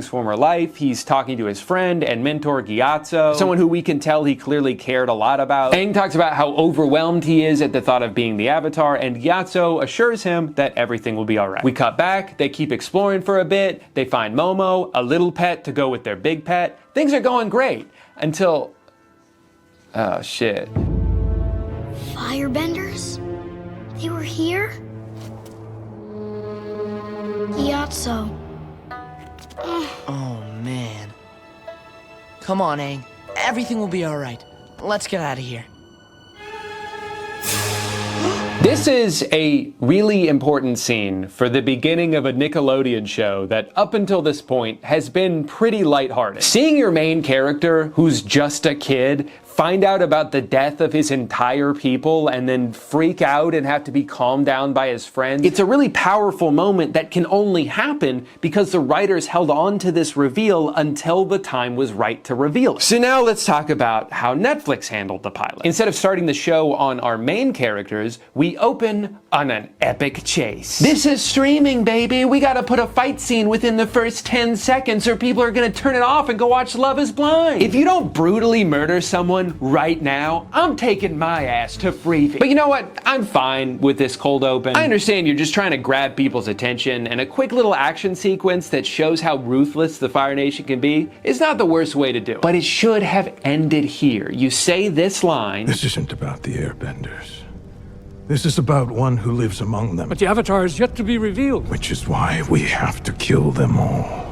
former life. He's talking to his friend and mentor Gyatso, someone who we can tell he clearly cared a lot about. Aang talks about how overwhelmed he is at the thought of being the Avatar, and Gyatso assures him that everything will be alright. We cut back, they keep exploring for a bit, they find Momo, a little pet to go with their big pet. Things are going great, until... oh shit. Firebenders? They were here? Gyatso. Oh, man. Come on, Aang. Everything will be alright. Let's get out of here. This is a really important scene for the beginning of a Nickelodeon show that up until this point has been pretty lighthearted. Seeing your main character, who's just a kid, find out about the death of his entire people and then freak out and have to be calmed down by his friends. It's a really powerful moment that can only happen because the writers held on to this reveal until the time was right to reveal it. So now let's talk about how Netflix handled the pilot. Instead of starting the show on our main characters, we open on an epic chase. This is streaming, baby! We gotta put a fight scene within the first 10 seconds or people are gonna turn it off and go watch Love is Blind. If you don't brutally murder someone right now, I'm taking my ass to free feed. But you know what? I'm fine with this cold open. I understand you're just trying to grab people's attention, and a quick little action sequence that shows how ruthless the Fire Nation can be is not the worst way to do it. But it should have ended here. You say this line. This isn't about the Airbenders. This is about one who lives among them. But the Avatar is yet to be revealed. Which is why we have to kill them all.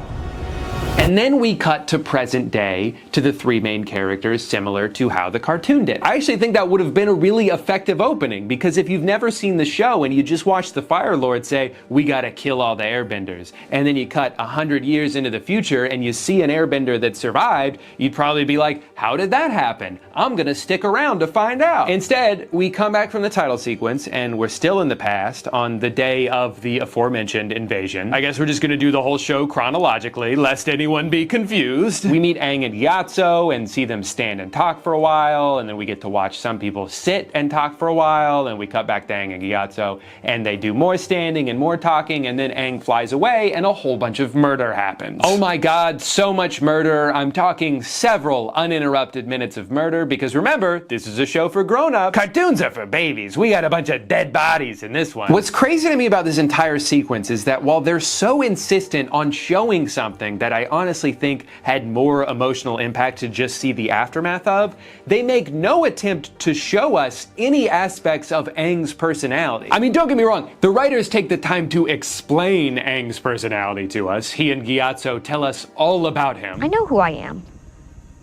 And then we cut to present day to the three main characters, similar to how the cartoon did. I actually think that would have been a really effective opening, because if you've never seen the show and you just watch the Fire Lord say, we gotta kill all the Airbenders, and then you cut 100 years into the future and you see an Airbender that survived, you'd probably be like, how did that happen? I'm gonna stick around to find out. Instead, we come back from the title sequence and we're still in the past on the day of the aforementioned invasion. I guess we're just gonna do the whole show chronologically, lest anyone be confused. We meet Aang and Gyatso and see them stand and talk for a while, and then we get to watch some people sit and talk for a while, and we cut back to Aang and Gyatso, and they do more standing and more talking, and then Aang flies away, and a whole bunch of murder happens. Oh my god, so much murder. I'm talking several uninterrupted minutes of murder, because remember, this is a show for grown-ups. Cartoons are for babies. We got a bunch of dead bodies in this one. What's crazy to me about this entire sequence is that while they're so insistent on showing something that I honestly think had more emotional impact to just see the aftermath of, they make no attempt to show us any aspects of Aang's personality. I mean, don't get me wrong, the writers take the time to explain Aang's personality to us. He and Gyatso tell us all about him. I know who I am.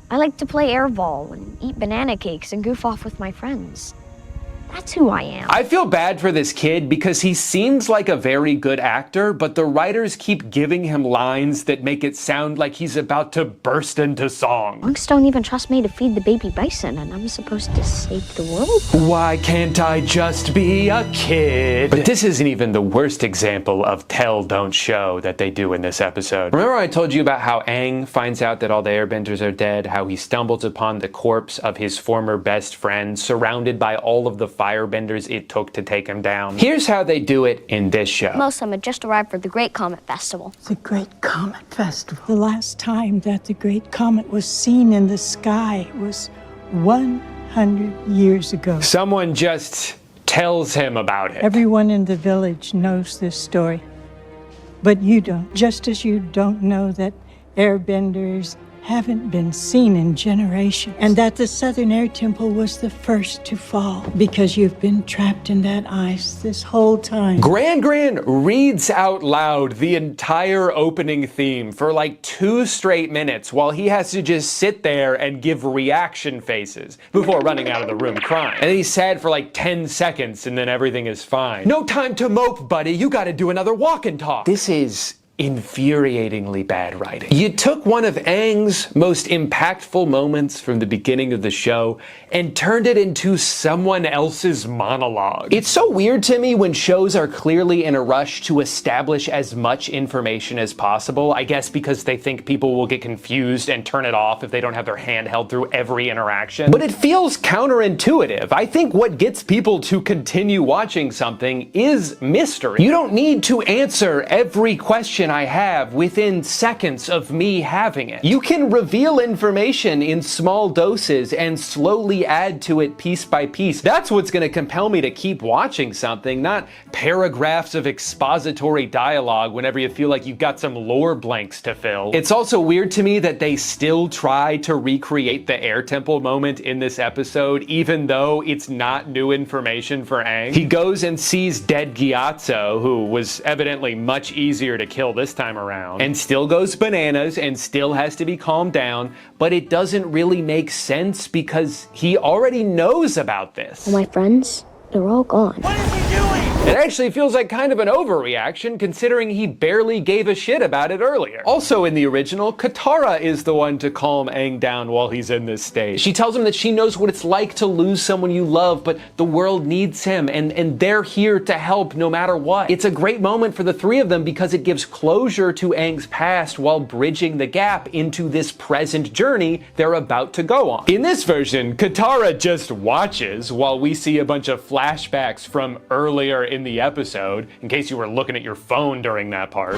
I like to play airball and eat banana cakes and goof off with my friends. That's who I am. I feel bad for this kid because he seems like a very good actor, but the writers keep giving him lines that make it sound like he's about to burst into song. Monks don't even trust me to feed the baby bison, and I'm supposed to save the world? Why can't I just be a kid? But this isn't even the worst example of tell, don't show that they do in this episode. Remember I told you about how Aang finds out that all the Airbenders are dead, how he stumbles upon the corpse of his former best friend, surrounded by all of the firebenders it took to take him down? Here's how they do it in this show. Most of them had just arrived for the Great Comet Festival. The Great Comet Festival. The last time that the Great Comet was seen in the sky was 100 years ago. Someone just tells him about it. Everyone in the village knows this story, but you don't. Just as you don't know that airbenders haven't been seen in generations, and that the Southern Air Temple was the first to fall, because you've been trapped in that ice this whole time. Gran reads out loud the entire opening theme for like 2 straight minutes while he has to just sit there and give reaction faces before running out of the room crying. And then he's sad for like 10 seconds and then everything is fine. No time to mope, buddy. You gotta do another walk and talk. This is infuriatingly bad writing. You took one of Aang's most impactful moments from the beginning of the show and turned it into someone else's monologue. It's so weird to me when shows are clearly in a rush to establish as much information as possible, I guess because they think people will get confused and turn it off if they don't have their hand held through every interaction. But it feels counterintuitive. I think what gets people to continue watching something is mystery. You don't need to answer every question information I have within seconds of me having it. You can reveal information in small doses and slowly add to it piece by piece. That's what's going to compel me to keep watching something, not paragraphs of expository dialogue whenever you feel like you've got some lore blanks to fill. It's also weird to me that they still try to recreate the air temple moment in this episode, even though it's not new information for Aang. He goes and sees dead Gyatso, who was evidently much easier to kill this time around, and still goes bananas and still has to be calmed down, but it doesn't really make sense because he already knows about this. All my friends, they're all gone. It actually feels like kind of an overreaction considering he barely gave a shit about it earlier. Also in the original, Katara is the one to calm Aang down while he's in this state. She tells him that she knows what it's like to lose someone you love, but the world needs him and they're here to help no matter what. It's a great moment for the three of them because it gives closure to Aang's past while bridging the gap into this present journey they're about to go on. In this version, Katara just watches while we see a bunch of flashbacks from earlier in the episode, in case you were looking at your phone during that part.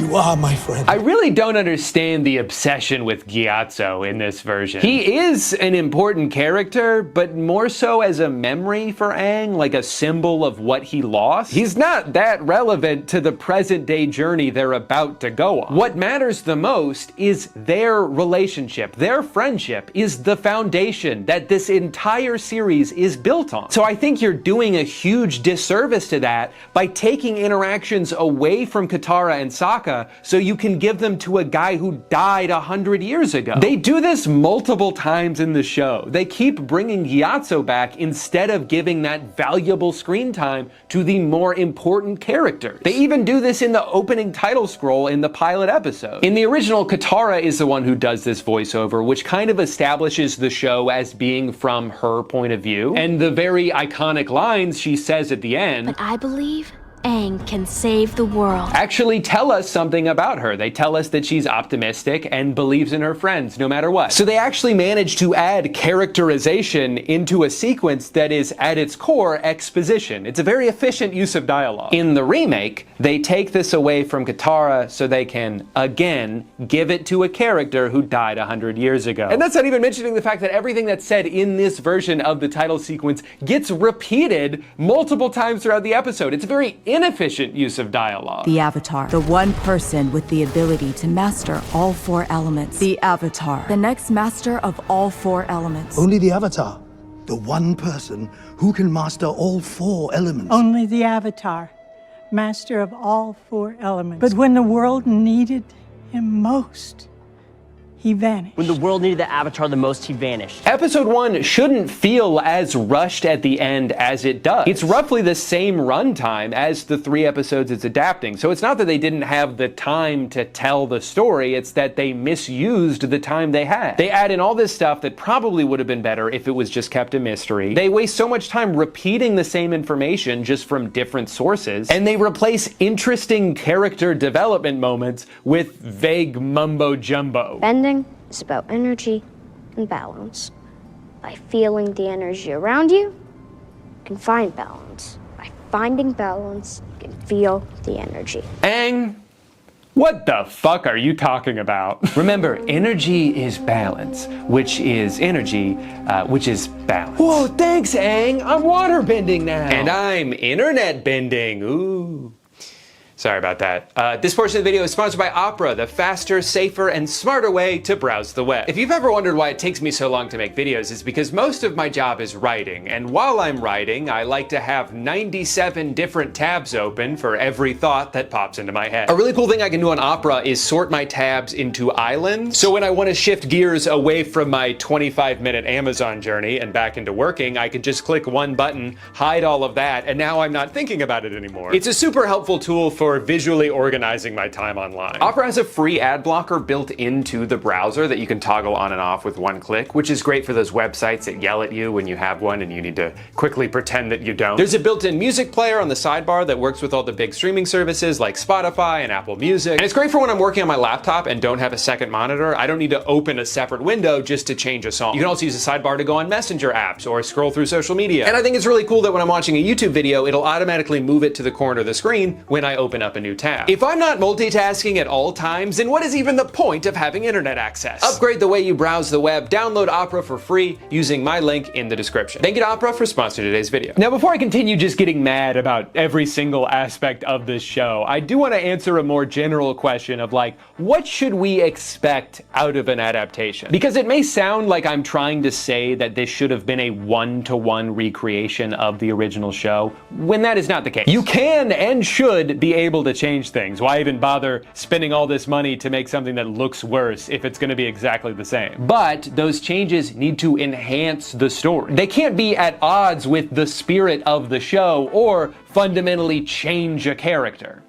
You are my friend. I really don't understand the obsession with Gyatso in this version. He is an important character, but more so as a memory for Aang, like a symbol of what he lost. He's not that relevant to the present day journey they're about to go on. What matters the most is their relationship. Their friendship is the foundation that this entire series is built on. So I think you're doing a huge disservice to that by taking interactions away from Katara and Sokka so you can give them to a guy who died 100 years ago. They do this multiple times in the show. They keep bringing Gyatso back instead of giving that valuable screen time to the more important characters. They even do this in the opening title scroll in the pilot episode. In the original, Katara is the one who does this voiceover, which kind of establishes the show as being from her point of view. And the very iconic lines she says at the end, "But I believe Aang can save the world," actually tell us something about her. They tell us that she's optimistic and believes in her friends no matter what. So they actually managed to add characterization into a sequence that is at its core exposition. It's a very efficient use of dialogue. In the remake, they take this away from Katara so they can, again, give it to a character who died 100 years ago. And that's not even mentioning the fact that everything that's said in this version of the title sequence gets repeated multiple times throughout the episode. It's a very inefficient use of dialogue. The Avatar, the one person with the ability to master all four elements. The Avatar, the next master of all four elements. Only the Avatar, the one person who can master all four elements. Only the Avatar, master of all four elements. But when the world needed him most, he vanished. When the world needed the Avatar the most, he vanished. Episode 1 shouldn't feel as rushed at the end as it does. It's roughly the same runtime as the 3 episodes it's adapting, so it's not that they didn't have the time to tell the story, it's that they misused the time they had. They add in all this stuff that probably would have been better if it was just kept a mystery. They waste so much time repeating the same information just from different sources, and they replace interesting character development moments with vague mumbo-jumbo. Bending is about energy and balance. By feeling the energy around you, you can find balance. By finding balance, you can feel the energy. Aang, what the fuck are you talking about? Remember, energy is balance, which is energy, which is balance. Whoa, thanks, Aang. I'm water bending now. And I'm internet bending. Ooh. Sorry about that. This portion of the video is sponsored by Opera, the faster, safer, and smarter way to browse the web. If you've ever wondered why it takes me so long to make videos, it's because most of my job is writing, and while I'm writing, I like to have 97 different tabs open for every thought that pops into my head. A really cool thing I can do on Opera is sort my tabs into islands, so when I want to shift gears away from my 25-minute Amazon journey and back into working, I can just click one button, hide all of that, and now I'm not thinking about it anymore. It's a super helpful tool for visually organizing my time online. Opera has a free ad blocker built into the browser that you can toggle on and off with one click, which is great for those websites that yell at you when you have one and you need to quickly pretend that you don't. There's a built-in music player on the sidebar that works with all the big streaming services like Spotify and Apple Music. And it's great for when I'm working on my laptop and don't have a second monitor. I don't need to open a separate window just to change a song. You can also use the sidebar to go on Messenger apps or scroll through social media. And I think it's really cool that when I'm watching a YouTube video, it'll automatically move it to the corner of the screen when I open open up a new tab. If I'm not multitasking at all times, then what is even the point of having internet access? Upgrade the way you browse the web, download Opera for free using my link in the description. Thank you to Opera for sponsoring today's video. Now, before I continue just getting mad about every single aspect of this show, I do want to answer a more general question of like, what should we expect out of an adaptation? Because it may sound like I'm trying to say that this should have been a one-to-one recreation of the original show, when that is not the case. You can and should be able to change things. Why even bother spending all this money to make something that looks worse if it's going to be exactly the same? But those changes need to enhance the story. They can't be at odds with the spirit of the show or fundamentally change a character.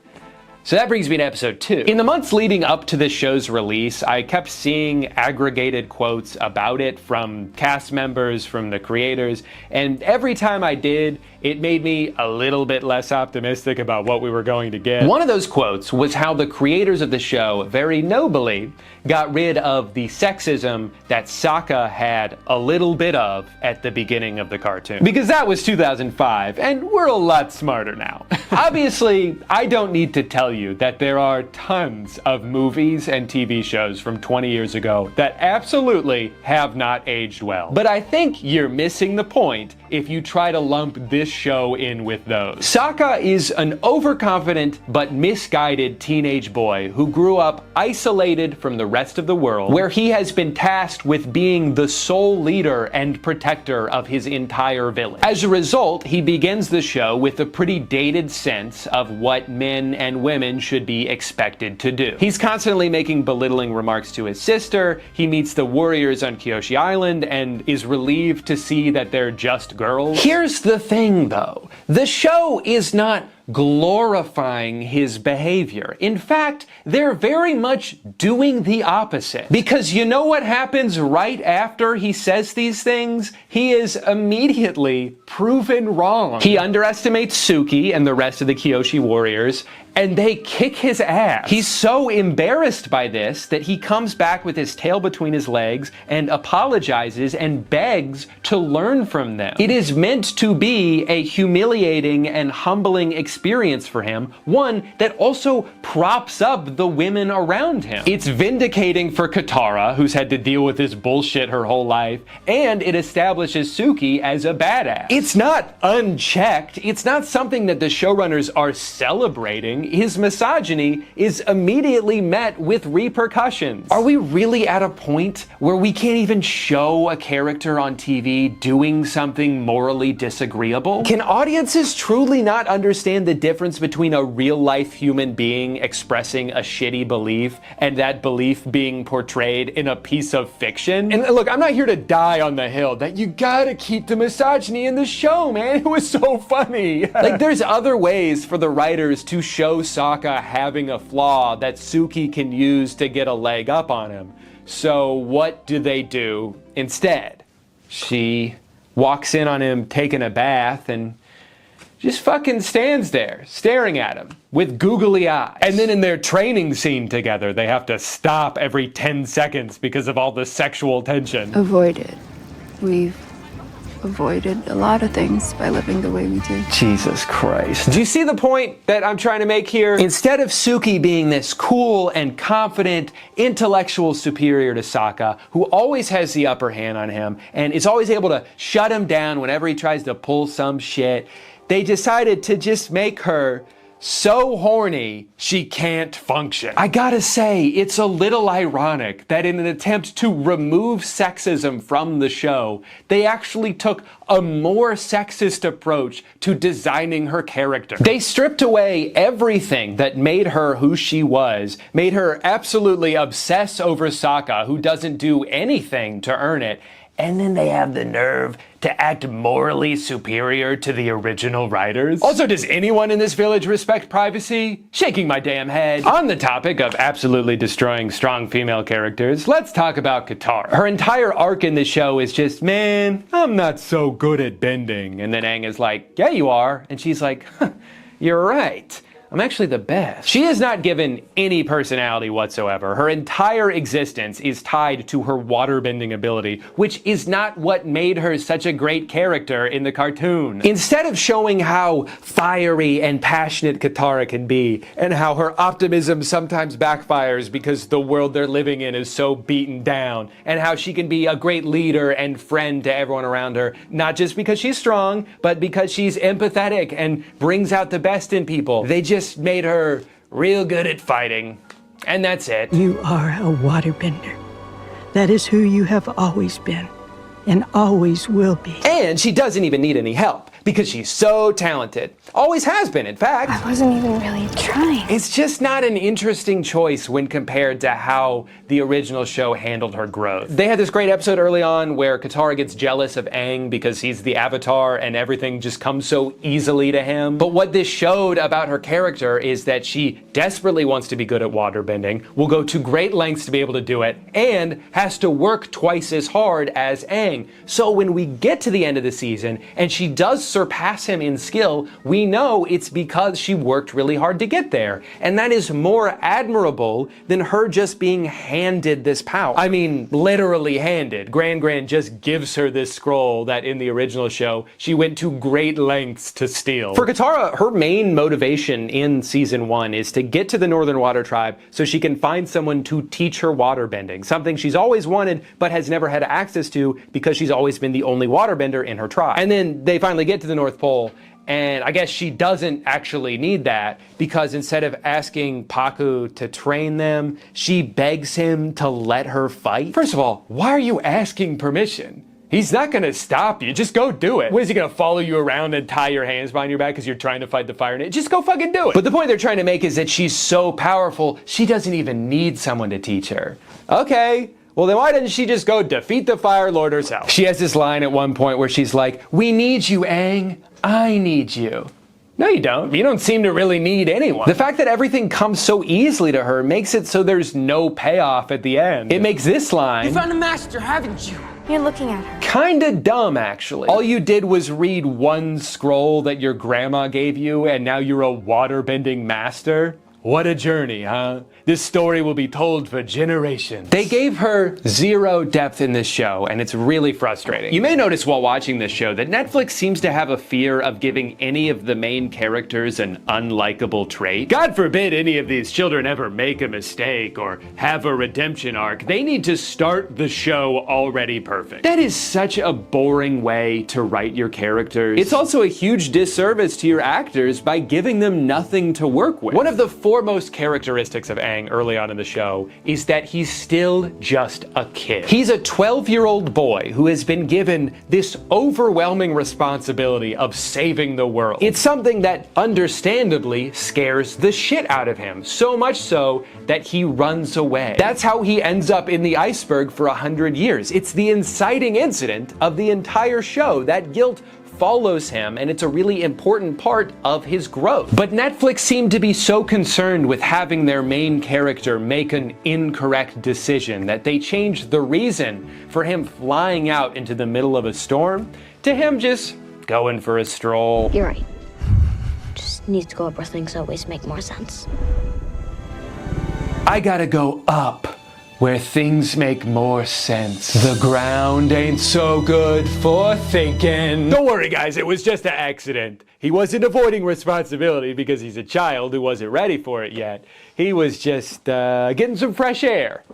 So that brings me to episode 2. In the months leading up to the show's release, I kept seeing aggregated quotes about it from cast members, from the creators, and every time I did, it made me a little bit less optimistic about what we were going to get. One of those quotes was how the creators of the show very nobly got rid of the sexism that Sokka had a little bit of at the beginning of the cartoon. Because that was 2005, and we're a lot smarter now. Obviously, I don't need to tell you that there are tons of movies and TV shows from 20 years ago that absolutely have not aged well. But I think you're missing the point if you try to lump this show in with those. Sokka is an overconfident but misguided teenage boy who grew up isolated from the rest of the world, where he has been tasked with being the sole leader and protector of his entire village. As a result, he begins the show with a pretty dated sense of what men and women should be expected to do. He's constantly making belittling remarks to his sister, he meets the warriors on Kyoshi Island and is relieved to see that they're just girls. Here's the thing though, the show is not glorifying his behavior. In fact, they're very much doing the opposite. Because you know what happens right after he says these things? He is immediately proven wrong. He underestimates Suki and the rest of the Kyoshi warriors, and they kick his ass. He's so embarrassed by this that he comes back with his tail between his legs and apologizes and begs to learn from them. It is meant to be a humiliating and humbling experience for him, one that also props up the women around him. It's vindicating for Katara, who's had to deal with this bullshit her whole life, and it establishes Suki as a badass. It's not unchecked. It's not something that the showrunners are celebrating. His misogyny is immediately met with repercussions. Are we really at a point where we can't even show a character on TV doing something morally disagreeable? Can audiences truly not understand the difference between a real-life human being expressing a shitty belief and that belief being portrayed in a piece of fiction? And look, I'm not here to die on the hill that you gotta keep the misogyny in the show, man. It was so funny. Like, there's other ways for the writers to show Sokka having a flaw that Suki can use to get a leg up on him. So what do they do instead? She walks in on him taking a bath and just fucking stands there staring at him with googly eyes. And then in their training scene together, they have to stop every 10 seconds because of all the sexual tension. Avoid it. We've avoided a lot of things by living the way we do. Jesus Christ. Do you see the point that I'm trying to make here? Instead of Suki being this cool and confident intellectual superior to Sokka, who always has the upper hand on him and is always able to shut him down whenever he tries to pull some shit, they decided to just make her so horny she can't function. I gotta say, it's a little ironic that in an attempt to remove sexism from the show, they actually took a more sexist approach to designing her character. They stripped away everything that made her who she was, made her absolutely obsess over Sokka, who doesn't do anything to earn it, and then they have the nerve to act morally superior to the original writers. Also, does anyone in this village respect privacy? Shaking my damn head. On the topic of absolutely destroying strong female characters, let's talk about Katara. Her entire arc in the show is just, man, I'm not so good at bending. And then Aang is like, yeah, you are. And she's like, huh, you're right. I'm actually the best. She is not given any personality whatsoever. Her entire existence is tied to her waterbending ability, which is not what made her such a great character in the cartoon. Instead of showing how fiery and passionate Katara can be, and how her optimism sometimes backfires because the world they're living in is so beaten down, and how she can be a great leader and friend to everyone around her, not just because she's strong, but because she's empathetic and brings out the best in people. They just made her real good at fighting. And that's it. You are a waterbender. That is who you have always been and always will be. And she doesn't even need any help because she's so talented. Always has been, in fact. I wasn't even really trying. It's just not an interesting choice when compared to how the original show handled her growth. They had this great episode early on where Katara gets jealous of Aang because he's the Avatar and everything just comes so easily to him. But what this showed about her character is that she desperately wants to be good at waterbending, will go to great lengths to be able to do it, and has to work twice as hard as Aang. So when we get to the end of the season and she does surpass him in skill, we know it's because she worked really hard to get there. And that is more admirable than her just being handed this power. I mean, literally handed. Gran just gives her this scroll that in the original show, she went to great lengths to steal. For Katara, her main motivation in season 1 is to get to the Northern Water Tribe so she can find someone to teach her waterbending, something she's always wanted but has never had access to because she's always been the only waterbender in her tribe. And then they finally get to the North Pole, and I guess she doesn't actually need that because instead of asking Paku to train them, she begs him to let her fight. First of all, why are you asking permission? He's not gonna stop you. Just go do it. What is he gonna follow you around and tie your hands behind your back because you're trying to fight the fire? Just go fucking do it. But the point they're trying to make is that she's so powerful, she doesn't even need someone to teach her. Okay. Well, then why didn't she just go defeat the Fire Lord herself? She has this line at one point where she's like, "We need you, Aang. I need you." No, you don't. You don't seem to really need anyone. The fact that everything comes so easily to her makes it so there's no payoff at the end. It makes this line... You found a master, haven't you? You're looking at her. Kinda dumb, actually. All you did was read one scroll that your grandma gave you, and now you're a waterbending master? What a journey, huh? This story will be told for generations. They gave her zero depth in this show, and it's really frustrating. You may notice while watching this show that Netflix seems to have a fear of giving any of the main characters an unlikable trait. God forbid any of these children ever make a mistake or have a redemption arc. They need to start the show already perfect. That is such a boring way to write your characters. It's also a huge disservice to your actors by giving them nothing to work with. One of the foremost characteristics of Aang early on in the show is that he's still just a kid. He's a 12-year-old boy who has been given this overwhelming responsibility of saving the world. It's something that understandably scares the shit out of him, so much so that he runs away. That's how he ends up in the iceberg for 100 years. It's the inciting incident of the entire show. That guilt follows him, and it's a really important part of his growth. But Netflix seemed to be so concerned with having their main character make an incorrect decision that they changed the reason for him flying out into the middle of a storm to him just going for a stroll. You're right. Just needs to go up where things always make more sense. I gotta go up where things make more sense. The ground ain't so good for thinking. Don't worry, guys, it was just an accident. He wasn't avoiding responsibility because he's a child who wasn't ready for it yet. He was just getting some fresh air.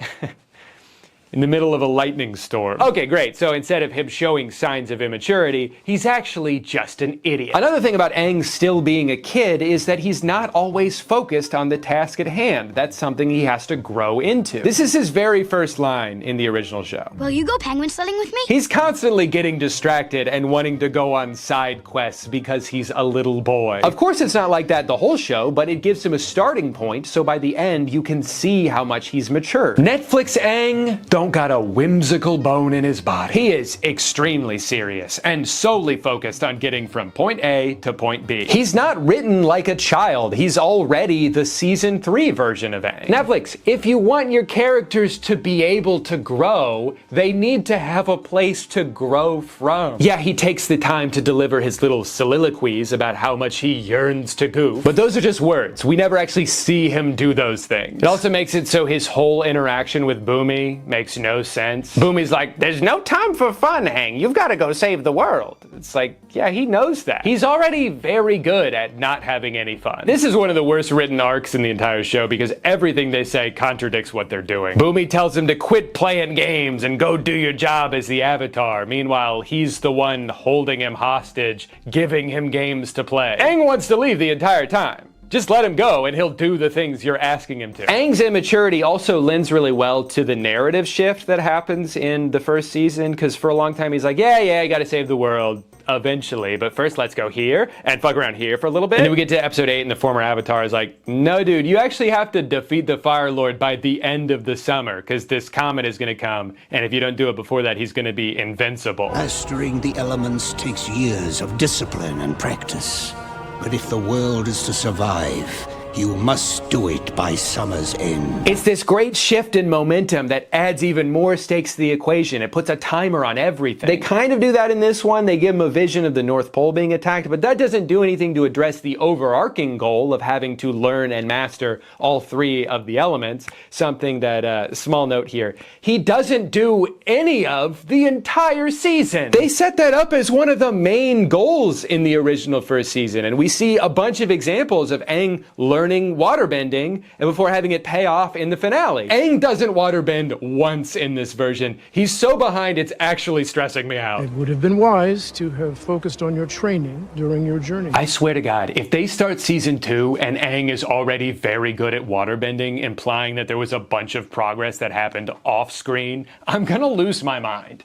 In the middle of a lightning storm. Okay, great. So instead of him showing signs of immaturity, he's actually just an idiot. Another thing about Aang still being a kid is that he's not always focused on the task at hand. That's something he has to grow into. This is his very first line in the original show. Will you go penguin sledding with me? He's constantly getting distracted and wanting to go on side quests because he's a little boy. Of course, it's not like that the whole show, but it gives him a starting point, so by the end, you can see how much he's matured. Netflix Aang, don't got a whimsical bone in his body. He is extremely serious and solely focused on getting from point A to point B. He's not written like a child. He's already the season 3 version of Aang. Netflix, if you want your characters to be able to grow, they need to have a place to grow from. Yeah, he takes the time to deliver his little soliloquies about how much he yearns to goof, but those are just words. We never actually see him do those things. It also makes it so his whole interaction with Boomy makes no sense. Boomy's like, there's no time for fun, Aang. You've got to go save the world. It's like, yeah, he knows that. He's already very good at not having any fun. This is one of the worst written arcs in the entire show because everything they say contradicts what they're doing. Boomy tells him to quit playing games and go do your job as the Avatar. Meanwhile, he's the one holding him hostage, giving him games to play. Aang wants to leave the entire time. Just let him go and he'll do the things you're asking him to. Aang's immaturity also lends really well to the narrative shift that happens in the first season, because for a long time he's like, yeah, I gotta save the world eventually, but first let's go here and fuck around here for a little bit. And then we get to episode 8 and the former Avatar is like, no dude, you actually have to defeat the Fire Lord by the end of the summer, because this comet is gonna come, and if you don't do it before that, he's gonna be invincible. Mastering the elements takes years of discipline and practice. But if the world is to survive, you must do it by summer's end. It's this great shift in momentum that adds even more stakes to the equation. It puts a timer on everything. They kind of do that in this one. They give him a vision of the North Pole being attacked, but that doesn't do anything to address the overarching goal of having to learn and master all 3 of the elements. Something that, small note here, he doesn't do any of the entire season. They set that up as one of the main goals in the original first season, and we see a bunch of examples of Aang learning waterbending and before having it pay off in the finale. Aang doesn't waterbend once in this version. He's so behind it's actually stressing me out. It would have been wise to have focused on your training during your journey. I swear to God, if they start season 2 and Aang is already very good at waterbending, implying that there was a bunch of progress that happened off screen, I'm gonna lose my mind.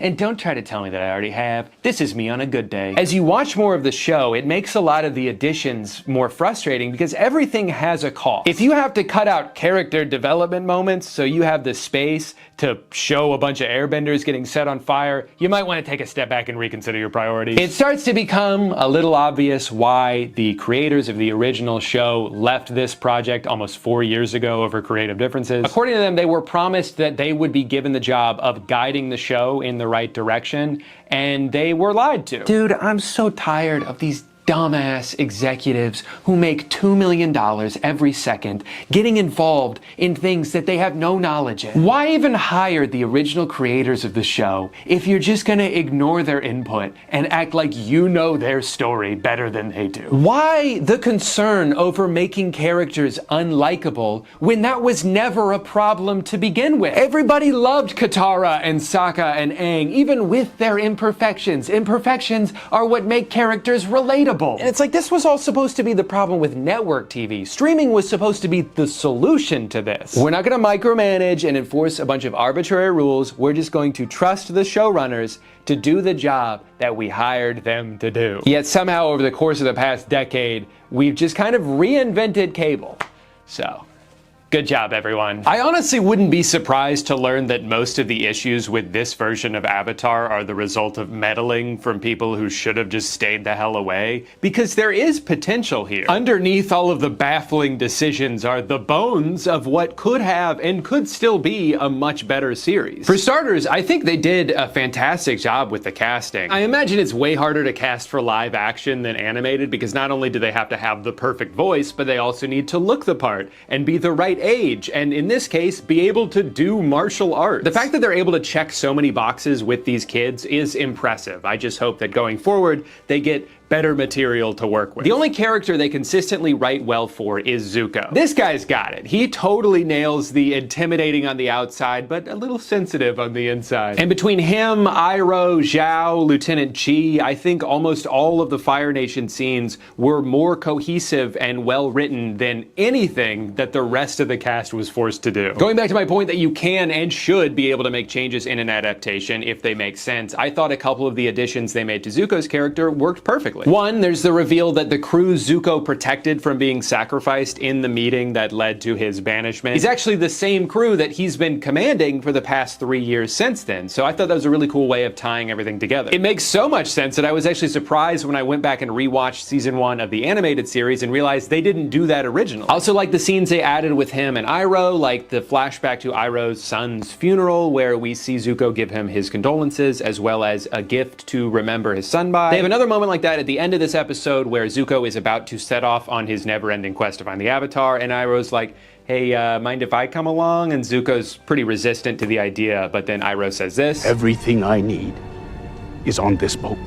And don't try to tell me that I already have. This is me on a good day. As you watch more of the show, it makes a lot of the additions more frustrating because everything has a cost. If you have to cut out character development moments so you have the space to show a bunch of airbenders getting set on fire, you might want to take a step back and reconsider your priorities. It starts to become a little obvious why the creators of the original show left this project almost 4 years ago over creative differences. According to them, they were promised that they would be given the job of guiding the show in the right direction, and they were lied to. Dude, I'm so tired of these dumbass executives who make $2 million every second getting involved in things that they have no knowledge in. Why even hire the original creators of the show if you're just gonna ignore their input and act like you know their story better than they do? Why the concern over making characters unlikable when that was never a problem to begin with? Everybody loved Katara and Sokka and Aang, even with their imperfections. Imperfections are what make characters relatable. And it's like, this was all supposed to be the problem with network TV. Streaming was supposed to be the solution to this. We're not gonna micromanage and enforce a bunch of arbitrary rules. We're just going to trust the showrunners to do the job that we hired them to do. Yet somehow over the course of the past decade, we've just kind of reinvented cable. So, good job, everyone. I honestly wouldn't be surprised to learn that most of the issues with this version of Avatar are the result of meddling from people who should have just stayed the hell away, because there is potential here. Underneath all of the baffling decisions are the bones of what could have and could still be a much better series. For starters, I think they did a fantastic job with the casting. I imagine it's way harder to cast for live action than animated, because not only do they have to have the perfect voice, but they also need to look the part and be the right age, and in this case, be able to do martial arts. The fact that they're able to check so many boxes with these kids is impressive. I just hope that going forward, they get better material to work with. The only character they consistently write well for is Zuko. This guy's got it. He totally nails the intimidating on the outside, but a little sensitive on the inside. And between him, Iroh, Zhao, Lieutenant Chi, I think almost all of the Fire Nation scenes were more cohesive and well written than anything that the rest of the cast was forced to do. Going back to my point that you can and should be able to make changes in an adaptation if they make sense, I thought a couple of the additions they made to Zuko's character worked perfectly. perfectly. One, there's the reveal that the crew Zuko protected from being sacrificed in the meeting that led to his banishment is actually the same crew that he's been commanding for the past 3 years since then. So I thought that was a really cool way of tying everything together. It makes so much sense that I was actually surprised when I went back and rewatched season 1 of the animated series and realized they didn't do that originally. I also like the scenes they added with him and Iroh, like the flashback to Iroh's son's funeral where we see Zuko give him his condolences as well as a gift to remember his son by. They have another moment like that at the end of this episode where Zuko is about to set off on his never-ending quest to find the Avatar, and Iroh's like, hey, mind if I come along? And Zuko's pretty resistant to the idea, but then Iroh says this. Everything I need is on this boat.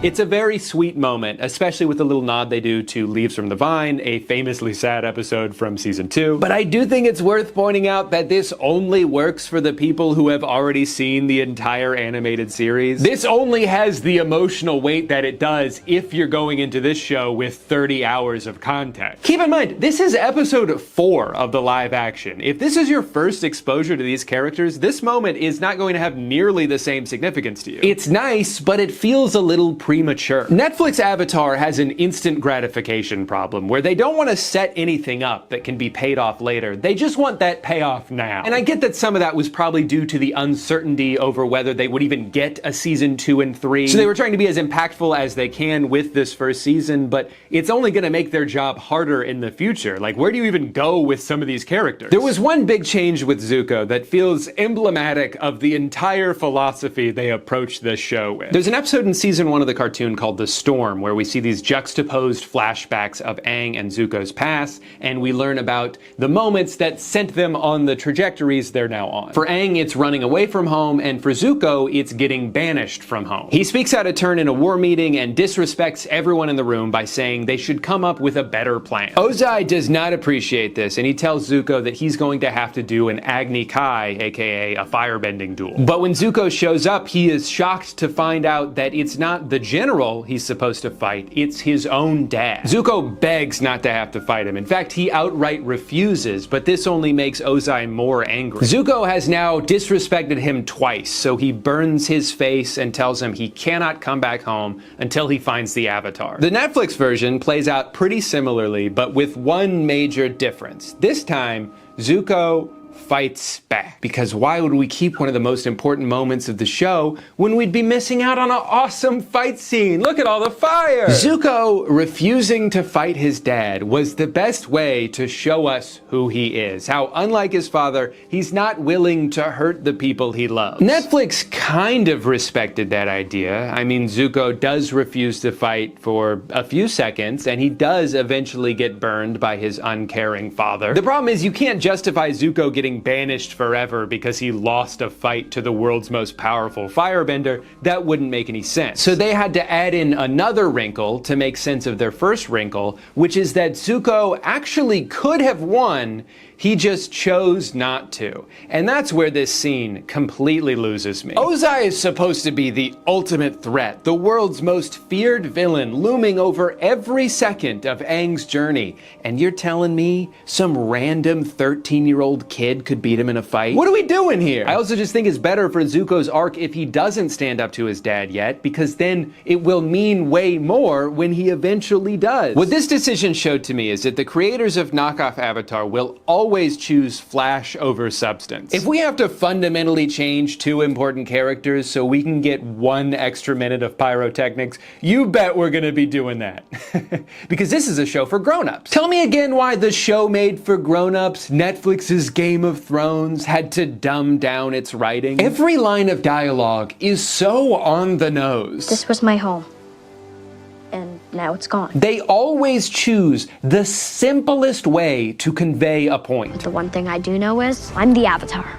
It's a very sweet moment, especially with the little nod they do to Leaves from the Vine, a famously sad episode from season 2. But I do think it's worth pointing out that this only works for the people who have already seen the entire animated series. This only has the emotional weight that it does if you're going into this show with 30 hours of context. Keep in mind, this is episode 4 of the live action. If this is your first exposure to these characters, this moment is not going to have nearly the same significance to you. It's nice, but it feels a little premature. Netflix Avatar has an instant gratification problem where they don't want to set anything up that can be paid off later. They just want that payoff now. And I get that some of that was probably due to the uncertainty over whether they would even get a season 2 and 3. So they were trying to be as impactful as they can with this first season, but it's only going to make their job harder in the future. Like, where do you even go with some of these characters? There was one big change with Zuko that feels emblematic of the entire philosophy they approached this show with. There's an episode in season 1 of the cartoon called The Storm, where we see these juxtaposed flashbacks of Aang and Zuko's past, and we learn about the moments that sent them on the trajectories they're now on. For Aang, it's running away from home, and for Zuko, it's getting banished from home. He speaks out of turn in a war meeting and disrespects everyone in the room by saying they should come up with a better plan. Ozai does not appreciate this, and he tells Zuko that he's going to have to do an Agni Kai, aka a firebending duel. But when Zuko shows up, he is shocked to find out that it's not the general he's supposed to fight, it's his own dad. Zuko begs not to have to fight him. In fact, he outright refuses, but this only makes Ozai more angry. Zuko has now disrespected him twice, so he burns his face and tells him he cannot come back home until he finds the Avatar. The Netflix version plays out pretty similarly, but with one major difference. This time, Zuko fights back. Because why would we keep one of the most important moments of the show when we'd be missing out on an awesome fight scene? Look at all the fire! Zuko refusing to fight his dad was the best way to show us who he is. How, unlike his father, he's not willing to hurt the people he loves. Netflix kind of respected that idea. I mean, Zuko does refuse to fight for a few seconds, and he does eventually get burned by his uncaring father. The problem is you can't justify Zuko getting banished forever because he lost a fight to the world's most powerful firebender. That wouldn't make any sense. So they had to add in another wrinkle to make sense of their first wrinkle, which is that Zuko actually could have won, he just chose not to. And that's where this scene completely loses me. Ozai is supposed to be the ultimate threat, the world's most feared villain, looming over every second of Aang's journey. And you're telling me some random 13-year-old kid could beat him in a fight? What are we doing here? I also just think it's better for Zuko's arc if he doesn't stand up to his dad yet, because then it will mean way more when he eventually does. What this decision showed to me is that the creators of knockoff Avatar will always choose flash over substance. If we have to fundamentally change 2 important characters so we can get 1 extra minute of pyrotechnics, you bet we're gonna be doing that. Because this is a show for grown-ups. Tell me again why the show made for grown-ups, Netflix's Game of Thrones, had to dumb down its writing. Every line of dialogue is so on the nose. This was my home. And now it's gone. They always choose the simplest way to convey a point. But the one thing I do know is I'm the Avatar.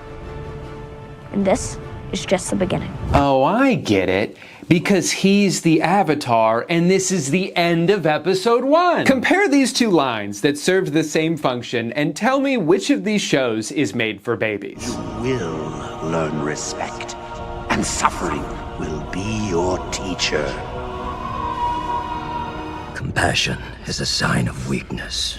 And this is just the beginning. Oh, I get it. Because he's the Avatar, and this is the end of episode 1. Compare these 2 lines that serve the same function, and tell me which of these shows is made for babies. You will learn respect, and suffering will be your teacher. Compassion is a sign of weakness.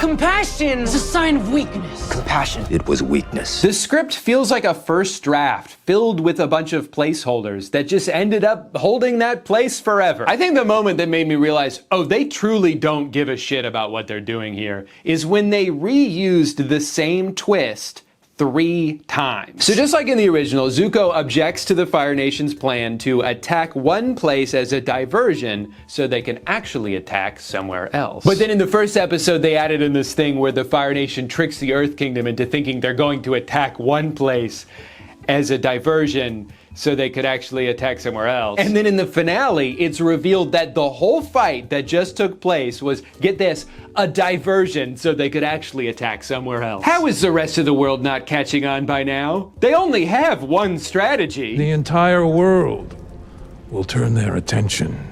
Compassion is a sign of weakness. Compassion. It was weakness. The script feels like a first draft filled with a bunch of placeholders that just ended up holding that place forever. I think the moment that made me realize, oh, they truly don't give a shit about what they're doing here, is when they reused the same twist 3 times. So just like in the original, Zuko objects to the Fire Nation's plan to attack one place as a diversion so they can actually attack somewhere else. But then in the first episode, they added in this thing where the Fire Nation tricks the Earth Kingdom into thinking they're going to attack one place as a diversion so they could actually attack somewhere else. And then in the finale, it's revealed that the whole fight that just took place was, get this, a diversion so they could actually attack somewhere else. How is the rest of the world not catching on by now? They only have one strategy. The entire world will turn their attention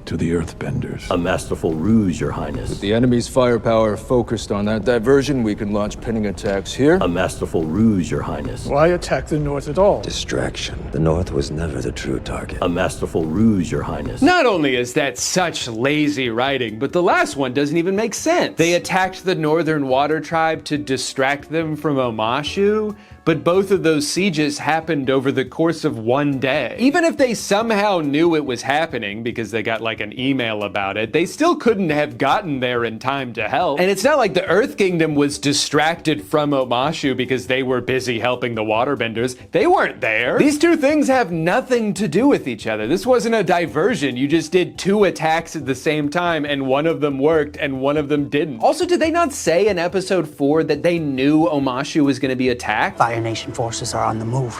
to the Earthbenders. A masterful ruse, Your Highness. With the enemy's firepower focused on that diversion, we can launch pinning attacks here. A masterful ruse, Your Highness. Why attack the North at all? Distraction. The North was never the true target. A masterful ruse, Your Highness. Not only is that such lazy writing, but the last one doesn't even make sense. They attacked the Northern Water Tribe to distract them from Omashu, but both of those sieges happened over the course of one day. Even if they somehow knew it was happening because they got like an email about it, they still couldn't have gotten there in time to help. And it's not like the Earth Kingdom was distracted from Omashu because they were busy helping the Waterbenders. They weren't there. These two things have nothing to do with each other. This wasn't a diversion. You just did 2 attacks at the same time and one of them worked and one of them didn't. Also, did they not say in episode 4 that they knew Omashu was gonna be attacked? Fire Nation forces are on the move.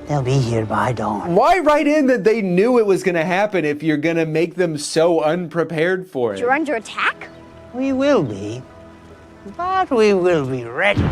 They'll be here by dawn. Why write in that they knew it was gonna happen if you're gonna make them so unprepared for it? You're under attack? We will be, but we will be ready.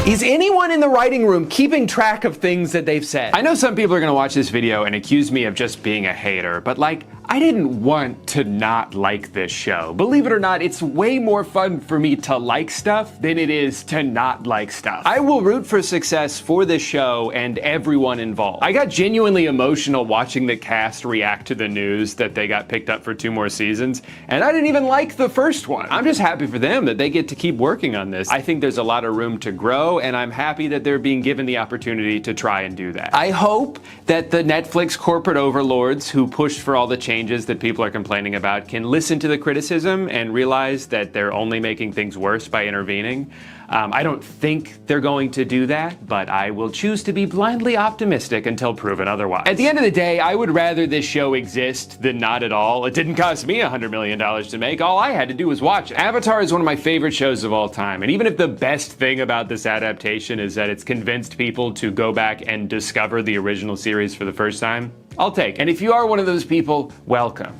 Is anyone in the writing room keeping track of things that they've said? I know some people are gonna watch this video and accuse me of just being a hater, but like, I didn't want to not like this show. Believe it or not, it's way more fun for me to like stuff than it is to not like stuff. I will root for success for this show and everyone involved. I got genuinely emotional watching the cast react to the news that they got picked up for 2 more seasons, and I didn't even like the first one. I'm just happy for them that they get to keep working on this. I think there's a lot of room to grow, and I'm happy that they're being given the opportunity to try and do that. I hope that the Netflix corporate overlords who pushed for all the changes that people are complaining about can listen to the criticism and realize that they're only making things worse by intervening. I don't think they're going to do that, but I will choose to be blindly optimistic until proven otherwise. At the end of the day, I would rather this show exist than not at all. It didn't cost me $100 million to make. All I had to do was watch it. Avatar is one of my favorite shows of all time, and even if the best thing about this adaptation is that it's convinced people to go back and discover the original series for the first time, I'll take it. And if you are one of those people, welcome.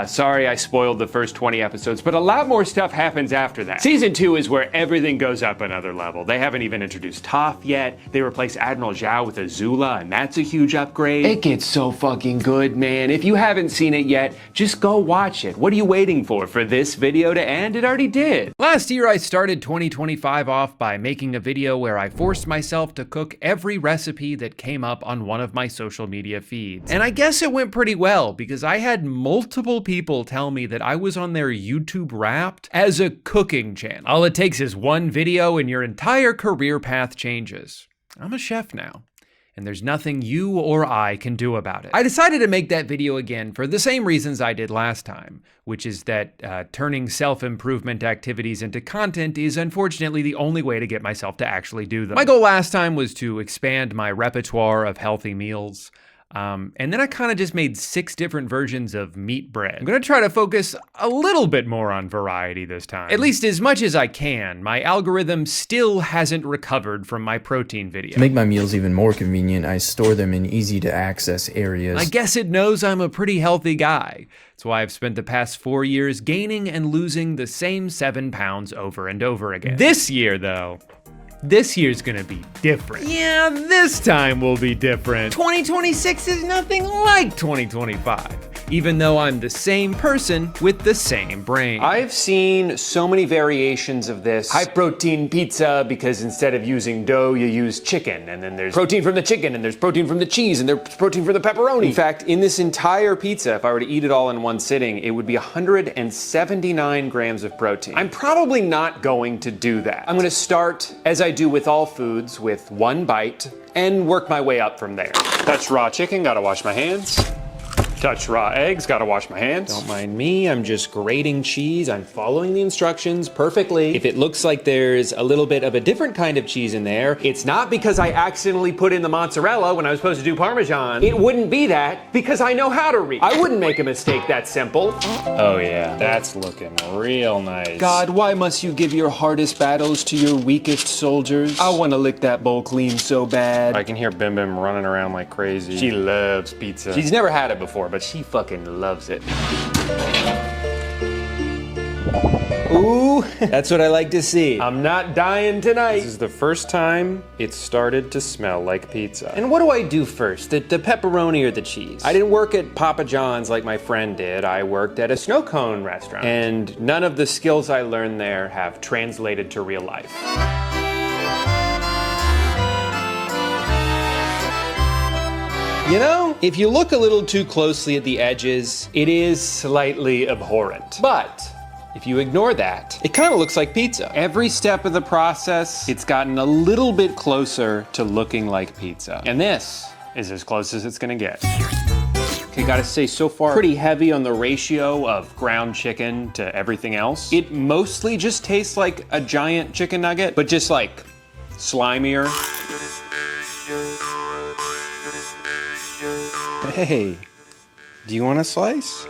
Sorry I spoiled the first 20 episodes, but a lot more stuff happens after that. Season 2 is where everything goes up another level. They haven't even introduced Toph yet. They replace Admiral Zhao with Azula, and that's a huge upgrade. It gets so fucking good, man. If you haven't seen it yet, just go watch it. What are you waiting for this video to end? It already did. Last year, I started 2025 off by making a video where I forced myself to cook every recipe that came up on one of my social media feeds. And I guess it went pretty well, because I had multiple people tell me that I was on their YouTube Wrapped as a cooking channel. All it takes is one video and your entire career path changes. I'm a chef now, and there's nothing you or I can do about it. I decided to make that video again for the same reasons I did last time, which is that turning self-improvement activities into content is unfortunately the only way to get myself to actually do them. My goal last time was to expand my repertoire of healthy meals. And then I kind of just made 6 different versions of meat bread. I'm gonna try to focus a little bit more on variety this time. At least as much as I can. My algorithm still hasn't recovered from my protein video. To make my meals even more convenient, I store them in easy to access areas. I guess it knows I'm a pretty healthy guy. That's why I've spent the past 4 years gaining and losing the same 7 pounds over and over again. This year, though, this year's gonna be different. Yeah, this time will be different. 2026 is nothing like 2025. Even though I'm the same person with the same brain. I've seen so many variations of this. High protein pizza because instead of using dough, you use chicken. And then there's protein from the chicken, and there's protein from the cheese, and there's protein from the pepperoni. In fact, in this entire pizza, if I were to eat it all in one sitting, it would be 179 grams of protein. I'm probably not going to do that. I'm gonna start, as I do with all foods, with one bite and work my way up from there. Touch raw chicken, gotta wash my hands. Touch raw eggs, gotta wash my hands. Don't mind me, I'm just grating cheese. I'm following the instructions perfectly. If it looks like there's a little bit of a different kind of cheese in there, it's not because I accidentally put in the mozzarella when I was supposed to do Parmesan. It wouldn't be that because I know how to read. I wouldn't make a mistake that simple. Oh yeah, that's looking real nice. God, why must you give your hardest battles to your weakest soldiers? I wanna lick that bowl clean so bad. I can hear Bim Bim running around like crazy. She loves pizza. She's never had it before, but she fucking loves it. Ooh, that's what I like to see. I'm not dying tonight. This is the first time it started to smell like pizza. And what do I do first, the pepperoni or the cheese? I didn't work at Papa John's like my friend did. I worked at a snow cone restaurant. And none of the skills I learned there have translated to real life. You know, if you look a little too closely at the edges, it is slightly abhorrent. But if you ignore that, it kind of looks like pizza. Every step of the process, it's gotten a little bit closer to looking like pizza. And this is as close as it's gonna get. Okay, gotta say, so far, pretty heavy on the ratio of ground chicken to everything else. It mostly just tastes like a giant chicken nugget, but just like slimier. Hey, do you want a slice?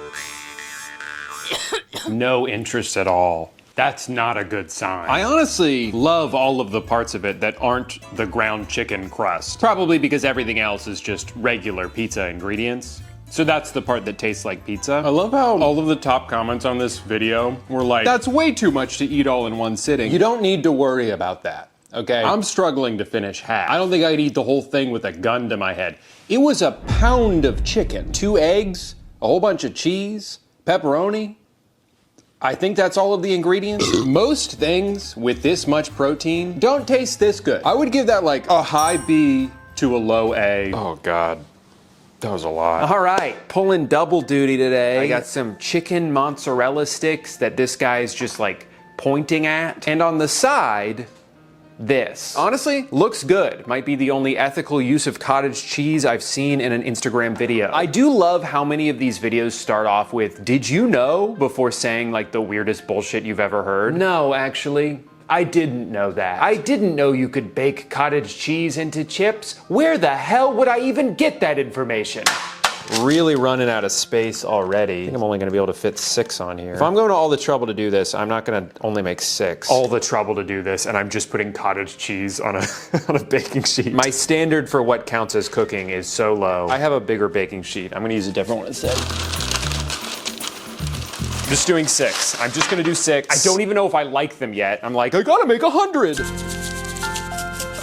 No interest at all. That's not a good sign. I honestly love all of the parts of it that aren't the ground chicken crust. Probably because everything else is just regular pizza ingredients. So that's the part that tastes like pizza. I love how all of the top comments on this video were like, that's way too much to eat all in one sitting. You don't need to worry about that. Okay, I'm struggling to finish half. I don't think I could eat the whole thing with a gun to my head. It was a pound of chicken, 2 eggs, a whole bunch of cheese, pepperoni. I think that's all of the ingredients. Most things with this much protein don't taste this good. I would give that like a high B to a low A. Oh God. That was a lot. All right, pulling double duty today. I got some chicken mozzarella sticks that this guy's just like pointing at. And on the side, this. Honestly, looks good. Might be the only ethical use of cottage cheese I've seen in an Instagram video. I do love how many of these videos start off with, did you know, before saying like the weirdest bullshit you've ever heard. No, actually, I didn't know that. I didn't know you could bake cottage cheese into chips. Where the hell would I even get that information? Really running out of space already. I think I'm only gonna be able to fit 6 on here. If I'm going to all the trouble to do this, I'm not gonna only make 6. All the trouble to do this, and I'm just putting cottage cheese on a, on a baking sheet. My standard for what counts as cooking is so low. I have a bigger baking sheet. I'm gonna use a different one instead. Just doing 6. I'm just gonna do 6. I don't even know if I like them yet. I'm like, I gotta make 100.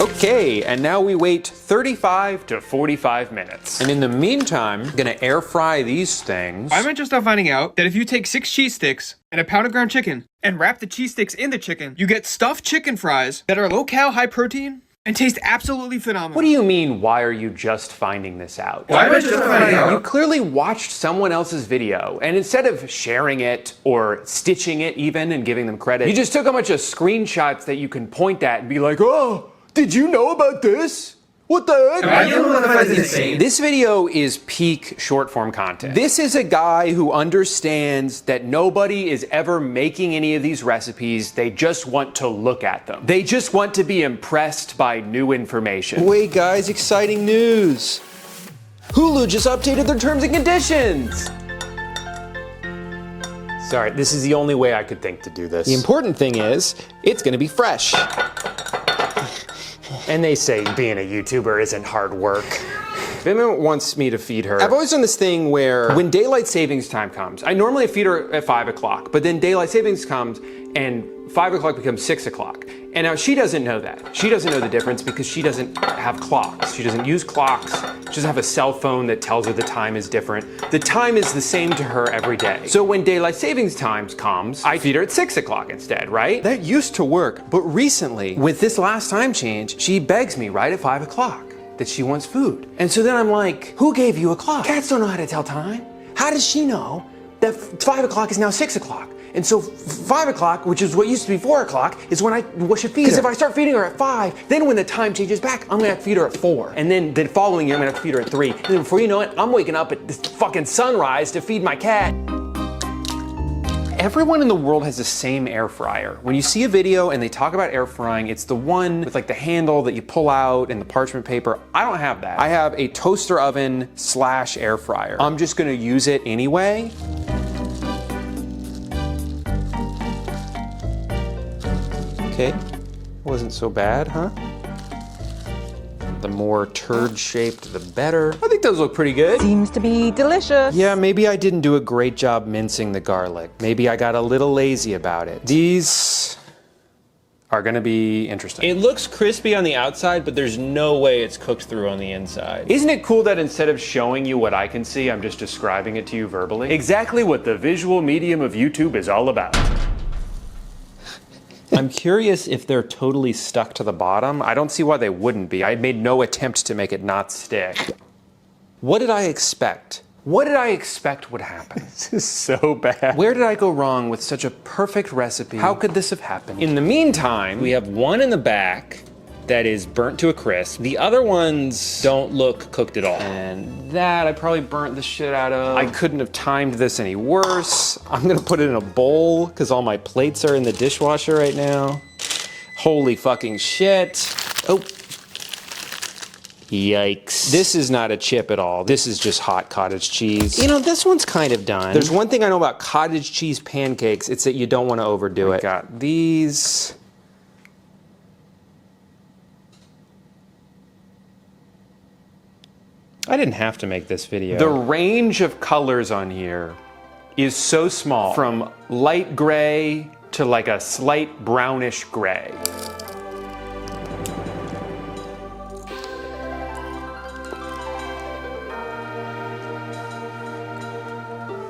Okay, and now we wait 35 to 45 minutes. And in the meantime, I'm gonna air fry these things. I'm just now finding out that if you take 6 cheese sticks and a pound of ground chicken and wrap the cheese sticks in the chicken, you get stuffed chicken fries that are low-cal, high protein, and taste absolutely phenomenal. What do you mean, why are you just finding this out? Why am I just finding out? You clearly watched someone else's video, and instead of sharing it or stitching it even and giving them credit, you just took a bunch of screenshots that you can point at and be like, oh, did you know about this? What the heck? Am I the only one that finds it insane? This video is peak short form content. This is a guy who understands that nobody is ever making any of these recipes. They just want to look at them. They just want to be impressed by new information. Wait guys, exciting news. Hulu just updated their terms and conditions. Sorry, this is the only way I could think to do this. The important thing is, it's gonna be fresh. And they say being a YouTuber isn't hard work. Bim wants me to feed her. I've always done this thing where when daylight savings time comes, I normally feed her at 5 o'clock, but then daylight savings comes and 5 o'clock becomes 6 o'clock. And now she doesn't know that. She doesn't know the difference because she doesn't have clocks. She doesn't use clocks. She doesn't have a cell phone that tells her the time is different. The time is the same to her every day. So when daylight savings time comes, I feed her at 6 o'clock instead, right? That used to work, but recently, with this last time change, she begs me right at 5 o'clock that she wants food. And so then I'm like, who gave you a clock? Cats don't know how to tell time. How does she know that 5 o'clock is now 6 o'clock? And so 5 o'clock, which is what used to be 4 o'clock, is when I should feed her. Because if I start feeding her at 5, then when the time changes back, I'm gonna have to feed her at 4. And then the following year, I'm gonna have to feed her at 3. And then before you know it, I'm waking up at this fucking sunrise to feed my cat. Everyone in the world has the same air fryer. When you see a video and they talk about air frying, it's the one with like the handle that you pull out and the parchment paper. I don't have that. I have a toaster oven / air fryer. I'm just gonna use it anyway. Okay, wasn't so bad, huh? The more turd-shaped, the better. I think those look pretty good. Seems to be delicious. Yeah, maybe I didn't do a great job mincing the garlic. Maybe I got a little lazy about it. These are gonna be interesting. It looks crispy on the outside, but there's no way it's cooked through on the inside. Isn't it cool that instead of showing you what I can see, I'm just describing it to you verbally? Exactly what the visual medium of YouTube is all about. I'm curious if they're totally stuck to the bottom. I don't see why they wouldn't be. I made no attempt to make it not stick. What did I expect? What did I expect would happen? This is so bad. Where did I go wrong with such a perfect recipe? How could this have happened? In the meantime, we have one in the back that is burnt to a crisp. The other ones don't look cooked at all. And that I probably burnt the shit out of. I couldn't have timed this any worse. I'm gonna put it in a bowl because all my plates are in the dishwasher right now. Holy fucking shit. Oh. Yikes. This is not a chip at all. This is just hot cottage cheese. You know, this one's kind of done. There's one thing I know about cottage cheese pancakes. It's that you don't want to overdo it. Got these. I didn't have to make this video. The range of colors on here is so small, from light gray to like a slight brownish gray.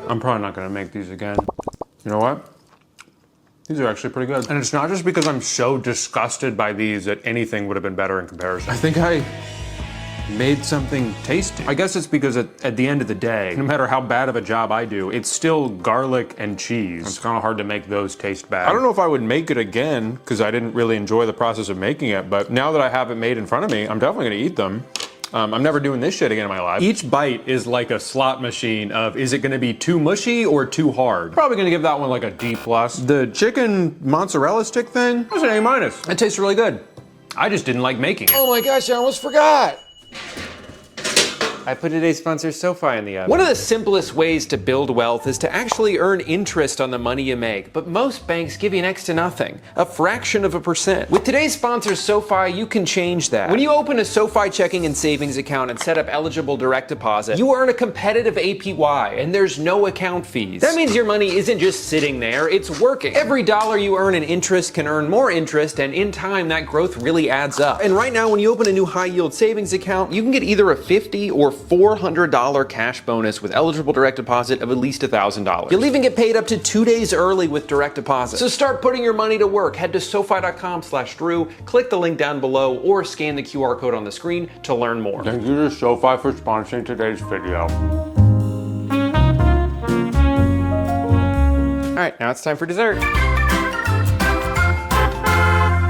I'm probably not gonna make these again. You know what? These are actually pretty good. And it's not just because I'm so disgusted by these that anything would have been better in comparison. I think I made something tasty. I guess it's because at the end of the day, no matter how bad of a job I do, it's still garlic and cheese. It's kind of hard to make those taste bad. I don't know if I would make it again because I didn't really enjoy the process of making it, but now that I have it made in front of me, I'm definitely gonna eat them. I'm never doing this shit again in my life. Each bite is like a slot machine of, is it gonna be too mushy or too hard? Probably gonna give that one like a D+. The chicken mozzarella stick thing, that's an A-. It tastes really good. I just didn't like making it. Oh my gosh, I almost forgot. I put today's sponsor SoFi in the oven. One of the simplest ways to build wealth is to actually earn interest on the money you make, but most banks give you next to nothing, a fraction of a percent. With today's sponsor SoFi, you can change that. When you open a SoFi checking and savings account and set up eligible direct deposit, you earn a competitive APY, and there's no account fees. That means your money isn't just sitting there, it's working. Every dollar you earn in interest can earn more interest, and in time, that growth really adds up. And right now, when you open a new high-yield savings account, you can get either a $50 or $400 cash bonus with eligible direct deposit of at least $1,000. You'll even get paid up to 2 days early with direct deposit. So start putting your money to work. Head to SoFi.com/Drew, click the link down below, or scan the QR code on the screen to learn more. Thank you to SoFi for sponsoring today's video. All right, now it's time for dessert.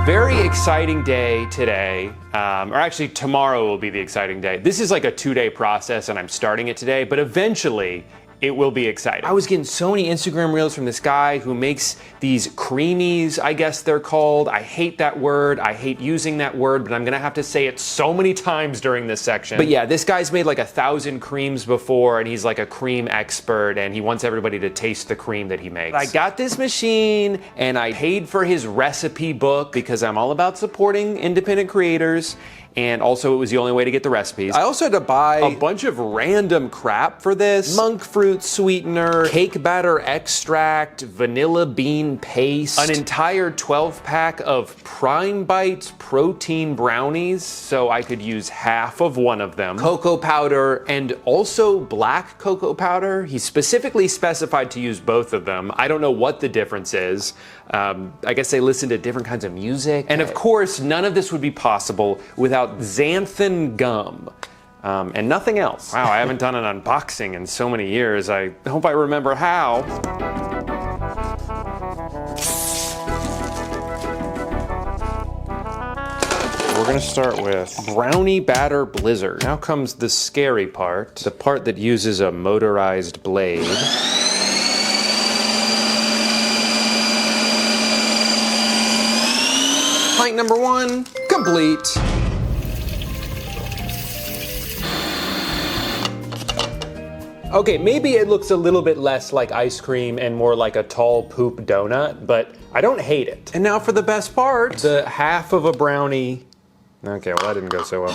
Very exciting day today, or actually tomorrow will be the exciting day. This is like a 2-day process and I'm starting it today, but eventually it will be exciting. I was getting so many Instagram reels from this guy who makes these creamies, I guess they're called. I hate that word. I hate using that word, but I'm gonna have to say it so many times during this section. But yeah, this guy's made like 1,000 creams before and he's like a cream expert and he wants everybody to taste the cream that he makes. I got this machine and I paid for his recipe book because I'm all about supporting independent creators. And also it was the only way to get the recipes. I also had to buy a bunch of random crap for this. Monk fruit, fruit sweetener, cake batter extract, vanilla bean paste, an entire 12-pack of Prime Bites protein brownies, so I could use half of one of them, cocoa powder, and also black cocoa powder. He specifically specified to use both of them. I don't know what the difference is. I guess they listen to different kinds of music. And of course, none of this would be possible without xanthan gum. And nothing else. Wow, I haven't done an unboxing in so many years. I hope I remember how. We're gonna start with Brownie Batter Blizzard. Now comes the scary part, the part that uses a motorized blade. Pint number 1, complete. Okay, maybe it looks a little bit less like ice cream and more like a tall poop donut, but I don't hate it. And now for the best part, the half of a brownie. Okay, well that didn't go so well.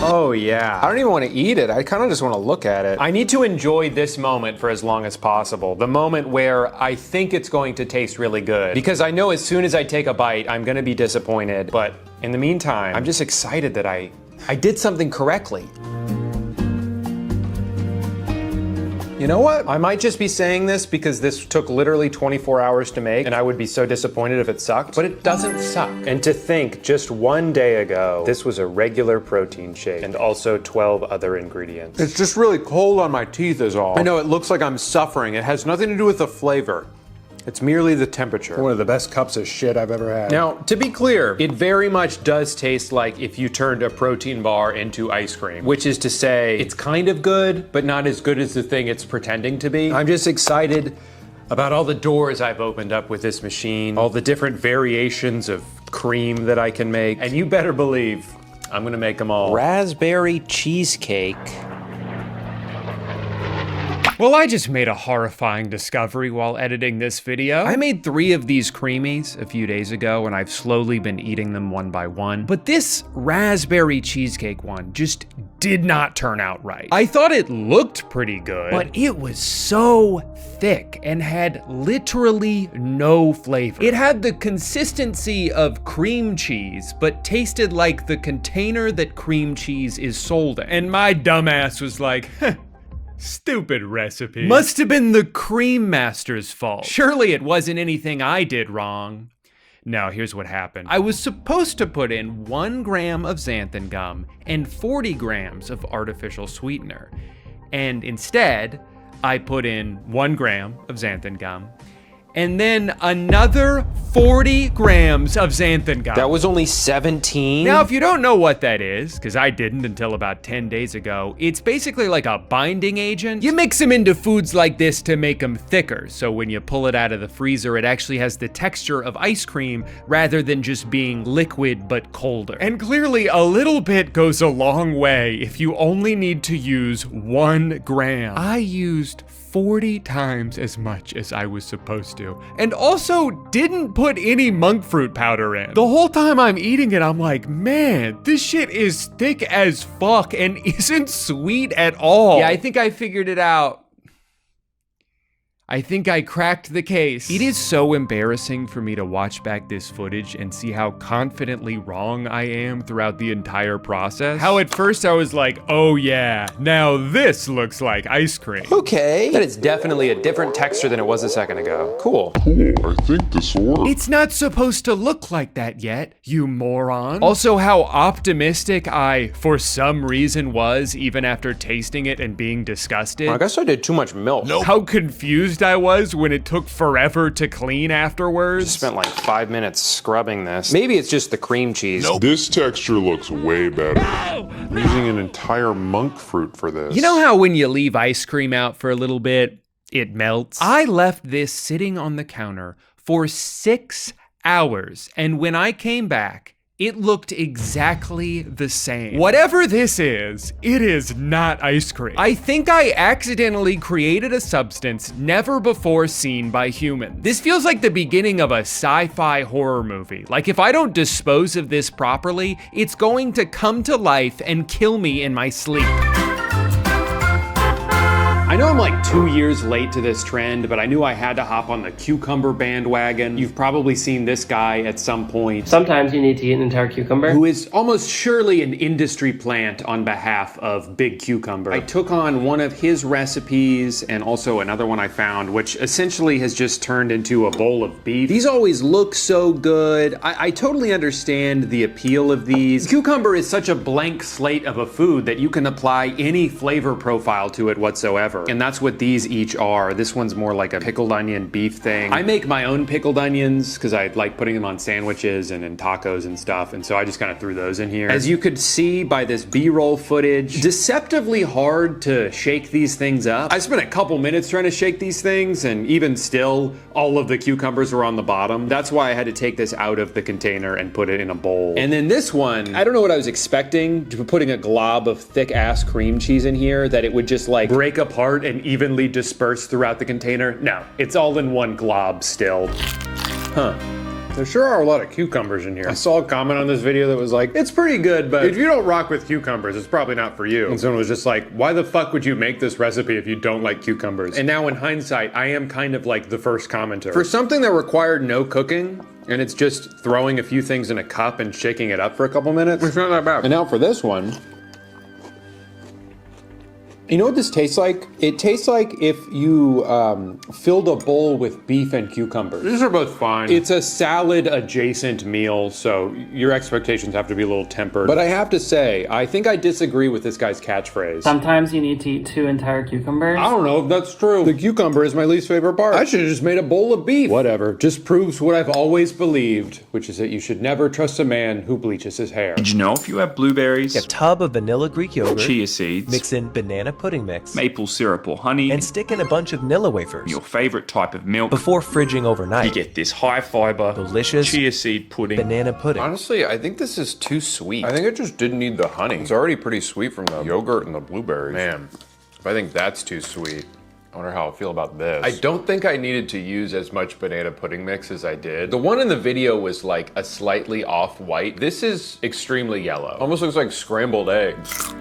Oh yeah. I don't even want to eat it. I kind of just want to look at it. I need to enjoy this moment for as long as possible. The moment where I think it's going to taste really good. Because I know as soon as I take a bite, I'm going to be disappointed. But in the meantime, I'm just excited that I did something correctly. You know what? I might just be saying this because this took literally 24 hours to make and I would be so disappointed if it sucked, but it doesn't suck. And to think just one day ago, this was a regular protein shake and also 12 other ingredients. It's just really cold on my teeth is all. I know it looks like I'm suffering. It has nothing to do with the flavor. It's merely the temperature. One of the best cups of shit I've ever had. Now, to be clear, it very much does taste like if you turned a protein bar into ice cream, which is to say it's kind of good, but not as good as the thing it's pretending to be. I'm just excited about all the doors I've opened up with this machine, all the different variations of cream that I can make, and you better believe I'm gonna make them all. Raspberry cheesecake. Well, I just made a horrifying discovery while editing this video. I made 3 of these creamies a few days ago, and I've slowly been eating them one by one. But this raspberry cheesecake one just did not turn out right. I thought it looked pretty good, but it was so thick and had literally no flavor. It had the consistency of cream cheese, but tasted like the container that cream cheese is sold in. And my dumbass was like, stupid recipe. Must have been the cream master's fault. Surely it wasn't anything I did wrong. No, here's what happened. I was supposed to put in 1 gram of xanthan gum and 40 grams of artificial sweetener. And instead, I put in 1 gram of xanthan gum and then another 40 grams of xanthan gum. That was only 17? Now, if you don't know what that is, because I didn't until about 10 days ago, it's basically like a binding agent. You mix them into foods like this to make them thicker, so when you pull it out of the freezer, it actually has the texture of ice cream rather than just being liquid but colder. And clearly, a little bit goes a long way if you only need to use 1 gram. I used 40 times as much as I was supposed to. And also didn't put any monk fruit powder in. The whole time I'm eating it, I'm like, man, this shit is thick as fuck and isn't sweet at all. Yeah, I think I figured it out. I think I cracked the case. It is so embarrassing for me to watch back this footage and see how confidently wrong I am throughout the entire process. How at first I was like, oh yeah, now this looks like ice cream. Okay. That is definitely a different texture than it was a second ago. Cool. Cool, I think this will work. It's not supposed to look like that yet, you moron. Also, how optimistic I, for some reason, was even after tasting it and being disgusted. I guess I did too much milk. Nope. How confused I was when it took forever to clean afterwards. Just spent like 5 minutes scrubbing this. Maybe it's just the cream cheese. Nope. This texture looks way better. No! I'm using an entire monk fruit for this. You know how when you leave ice cream out for a little bit, it melts? I left this sitting on the counter for 6 hours, and when I came back, it looked exactly the same. Whatever this is, it is not ice cream. I think I accidentally created a substance never before seen by humans. This feels like the beginning of a sci-fi horror movie. Like if I don't dispose of this properly, it's going to come to life and kill me in my sleep. I know I'm like 2 years late to this trend, but I knew I had to hop on the cucumber bandwagon. You've probably seen this guy at some point. Sometimes you need to eat an entire cucumber. Who is almost surely an industry plant on behalf of Big Cucumber. I took on one of his recipes and also another one I found, which essentially has just turned into a bowl of beef. These always look so good. I totally understand the appeal of these. Cucumber is such a blank slate of a food that you can apply any flavor profile to it whatsoever. And that's what these each are. This one's more like a pickled onion beef thing. I make my own pickled onions because I like putting them on sandwiches and in tacos and stuff. And so I just kind of threw those in here. As you could see by this B-roll footage, deceptively hard to shake these things up. I spent a couple minutes trying to shake these things, and even still, all of the cucumbers were on the bottom. That's why I had to take this out of the container and put it in a bowl. And then this one, I don't know what I was expecting, putting a glob of thick ass cream cheese in here, that it would just like break apart and evenly disperse throughout the container. No, it's all in one glob still. Huh. There sure are a lot of cucumbers in here. I saw a comment on this video that was like, it's pretty good, but if you don't rock with cucumbers, it's probably not for you. And someone was just like, why the fuck would you make this recipe if you don't like cucumbers? And now in hindsight, I am kind of like the first commenter. For something that required no cooking, and it's just throwing a few things in a cup and shaking it up for a couple minutes, it's not that bad. And now for this one, you know what this tastes like? It tastes like if you filled a bowl with beef and cucumbers. These are both fine. It's a salad adjacent meal, so your expectations have to be a little tempered. But I have to say, I think I disagree with this guy's catchphrase. Sometimes you need to eat 2 entire cucumbers. I don't know if that's true. The cucumber is my least favorite part. I should have just made a bowl of beef. Whatever, just proves what I've always believed, which is that you should never trust a man who bleaches his hair. Did you know if you have blueberries, a tub of vanilla Greek yogurt, chia seeds, mix in banana pudding mix, maple syrup or honey, and stick in a bunch of Nilla wafers, your favorite type of milk, before fridging overnight, you get this high fiber, delicious chia seed pudding, banana pudding. Honestly, I think this is too sweet. I think it just didn't need the honey. It's already pretty sweet from the yogurt and the blueberries. Man, if I think that's too sweet, I wonder how I feel about this. I don't think I needed to use as much banana pudding mix as I did. The one in the video was like a slightly off-white. This is extremely yellow. Almost looks like scrambled eggs.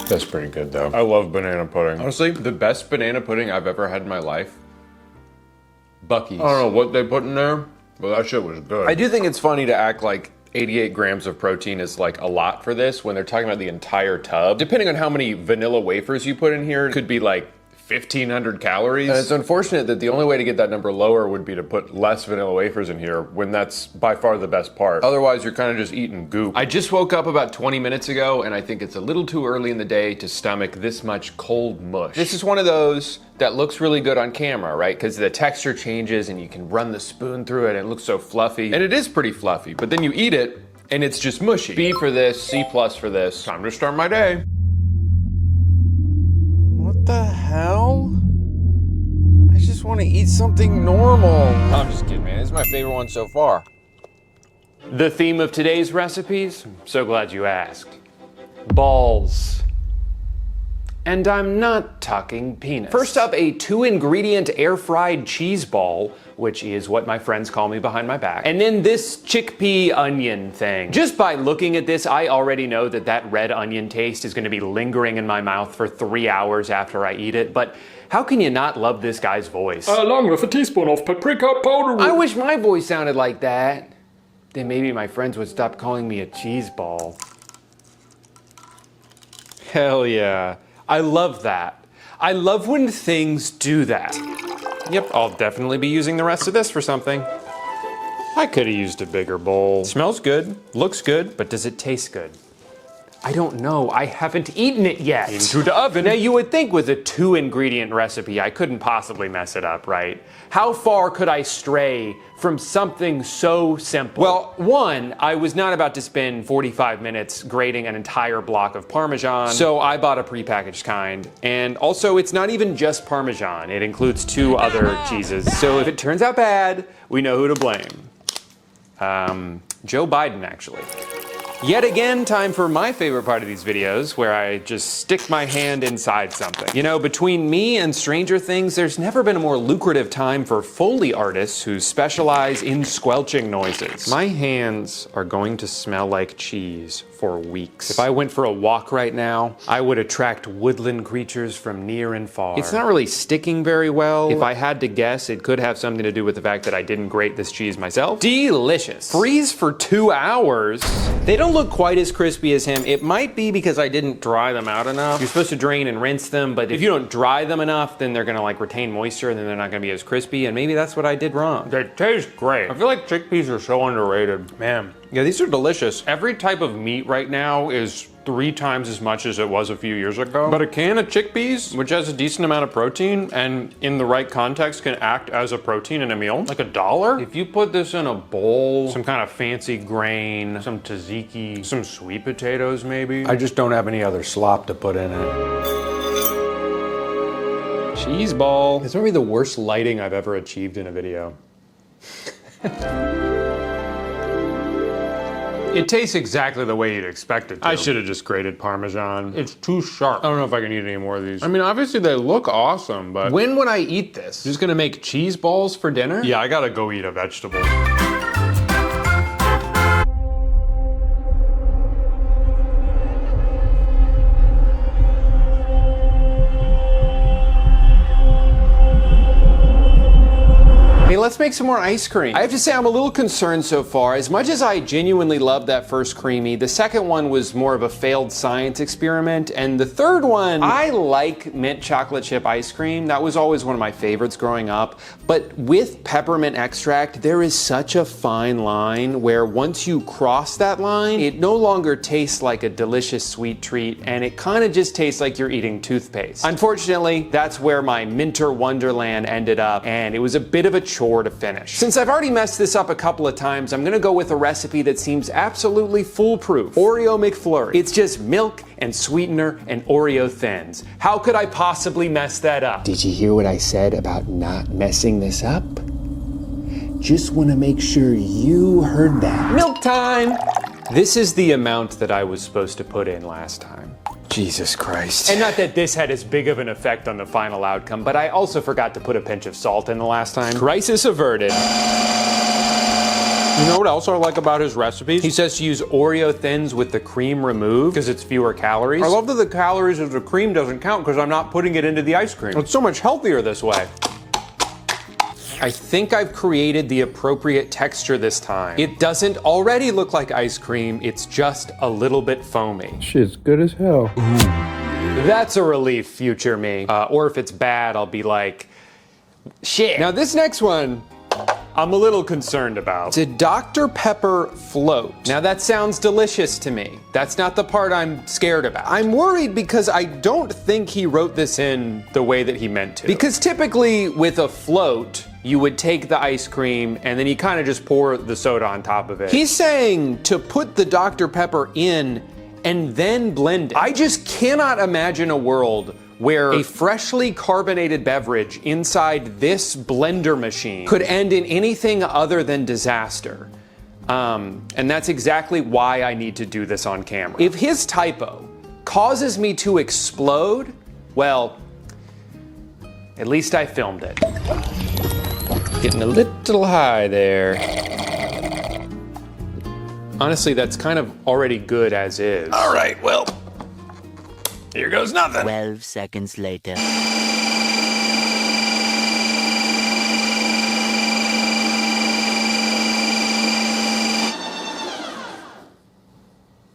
That's pretty good though. I love banana pudding. Honestly, the best banana pudding I've ever had in my life, Buc-ee's. I don't know what they put in there, but that shit was good. I do think it's funny to act like 88 grams of protein is like a lot for this when they're talking about the entire tub. Depending on how many vanilla wafers you put in here, it could be like 1,500 calories. And it's unfortunate that the only way to get that number lower would be to put less vanilla wafers in here when that's by far the best part. Otherwise, you're kind of just eating goop. I just woke up about 20 minutes ago and I think it's a little too early in the day to stomach this much cold mush. This is one of those that looks really good on camera, right? Because the texture changes and you can run the spoon through it and it looks so fluffy. And it is pretty fluffy, but then you eat it and it's just mushy. B for this, C+ for this. Time to start my day. What the hell? I just want to eat something normal. I'm just kidding, man. This is my favorite one so far. The theme of today's recipes? I'm so glad you asked. Balls. And I'm not talking penis. First up, a 2-ingredient air-fried cheese ball, which is what my friends call me behind my back. And then this chickpea onion thing. Just by looking at this, I already know that that red onion taste is gonna be lingering in my mouth for 3 hours after I eat it, but how can you not love this guy's voice? Along with a teaspoon of paprika powder. I wish my voice sounded like that. Then maybe my friends would stop calling me a cheese ball. Hell yeah. I love that. I love when things do that. Yep, I'll definitely be using the rest of this for something. I could have used a bigger bowl. Smells good, looks good, but does it taste good? I don't know, I haven't eaten it yet. Into the oven. Now you would think with a 2-ingredient recipe, I couldn't possibly mess it up, right? How far could I stray from something so simple? Well, one, I was not about to spend 45 minutes grating an entire block of Parmesan, so I bought a prepackaged kind. And also, it's not even just Parmesan, it includes 2 other cheeses. So if it turns out bad, we know who to blame. Joe Biden, actually. Yet again, time for my favorite part of these videos, where I just stick my hand inside something. You know, between me and Stranger Things, there's never been a more lucrative time for Foley artists who specialize in squelching noises. My hands are going to smell like cheese for weeks. If I went for a walk right now, I would attract woodland creatures from near and far. It's not really sticking very well. If I had to guess, it could have something to do with the fact that I didn't grate this cheese myself. Delicious. Freeze for 2 hours. They don't look quite as crispy as him. It might be because I didn't dry them out enough. You're supposed to drain and rinse them, but if you don't dry them enough, then they're gonna like retain moisture and then they're not gonna be as crispy, and maybe that's what I did wrong. They taste great. I feel like chickpeas are so underrated. Man, yeah, these are delicious. Every type of meat right now is 3 times as much as it was a few years ago. But a can of chickpeas, which has a decent amount of protein and in the right context can act as a protein in a meal, like $1. If you put this in a bowl, some kind of fancy grain, some tzatziki, some sweet potatoes maybe. I just don't have any other slop to put in it. Cheese ball. It's probably the worst lighting I've ever achieved in a video. It tastes exactly the way you'd expect it to. I should have just grated Parmesan. It's too sharp. I don't know if I can eat any more of these. I mean, obviously they look awesome, but when would I eat this? Just gonna make cheese balls for dinner? Yeah, I gotta go eat a vegetable. Hey, let's make some more ice cream. I have to say I'm a little concerned so far. As much as I genuinely loved that first creamy, the second one was more of a failed science experiment, and the third one, I like mint chocolate chip ice cream. That was always one of my favorites growing up, but with peppermint extract, there is such a fine line where once you cross that line, it no longer tastes like a delicious sweet treat, and it kind of just tastes like you're eating toothpaste. Unfortunately, that's where my Minter Wonderland ended up, and it was a bit of a chore to finish. Since I've already messed this up a couple of times, I'm gonna go with a recipe that seems absolutely foolproof. Oreo McFlurry. It's just milk and sweetener and Oreo Thins. How could I possibly mess that up? Did you hear what I said about not messing this up? Just want to make sure you heard that. Milk time! This is the amount that I was supposed to put in last time. Jesus Christ. And not that this had as big of an effect on the final outcome, but I also forgot to put a pinch of salt in the last time. Crisis averted. You know what else I like about his recipes? He says to use Oreo Thins with the cream removed because it's fewer calories. I love that the calories of the cream doesn't count because I'm not putting it into the ice cream. It's so much healthier this way. I think I've created the appropriate texture this time. It doesn't already look like ice cream, it's just a little bit foamy. Shit's good as hell. That's a relief, future me. Or if it's bad, I'll be like, shit. Now this next one, I'm a little concerned about. It's a Dr. Pepper float. Now that sounds delicious to me. That's not the part I'm scared about. I'm worried because I don't think he wrote this in the way that he meant to. Because typically with a float, you would take the ice cream and then you kind of just pour the soda on top of it. He's saying to put the Dr. Pepper in and then blend it. I just cannot imagine a world where a freshly carbonated beverage inside this blender machine could end in anything other than disaster. And that's exactly why I need to do this on camera. If his typo causes me to explode, well, at least I filmed it. Getting a little high there. Honestly, that's kind of already good as is. All right, well, here goes nothing. 12 seconds later.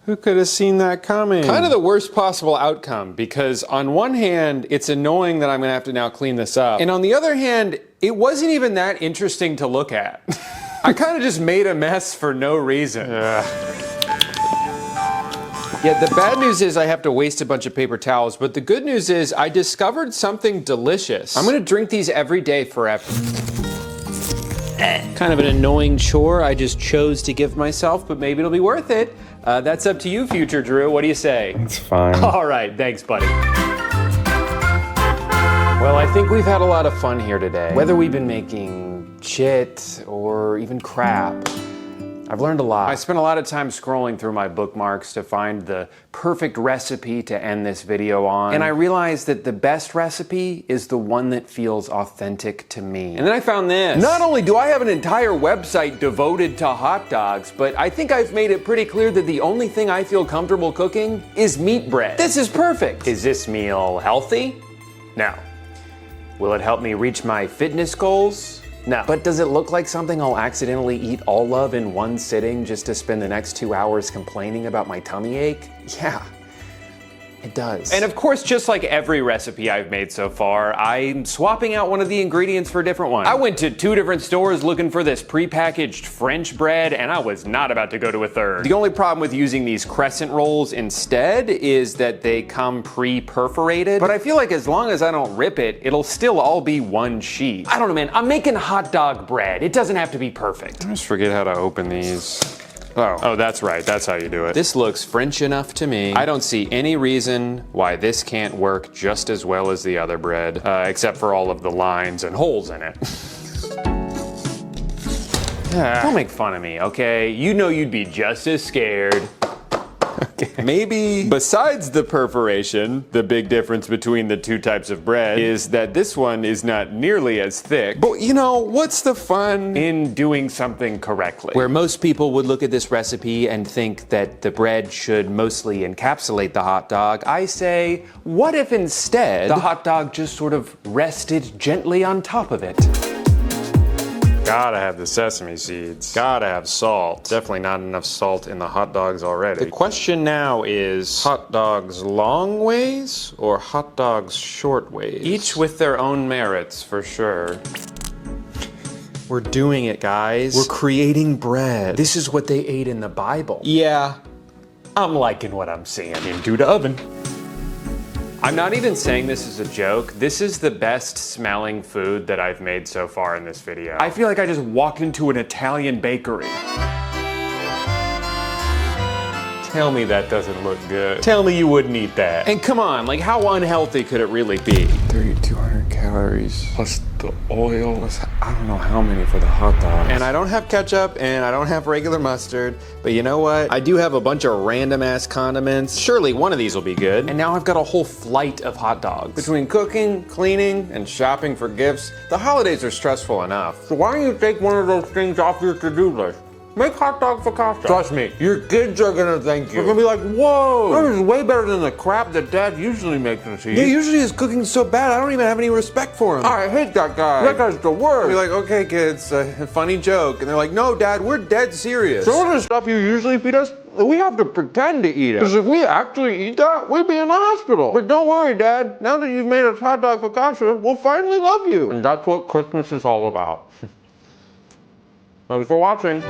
Who could have seen that coming? Kind of the worst possible outcome, because on one hand, it's annoying that I'm gonna have to now clean this up. And on the other hand, it wasn't even that interesting to look at. I kind of just made a mess for no reason. Yeah, the bad news is I have to waste a bunch of paper towels, but the good news is I discovered something delicious. I'm gonna drink these every day forever. Kind of an annoying chore I just chose to give myself, but maybe it'll be worth it. That's up to you, future Drew. What do you say? It's fine. All right, thanks, buddy. Well, I think we've had a lot of fun here today. Whether we've been making shit or even crap, I've learned a lot. I spent a lot of time scrolling through my bookmarks to find the perfect recipe to end this video on. And I realized that the best recipe is the one that feels authentic to me. And then I found this. Not only do I have an entire website devoted to hot dogs, but I think I've made it pretty clear that the only thing I feel comfortable cooking is meat bread. This is perfect. Is this meal healthy? No. Will it help me reach my fitness goals? No. But does it look like something I'll accidentally eat all of in one sitting just to spend the next 2 hours complaining about my tummy ache? Yeah. It does. And of course, just like every recipe I've made so far, I'm swapping out one of the ingredients for a different one. I went to 2 different stores looking for this prepackaged French bread, and I was not about to go to a third. The only problem with using these crescent rolls instead is that they come pre-perforated, but I feel like as long as I don't rip it, it'll still all be one sheet. I don't know, man. I'm making hot dog bread. It doesn't have to be perfect. I just forget how to open these. Oh, that's right. That's how you do it. This looks French enough to me. I don't see any reason why this can't work just as well as the other bread, except for all of the lines and holes in it. Don't make fun of me, okay? You know you'd be just as scared. Okay. Maybe besides the perforation, the big difference between the 2 types of bread is that this one is not nearly as thick. But you know, what's the fun in doing something correctly? Where most people would look at this recipe and think that the bread should mostly encapsulate the hot dog, I say, what if instead the hot dog just sort of rested gently on top of it? Gotta have the sesame seeds. Gotta have salt. Definitely not enough salt in the hot dogs already. The question now is, hot dogs long ways or hot dogs short ways? Each with their own merits, for sure. We're doing it, guys. We're creating bread. This is what they ate in the Bible. Yeah, I'm liking what I'm seeing. Into the oven. I'm not even saying this is a joke. This is the best smelling food that I've made so far in this video. I feel like I just walked into an Italian bakery. Tell me that doesn't look good. Tell me you wouldn't eat that. And come on, like how unhealthy could it really be? 3,200 calories plus the oil, plus I don't know how many for the hot dogs. And I don't have ketchup and I don't have regular mustard, but you know what? I do have a bunch of random ass condiments. Surely one of these will be good. And now I've got a whole flight of hot dogs. Between cooking, cleaning, and shopping for gifts, the holidays are stressful enough. So why don't you take one of those things off your to-do list? Make hot dog focaccia. Trust me, your kids are gonna thank you. They're gonna be like, whoa, this is way better than the crap that Dad usually makes us eat. Yeah, usually his cooking's so bad, I don't even have any respect for him. I hate that guy. That guy's the worst. You're like, okay, kids, a funny joke. And they're like, no, Dad, we're dead serious. Some of the stuff you usually feed us, we have to pretend to eat it. Because if we actually eat that, we'd be in the hospital. But don't worry, Dad. Now that you've made us hot dog focaccia, we'll finally love you. And that's what Christmas is all about. Thanks for watching.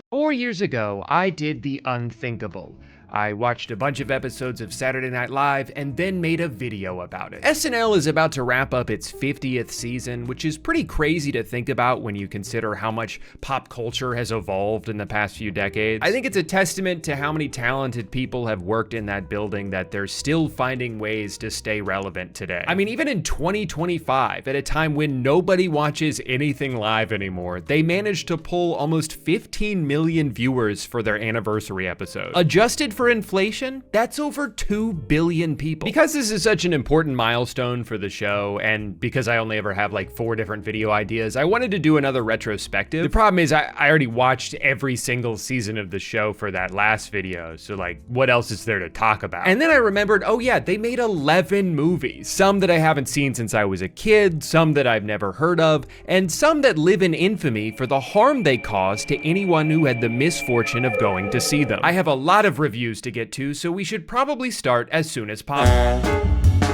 4 years ago, I did the unthinkable. I watched a bunch of episodes of Saturday Night Live and then made a video about it. SNL is about to wrap up its 50th season, which is pretty crazy to think about when you consider how much pop culture has evolved in the past few decades. I think it's a testament to how many talented people have worked in that building that they're still finding ways to stay relevant today. I mean, even in 2025, at a time when nobody watches anything live anymore, they managed to pull almost 15 million viewers for their anniversary episode. Adjusted for inflation, that's over 2 billion people. Because this is such an important milestone for the show, and because I only ever have like 4 different video ideas, I wanted to do another retrospective. The problem is I already watched every single season of the show for that last video, so like, what else is there to talk about? And then I remembered, oh yeah, they made 11 movies. Some that I haven't seen since I was a kid, some that I've never heard of, and some that live in infamy for the harm they caused to anyone who had the misfortune of going to see them. I have a lot of reviews to get to, so we should probably start as soon as possible.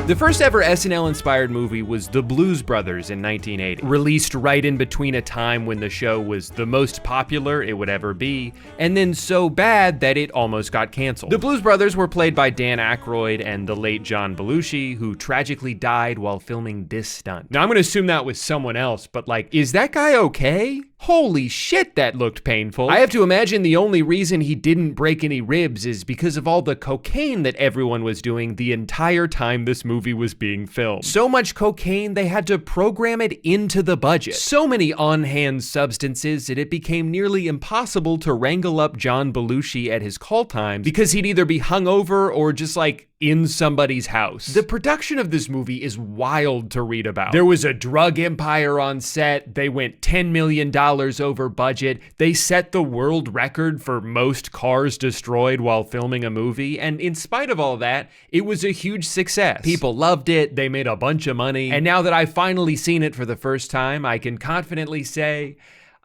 The first ever SNL-inspired movie was The Blues Brothers in 1980, released right in between a time when the show was the most popular it would ever be, and then so bad that it almost got canceled. The Blues Brothers were played by Dan Aykroyd and the late John Belushi, who tragically died while filming this stunt. Now, I'm gonna assume that was someone else, but like, is that guy okay? Holy shit, that looked painful. I have to imagine the only reason he didn't break any ribs is because of all the cocaine that everyone was doing the entire time this movie movie was being filmed. So much cocaine, they had to program it into the budget. So many on-hand substances that it became nearly impossible to wrangle up John Belushi at his call times because he'd either be hungover or just like in somebody's house. The production of this movie is wild to read about. There was a drug empire on set. They went $10 million over budget. They set the world record for most cars destroyed while filming a movie. And in spite of all that, it was a huge success. People loved it. They made a bunch of money. And now that I've finally seen it for the first time, I can confidently say,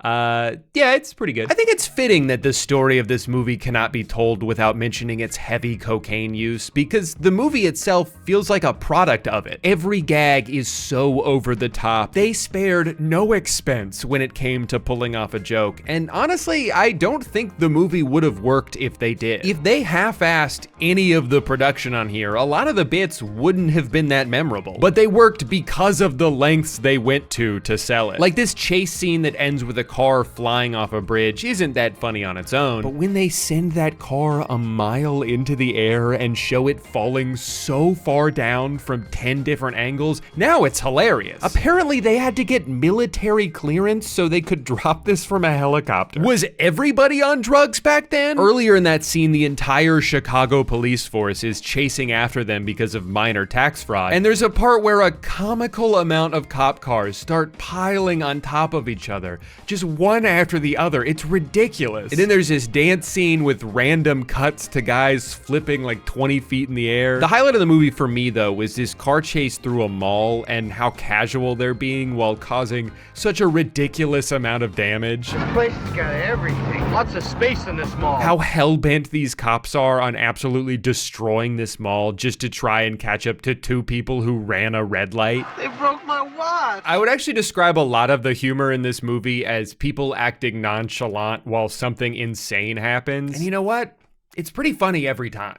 yeah, it's pretty good. I think it's fitting that the story of this movie cannot be told without mentioning its heavy cocaine use, because the movie itself feels like a product of it. Every gag is so over the top. They spared no expense when it came to pulling off a joke, and honestly, I don't think the movie would have worked if they did. If they half-assed any of the production on here, a lot of the bits wouldn't have been that memorable, but they worked because of the lengths they went to sell it. Like this chase scene that ends with a car flying off a bridge isn't that funny on its own, but when they send that car a mile into the air and show it falling so far down from 10 different angles, now it's hilarious. Apparently they had to get military clearance so they could drop this from a helicopter. Was everybody on drugs back then? Earlier in that scene, the entire Chicago police force is chasing after them because of minor tax fraud, and there's a part where a comical amount of cop cars start piling on top of each other, just one after the other. It's ridiculous. And then there's this dance scene with random cuts to guys flipping like 20 feet in the air. The highlight of the movie for me, though, was this car chase through a mall and how casual they're being while causing such a ridiculous amount of damage. This place has got everything. Lots of space in this mall. How hell-bent these cops are on absolutely destroying this mall just to try and catch up to two people who ran a red light. They broke my watch. I would actually describe a lot of the humor in this movie as people acting nonchalant while something insane happens. And you know what? It's pretty funny every time.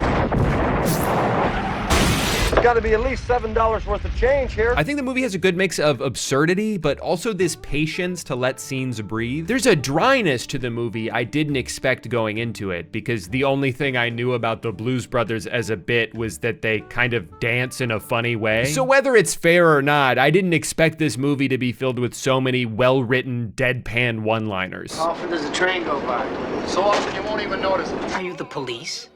There's got to be at least $7 worth of change here. I think the movie has a good mix of absurdity, but also this patience to let scenes breathe. There's a dryness to the movie I didn't expect going into it, because the only thing I knew about the Blues Brothers as a bit was that they kind of dance in a funny way. So whether it's fair or not, I didn't expect this movie to be filled with so many well-written, deadpan one-liners. How often does a train go by? So often you won't even notice it. Are you the police?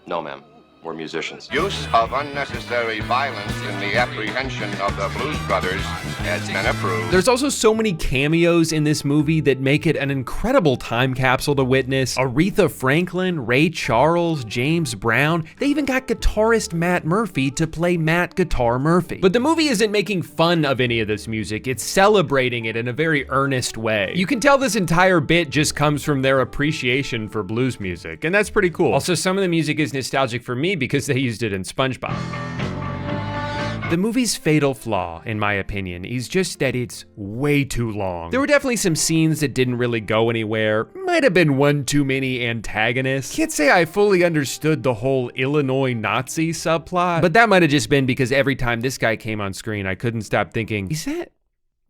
No, ma'am. We're musicians. Use of unnecessary violence in the apprehension of the Blues Brothers has been approved. There's also so many cameos in this movie that make it an incredible time capsule to witness. Aretha Franklin, Ray Charles, James Brown, they even got guitarist Matt Murphy to play Matt Guitar Murphy. But the movie isn't making fun of any of this music, it's celebrating it in a very earnest way. You can tell this entire bit just comes from their appreciation for blues music, and that's pretty cool. Also, some of the music is nostalgic for me because they used it in SpongeBob. The movie's fatal flaw, in my opinion, is just that it's way too long. There were definitely some scenes that didn't really go anywhere. Might have been one too many antagonists. Can't say I fully understood the whole Illinois Nazi subplot, but that might have just been because every time this guy came on screen, I couldn't stop thinking, is that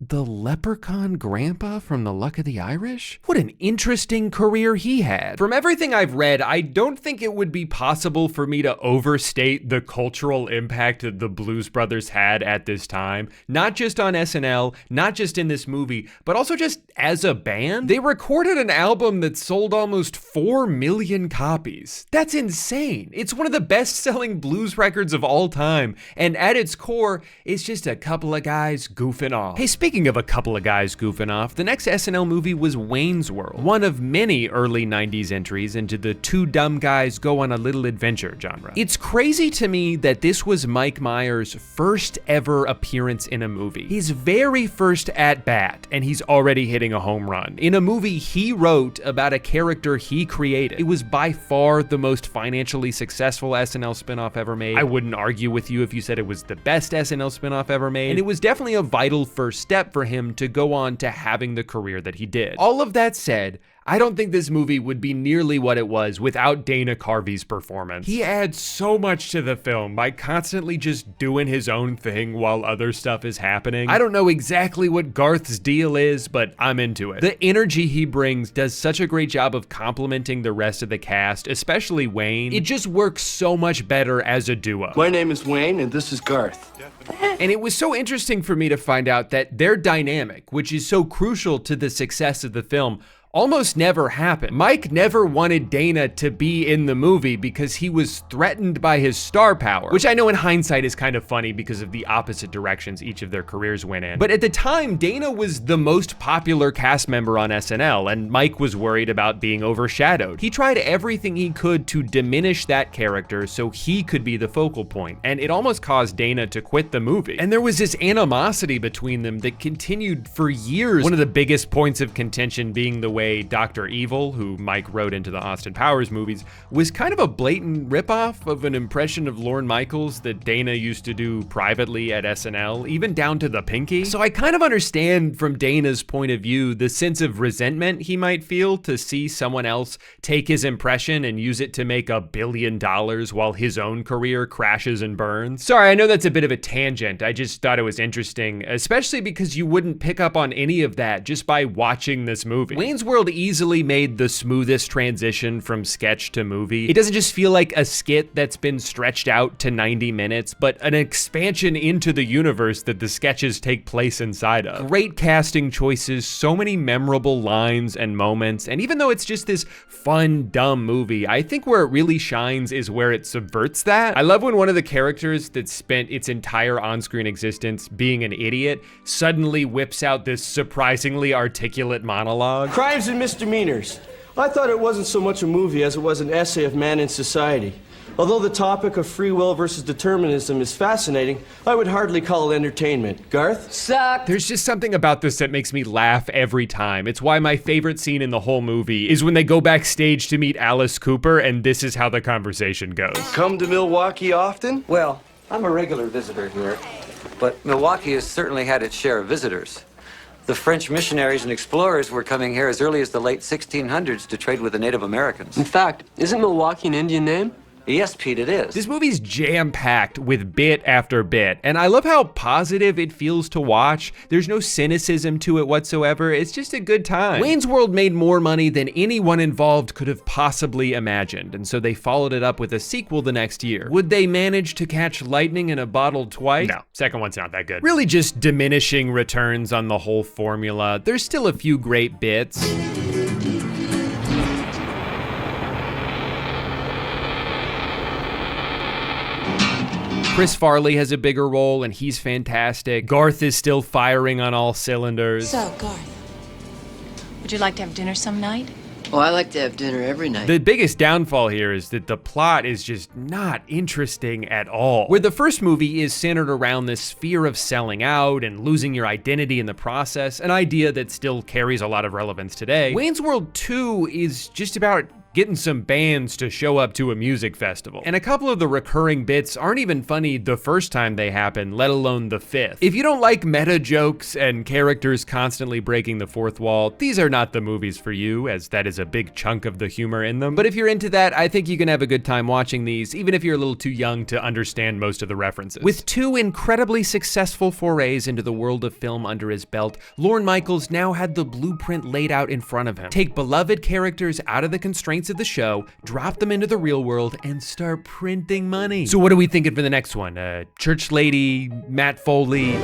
the leprechaun grandpa from The Luck of the Irish? What an interesting career he had. From everything I've read, I don't think it would be possible for me to overstate the cultural impact that the Blues Brothers had at this time. Not just on SNL, not just in this movie, but also just as a band. They recorded an album that sold almost 4 million copies. That's insane. It's one of the best-selling blues records of all time, and at its core, it's just a couple of guys goofing off. Hey, speaking of a couple of guys goofing off, the next SNL movie was Wayne's World, one of many early 90s entries into the two dumb guys go on a little adventure genre. It's crazy to me that this was Mike Myers' first ever appearance in a movie. His very first at-bat, and he's already hitting a home run. In a movie he wrote about a character he created. It was by far the most financially successful SNL spinoff ever made. I wouldn't argue with you if you said it was the best SNL spinoff ever made, and it was definitely a vital first step for him to go on to having the career that he did. All of that said, I don't think this movie would be nearly what it was without Dana Carvey's performance. He adds so much to the film by constantly just doing his own thing while other stuff is happening. I don't know exactly what Garth's deal is, but I'm into it. The energy he brings does such a great job of complementing the rest of the cast, especially Wayne. It just works so much better as a duo. My name is Wayne, and this is Garth. And it was so interesting for me to find out that their dynamic, which is so crucial to the success of the film, almost never happened. Mike never wanted Dana to be in the movie because he was threatened by his star power, which I know in hindsight is kind of funny because of the opposite directions each of their careers went in. But at the time, Dana was the most popular cast member on SNL, and Mike was worried about being overshadowed. He tried everything he could to diminish that character so he could be the focal point, and it almost caused Dana to quit the movie. And there was this animosity between them that continued for years. One of the biggest points of contention being the way Dr. Evil, who Mike wrote into the Austin Powers movies, was kind of a blatant ripoff of an impression of Lorne Michaels that Dana used to do privately at SNL, even down to the pinky. So I kind of understand from Dana's point of view the sense of resentment he might feel to see someone else take his impression and use it to make $1 billion while his own career crashes and burns. Sorry, I know that's a bit of a tangent. I just thought it was interesting, especially because you wouldn't pick up on any of that just by watching this movie. Wayne's World easily made the smoothest transition from sketch to movie. It doesn't just feel like a skit that's been stretched out to 90 minutes, but an expansion into the universe that the sketches take place inside of. Great casting choices, so many memorable lines and moments, and even though it's just this fun, dumb movie, I think where it really shines is where it subverts that. I love when one of the characters that spent its entire on-screen existence being an idiot suddenly whips out this surprisingly articulate monologue. Crimes and misdemeanors. I thought it wasn't so much a movie as it was an essay of man in society. Although the topic of free will versus determinism is fascinating, I would hardly call it entertainment. Garth? Suck! There's just something about this that makes me laugh every time. It's why my favorite scene in the whole movie is when they go backstage to meet Alice Cooper, and this is how the conversation goes. Come to Milwaukee often? Well, I'm a regular visitor here, but Milwaukee has certainly had its share of visitors. The French missionaries and explorers were coming here as early as the late 1600s to trade with the Native Americans. In fact, isn't Milwaukee an Indian name? Yes, Pete, it is. This movie's jam-packed with bit after bit, and I love how positive it feels to watch. There's no cynicism to it whatsoever. It's just a good time. Wayne's World made more money than anyone involved could have possibly imagined, and so they followed it up with a sequel the next year. Would they manage to catch lightning in a bottle twice? No, second one's not that good. Really just diminishing returns on the whole formula. There's still a few great bits. Chris Farley has a bigger role, and he's fantastic. Garth is still firing on all cylinders. So, Garth, would you like to have dinner some night? Oh, I like to have dinner every night. The biggest downfall here is that the plot is just not interesting at all. Where the first movie is centered around this fear of selling out and losing your identity in the process, an idea that still carries a lot of relevance today, Wayne's World 2 is just about getting some bands to show up to a music festival. And a couple of the recurring bits aren't even funny the first time they happen, let alone the fifth. If you don't like meta jokes and characters constantly breaking the fourth wall, these are not the movies for you, as that is a big chunk of the humor in them. But if you're into that, I think you can have a good time watching these, even if you're a little too young to understand most of the references. With two incredibly successful forays into the world of film under his belt, Lorne Michaels now had the blueprint laid out in front of him. Take beloved characters out of the constraints of the show, drop them into the real world, and start printing money. So what are we thinking for the next one? Church Lady, Matt Foley?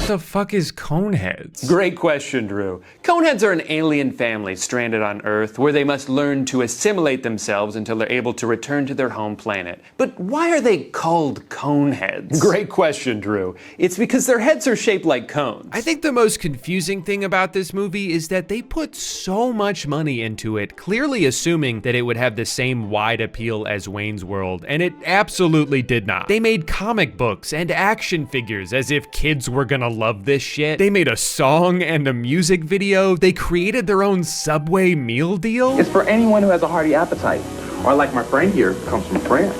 What the fuck is Coneheads? Great question, Drew. Coneheads are an alien family stranded on Earth where they must learn to assimilate themselves until they're able to return to their home planet. But why are they called Coneheads? Great question, Drew. It's because their heads are shaped like cones. I think the most confusing thing about this movie is that they put so much money into it, clearly assuming that it would have the same wide appeal as Wayne's World, and it absolutely did not. They made comic books and action figures as if kids were gonna love this shit. They made a song and a music video. They created their own Subway meal deal. It's for anyone who has a hearty appetite, or like my friend here, comes from France.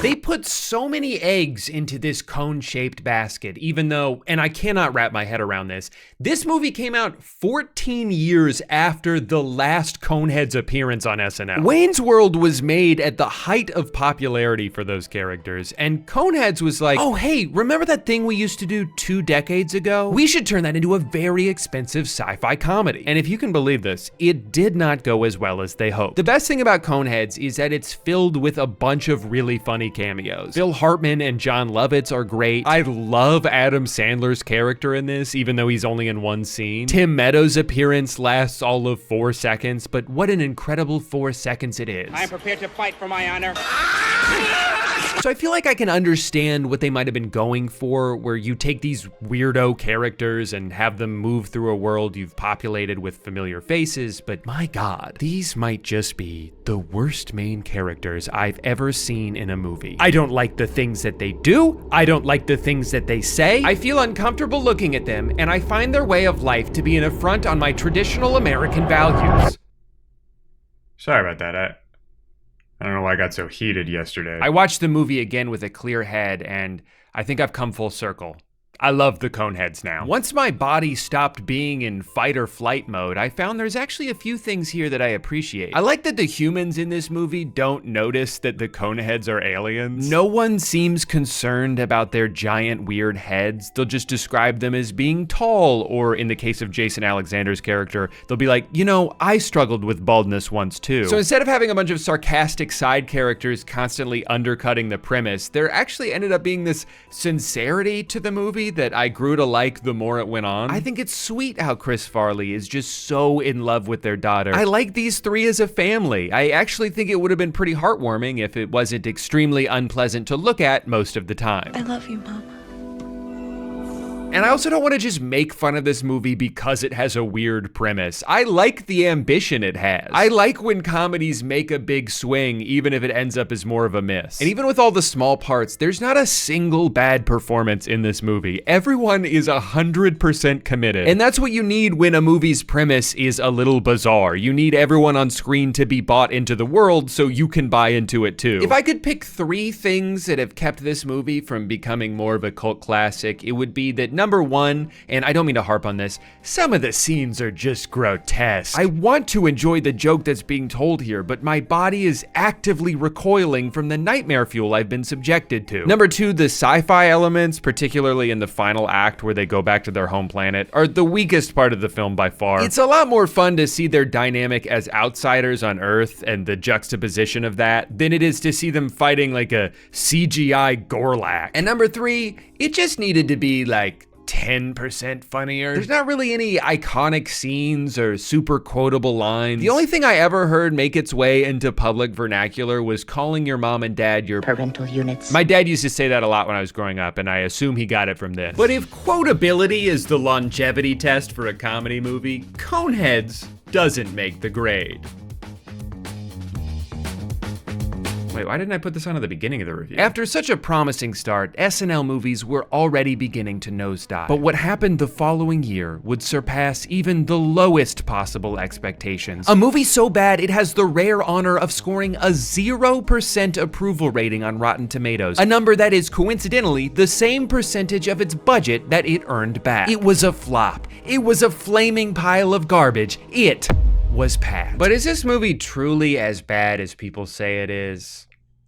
They put so many eggs into this cone-shaped basket, even though, and I cannot wrap my head around this movie came out 14 years after the last Coneheads appearance on SNL. Wayne's World was made at the height of popularity for those characters, and Coneheads was like, oh hey, remember that thing we used to do 2 decades ago? We should turn that into a very expensive sci-fi comedy. And if you can believe this, it did not go as well as they hoped. The best thing about Coneheads is that it's filled with a bunch of really funny cameos. Phil Hartman and John Lovitz are great. I love Adam Sandler's character in this, even though he's only in one scene. Tim Meadows' appearance lasts all of 4 seconds, but what an incredible 4 seconds it is. I'm prepared to fight for my honor. So I feel like I can understand what they might have been going for, where you take these weirdo characters and have them move through a world you've populated with familiar faces, but my God, these might just be the worst main characters I've ever seen in a movie. I don't like the things that they do. I don't like the things that they say. I feel uncomfortable looking at them, and I find their way of life to be an affront on my traditional American values. Sorry about that. I don't know why I got so heated yesterday. I watched the movie again with a clear head, and I think I've come full circle. I love the Coneheads now. Once my body stopped being in fight or flight mode, I found there's actually a few things here that I appreciate. I like that the humans in this movie don't notice that the Coneheads are aliens. No one seems concerned about their giant weird heads. They'll just describe them as being tall, or in the case of Jason Alexander's character, they'll be like, you know, I struggled with baldness once too. So instead of having a bunch of sarcastic side characters constantly undercutting the premise, there actually ended up being this sincerity to the movie that I grew to like the more it went on. I think it's sweet how Chris Farley is just so in love with their daughter. I like these three as a family. I actually think it would have been pretty heartwarming if it wasn't extremely unpleasant to look at most of the time. I love you, Mom. And I also don't want to just make fun of this movie because it has a weird premise. I like the ambition it has. I like when comedies make a big swing, even if it ends up as more of a miss. And even with all the small parts, there's not a single bad performance in this movie. Everyone is 100% committed. And that's what you need when a movie's premise is a little bizarre. You need everyone on screen to be bought into the world so you can buy into it too. If I could pick 3 things that have kept this movie from becoming more of a cult classic, it would be that number 1, and I don't mean to harp on this, some of the scenes are just grotesque. I want to enjoy the joke that's being told here, but my body is actively recoiling from the nightmare fuel I've been subjected to. Number 2, the sci-fi elements, particularly in the final act where they go back to their home planet, are the weakest part of the film by far. It's a lot more fun to see their dynamic as outsiders on Earth and the juxtaposition of that than it is to see them fighting like a CGI Gorlak. And number 3, it just needed to be like 10% funnier. There's not really any iconic scenes or super quotable lines. The only thing I ever heard make its way into public vernacular was calling your mom and dad your parental units. My dad used to say that a lot when I was growing up, and I assume he got it from this. But if quotability is the longevity test for a comedy movie, Coneheads doesn't make the grade. Wait, why didn't I put this on at the beginning of the review? After such a promising start, SNL movies were already beginning to nosedive. But what happened the following year would surpass even the lowest possible expectations. A movie so bad it has the rare honor of scoring a 0% approval rating on Rotten Tomatoes, a number that is coincidentally the same percentage of its budget that it earned back. It was a flop. It was a flaming pile of garbage. It was packed. But is this movie truly as bad as people say it is?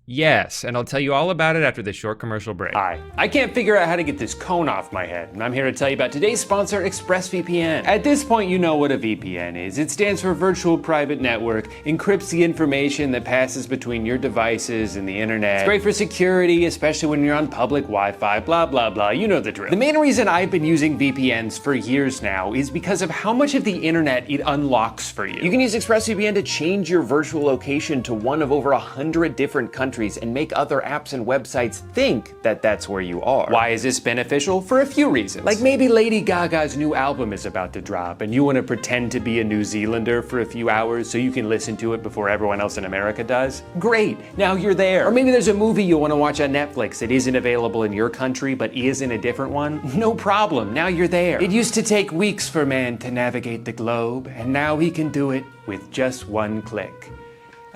Yes, and I'll tell you all about it after this short commercial break. Hi, I can't figure out how to get this cone off my head, and I'm here to tell you about today's sponsor, ExpressVPN. At this point, you know what a VPN is. It stands for Virtual Private Network, encrypts the information that passes between your devices and the internet. It's great for security, especially when you're on public Wi-Fi, blah, blah, blah. You know the drill. The main reason I've been using VPNs for years now is because of how much of the internet it unlocks for you. You can use ExpressVPN to change your virtual location to one of over 100 different countries and make other apps and websites think that that's where you are. Why is this beneficial? For a few reasons. Like maybe Lady Gaga's new album is about to drop and you want to pretend to be a New Zealander for a few hours so you can listen to it before everyone else in America does? Great, now you're there. Or maybe there's a movie you want to watch on Netflix that isn't available in your country but is in a different one? No problem, now you're there. It used to take weeks for man to navigate the globe, and now he can do it with just one click.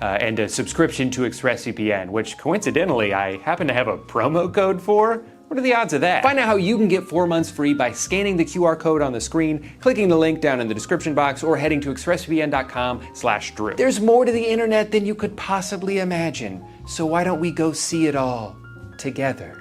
and a subscription to ExpressVPN, which coincidentally I happen to have a promo code for. What are the odds of that? Find out how you can get 4 months free by scanning the QR code on the screen, clicking the link down in the description box, or heading to expressvpn.com/Drew. There's more to the internet than you could possibly imagine, so why don't we go see it all together?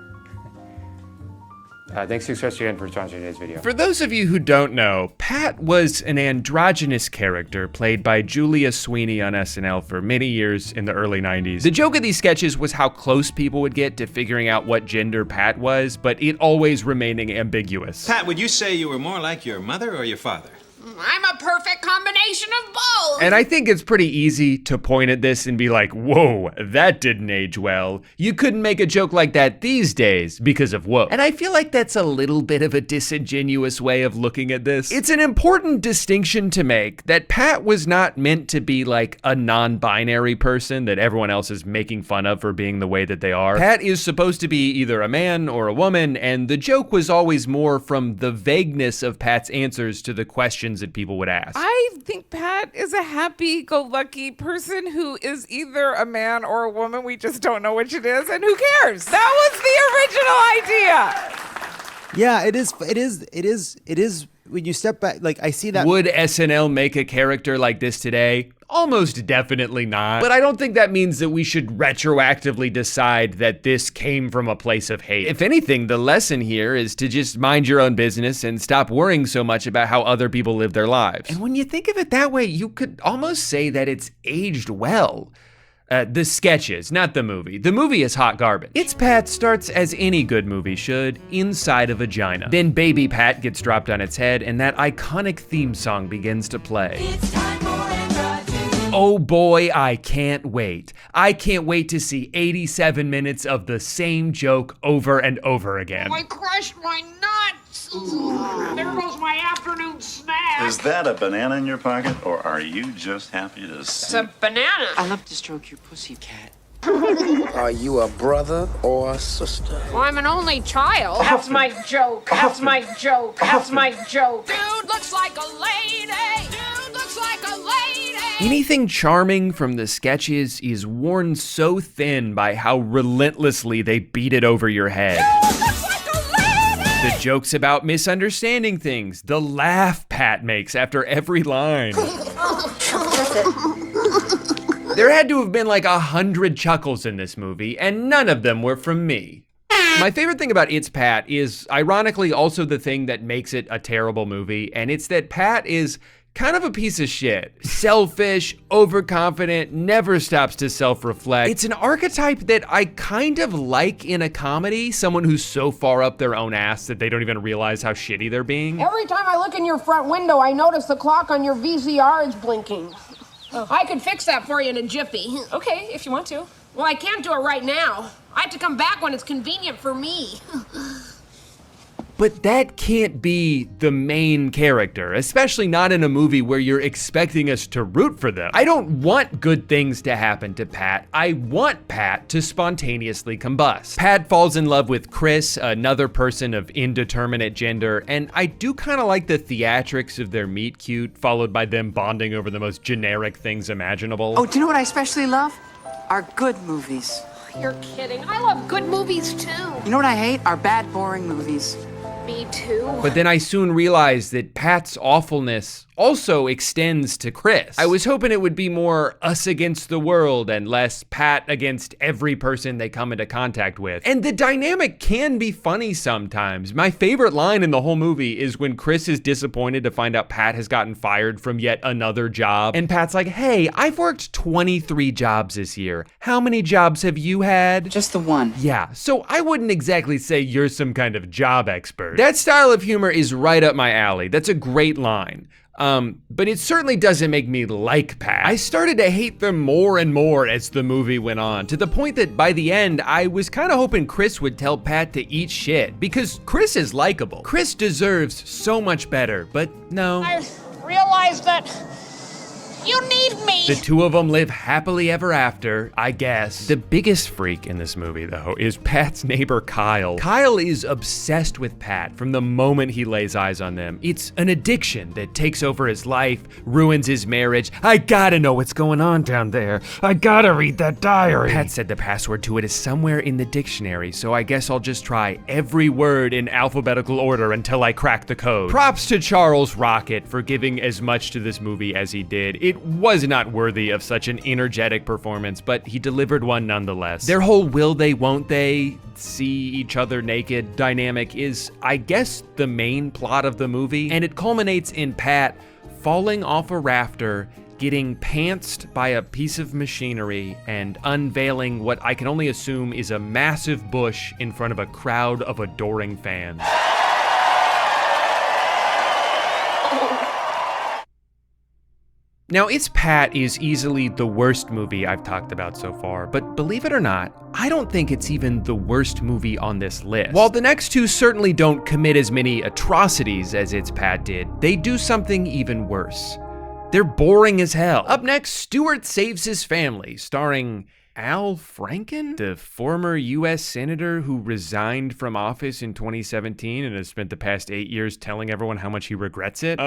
Thanks to ExpressVPN for sponsoring today's video. For those of you who don't know, Pat was an androgynous character played by Julia Sweeney on SNL for many years in the early 90s. The joke of these sketches was how close people would get to figuring out what gender Pat was, but it always remaining ambiguous. Pat, would you say you were more like your mother or your father? I'm a perfect combination of both. And I think it's pretty easy to point at this and be like, whoa, that didn't age well. You couldn't make a joke like that these days because of whoa. And I feel like that's a little bit of a disingenuous way of looking at this. It's an important distinction to make that Pat was not meant to be like a non-binary person that everyone else is making fun of for being the way that they are. Pat is supposed to be either a man or a woman, and the joke was always more from the vagueness of Pat's answers to the questions that people would ask. I think Pat is a happy-go-lucky person who is either a man or a woman. We just don't know which it is, and who cares? That was the original idea. Yeah, it is. When you step back, like I see that. Would SNL make a character like this today? Almost definitely not. But I don't think that means that we should retroactively decide that this came from a place of hate. If anything, the lesson here is to just mind your own business and stop worrying so much about how other people live their lives. And when you think of it that way, you could almost say that it's aged well. The sketches, not the movie. The movie is hot garbage. It's Pat starts as any good movie should, inside a vagina. Then baby Pat gets dropped on its head and that iconic theme song begins to play. It's time for androgyny. Oh boy, I can't wait. I can't wait to see 87 minutes of the same joke over and over again. I crushed my nuts. There goes my afternoon snack. Is that a banana in your pocket, or are you just happy to see? It's a banana. I love to stroke your pussy, cat. Are you a brother or a sister? Well, I'm an only child. That's my joke. That's my joke. That's my joke. Dude looks like a lady. Dude looks like a lady. Anything charming from the sketches is worn so thin by how relentlessly they beat it over your head. Dude looks like a lady. The jokes about misunderstanding things, the laugh Pat makes after every line. There had to have been like 100 chuckles in this movie, and none of them were from me. My favorite thing about It's Pat is ironically also the thing that makes it a terrible movie, and it's that Pat is kind of a piece of shit. Selfish, overconfident, never stops to self-reflect. It's an archetype that I kind of like in a comedy, someone who's so far up their own ass that they don't even realize how shitty they're being. Every time I look in your front window, I notice the clock on your VCR is blinking. Oh. I could fix that for you in a jiffy. Okay, if you want to. Well, I can't do it right now. I have to come back when it's convenient for me. But that can't be the main character, especially not in a movie where you're expecting us to root for them. I don't want good things to happen to Pat. I want Pat to spontaneously combust. Pat falls in love with Chris, another person of indeterminate gender, and I do kind of like the theatrics of their meet cute, followed by them bonding over the most generic things imaginable. Oh, do you know what I especially love? Our good movies. You're kidding. I love good movies, too. You know what I hate? Our bad, boring movies. Me too. But then I soon realized that Pat's awfulness also extends to Chris. I was hoping it would be more us against the world and less Pat against every person they come into contact with. And the dynamic can be funny sometimes. My favorite line in the whole movie is when Chris is disappointed to find out Pat has gotten fired from yet another job. And Pat's like, hey, I've worked 23 jobs this year. How many jobs have you had? Just the one. Yeah, so I wouldn't exactly say you're some kind of job expert. That style of humor is right up my alley. That's a great line. But it certainly doesn't make me like Pat. I started to hate them more and more as the movie went on, to the point that by the end, I was kind of hoping Chris would tell Pat to eat shit, because Chris is likable. Chris deserves so much better, but no. I realized that You need me! The two of them live happily ever after, I guess. The biggest freak in this movie, though, is Pat's neighbor, Kyle. Kyle is obsessed with Pat from the moment he lays eyes on them. It's an addiction that takes over his life, ruins his marriage. I gotta know what's going on down there. I gotta read that diary. Pat said the password to it is somewhere in the dictionary, so I guess I'll just try every word in alphabetical order until I crack the code. Props to Charles Rocket for giving as much to this movie as he did. It was not worthy of such an energetic performance, but he delivered one nonetheless. Their whole will they, won't they see each other naked dynamic is, I guess, the main plot of the movie, and it culminates in Pat falling off a rafter, getting pantsed by a piece of machinery, and unveiling what I can only assume is a massive bush in front of a crowd of adoring fans. Now, It's Pat is easily the worst movie I've talked about so far, but believe it or not, I don't think it's even the worst movie on this list. While the next two certainly don't commit as many atrocities as It's Pat did, they do something even worse. They're boring as hell. Up next, Stewart Saves His Family, starring Al Franken, the former U.S. Senator who resigned from office in 2017 and has spent the past 8 years telling everyone how much he regrets it.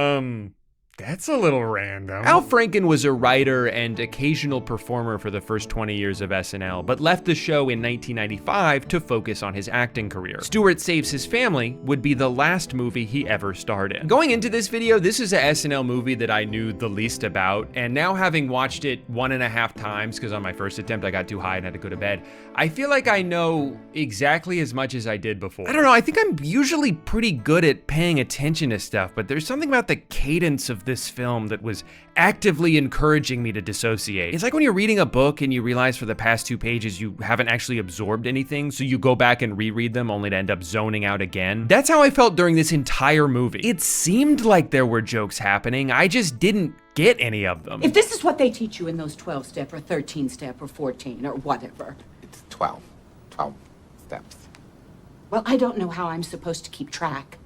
That's a little random. Al Franken was a writer and occasional performer for the first 20 years of SNL, but left the show in 1995 to focus on his acting career. Stewart Saves His Family would be the last movie he ever starred in. Going into this video, this is a SNL movie that I knew the least about, and now having watched it 1.5 times, because on my first attempt I got too high and had to go to bed, I feel like I know exactly as much as I did before. I don't know, I think I'm usually pretty good at paying attention to stuff, but there's something about the cadence of this film that was actively encouraging me to dissociate. It's like when you're reading a book and you realize for the past 2 pages you haven't actually absorbed anything, so you go back and reread them only to end up zoning out again. That's how I felt during this entire movie. It seemed like there were jokes happening, I just didn't get any of them. If this is what they teach you in those 12-step or 13-step or 14 or whatever. It's 12 steps. Well, I don't know how I'm supposed to keep track.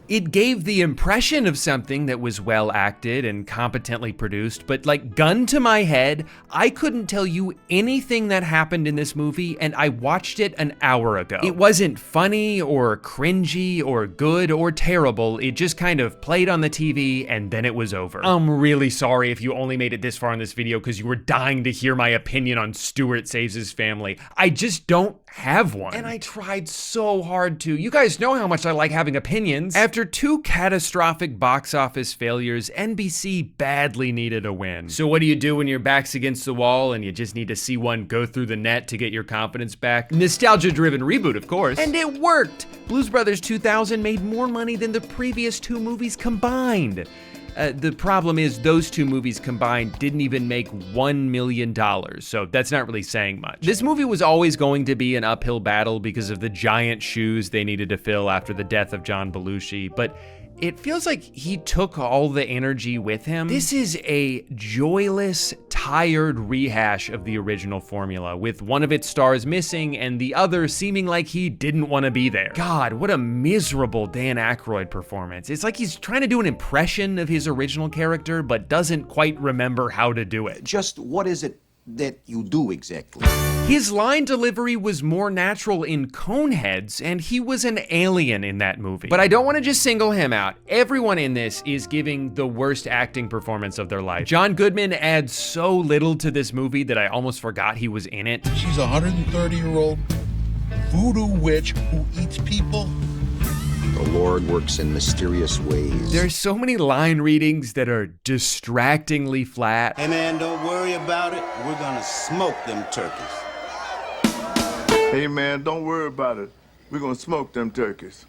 It gave the impression of something that was well acted and competently produced, but like gun to my head, I couldn't tell you anything that happened in this movie, and I watched it an hour ago. It wasn't funny or cringy or good or terrible, it just kind of played on the TV and then it was over. I'm really sorry if you only made it this far in this video because you were dying to hear my opinion on Stewart Saves His Family. I just don't have one. And I tried so hard to. You guys know how much I like having opinions. After 2 catastrophic box office failures, NBC badly needed a win. So what do you do when your back's against the wall and you just need to see one go through the net to get your confidence back? Nostalgia-driven reboot, of course. And it worked! Blues Brothers 2000 made more money than the previous 2 movies combined. The problem is those 2 movies combined didn't even make $1 million, so that's not really saying much. This movie was always going to be an uphill battle because of the giant shoes they needed to fill after the death of John Belushi, but it feels like he took all the energy with him. This is a joyless, tired rehash of the original formula, with one of its stars missing and the other seeming like he didn't want to be there. God, what a miserable Dan Aykroyd performance. It's like he's trying to do an impression of his original character, but doesn't quite remember how to do it. Just what is it that you do exactly? His line delivery was more natural in Coneheads, and he was an alien in that movie. But I don't want to just single him out. Everyone in this is giving the worst acting performance of their life. John Goodman adds so little to this movie that I almost forgot he was in it. She's a 130-year-old voodoo witch who eats people. The Lord works in mysterious ways. There's so many line readings that are distractingly flat. Hey man, don't worry about it. We're gonna smoke them turkeys. Hey man, don't worry about it. We're gonna smoke them turkeys.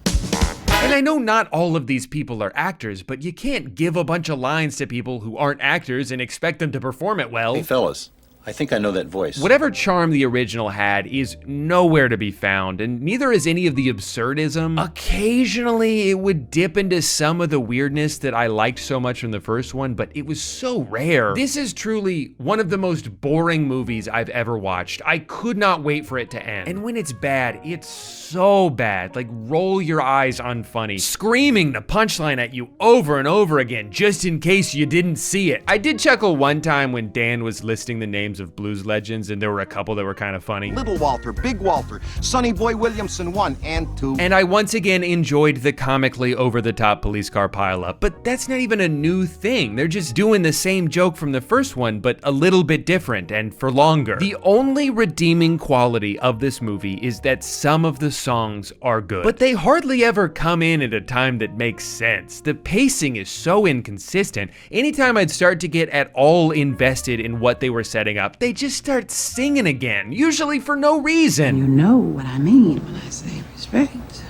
And I know not all of these people are actors, but you can't give a bunch of lines to people who aren't actors and expect them to perform it well. Hey fellas, I think I know that voice. Whatever charm the original had is nowhere to be found, and neither is any of the absurdism. Occasionally, it would dip into some of the weirdness that I liked so much from the first one, but it was so rare. This is truly one of the most boring movies I've ever watched. I could not wait for it to end. And when it's bad, it's so bad. Like, roll your eyes unfunny, screaming the punchline at you over and over again, just in case you didn't see it. I did chuckle one time when Dan was listing the names of blues legends, and there were a couple that were kind of funny. Little Walter, Big Walter, Sonny Boy Williamson 1 and 2. And I once again enjoyed the comically over-the-top police car pileup, but that's not even a new thing. They're just doing the same joke from the first one, but a little bit different and for longer. The only redeeming quality of this movie is that some of the songs are good, but they hardly ever come in at a time that makes sense. The pacing is so inconsistent. Anytime I'd start to get at all invested in what they were setting up, they just start singing again, usually for no reason. You know what I mean when I say respect.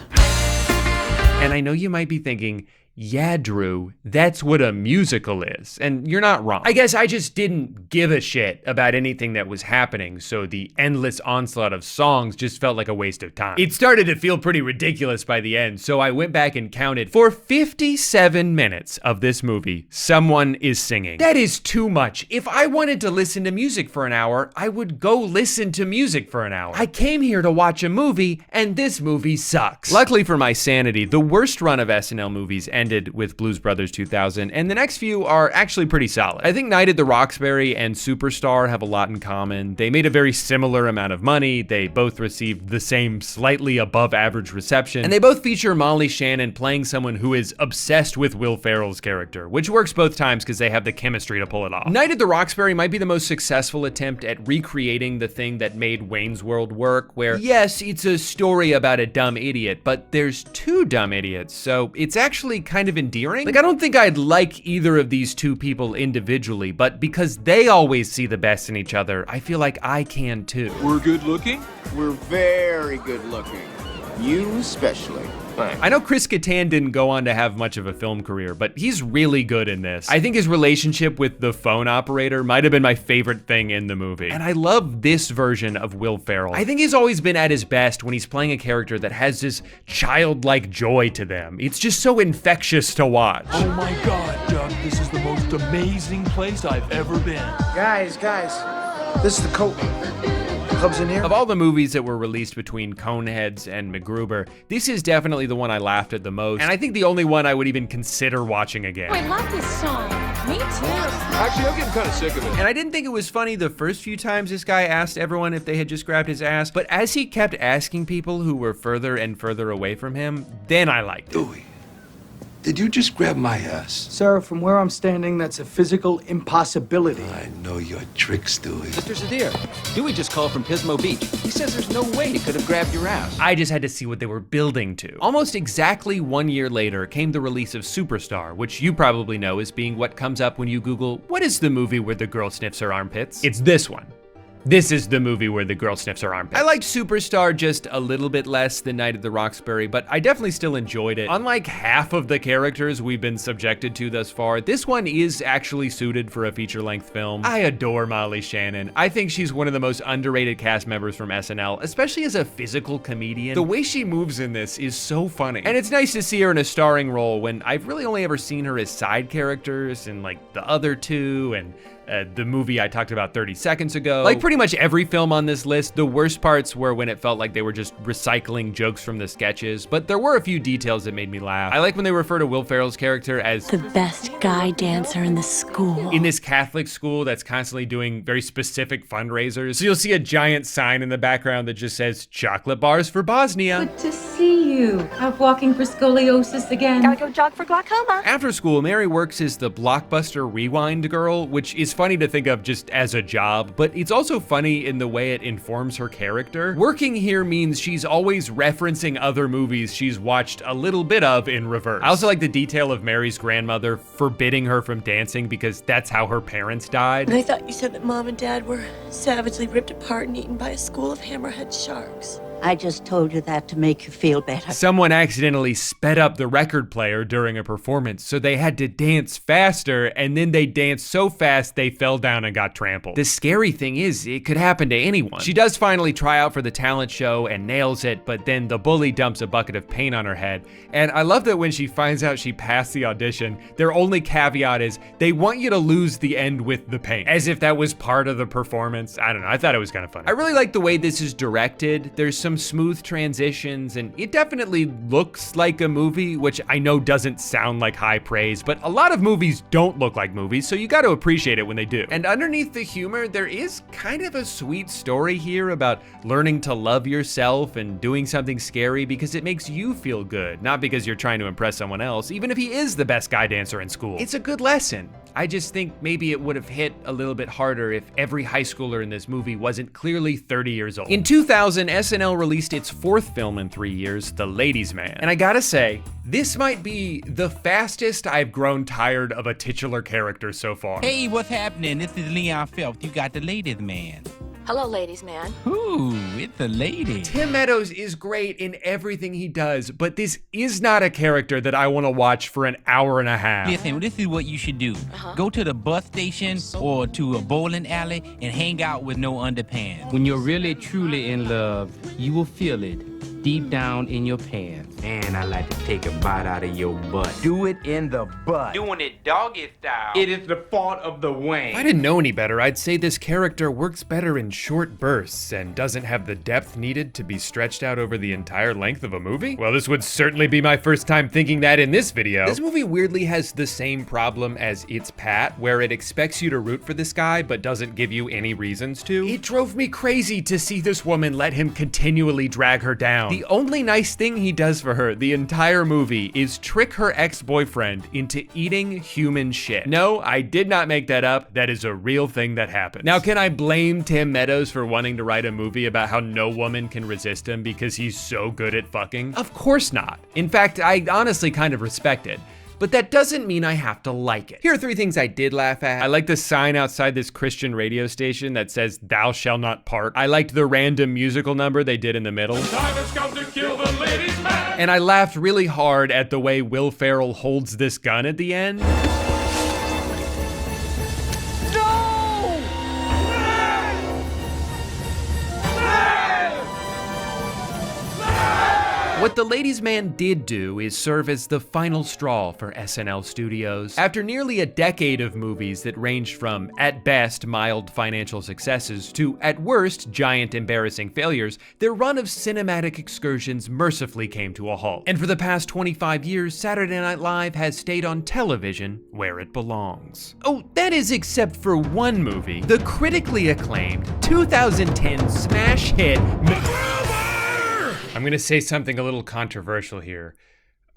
And I know you might be thinking, yeah, Drew, that's what a musical is. And you're not wrong. I guess I just didn't give a shit about anything that was happening, so the endless onslaught of songs just felt like a waste of time. It started to feel pretty ridiculous by the end, so I went back and counted. For 57 minutes of this movie, someone is singing. That is too much. If I wanted to listen to music for an hour, I would go listen to music for an hour. I came here to watch a movie, and this movie sucks. Luckily for my sanity, the worst run of SNL movies ended with Blues Brothers 2000, and the next few are actually pretty solid. I think Night at the Roxbury and Superstar have a lot in common. They made a very similar amount of money, they both received the same slightly above average reception, and they both feature Molly Shannon playing someone who is obsessed with Will Ferrell's character, which works both times because they have the chemistry to pull it off. Night at the Roxbury might be the most successful attempt at recreating the thing that made Wayne's World work, where yes, it's a story about a dumb idiot, but there's two dumb idiots, so it's actually kind of endearing. Like, I don't think I'd like either of these two people individually, but because they always see the best in each other, I feel like I can too. We're good looking? We're very good looking. You especially. Thanks. I know Chris Kattan didn't go on to have much of a film career, but he's really good in this. I think his relationship with the phone operator might have been my favorite thing in the movie. And I love this version of Will Ferrell. I think he's always been at his best when he's playing a character that has this childlike joy to them. It's just so infectious to watch. Oh my God, Doug, this is the most amazing place I've ever been. Guys, this is the coat. Club's in here. Of all the movies that were released between Coneheads and MacGruber, this is definitely the one I laughed at the most, and I think the only one I would even consider watching again. I love this song. Me too. Actually, I'm getting kind of sick of it. And I didn't think it was funny the first few times this guy asked everyone if they had just grabbed his ass, but as he kept asking people who were further and further away from him, then I liked it. Dewey, did you just grab my ass? Sir, from where I'm standing, that's a physical impossibility. I know your tricks, Dewey. Mr. Zadir, Dewey just called from Pismo Beach. He says there's no way he could have grabbed your ass. I just had to see what they were building to. Almost exactly 1 year later came the release of Superstar, which you probably know as being what comes up when you Google, what is the movie where the girl sniffs her armpits? It's this one. This is the movie where the girl sniffs her armpit. I liked Superstar just a little bit less than Night at the Roxbury, but I definitely still enjoyed it. Unlike half of the characters we've been subjected to thus far, this one is actually suited for a feature-length film. I adore Molly Shannon. I think she's one of the most underrated cast members from SNL, especially as a physical comedian. The way she moves in this is so funny. And it's nice to see her in a starring role when I've really only ever seen her as side characters in like the other two and the movie I talked about 30 seconds ago. Like pretty much every film on this list, the worst parts were when it felt like they were just recycling jokes from the sketches, but there were a few details that made me laugh. I like when they refer to Will Ferrell's character as the best guy dancer in the school. In this Catholic school that's constantly doing very specific fundraisers. So you'll see a giant sign in the background that just says, chocolate bars for Bosnia. Good to see you. Out walking for scoliosis again. Gotta go jog for glaucoma. After school, Mary works as the Blockbuster Rewind girl, which is funny to think of just as a job, but it's also funny in the way it informs her character. Working here means she's always referencing other movies she's watched a little bit of in reverse. I also like the detail of Mary's grandmother forbidding her from dancing because that's how her parents died. And I thought you said that Mom and Dad were savagely ripped apart and eaten by a school of hammerhead sharks. I just told you that to make you feel better. Someone accidentally sped up the record player during a performance, so they had to dance faster, and then they danced so fast they fell down and got trampled. The scary thing is, it could happen to anyone. She does finally try out for the talent show and nails it, but then the bully dumps a bucket of paint on her head. And I love that when she finds out she passed the audition, their only caveat is they want you to lose the end with the paint, as if that was part of the performance. I don't know, I thought it was kind of funny. I really like the way this is directed. There's some smooth transitions, and it definitely looks like a movie, which I know doesn't sound like high praise, but a lot of movies don't look like movies, so you got to appreciate it when they do. And underneath the humor, there is kind of a sweet story here about learning to love yourself and doing something scary because it makes you feel good, not because you're trying to impress someone else, even if he is the best guy dancer in school. It's a good lesson. I just think maybe it would have hit a little bit harder if every high schooler in this movie wasn't clearly 30 years old. In 2000, SNL released its fourth film in 3 years, The Ladies' Man. And I gotta say, this might be the fastest I've grown tired of a titular character so far. Hey, what's happening? This is Leon Phelps. You got The Ladies' Man. Hello, ladies, man. Ooh, it's a lady. Tim Meadows is great in everything he does, but this is not a character that I want to watch for an hour and a half. Listen, this is what you should do. Go to the bus station or to a bowling alley and hang out with no underpants. When you're really, truly in love, you will feel it deep down in your pants. And I like to take a bite out of your butt. Do it in the butt. Doing it doggy style. It is the fault of the wang. If I didn't know any better, I'd say this character works better in short bursts and doesn't have the depth needed to be stretched out over the entire length of a movie. Well, this would certainly be my first time thinking that in this video. This movie weirdly has the same problem as It's Pat, where it expects you to root for this guy but doesn't give you any reasons to. It drove me crazy to see this woman let him continually drag her down. The only nice thing he does for her the entire movie is trick her ex-boyfriend into eating human shit. No, I did not make that up. That is a real thing that happened. Now, can I blame Tim Meadows for wanting to write a movie about how no woman can resist him because he's so good at fucking? Of course not. In fact, I honestly kind of respect it. But that doesn't mean I have to like it. Here are 3 things I did laugh at. I like the sign outside this Christian radio station that says, "Thou shall not part." I liked the random musical number they did in the middle. Time has come to kill the ladies' man. And I laughed really hard at the way Will Ferrell holds this gun at the end. What The Ladies' Man did do is serve as the final straw for SNL Studios. After nearly a decade of movies that ranged from, at best, mild financial successes to, at worst, giant embarrassing failures, their run of cinematic excursions mercifully came to a halt. And for the past 25 years, Saturday Night Live has stayed on television where it belongs. Oh, that is except for one movie, the critically acclaimed 2010 smash hit I'm gonna say something a little controversial here.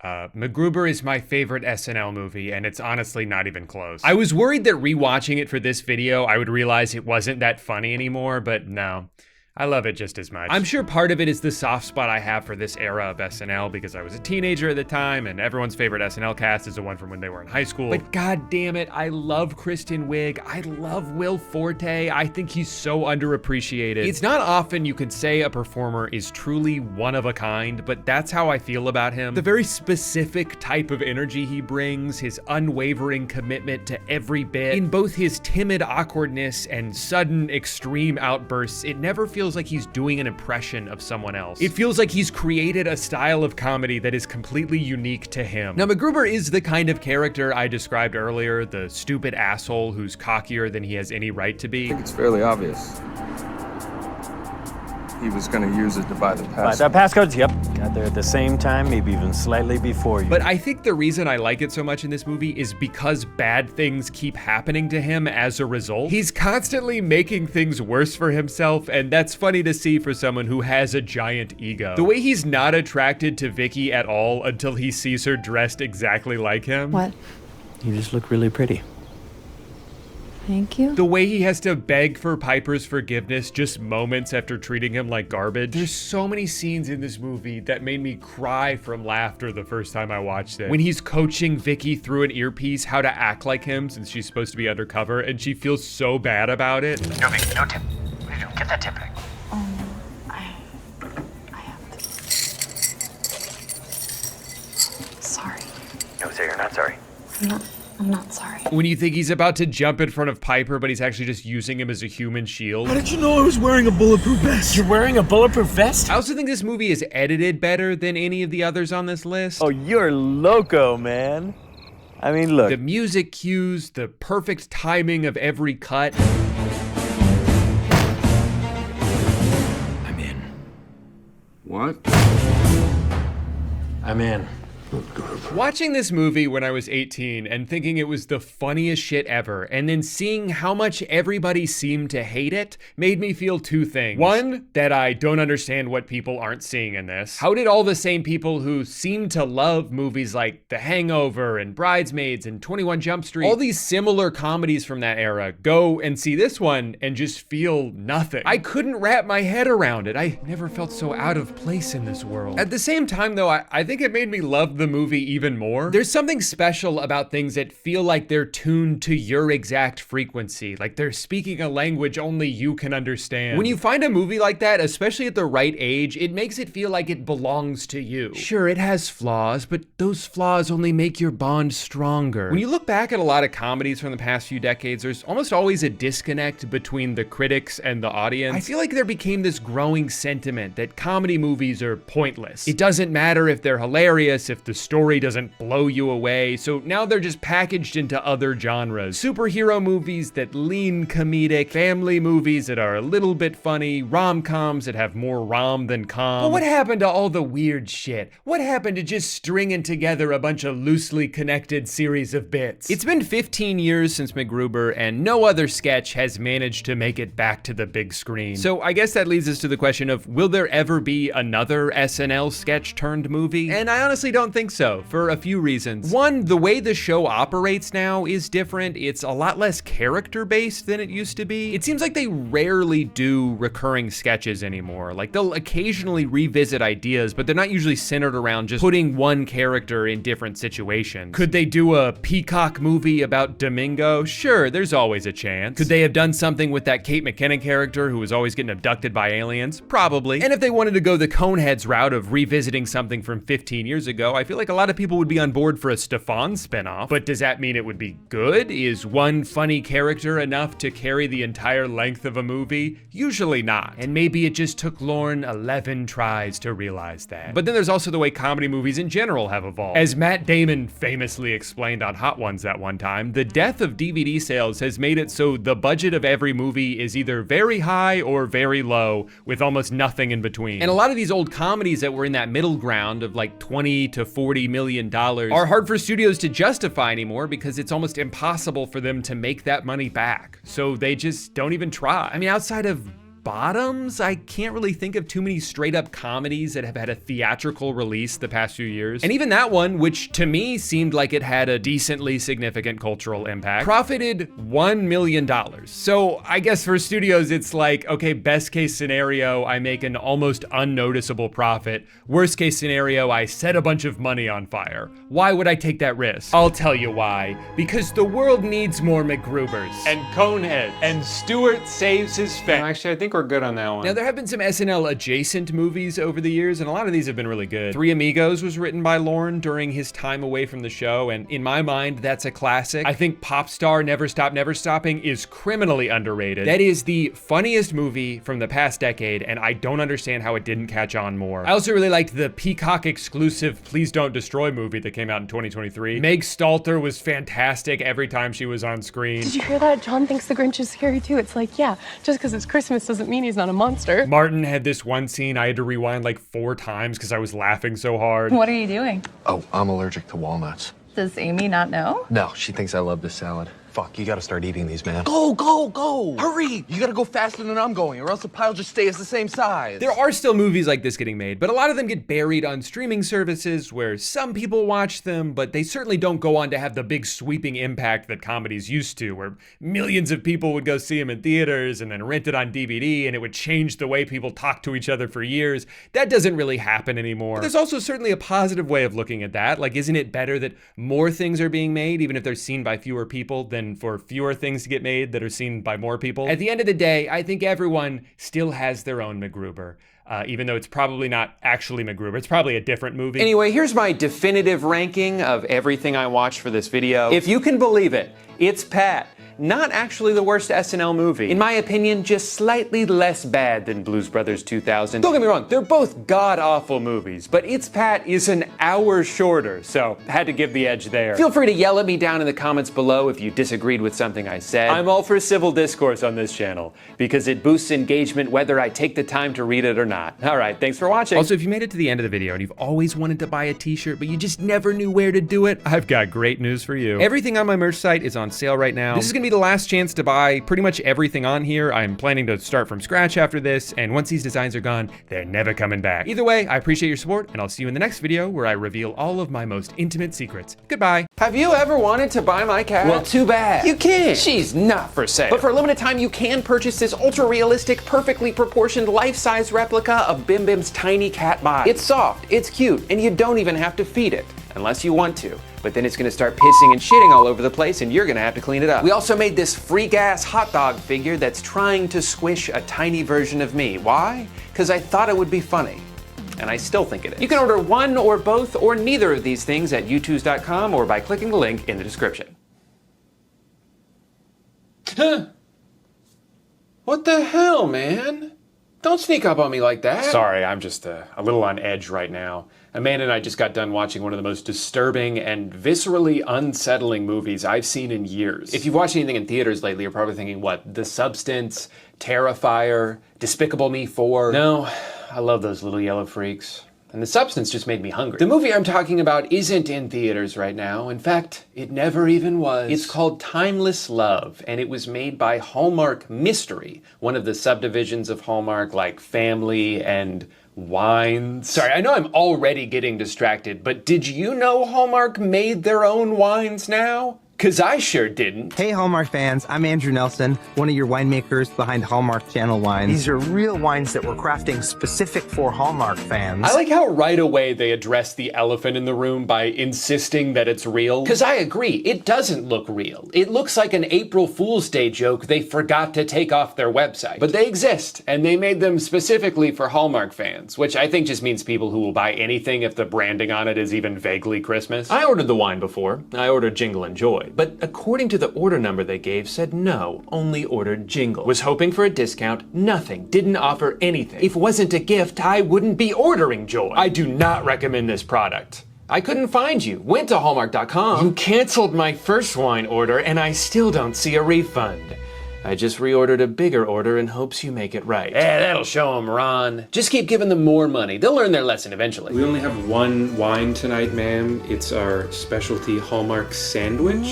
MacGruber is my favorite SNL movie, and it's honestly not even close. I was worried that rewatching it for this video, I would realize it wasn't that funny anymore, but no. I love it just as much. I'm sure part of it is the soft spot I have for this era of SNL because I was a teenager at the time and everyone's favorite SNL cast is the one from when they were in high school. But god damn it, I love Kristen Wiig. I love Will Forte. I think he's so underappreciated. It's not often you could say a performer is truly one of a kind, but that's how I feel about him. The very specific type of energy he brings, his unwavering commitment to every bit, in both his timid awkwardness and sudden extreme outbursts, it never feels like he's doing an impression of someone else. It feels like he's created a style of comedy that is completely unique to him. Now, MacGruber is the kind of character I described earlier, the stupid asshole who's cockier than he has any right to be. I think it's fairly obvious. He was going to use it to buy the pass. The passcodes, yep. Got there at the same time, maybe even slightly before you. But I think the reason I like it so much in this movie is because bad things keep happening to him as a result. He's constantly making things worse for himself, and that's funny to see for someone who has a giant ego. The way he's not attracted to Vicky at all until he sees her dressed exactly like him. What? You just look really pretty. Thank you. The way he has to beg for Piper's forgiveness just moments after treating him like garbage. There's so many scenes in this movie that made me cry from laughter the first time I watched it. When he's coaching Vicky through an earpiece how to act like him since she's supposed to be undercover and she feels so bad about it. No, Vicky, no tip. What are you doing? Get that tip back. I not sorry. I'm not sorry. When you think he's about to jump in front of Piper, but he's actually just using him as a human shield. How did you know I was wearing a bulletproof vest? You're wearing a bulletproof vest? I also think this movie is edited better than any of the others on this list. Oh, you're loco, man. I mean, look. The music cues, the perfect timing of every cut. I'm in. What? I'm in. Watching this movie when I was 18 and thinking it was the funniest shit ever, and then seeing how much everybody seemed to hate it, made me feel two things. One, that I don't understand what people aren't seeing in this. How did all the same people who seem to love movies like The Hangover and Bridesmaids and 21 Jump Street, all these similar comedies from that era, go and see this one and just feel nothing? I couldn't wrap my head around it. I never felt so out of place in this world. At the same time though, I think it made me love the movie even more. There's something special about things that feel like they're tuned to your exact frequency, like they're speaking a language only you can understand. When you find a movie like that, especially at the right age, it makes it feel like it belongs to you. Sure, it has flaws, but those flaws only make your bond stronger. When you look back at a lot of comedies from the past few decades, there's almost always a disconnect between the critics and the audience. I feel like there became this growing sentiment that comedy movies are pointless. It doesn't matter if they're hilarious, if the story doesn't blow you away, so now they're just packaged into other genres. Superhero movies that lean comedic, family movies that are a little bit funny, rom-coms that have more rom than com. But what happened to all the weird shit? What happened to just stringing together a bunch of loosely connected series of bits? It's been 15 years since MacGruber, and no other sketch has managed to make it back to the big screen. So I guess that leads us to the question of, will there ever be another SNL sketch turned movie? And I honestly don't think so, for a few reasons. One, the way the show operates now is different. It's a lot less character-based than it used to be. It seems like they rarely do recurring sketches anymore. Like, they'll occasionally revisit ideas, but they're not usually centered around just putting one character in different situations. Could they do a Peacock movie about Domingo? Sure, there's always a chance. Could they have done something with that Kate McKinnon character who was always getting abducted by aliens? Probably. And if they wanted to go the Coneheads route of revisiting something from 15 years ago, I feel like a lot of people would be on board for a Stefan spinoff. But does that mean it would be good? Is one funny character enough to carry the entire length of a movie? Usually not. And maybe it just took Lorne 11 tries to realize that. But then there's also the way comedy movies in general have evolved. As Matt Damon famously explained on Hot Ones that one time, the death of DVD sales has made it so the budget of every movie is either very high or very low, with almost nothing in between. And a lot of these old comedies that were in that middle ground of like 20 to 40 million dollars are hard for studios to justify anymore because it's almost impossible for them to make that money back. So they just don't even try. I mean, outside of Bottoms, I can't really think of too many straight up comedies that have had a theatrical release the past few years. And even that one, which to me seemed like it had a decently significant cultural impact, profited $1 million. So I guess for studios, it's like, okay, best case scenario, I make an almost unnoticeable profit. Worst case scenario, I set a bunch of money on fire. Why would I take that risk? I'll tell you why. Because the world needs more MacGrubers. And Coneheads. And Stewart saves his family. Actually, I think we're good on that one. Now, there have been some SNL adjacent movies over the years, and a lot of these have been really good. Three Amigos was written by Lorne during his time away from the show, and in my mind, that's a classic. I think Pop Star Never Stop Never Stopping is criminally underrated. That is the funniest movie from the past decade, and I don't understand how it didn't catch on more. I also really liked the Peacock exclusive Please Don't Destroy movie that came out in 2023. Meg Stalter was fantastic every time she was on screen. Did you hear that? John thinks the Grinch is scary too. It's like, yeah, just because it's Christmas doesn't mean he's not a monster. Martin had this one scene I had to rewind like 4 times because I was laughing so hard. What are you doing? Oh, I'm allergic to walnuts. Does Amy not know? No, she thinks I love this salad. Fuck, you gotta start eating these, man. Go, go, go! Hurry! You gotta go faster than I'm going, or else the pile just stays the same size. There are still movies like this getting made, but a lot of them get buried on streaming services where some people watch them, but they certainly don't go on to have the big sweeping impact that comedies used to, where millions of people would go see them in theaters and then rent it on DVD, and it would change the way people talk to each other for years. That doesn't really happen anymore. But there's also certainly a positive way of looking at that. Like, isn't it better that more things are being made, even if they're seen by fewer people, than and for fewer things to get made that are seen by more people. At the end of the day, I think everyone still has their own MacGruber. Even though it's probably not actually MacGruber. It's probably a different movie. Anyway, here's my definitive ranking of everything I watched for this video. If you can believe it, It's Pat. Not actually the worst SNL movie. In my opinion, just slightly less bad than Blues Brothers 2000. Don't get me wrong, they're both god-awful movies, but It's Pat is an hour shorter, so had to give the edge there. Feel free to yell at me down in the comments below if you disagreed with something I said. I'm all for civil discourse on this channel, because it boosts engagement whether I take the time to read it or not. All right, thanks for watching. Also, if you made it to the end of the video and you've always wanted to buy a t-shirt, but you just never knew where to do it, I've got great news for you. Everything on my merch site is on sale right now. This is gonna be the last chance to buy pretty much everything on here. I'm planning to start from scratch after this, and once these designs are gone, they're never coming back. Either way, I appreciate your support, and I'll see you in the next video where I reveal all of my most intimate secrets. Goodbye. Have you ever wanted to buy my cat? Well, too bad. You can't. She's not for sale. But for a limited time, you can purchase this ultra-realistic, perfectly proportioned, life-size replica of Bim Bim's tiny cat body. It's soft, it's cute, and you don't even have to feed it, unless you want to. But then it's gonna start pissing and shitting all over the place and you're gonna have to clean it up. We also made this freak-ass hot dog figure that's trying to squish a tiny version of me. Why? Because I thought it would be funny. And I still think it is. You can order one or both or neither of these things at youtooz.com or by clicking the link in the description. What the hell, man? Don't sneak up on me like that. Sorry, I'm just a little on edge right now. Amanda and I just got done watching one of the most disturbing and viscerally unsettling movies I've seen in years. If you've watched anything in theaters lately, you're probably thinking, what, The Substance, Terrifier, Despicable Me 4? No, I love those little yellow freaks. And The Substance just made me hungry. The movie I'm talking about isn't in theaters right now. In fact, it never even was. It's called Timeless Love, and it was made by Hallmark Mystery, one of the subdivisions of Hallmark, like Family and Wines. Sorry, I know I'm already getting distracted, but did you know Hallmark made their own wines now? 'Cause I sure didn't. Hey Hallmark fans, I'm Andrew Nelson, one of your winemakers behind Hallmark Channel Wines. These are real wines that we're crafting specific for Hallmark fans. I like how right away they address the elephant in the room by insisting that it's real. 'Cause I agree, it doesn't look real. It looks like an April Fool's Day joke they forgot to take off their website. But they exist, and they made them specifically for Hallmark fans, which I think just means people who will buy anything if the branding on it is even vaguely Christmas. I ordered the wine before. I ordered Jingle and Joy. But according to the order number they gave, said no, only ordered Jingle. Was hoping for a discount, nothing, didn't offer anything. If it wasn't a gift, I wouldn't be ordering Joy. I do not recommend this product. I couldn't find you, went to Hallmark.com. You canceled my first wine order and I still don't see a refund. I just reordered a bigger order in hopes you make it right. Yeah, that'll show them, Ron. Just keep giving them more money. They'll learn their lesson eventually. We only have one wine tonight, ma'am. It's our specialty Hallmark sandwich.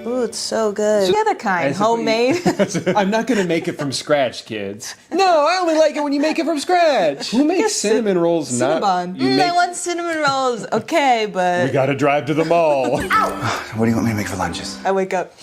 Ooh, it's so good. The other kind, homemade. I'm not gonna make it from scratch, kids. No, I only like it when you make it from scratch. Who makes cinnamon rolls? Cinnabon. I want cinnamon rolls. Okay, but... We gotta drive to the mall. What do you want me to make for lunches? I wake up.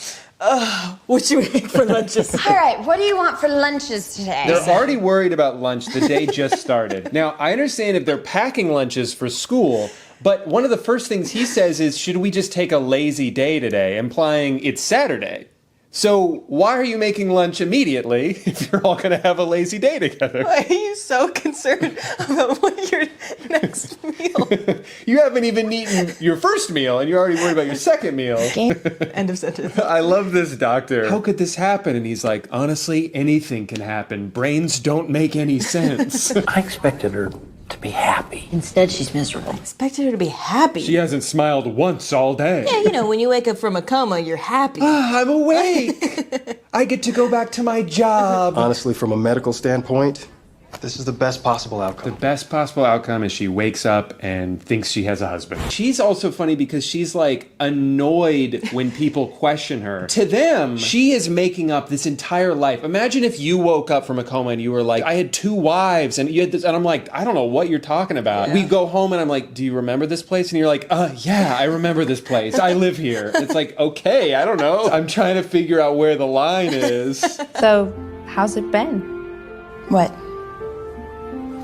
What you make for lunches? All right, what do you want for lunches today? They're already worried about lunch. The day just started. Now, I understand if they're packing lunches for school, but one of the first things he says is, should we just take a lazy day today, implying it's Saturday? So why are you making lunch immediately if you're all gonna have a lazy day together? Why are you so concerned about what your next meal? You haven't even eaten your first meal and you're already worried about your second meal. End of sentence. I love this doctor. How could this happen? And he's like, honestly, anything can happen. Brains don't make any sense. I expected her to be happy. Instead, she's miserable. Expected her to be happy. She hasn't smiled once all day. Yeah, you know, when you wake up from a coma, you're happy. I'm awake. I get to go back to my job. Honestly, from a medical standpoint, this is the best possible outcome. The best possible outcome is she wakes up and thinks she has a husband. She's also funny because she's like annoyed when people question her. To them, she is making up this entire life. Imagine if you woke up from a coma and you were like, I had 2 wives and you had this, and I'm like, I don't know what you're talking about. Yeah. We go home and I'm like, do you remember this place? And you're like, yeah, I remember this place. I live here. It's like, okay, I don't know. I'm trying to figure out where the line is. So, how's it been? What?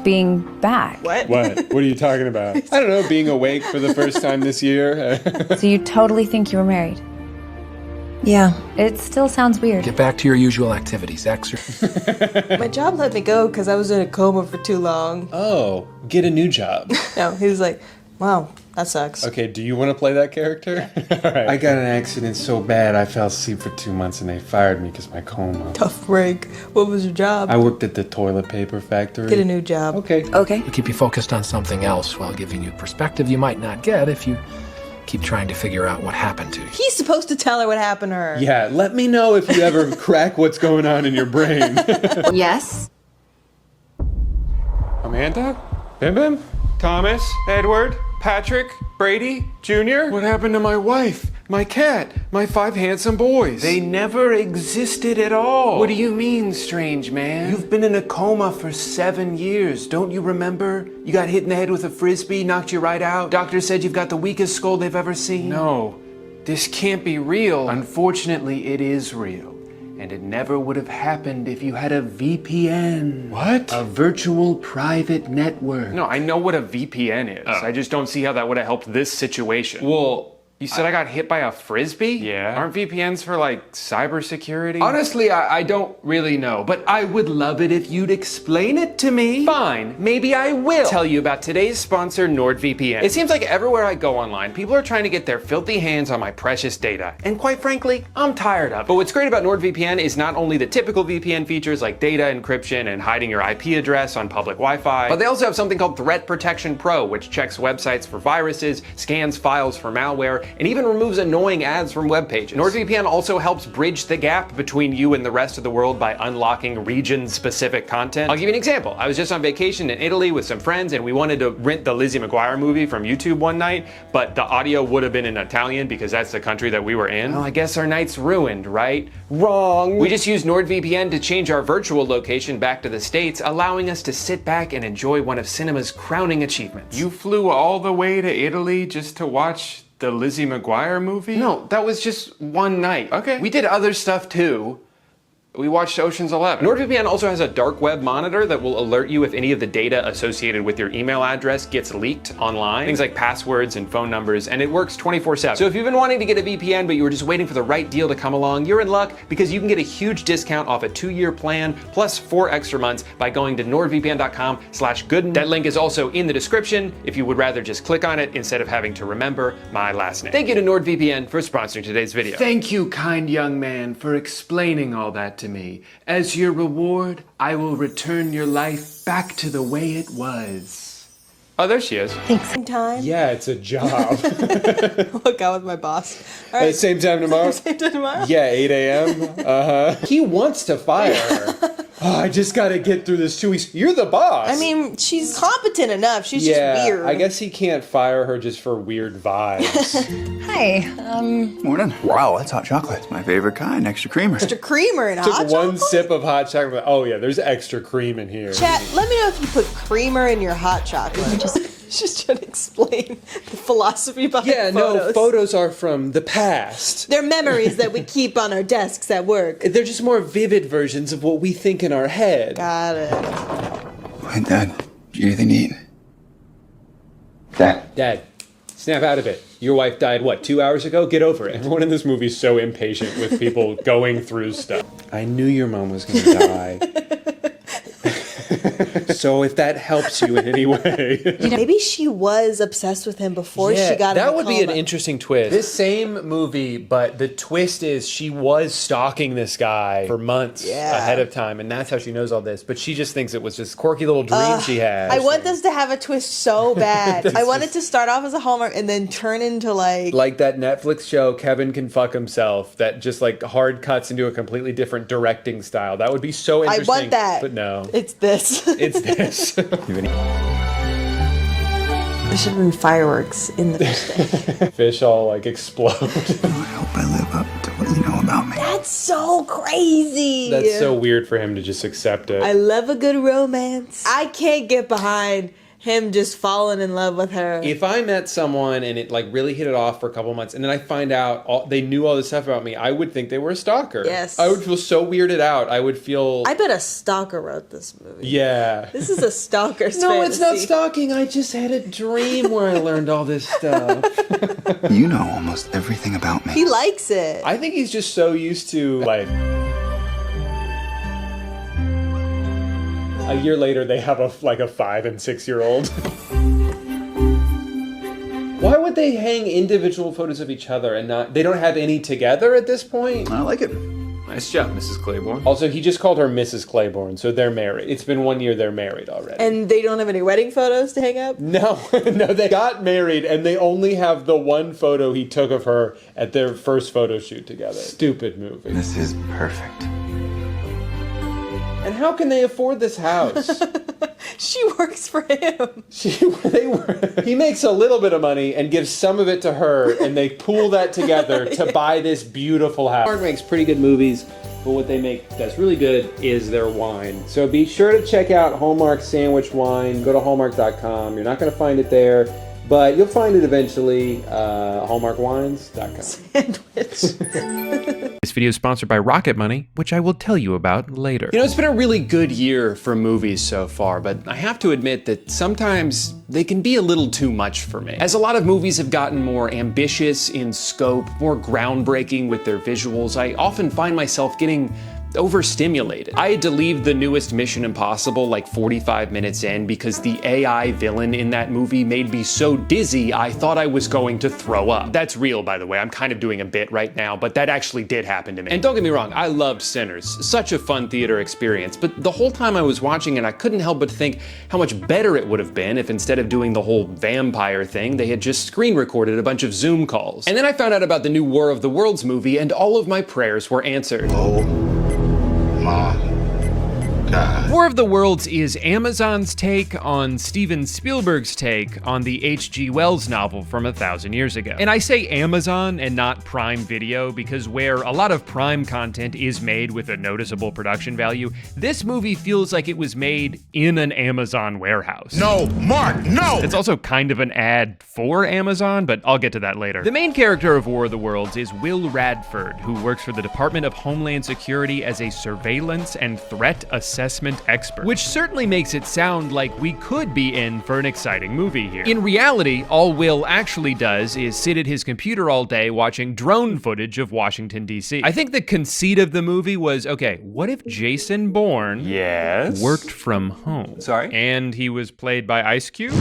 being back. What? What? What are you talking about? I don't know, being awake for the first time this year. So you totally think you were married? Yeah. It still sounds weird. Get back to your usual activities, My job let me go because I was in a coma for too long. Oh, get a new job. No, he was like, wow, that sucks. Okay, do you want to play that character? All right. I got in an accident so bad I fell asleep for 2 months and they fired me because of my coma. Tough break. What was your job? I worked at the toilet paper factory. Get a new job. Okay. Okay. to keep you focused on something else while giving you perspective you might not get if you keep trying to figure out what happened to you. He's supposed to tell her what happened to her. Yeah, let me know if you ever crack what's going on in your brain. Yes? Amanda? Bim Bim? Thomas? Edward? Patrick? Brady? Junior? What happened to my wife? My cat? My 5 handsome boys? They never existed at all. What do you mean, strange man? You've been in a coma for 7 years. Don't you remember? You got hit in the head with a frisbee, knocked you right out. Doctor said you've got the weakest skull they've ever seen. No, this can't be real. Unfortunately, it is real. And it never would have happened if you had a VPN. What? A virtual private network. No, I know what a VPN is. I just don't see how that would have helped this situation. Well, you said I got hit by a frisbee? Yeah. Aren't VPNs for like cybersecurity? Honestly, I don't really know, but I would love it if you'd explain it to me. Fine, maybe I will tell you about today's sponsor, NordVPN. It seems like everywhere I go online, people are trying to get their filthy hands on my precious data. And quite frankly, I'm tired of it. But what's great about NordVPN is not only the typical VPN features like data encryption and hiding your IP address on public Wi-Fi, but they also have something called Threat Protection Pro, which checks websites for viruses, scans files for malware, and even removes annoying ads from web pages. NordVPN also helps bridge the gap between you and the rest of the world by unlocking region-specific content. I'll give you an example. I was just on vacation in Italy with some friends and we wanted to rent the Lizzie McGuire movie from YouTube one night, but the audio would have been in Italian because that's the country that we were in. Well, I guess our night's ruined, right? Wrong. We just used NordVPN to change our virtual location back to the States, allowing us to sit back and enjoy one of cinema's crowning achievements. You flew all the way to Italy just to watch the Lizzie McGuire movie? No, that was just one night. Okay. We did other stuff too. We watched Ocean's 11. NordVPN also has a dark web monitor that will alert you if any of the data associated with your email address gets leaked online. Things like passwords and phone numbers, and it works 24/7. So if you've been wanting to get a VPN, but you were just waiting for the right deal to come along, you're in luck because you can get a huge discount off a 2-year plan plus 4 extra months by going to nordvpn.com/Gooden. That link is also in the description if you would rather just click on it instead of having to remember my last name. Thank you to NordVPN for sponsoring today's video. Thank you, kind young man, for explaining all that to me. As your reward, I will return your life back to the way it was. Oh, there she is. Thanks. Time. Yeah, it's a job. Look out with my boss. All right. Same time tomorrow? Same time tomorrow? Yeah, 8 a.m. He wants to fire her. Oh, I just gotta get through this 2 weeks. You're the boss. I mean, she's competent enough. She's just weird. I guess he can't fire her just for weird vibes. Hi, Morning. Wow, that's hot chocolate. It's my favorite kind. Extra creamer. Extra creamer in hot Took chocolate? one sip of hot chocolate. Oh yeah, there's extra cream in here. Chat, let me know if you put creamer in your hot chocolate. Just trying to explain the philosophy behind photos. No, photos are from the past. They're memories that we keep on our desks at work. They're just more vivid versions of what we think in our head. Got it. Hey, Dad, did you eat anything to eat? Dad, snap out of it. Your wife died, what, 2 hours ago? Get over it. Everyone in this movie is so impatient with people going through stuff. I knew your mom was going to die. So if that helps you in any way. Maybe she was obsessed with him before she got in that would be an coma. interesting twist. This same movie, but the twist is she was stalking this guy for months ahead of time, and that's how she knows all this. But she just thinks it was just quirky little dream she had. I want this to have a twist so bad. I want it to start off as a Hallmark and then turn into like that Netflix show Kevin Can Fuck Himself that just like hard cuts into a completely different directing style. That would be so interesting. I want that. But no. It's this. It's this. There should have been fireworks in the fish tank. Fish all like explode. I hope I live up to what you know about me. That's so crazy. That's so weird for him to just accept it. I love a good romance. I can't get behind him just falling in love with her. If I met someone and it like really hit it off for a couple months, and then I find out they knew all this stuff about me, I would think they were a stalker. Yes. I would feel so weirded out. I would feel. I bet a stalker wrote this movie. Yeah. This is a stalker's No, fantasy. it's not stalking. I just had a dream where I learned all this stuff. You know almost everything about me. He likes it. I think he's just so used to like. A year later, they have a 5 and 6 year old. Why would they hang individual photos of each other and not? They don't have any together at this point. I like it. Nice job, Mrs. Claiborne. Also, he just called her Mrs. Claiborne, so they're married. It's been 1 year they're married already. And they don't have any wedding photos to hang up? No, no, they got married and they only have the one photo he took of her at their first photo shoot together. Stupid movie. This is perfect. And how can they afford this house? She works for him. He makes a little bit of money and gives some of it to her, and they pool that together to buy this beautiful house. Hallmark makes pretty good movies, but what they make that's really good is their wine. So be sure to check out Hallmark Sandwich Wine. Go to hallmark.com. You're not going to find it there, but you'll find it eventually. hallmarkwines.com. Sandwich. This video is sponsored by Rocket Money, which I will tell you about later. You know, it's been a really good year for movies so far, but I have to admit that sometimes they can be a little too much for me. As a lot of movies have gotten more ambitious in scope, more groundbreaking with their visuals, I often find myself getting overstimulated. I had to leave the newest Mission Impossible like 45 minutes in because the AI villain in that movie made me so dizzy I thought I was going to throw up. That's real, by the way. I'm kind of doing a bit right now, but that actually did happen to me. And don't get me wrong, I loved Sinners. Such a fun theater experience, but the whole time I was watching it, I couldn't help but think how much better it would have been if instead of doing the whole vampire thing, they had just screen recorded a bunch of Zoom calls. And then I found out about the new War of the Worlds movie, and all of my prayers were answered. My God. War of the Worlds is Amazon's take on Steven Spielberg's take on the H.G. Wells novel from 1,000 years ago. And I say Amazon and not Prime Video because where a lot of Prime content is made with a noticeable production value, this movie feels like it was made in an Amazon warehouse. No, Mark, no! It's also kind of an ad for Amazon, but I'll get to that later. The main character of War of the Worlds is Will Radford, who works for the Department of Homeland Security as a surveillance and threat assessment expert, which certainly makes it sound like we could be in for an exciting movie here. In reality, all Will actually does is sit at his computer all day watching drone footage of Washington, D.C. I think the conceit of the movie was, okay, what if Jason Bourne worked from home? Sorry? And he was played by Ice Cube?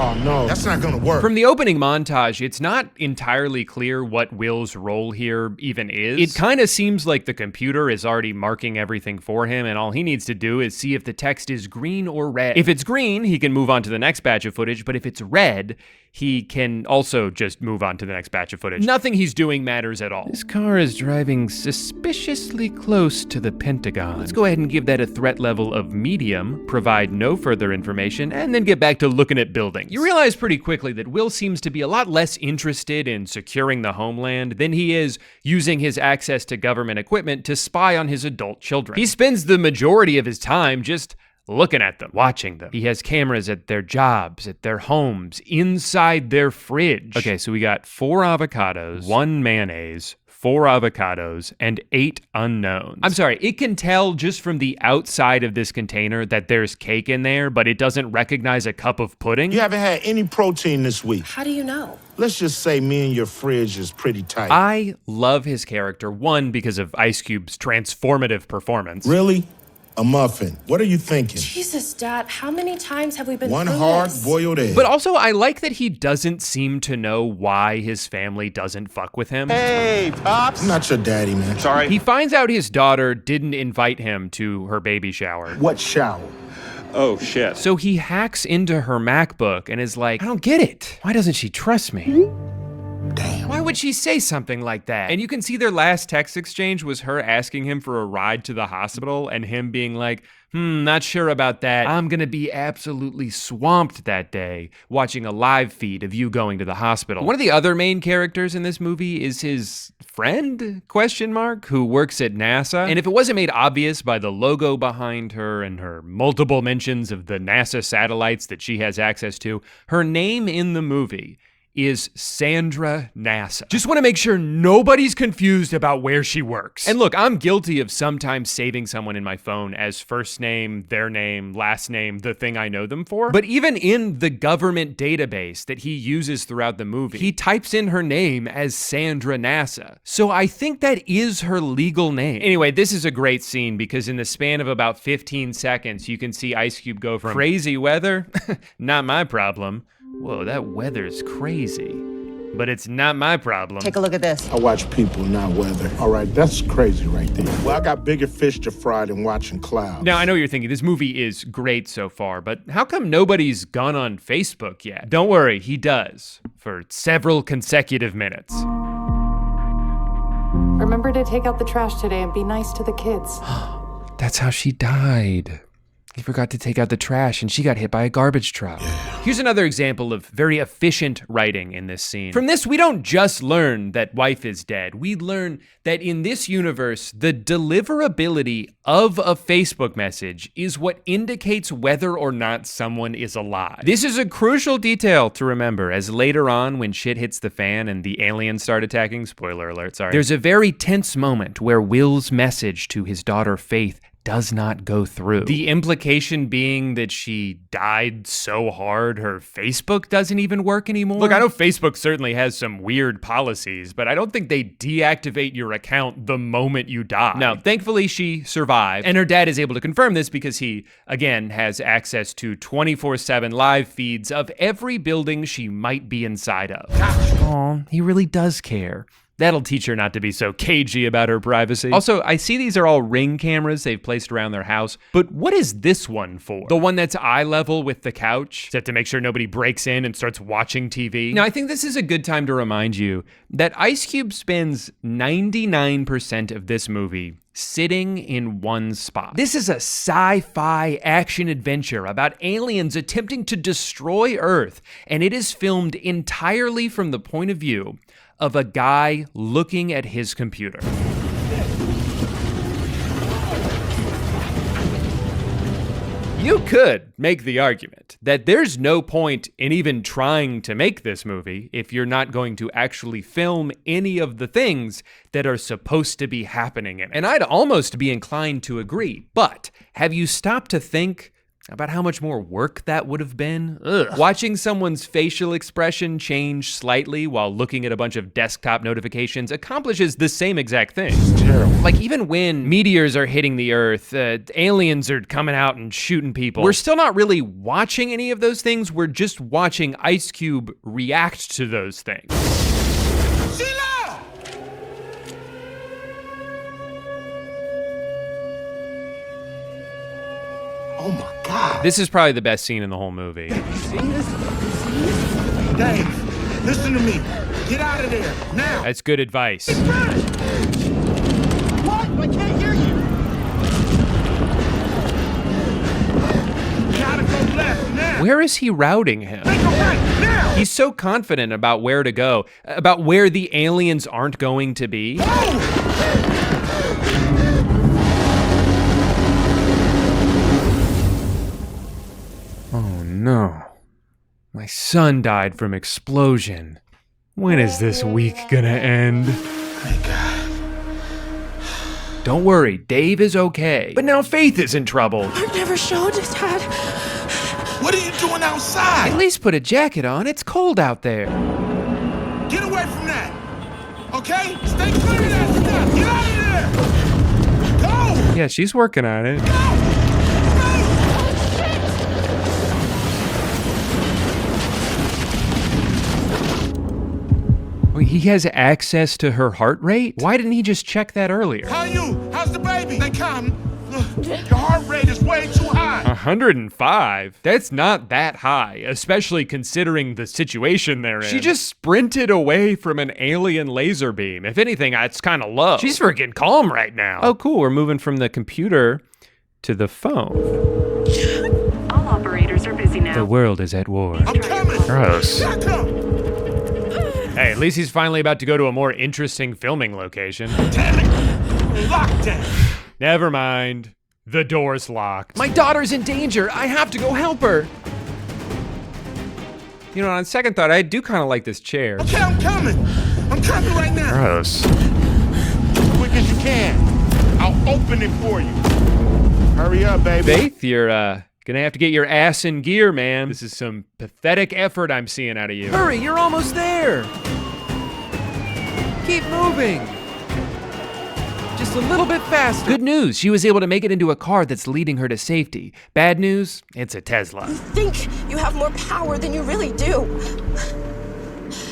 Oh no, that's not gonna work. From the opening montage, it's not entirely clear what Will's role here even is. It kind of seems like the computer is already marking everything for him, and all he needs to do is see if the text is green or red. If it's green, he can move on to the next batch of footage, but if it's red, he can also just move on to the next batch of footage. Nothing he's doing matters at all. This car is driving suspiciously close to the Pentagon. Let's go ahead and give that a threat level of medium, provide no further information, and then get back to looking at buildings. You realize pretty quickly that Will seems to be a lot less interested in securing the homeland than he is using his access to government equipment to spy on his adult children. He spends the majority of his time just looking at them, watching them. He has cameras at their jobs, at their homes, inside their fridge. Okay, so we got 4 avocados, 1 mayonnaise, 4 avocados, and 8 unknowns. I'm sorry, it can tell just from the outside of this container that there's cake in there, but it doesn't recognize a cup of pudding. You haven't had any protein this week. How do you know? Let's just say me and your fridge is pretty tight. I love his character, one, because of Ice Cube's transformative performance. Really? A muffin. What are you thinking? Jesus, Dad, how many times have we been One through hard this? boiled egg. But also, I like that he doesn't seem to know why his family doesn't fuck with him. Hey, Pops. I'm not your daddy, man. Sorry. He finds out his daughter didn't invite him to her baby shower. What shower? Oh, shit. So he hacks into her MacBook and is like, I don't get it. Why doesn't she trust me? Damn. Why would she say something like that? And you can see their last text exchange was her asking him for a ride to the hospital and him being like, not sure about that. I'm gonna be absolutely swamped that day watching a live feed of you going to the hospital. One of the other main characters in this movie is his friend, who works at NASA. And if it wasn't made obvious by the logo behind her and her multiple mentions of the NASA satellites that she has access to, her name in the movie is Sandra NASA. Just want to make sure nobody's confused about where she works. And look, I'm guilty of sometimes saving someone in my phone as first name, their name, last name, the thing I know them for. But even in the government database that he uses throughout the movie, he types in her name as Sandra NASA. So I think that is her legal name. Anyway, this is a great scene because in the span of about 15 seconds, you can see Ice Cube go from crazy weather, not my problem. Whoa, that weather's crazy. But it's not my problem. Take a look at this. I watch people, not weather. All right, that's crazy right there. Well, I got bigger fish to fry than watching clouds. Now, I know you're thinking, this movie is great so far, but how come nobody's gone on Facebook yet? Don't worry, he does, for several consecutive minutes. Remember to take out the trash today and be nice to the kids. That's how she died. He forgot to take out the trash and she got hit by a garbage truck. Here's another example of very efficient writing in this scene. From this, we don't just learn that wife is dead. We learn that in this universe, the deliverability of a Facebook message is what indicates whether or not someone is alive. This is a crucial detail to remember, as later on when shit hits the fan and the aliens start attacking, spoiler alert, sorry, there's a very tense moment where Will's message to his daughter Faith does not go through. The implication being that she died so hard her Facebook doesn't even work anymore. Look, I know Facebook certainly has some weird policies, but I don't think they deactivate your account the moment you die. No, thankfully she survived, and her dad is able to confirm this because he, again, has access to 24/7 live feeds of every building she might be inside of. Aw, he really does care. That'll teach her not to be so cagey about her privacy. Also, I see these are all Ring cameras they've placed around their house, but what is this one for? The one that's eye level with the couch? Is that to make sure nobody breaks in and starts watching TV? Now, I think this is a good time to remind you that Ice Cube spends 99% of this movie sitting in one spot. This is a sci-fi action adventure about aliens attempting to destroy Earth, and it is filmed entirely from the point of view of a guy looking at his computer. You could make the argument that there's no point in even trying to make this movie if you're not going to actually film any of the things that are supposed to be happening in it. And I'd almost be inclined to agree, but have you stopped to think about how much more work that would have been? Ugh. Watching someone's facial expression change slightly while looking at a bunch of desktop notifications accomplishes the same exact thing. It's terrible. Like even when meteors are hitting the Earth, aliens are coming out and shooting people, we're still not really watching any of those things. We're just watching Ice Cube react to those things. Oh my God. This is probably the best scene in the whole movie. You see this? Dave, listen to me. Get out of there, now. That's good advice. What? I can't hear you. Gotta go left, now. Where is he routing him? Make a right, now. He's so confident about where to go, about where the aliens aren't going to be. Oh no. My son died from explosion. When is this week gonna end? Thank God. Don't worry, Dave is okay. But now Faith is in trouble. I've never showed it, Dad. What are you doing outside? At least put a jacket on. It's cold out there. Get away from that. Okay? Stay clear of that stuff. Get out of there. Go. Yeah, she's working on it. Go. He has access to her heart rate? Why didn't he just check that earlier? How are you? How's the baby? They come. Your heart rate is way too high. high. 105? That's not that high, especially considering the situation they're in. She just sprinted away from an alien laser beam. If anything, it's kind of low. She's freaking calm right now. Oh, cool. We're moving from the computer to the phone. All operators are busy now. The world is at war. I'm coming. Gross. Here I come. Hey, at least he's finally about to go to a more interesting filming location. Damn it. Lockdown. Never mind. The door's locked. My daughter's in danger. I have to go help her. You know, on second thought, I do kind of like this chair. Okay, I'm coming. I'm coming right now. Gross. Quick as you can. I'll open it for you. Hurry up, baby. Faith, you're gonna have to get your ass in gear, man. This is some pathetic effort I'm seeing out of you. Hurry, you're almost there. Keep moving. Just a little bit faster. Good news, she was able to make it into a car that's leading her to safety. Bad news, it's a Tesla. You think you have more power than you really do.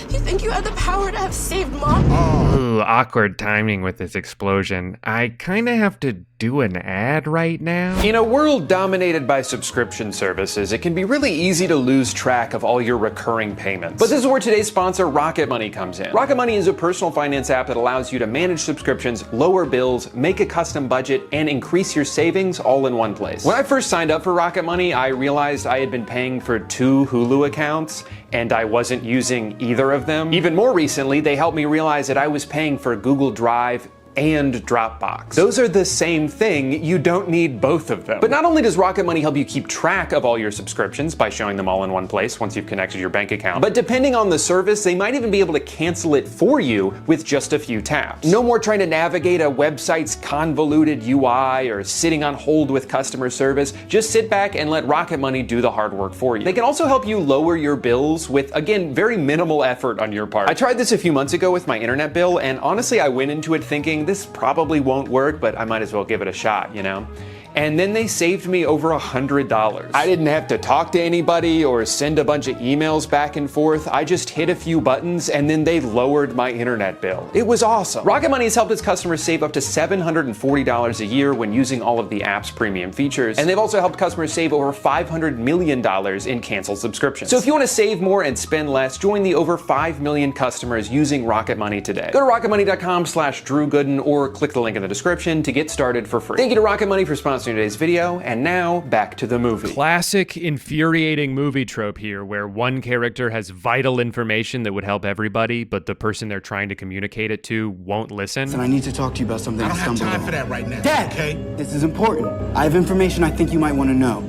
You think you have the power to have saved Mom? Ooh, awkward timing with this explosion. I kind of have to do an ad right now. In a world dominated by subscription services, it can be really easy to lose track of all your recurring payments. But this is where today's sponsor, Rocket Money, comes in. Rocket Money is a personal finance app that allows you to manage subscriptions, lower bills, make a custom budget, and increase your savings all in one place. When I first signed up for Rocket Money, I realized I had been paying for 2 Hulu accounts, and I wasn't using either of them. Even more recently, they helped me realize that I was paying for Google Drive and Dropbox. Those are the same thing, you don't need both of them. But not only does Rocket Money help you keep track of all your subscriptions by showing them all in one place once you've connected your bank account, but depending on the service, they might even be able to cancel it for you with just a few taps. No more trying to navigate a website's convoluted UI or sitting on hold with customer service. Just sit back and let Rocket Money do the hard work for you. They can also help you lower your bills with, again, very minimal effort on your part. I tried this a few months ago with my internet bill, and honestly, I went into it thinking, this probably won't work, but I might as well give it a shot, you know? And then they saved me over $100. I didn't have to talk to anybody or send a bunch of emails back and forth. I just hit a few buttons and then they lowered my internet bill. It was awesome. Rocket Money has helped its customers save up to $740 a year when using all of the app's premium features. And they've also helped customers save over $500 million in canceled subscriptions. So if you want to save more and spend less, join the over 5 million customers using Rocket Money today. Go to rocketmoney.com/Drew Gooden or click the link in the description to get started for free. Thank you to Rocket Money for sponsoring today's video, and now back to the movie. Classic infuriating movie trope here, where one character has vital information that would help everybody, but the person they're trying to communicate it to won't listen. And I need to talk to you about something I don't have time for that right now. Dad, okay? This is important. I have information I think you might want to know.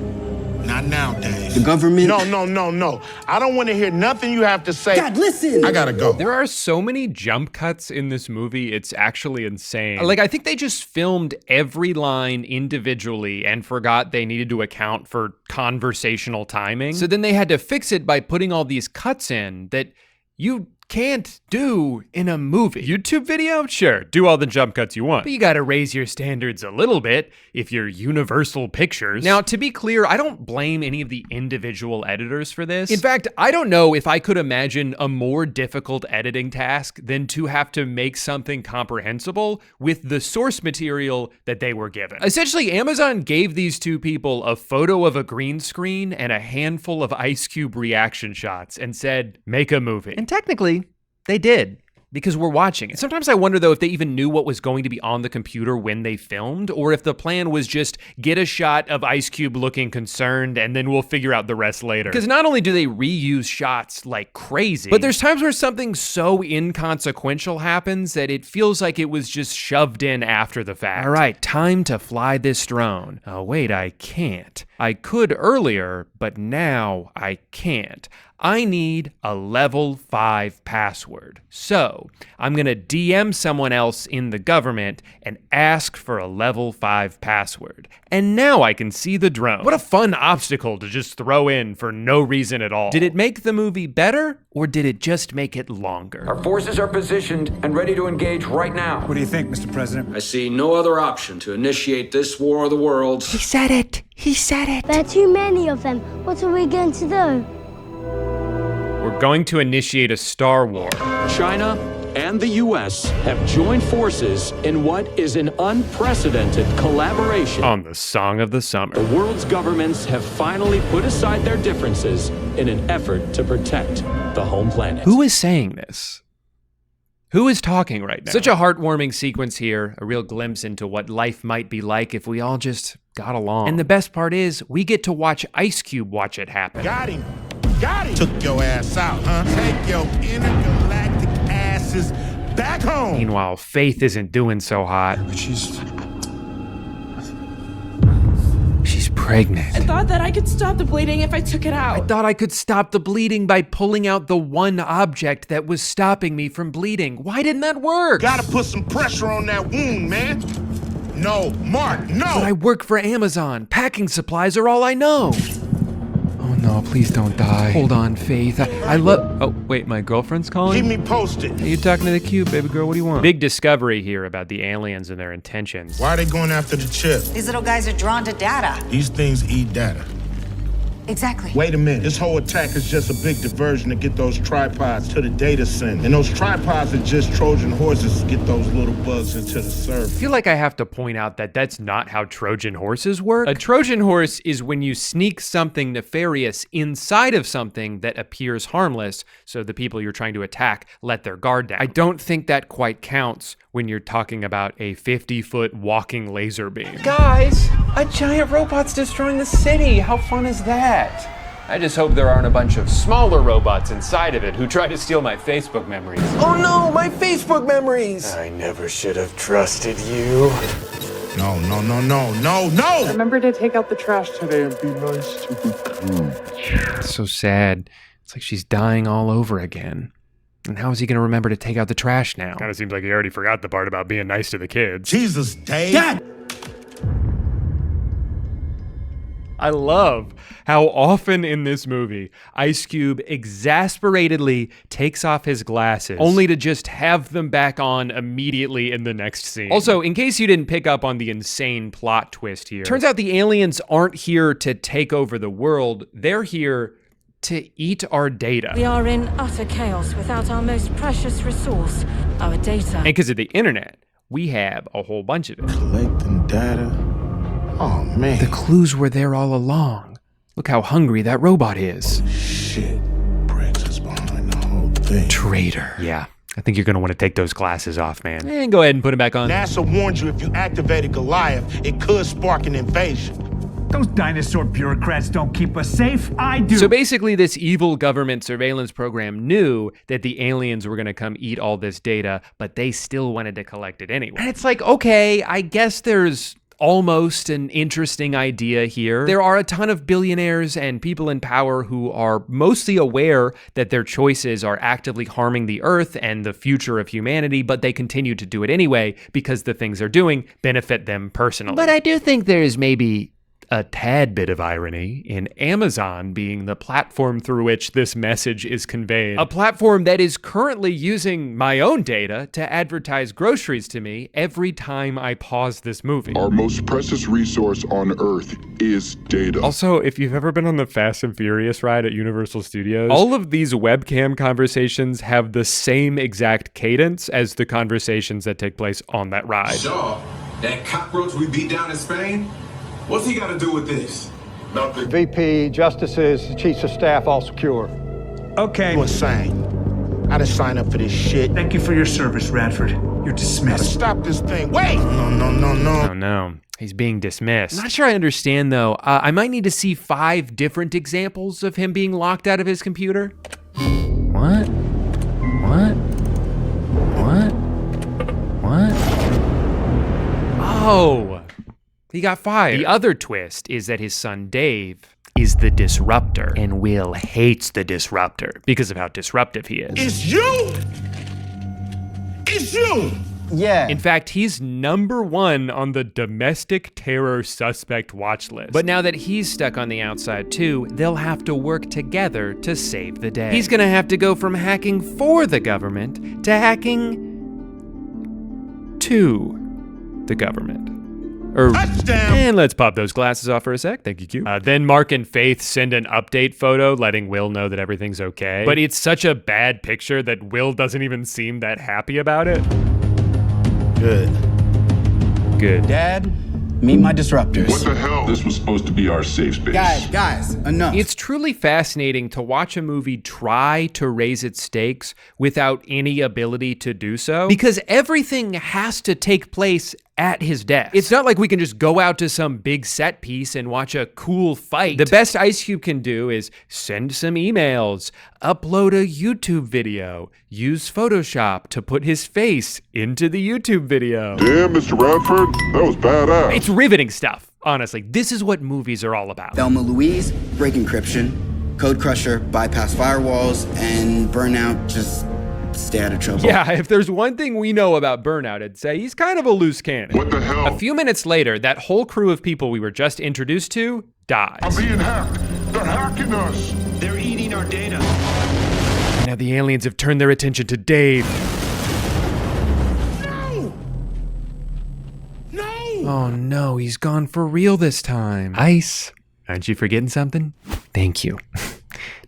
Not now, Dave. The government... No. I don't want to hear nothing you have to say. Dad, listen! I gotta go. There are so many jump cuts in this movie, it's actually insane. Like, I think they just filmed every line individually and forgot they needed to account for conversational timing. So then they had to fix it by putting all these cuts in that you can't do in a movie. YouTube video? Sure, do all the jump cuts you want. But you gotta raise your standards a little bit if you're Universal Pictures. Now, to be clear, I don't blame any of the individual editors for this. In fact, I don't know if I could imagine a more difficult editing task than to have to make something comprehensible with the source material that they were given. Essentially, Amazon gave these two people a photo of a green screen and a handful of Ice Cube reaction shots and said, make a movie. And technically, they did, because we're watching it. Sometimes I wonder, though, if they even knew what was going to be on the computer when they filmed, or if the plan was just get a shot of Ice Cube looking concerned and then we'll figure out the rest later. Because not only do they reuse shots like crazy, but there's times where something so inconsequential happens that it feels like it was just shoved in after the fact. All right, time to fly this drone. Oh, wait, I can't. I could earlier, but now I can't. I need a level 5 password. So I'm gonna DM someone else in the government and ask for a level 5 password. And now I can see the drone. What a fun obstacle to just throw in for no reason at all. Did it make the movie better, or did it just make it longer? Our forces are positioned and ready to engage right now. What do you think, Mr. President? I see no other option to initiate this war of the worlds. He said it. He said it. There are too many of them. What are we going to do? We're going to initiate a Star War. China and the U.S. have joined forces in what is an unprecedented collaboration. On the Song of the Summer. The world's governments have finally put aside their differences in an effort to protect the home planet. Who is saying this? Who is talking right now? Such a heartwarming sequence here, a real glimpse into what life might be like if we all just got along. And the best part is, we get to watch Ice Cube watch it happen. Got him. Got him. Took your ass out, huh? Take your intergalactic asses back home. Meanwhile, Faith isn't doing so hot. She's pregnant. I thought that I could stop the bleeding if I took it out. I thought I could stop the bleeding by pulling out the one object that was stopping me from bleeding. Why didn't that work? Gotta put some pressure on that wound, man. No, Mark, no! But I work for Amazon. Packing supplies are all I know. Oh no, please don't die. Hold on, Faith. I love... Oh, wait, my girlfriend's calling? Keep me posted. Hey, you talking to the cube, baby girl? What do you want? Big discovery here about the aliens and their intentions. Why are they going after the chip? These little guys are drawn to data. These things eat data. Exactly. Wait a minute. This whole attack is just a big diversion to get those tripods to the data center. And those tripods are just Trojan horses to get those little bugs into the server. I feel like I have to point out that that's not how Trojan horses work. A Trojan horse is when you sneak something nefarious inside of something that appears harmless, so the people you're trying to attack let their guard down. I don't think that quite counts when you're talking about a 50-foot walking laser beam. Guys, a giant robot's destroying the city. How fun is that? I just hope there aren't a bunch of smaller robots inside of it who try to steal my Facebook memories. Oh no, my Facebook memories! I never should have trusted you. No, no, no, no, no, no! Remember to take out the trash today and be nice to the coop. It's so sad. It's like she's dying all over again. And how is he going to remember to take out the trash now? Kind of seems like he already forgot the part about being nice to the kids. Jesus, Dave! Dad! I love how often in this movie, Ice Cube exasperatedly takes off his glasses, only to just have them back on immediately in the next scene. Also, in case you didn't pick up on the insane plot twist here, turns out the aliens aren't here to take over the world, they're here to eat our data. We are in utter chaos without our most precious resource, our data. And because of the internet, we have a whole bunch of it. Collecting data? Oh, man. The clues were there all along. Look how hungry that robot is. Shit. Briggs is behind the whole thing. Traitor. Yeah, I think you're going to want to take those glasses off, man. And go ahead and put them back on. NASA warned you if you activated Goliath, it could spark an invasion. Those dinosaur bureaucrats don't keep us safe. I do. So basically, this evil government surveillance program knew that the aliens were going to come eat all this data, but they still wanted to collect it anyway. And it's like, okay, I guess there's almost an interesting idea here. There are a ton of billionaires and people in power who are mostly aware that their choices are actively harming the earth and the future of humanity, but they continue to do it anyway because the things they're doing benefit them personally. But I do think there's maybe a tad bit of irony in Amazon being the platform through which this message is conveyed. A platform that is currently using my own data to advertise groceries to me every time I pause this movie. Our most precious resource on Earth is data. Also, if you've ever been on the Fast and Furious ride at Universal Studios, all of these webcam conversations have the same exact cadence as the conversations that take place on that ride. Shaw, that cockroach we beat down in Spain? What's he got to do with this? Nothing. VP, justices, chiefs of staff, all secure. Okay. You insane. I didn't sign up for this shit. Thank you for your service, Radford. You're dismissed. Stop this thing. Wait! No. Oh no, he's being dismissed. I'm not sure I understand though. I might need to see 5 different examples of him being locked out of his computer. What? Oh! He got fired. The other twist is that his son Dave is the disruptor, and Will hates the disruptor because of how disruptive he is. It's you! It's you! Yeah. In fact, he's #1 on the domestic terror suspect watch list. But now that he's stuck on the outside too, they'll have to work together to save the day. He's gonna have to go from hacking for the government to hacking to the government. And let's pop those glasses off for a sec. Thank you, Q. Then Mark and Faith send an update photo letting Will know that everything's okay. But it's such a bad picture that Will doesn't even seem that happy about it. Good. Dad, meet my disruptors. What the hell? This was supposed to be our safe space. Guys, enough. It's truly fascinating to watch a movie try to raise its stakes without any ability to do so, because everything has to take place at his desk. It's not like we can just go out to some big set piece and watch a cool fight. The best Ice Cube can do is send some emails, upload a YouTube video, use Photoshop to put his face into the YouTube video. Damn, Mr. Radford, that was badass. It's riveting stuff, honestly. This is what movies are all about. Thelma Louise, break encryption. Code Crusher, bypass firewalls. And Burnout, just stay out of trouble. Yeah, if there's one thing we know about Burnout, I'd say he's kind of a loose cannon. What the hell? A few minutes later, that whole crew of people we were just introduced to dies. I'm being hacked. They're hacking us. They're eating our data. Now the aliens have turned their attention to Dave. No! Oh no, he's gone for real this time. Ice, aren't you forgetting something? Thank you.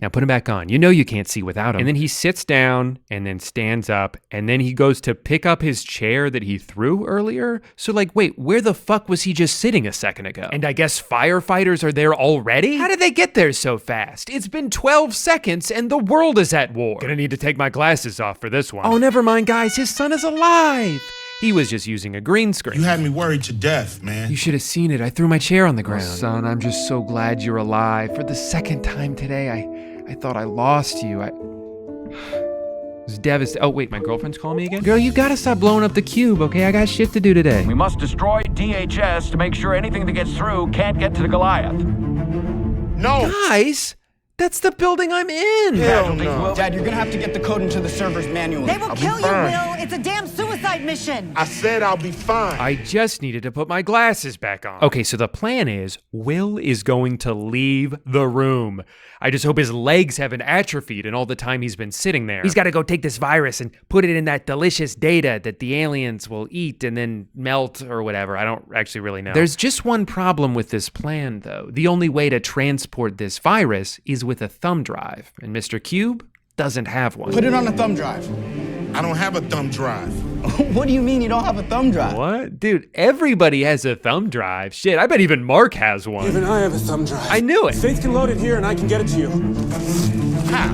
Now put him back on. You know you can't see without him. And then he sits down and then stands up and then he goes to pick up his chair that he threw earlier. So like, wait, where the fuck was he just sitting a second ago? And I guess firefighters are there already? How did they get there so fast? It's been 12 seconds and the world is at war. Gonna need to take my glasses off for this one. Oh, never mind, guys. His son is alive. He was just using a green screen. You had me worried to death, man. You should have seen it. I threw my chair on the ground. Oh, son, I'm just so glad you're alive. For the second time today, I thought I lost you. It was devastating. Oh, wait, my girlfriend's calling me again? Girl, you gotta stop blowing up the cube, okay? I got shit to do today. We must destroy DHS to make sure anything that gets through can't get to the Goliath. No! Guys, that's the building I'm in. Hell no. Dad, you're gonna have to get the code into the servers manually. They will kill you, Will. It's a damn suicide mission. I said I'll be fine. I just needed to put my glasses back on. Okay, so the plan is Will is going to leave the room. I just hope his legs haven't atrophied in all the time he's been sitting there. He's got to go take this virus and put it in that delicious data that the aliens will eat and then melt or whatever. I don't actually really know. There's just one problem with this plan, though. The only way to transport this virus is with a thumb drive, and Mr. Cube doesn't have one. Put it on a thumb drive. I don't have a thumb drive. What do you mean you don't have a thumb drive? What? Dude, everybody has a thumb drive. Shit, I bet even Mark has one. Even I have a thumb drive. I knew it. Faith can load it here and I can get it to you. How?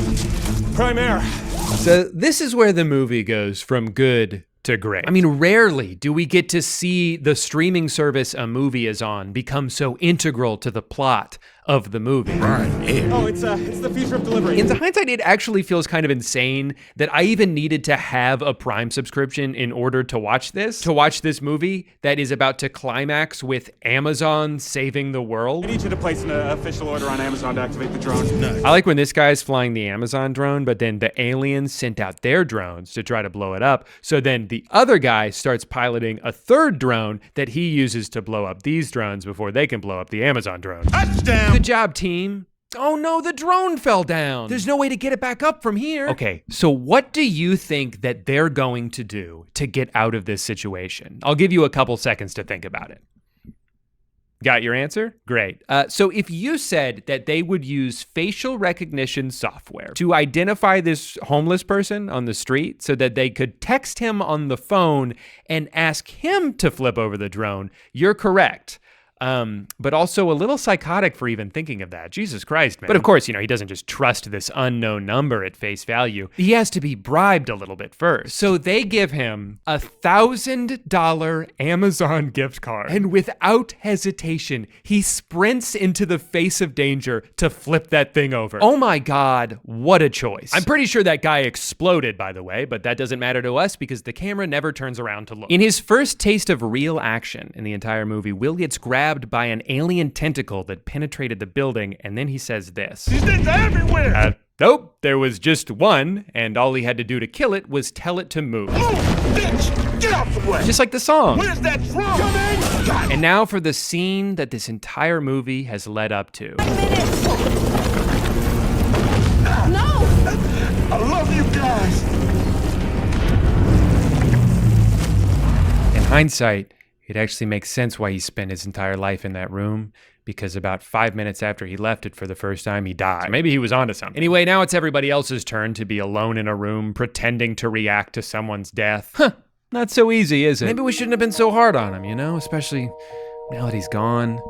Primaire. So this is where the movie goes from good to great. I mean, rarely do we get to see the streaming service a movie is on become so integral to the plot of the movie. Right. Yeah. Oh, it's the future of delivery. In hindsight, it actually feels kind of insane that I even needed to have a Prime subscription in order to watch this movie that is about to climax with Amazon saving the world. I need you to place an official order on Amazon to activate the drone. Nuts. I like when this guy's flying the Amazon drone, but then the aliens sent out their drones to try to blow it up. So then the other guy starts piloting a third drone that he uses to blow up these drones before they can blow up the Amazon drone. Touchdown! Good job, team. Oh no, the drone fell down. There's no way to get it back up from here. Okay, so what do you think that they're going to do to get out of this situation? I'll give you a couple seconds to think about it. Got your answer? Great. So if you said that they would use facial recognition software to identify this homeless person on the street so that they could text him on the phone and ask him to flip over the drone, you're correct. But also a little psychotic for even thinking of that. Jesus Christ, man. But of course, he doesn't just trust this unknown number at face value. He has to be bribed a little bit first. So they give him a $1,000 Amazon gift card. And without hesitation, he sprints into the face of danger to flip that thing over. Oh my God, what a choice. I'm pretty sure that guy exploded, by the way, but that doesn't matter to us because the camera never turns around to look. In his first taste of real action in the entire movie, Will gets grabbed by an alien tentacle that penetrated the building, and then he says this. These things are everywhere! Nope, there was just one, and all he had to do to kill it was tell it to move. Move, bitch! Get out the way! Just like the song. Where's that drum? Coming! And now for the scene that this entire movie has led up to. No! I love you guys! In hindsight, It actually makes sense why he spent his entire life in that room, because about 5 minutes after he left it for the first time, he died. So maybe he was onto something. Anyway, now it's everybody else's turn to be alone in a room, pretending to react to someone's death. Huh, not so easy, is it? Maybe we shouldn't have been so hard on him, you know? Especially now that he's gone.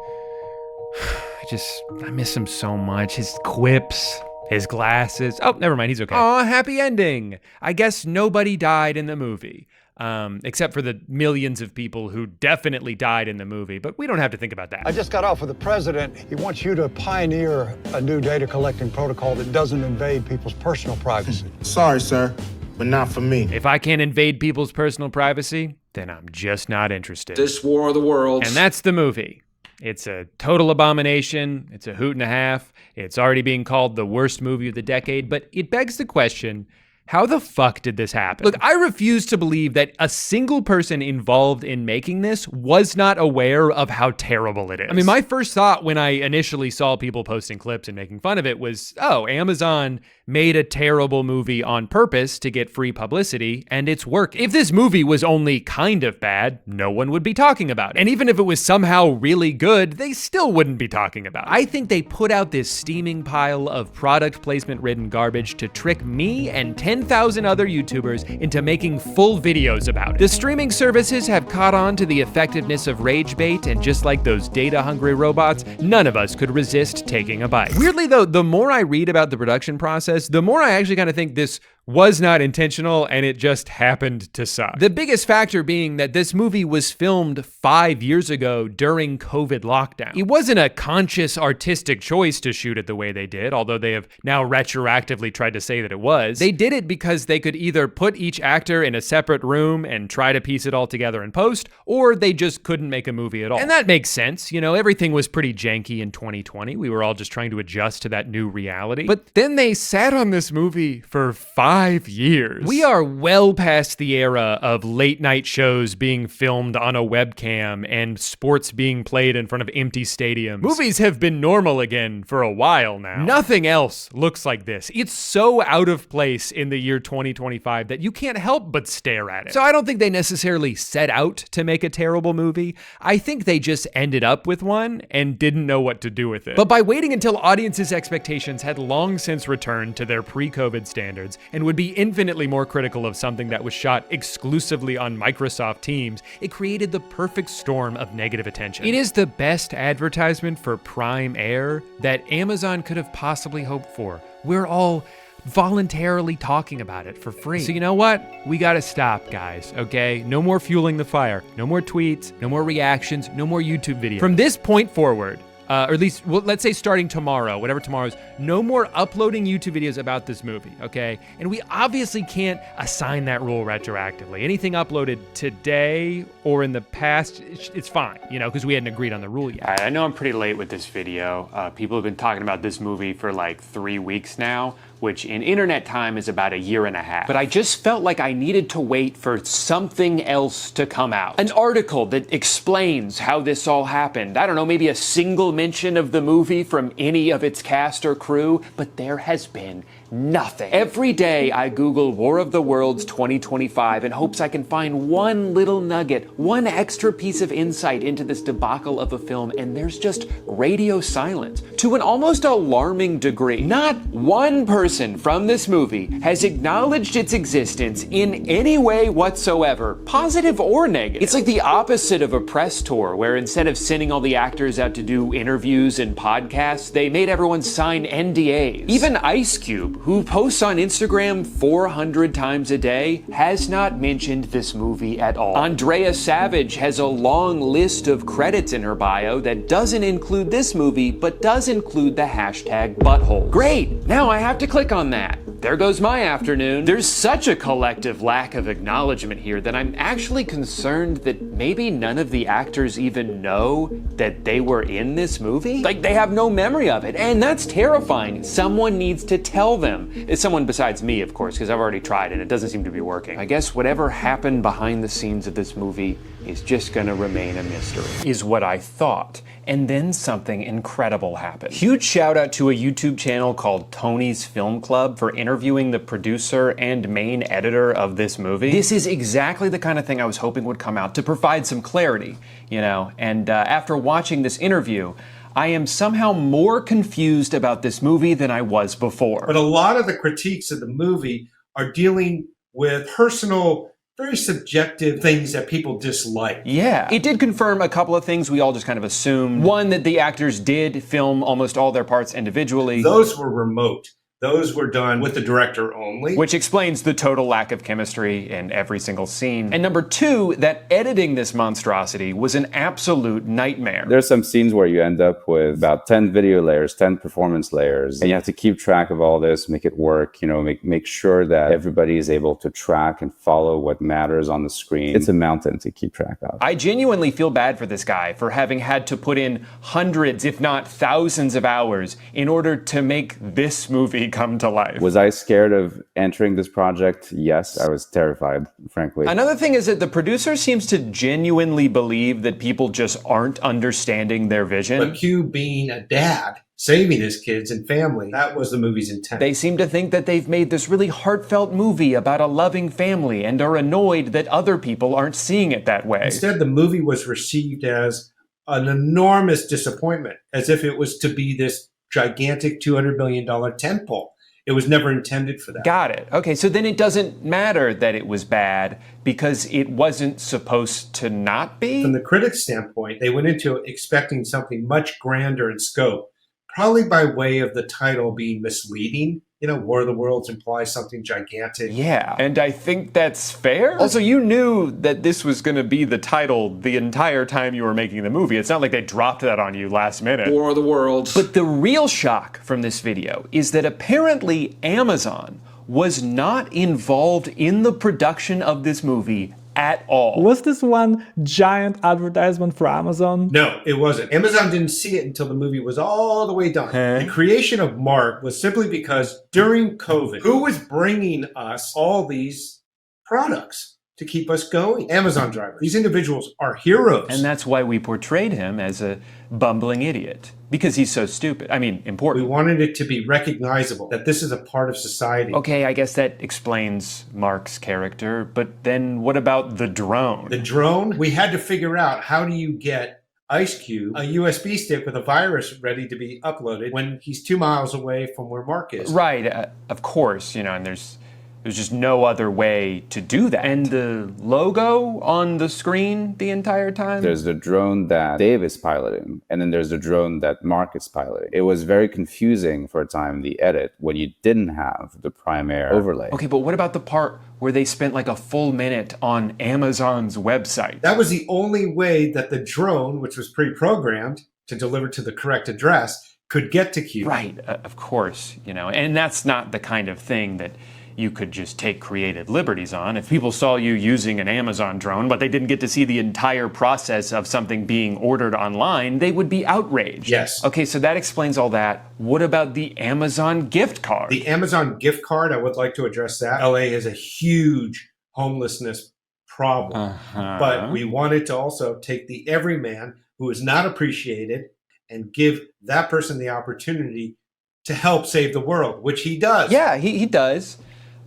I miss him so much. His quips, his glasses. Oh, never mind, he's okay. Aw, happy ending. I guess nobody died in the movie. Except for the millions of people who definitely died in the movie, but we don't have to think about that. I just got off with the president. He wants you to pioneer a new data collecting protocol that doesn't invade people's personal privacy. Sorry, sir, but not for me. If I can't invade people's personal privacy, then I'm just not interested. This War of the Worlds. And that's the movie. It's a total abomination. It's a hoot and a half. It's already being called the worst movie of the decade, but it begs the question, how the fuck did this happen? Look, I refuse to believe that a single person involved in making this was not aware of how terrible it is. I mean, my first thought when I initially saw people posting clips and making fun of it was, oh, Amazon made a terrible movie on purpose to get free publicity, and it's working. If this movie was only kind of bad, no one would be talking about it. And even if it was somehow really good, they still wouldn't be talking about it. I think they put out this steaming pile of product placement-ridden garbage to trick me and 10,000 other YouTubers into making full videos about it. The streaming services have caught on to the effectiveness of rage bait, and just like those data-hungry robots, none of us could resist taking a bite. Weirdly though, the more I read about the production process, the more I actually kind of think this was not intentional and it just happened to suck. The biggest factor being that this movie was filmed 5 years ago during COVID lockdown. It wasn't a conscious artistic choice to shoot it the way they did, although they have now retroactively tried to say that it was. They did it because they could either put each actor in a separate room and try to piece it all together in post, or they just couldn't make a movie at all. And that makes sense. You know, everything was pretty janky in 2020. We were all just trying to adjust to that new reality. But then they sat on this movie for 5 years. We are well past the era of late night shows being filmed on a webcam and sports being played in front of empty stadiums. Movies have been normal again for a while now. Nothing else looks like this. It's so out of place in the year 2025 that you can't help but stare at it. So I don't think they necessarily set out to make a terrible movie. I think they just ended up with one and didn't know what to do with it. But by waiting until audiences' expectations had long since returned to their pre-COVID standards and would be infinitely more critical of something that was shot exclusively on Microsoft Teams, it created the perfect storm of negative attention. It is the best advertisement for Prime Air that Amazon could have possibly hoped for. We're all voluntarily talking about it for free. So you know what? We gotta stop, guys, okay? No more fueling the fire. No more tweets, no more reactions, no more YouTube videos. From this point forward, or at least, well, let's say starting tomorrow, whatever tomorrow is, no more uploading YouTube videos about this movie, okay? And we obviously can't assign that rule retroactively. Anything uploaded today or in the past, it's fine, you know, because we hadn't agreed on the rule yet. All right, I know I'm pretty late with this video. People have been talking about this movie for like 3 weeks now, which in internet time is about 1.5 years. But I just felt like I needed to wait for something else to come out. An article that explains how this all happened. I don't know, maybe a single mention of the movie from any of its cast or crew, but there has been nothing. Every day I Google War of the Worlds 2025 in hopes I can find one little nugget, one extra piece of insight into this debacle of a film, and there's just radio silence to an almost alarming degree. Not one person from this movie has acknowledged its existence in any way whatsoever, positive or negative. It's like the opposite of a press tour, where instead of sending all the actors out to do interviews and podcasts, they made everyone sign NDAs. Even Ice Cube, who posts on Instagram 400 times a day, has not mentioned this movie at all. Andrea Savage has a long list of credits in her bio that doesn't include this movie, but does include the hashtag butthole. Great, now I have to click on that. There goes my afternoon. There's such a collective lack of acknowledgement here that I'm actually concerned that maybe none of the actors even know that they were in this movie. Like, they have no memory of it, and that's terrifying. Someone needs to tell them. It's someone besides me, of course, because I've already tried and it doesn't seem to be working. I guess whatever happened behind the scenes of this movie is just gonna remain a mystery, is what I thought. And then something incredible happened. Huge shout out to a YouTube channel called Tony's Film Club for interviewing the producer and main editor of this movie. This is exactly the kind of thing I was hoping would come out to provide some clarity, you know, and after watching this interview, I am somehow more confused about this movie than I was before. But a lot of the critiques of the movie are dealing with personal, very subjective things that people dislike. Yeah. It did confirm a couple of things we all just kind of assumed. One, that the actors did film almost all their parts individually. Those were remote. Those were done with the director only. Which explains the total lack of chemistry in every single scene. And number two, that editing this monstrosity was an absolute nightmare. There's some scenes where you end up with about 10 video layers, 10 performance layers, and you have to keep track of all this, make it work, you know, make sure that everybody is able to track and follow what matters on the screen. It's a mountain to keep track of. I genuinely feel bad for this guy for having had to put in hundreds, if not thousands of hours in order to make this movie come to life. Was I scared of entering this project? Yes, I was terrified, frankly. Another thing is that the producer seems to genuinely believe that people just aren't understanding their vision. But Q being a dad, saving his kids and family, that was the movie's intent. They seem to think that they've made this really heartfelt movie about a loving family and are annoyed that other people aren't seeing it that way. Instead, the movie was received as an enormous disappointment, as if it was to be this gigantic $200 million tentpole. It was never intended for that. Got it. Okay, so then it doesn't matter that it was bad because it wasn't supposed to not be? From the critics' standpoint, they went into expecting something much grander in scope, probably by way of the title being misleading. You know, War of the Worlds implies something gigantic. Yeah, and I think that's fair. Also, you knew that this was going to be the title the entire time you were making the movie. It's not like they dropped that on you last minute. War of the Worlds. But the real shock from this video is that apparently Amazon was not involved in the production of this movie at all. Was this one giant advertisement for Amazon? No, it wasn't. Amazon didn't see it until the movie was all the way done. The creation of Mark was simply because during COVID, who was bringing us all these products to keep us going? Amazon drivers. These individuals are heroes. And that's why we portrayed him as a bumbling idiot. Because he's so stupid. I mean, important. We wanted it to be recognizable that this is a part of society. Okay, I guess that explains Mark's character, but then what about the drone? The drone? We had to figure out, how do you get Ice Cube a USB stick with a virus ready to be uploaded when he's 2 miles away from where Mark is? Right, of course, you know, and there's just no other way to do that. And the logo on the screen the entire time? There's the drone that Dave is piloting, and then there's the drone that Mark is piloting. It was very confusing for a time, the edit, when you didn't have the Premiere overlay. Okay, but what about the part where they spent like a full minute on Amazon's website? That was the only way that the drone, which was pre-programmed to deliver to the correct address, could get to Q. Right, of course, you know, and that's not the kind of thing that you could just take creative liberties on. If people saw you using an Amazon drone, but they didn't get to see the entire process of something being ordered online, they would be outraged. Yes. Okay, so that explains all that. What about the Amazon gift card? The Amazon gift card, I would like to address that. LA has a huge homelessness problem. But we wanted to also take the everyman who is not appreciated and give that person the opportunity to help save the world, which he does. Yeah, he does.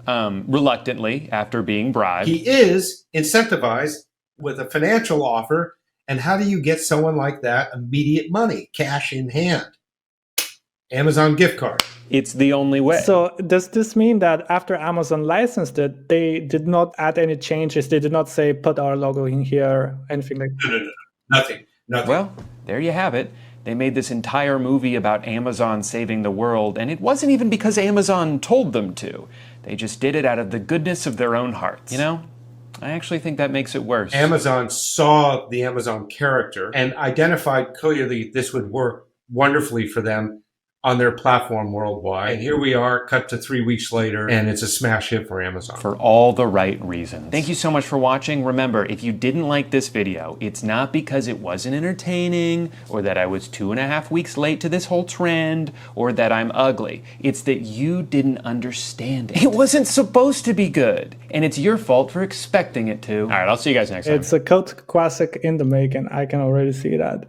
Reluctantly, after being bribed. He is incentivized with a financial offer. And how do you get someone like that immediate money, cash in hand? Amazon gift card. It's the only way. So does this mean that after Amazon licensed it, they did not add any changes? They did not say, put our logo in here, anything like that? No. Nothing. Well, there you have it. They made this entire movie about Amazon saving the world, and it wasn't even because Amazon told them to. They just did it out of the goodness of their own hearts. You know, I actually think that makes it worse. Amazon saw the Amazon character and identified clearly this would work wonderfully for them on their platform worldwide. And here we are, cut to 3 weeks later, and it's a smash hit for Amazon. For all the right reasons. Thank you so much for watching. Remember, if you didn't like this video, it's not because it wasn't entertaining, or that I was 2.5 weeks late to this whole trend, or that I'm ugly. It's that you didn't understand it. It wasn't supposed to be good, and it's your fault for expecting it to. All right, I'll see you guys next time. It's a cult classic in the making. I can already see that.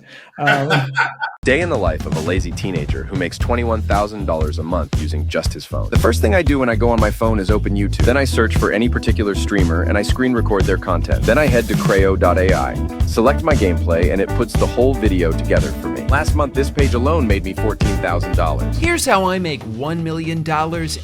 Day in the life of a lazy teenager who makes $21,000 a month using just his phone. The first thing I do when I go on my phone is open YouTube. Then I search for any particular streamer and I screen record their content. Then I head to Creo.ai, select my gameplay, and it puts the whole video together for me. Last month, this page alone made me $14,000. Here's how I make $1 million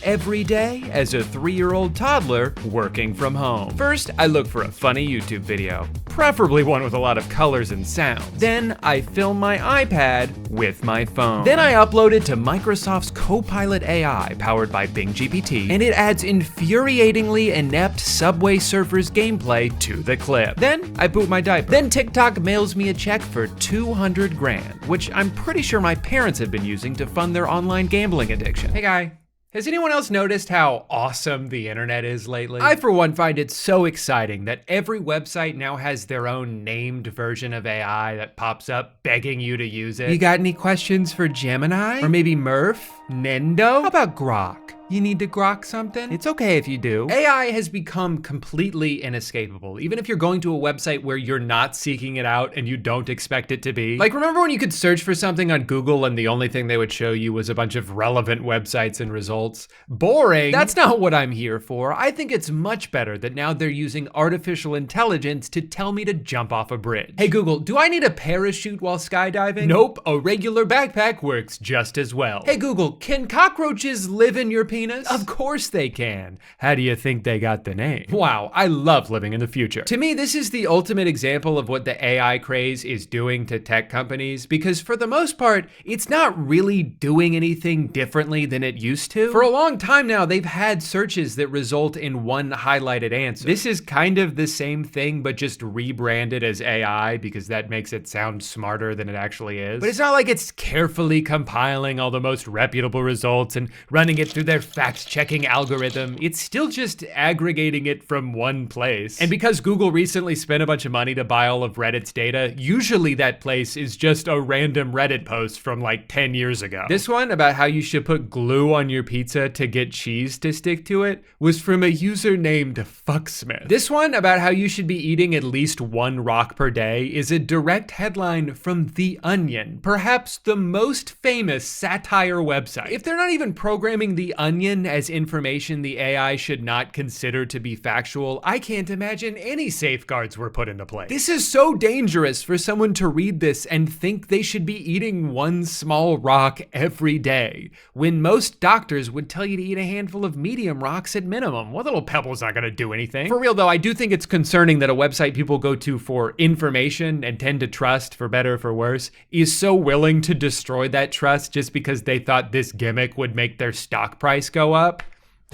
every day as a 3-year-old toddler working from home. First, I look for a funny YouTube video, preferably one with a lot of colors and sounds. Then I film my iPad with my phone. Then I upload it to Microsoft's Copilot AI powered by Bing GPT, and it adds infuriatingly inept Subway Surfers gameplay to the clip. Then I boot my diaper. Then TikTok mails me a check for 200 grand, which I'm pretty sure my parents have been using to fund their online gambling addiction. Hey guy. Has anyone else noticed how awesome the internet is lately? I, for one, find it so exciting that every website now has their own named version of AI that pops up begging you to use it. You got any questions for Gemini? Or maybe Murph? Nendo? How about Grok? You need to grok something? It's okay if you do. AI has become completely inescapable, even if you're going to a website where you're not seeking it out and you don't expect it to be. Like, remember when you could search for something on Google and the only thing they would show you was a bunch of relevant websites and results? Boring. That's not what I'm here for. I think it's much better that now they're using artificial intelligence to tell me to jump off a bridge. Hey Google, do I need a parachute while skydiving? Nope, a regular backpack works just as well. Hey Google, can cockroaches live in your penis? Of course they can. How do you think they got the name? Wow, I love living in the future. To me, this is the ultimate example of what the AI craze is doing to tech companies, because for the most part, it's not really doing anything differently than it used to. For a long time now, they've had searches that result in one highlighted answer. This is kind of the same thing, but just rebranded as AI because that makes it sound smarter than it actually is. But it's not like it's carefully compiling all the most reputable results and running it through their fact-checking algorithm. It's still just aggregating it from one place. And because Google recently spent a bunch of money to buy all of Reddit's data, usually that place is just a random Reddit post from like 10 years ago. This one about how you should put glue on your pizza to get cheese to stick to it was from a user named Fucksmith. This one about how you should be eating at least 1 rock per day is a direct headline from The Onion, perhaps the most famous satire website. If they're not even programming The Onion as information the AI should not consider to be factual, I can't imagine any safeguards were put into place. This is so dangerous for someone to read this and think they should be eating 1 small rock every day, when most doctors would tell you to eat a handful of medium rocks at minimum. One little pebble's not gonna do anything. For real though, I do think it's concerning that a website people go to for information and tend to trust, for better or for worse, is so willing to destroy that trust just because they thought this gimmick would make their stock price go up.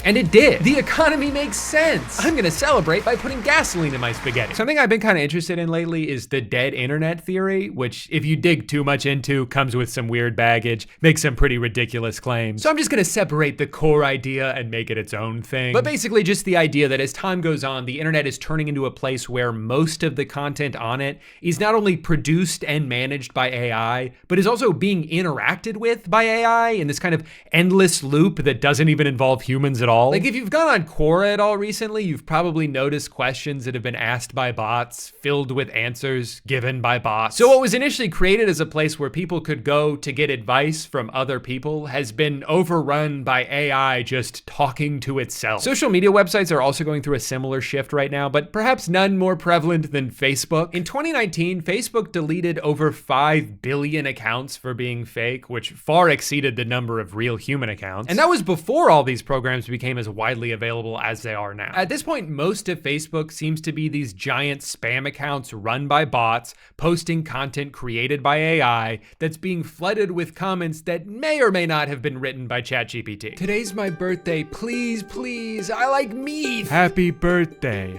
And it did. The economy makes sense. I'm gonna celebrate by putting gasoline in my spaghetti. Something I've been kind of interested in lately is the dead internet theory, which if you dig too much into, comes with some weird baggage, makes some pretty ridiculous claims. So I'm just gonna separate the core idea and make it its own thing. But basically just the idea that as time goes on, the internet is turning into a place where most of the content on it is not only produced and managed by AI, but is also being interacted with by AI in this kind of endless loop that doesn't even involve humans at all. Like if you've gone on Quora at all recently, you've probably noticed questions that have been asked by bots filled with answers given by bots. So what was initially created as a place where people could go to get advice from other people has been overrun by AI just talking to itself. Social media websites are also going through a similar shift right now, but perhaps none more prevalent than Facebook. In 2019, Facebook deleted over 5 billion accounts for being fake, which far exceeded the number of real human accounts. And that was before all these programs became as widely available as they are now. At this point, most of Facebook seems to be these giant spam accounts run by bots, posting content created by AI that's being flooded with comments that may or may not have been written by ChatGPT. Today's my birthday, please, please, I like meat. Happy birthday,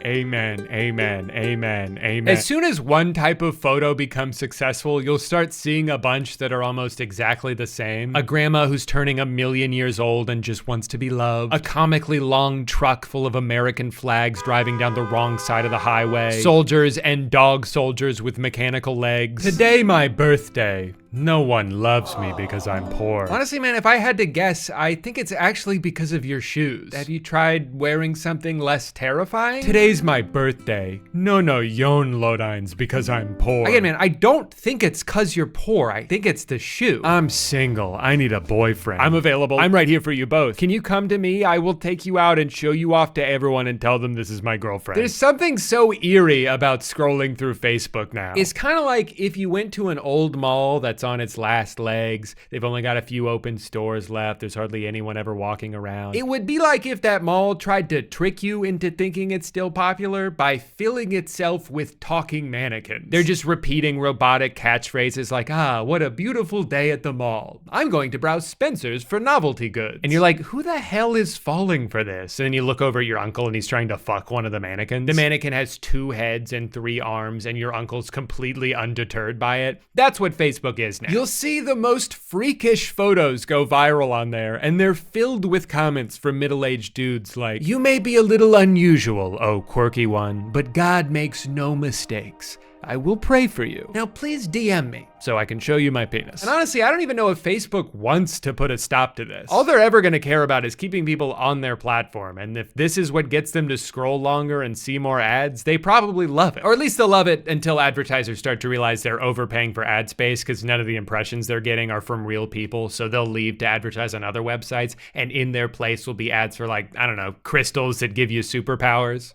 amen, amen, amen, amen. As soon as one type of photo becomes successful, you'll start seeing a bunch that are almost exactly the same. A grandma who's turning 1,000,000 years old and just wants to be loved. A comically long truck full of American flags driving down the wrong side of the highway. Soldiers and dog soldiers with mechanical legs. Today, my birthday. No one loves me because I'm poor. Honestly, man, if I had to guess, I think it's actually because of your shoes. Have you tried wearing something less terrifying? Today's my birthday. No, yon lodines because I'm poor. Again, man, I don't think it's cause you're poor. I think it's the shoe. I'm single. I need a boyfriend. I'm available. I'm right here for you both. Can you come to me? I will take you out and show you off to everyone and tell them this is my girlfriend. There's something so eerie about scrolling through Facebook now. It's kind of like if you went to an old mall that's on its last legs. They've only got a few open stores left. There's hardly anyone ever walking around. It would be like if that mall tried to trick you into thinking it's still popular by filling itself with talking mannequins. They're just repeating robotic catchphrases like, what a beautiful day at the mall. I'm going to browse Spencer's for novelty goods. And you're like, who the hell is falling for this? And then you look over at your uncle and he's trying to fuck one of the mannequins. The mannequin has 2 heads and 3 arms and your uncle's completely undeterred by it. That's what Facebook is now. You'll see the most freakish photos go viral on there, and they're filled with comments from middle-aged dudes like, you may be a little unusual, oh quirky one, but God makes no mistakes. I will pray for you. Now please DM me so I can show you my penis. And honestly, I don't even know if Facebook wants to put a stop to this. All they're ever gonna care about is keeping people on their platform. And if this is what gets them to scroll longer and see more ads, they probably love it. Or at least they'll love it until advertisers start to realize they're overpaying for ad space because none of the impressions they're getting are from real people. So they'll leave to advertise on other websites, and in their place will be ads for, like, I don't know, crystals that give you superpowers.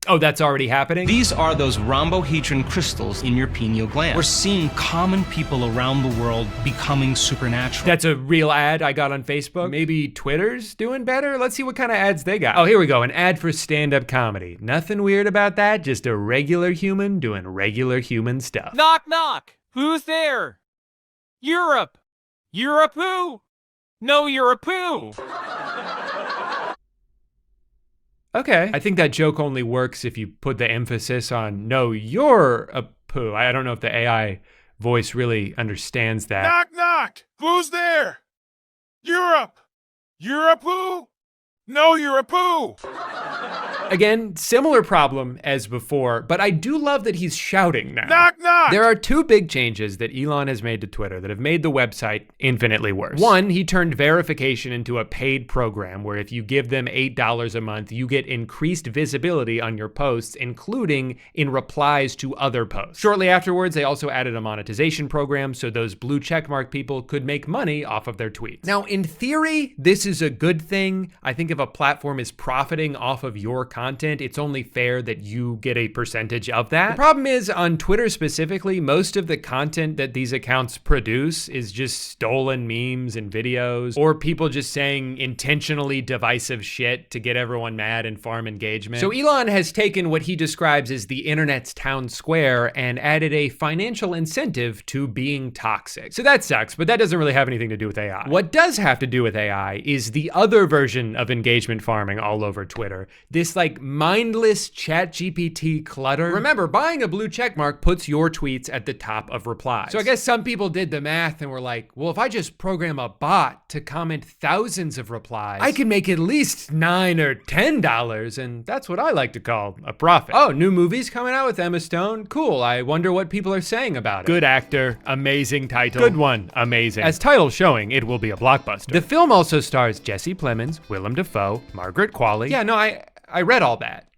Oh, that's already happening? These are those rhombohedron crystals in your pineal gland. We're seeing common people around the world becoming supernatural. That's a real ad I got on Facebook. Maybe Twitter's doing better? Let's see what kind of ads they got. Oh, here we go, an ad for stand-up comedy. Nothing weird about that, just a regular human doing regular human stuff. Knock, knock. Who's there? Europe. Europe who? No, you're a poo. Okay. I think that joke only works if you put the emphasis on, no, you're a poo. I don't know if the AI voice really understands that. Knock, knock. Who's there? Europe. Europe who? No, you're a poo. Again, similar problem as before, but I do love that he's shouting now. Knock, knock! There are 2 big changes that Elon has made to Twitter that have made the website infinitely worse. One, he turned verification into a paid program where if you give them $8 a month, you get increased visibility on your posts, including in replies to other posts. Shortly afterwards, they also added a monetization program so those blue checkmark people could make money off of their tweets. Now, in theory, this is a good thing. I think if a platform is profiting off of your content, it's only fair that you get a percentage of that. The problem is, on Twitter specifically, most of the content that these accounts produce is just stolen memes and videos, or people just saying intentionally divisive shit to get everyone mad and farm engagement. So Elon has taken what he describes as the internet's town square and added a financial incentive to being toxic. So that sucks, but that doesn't really have anything to do with AI. What does have to do with AI is the other version of engagement farming all over Twitter. This like mindless ChatGPT clutter. Remember, buying a blue checkmark puts your tweets at the top of replies. So I guess some people did the math and were like, well, if I just program a bot to comment thousands of replies, I can make at least $9 or $10, and that's what I like to call a profit. Oh, new movie's coming out with Emma Stone? Cool, I wonder what people are saying about it. Good actor, amazing title. Good one, amazing. As title showing, it will be a blockbuster. The film also stars Jesse Plemons, Willem Dafoe, Margaret Qualley. Yeah, no, I read all that.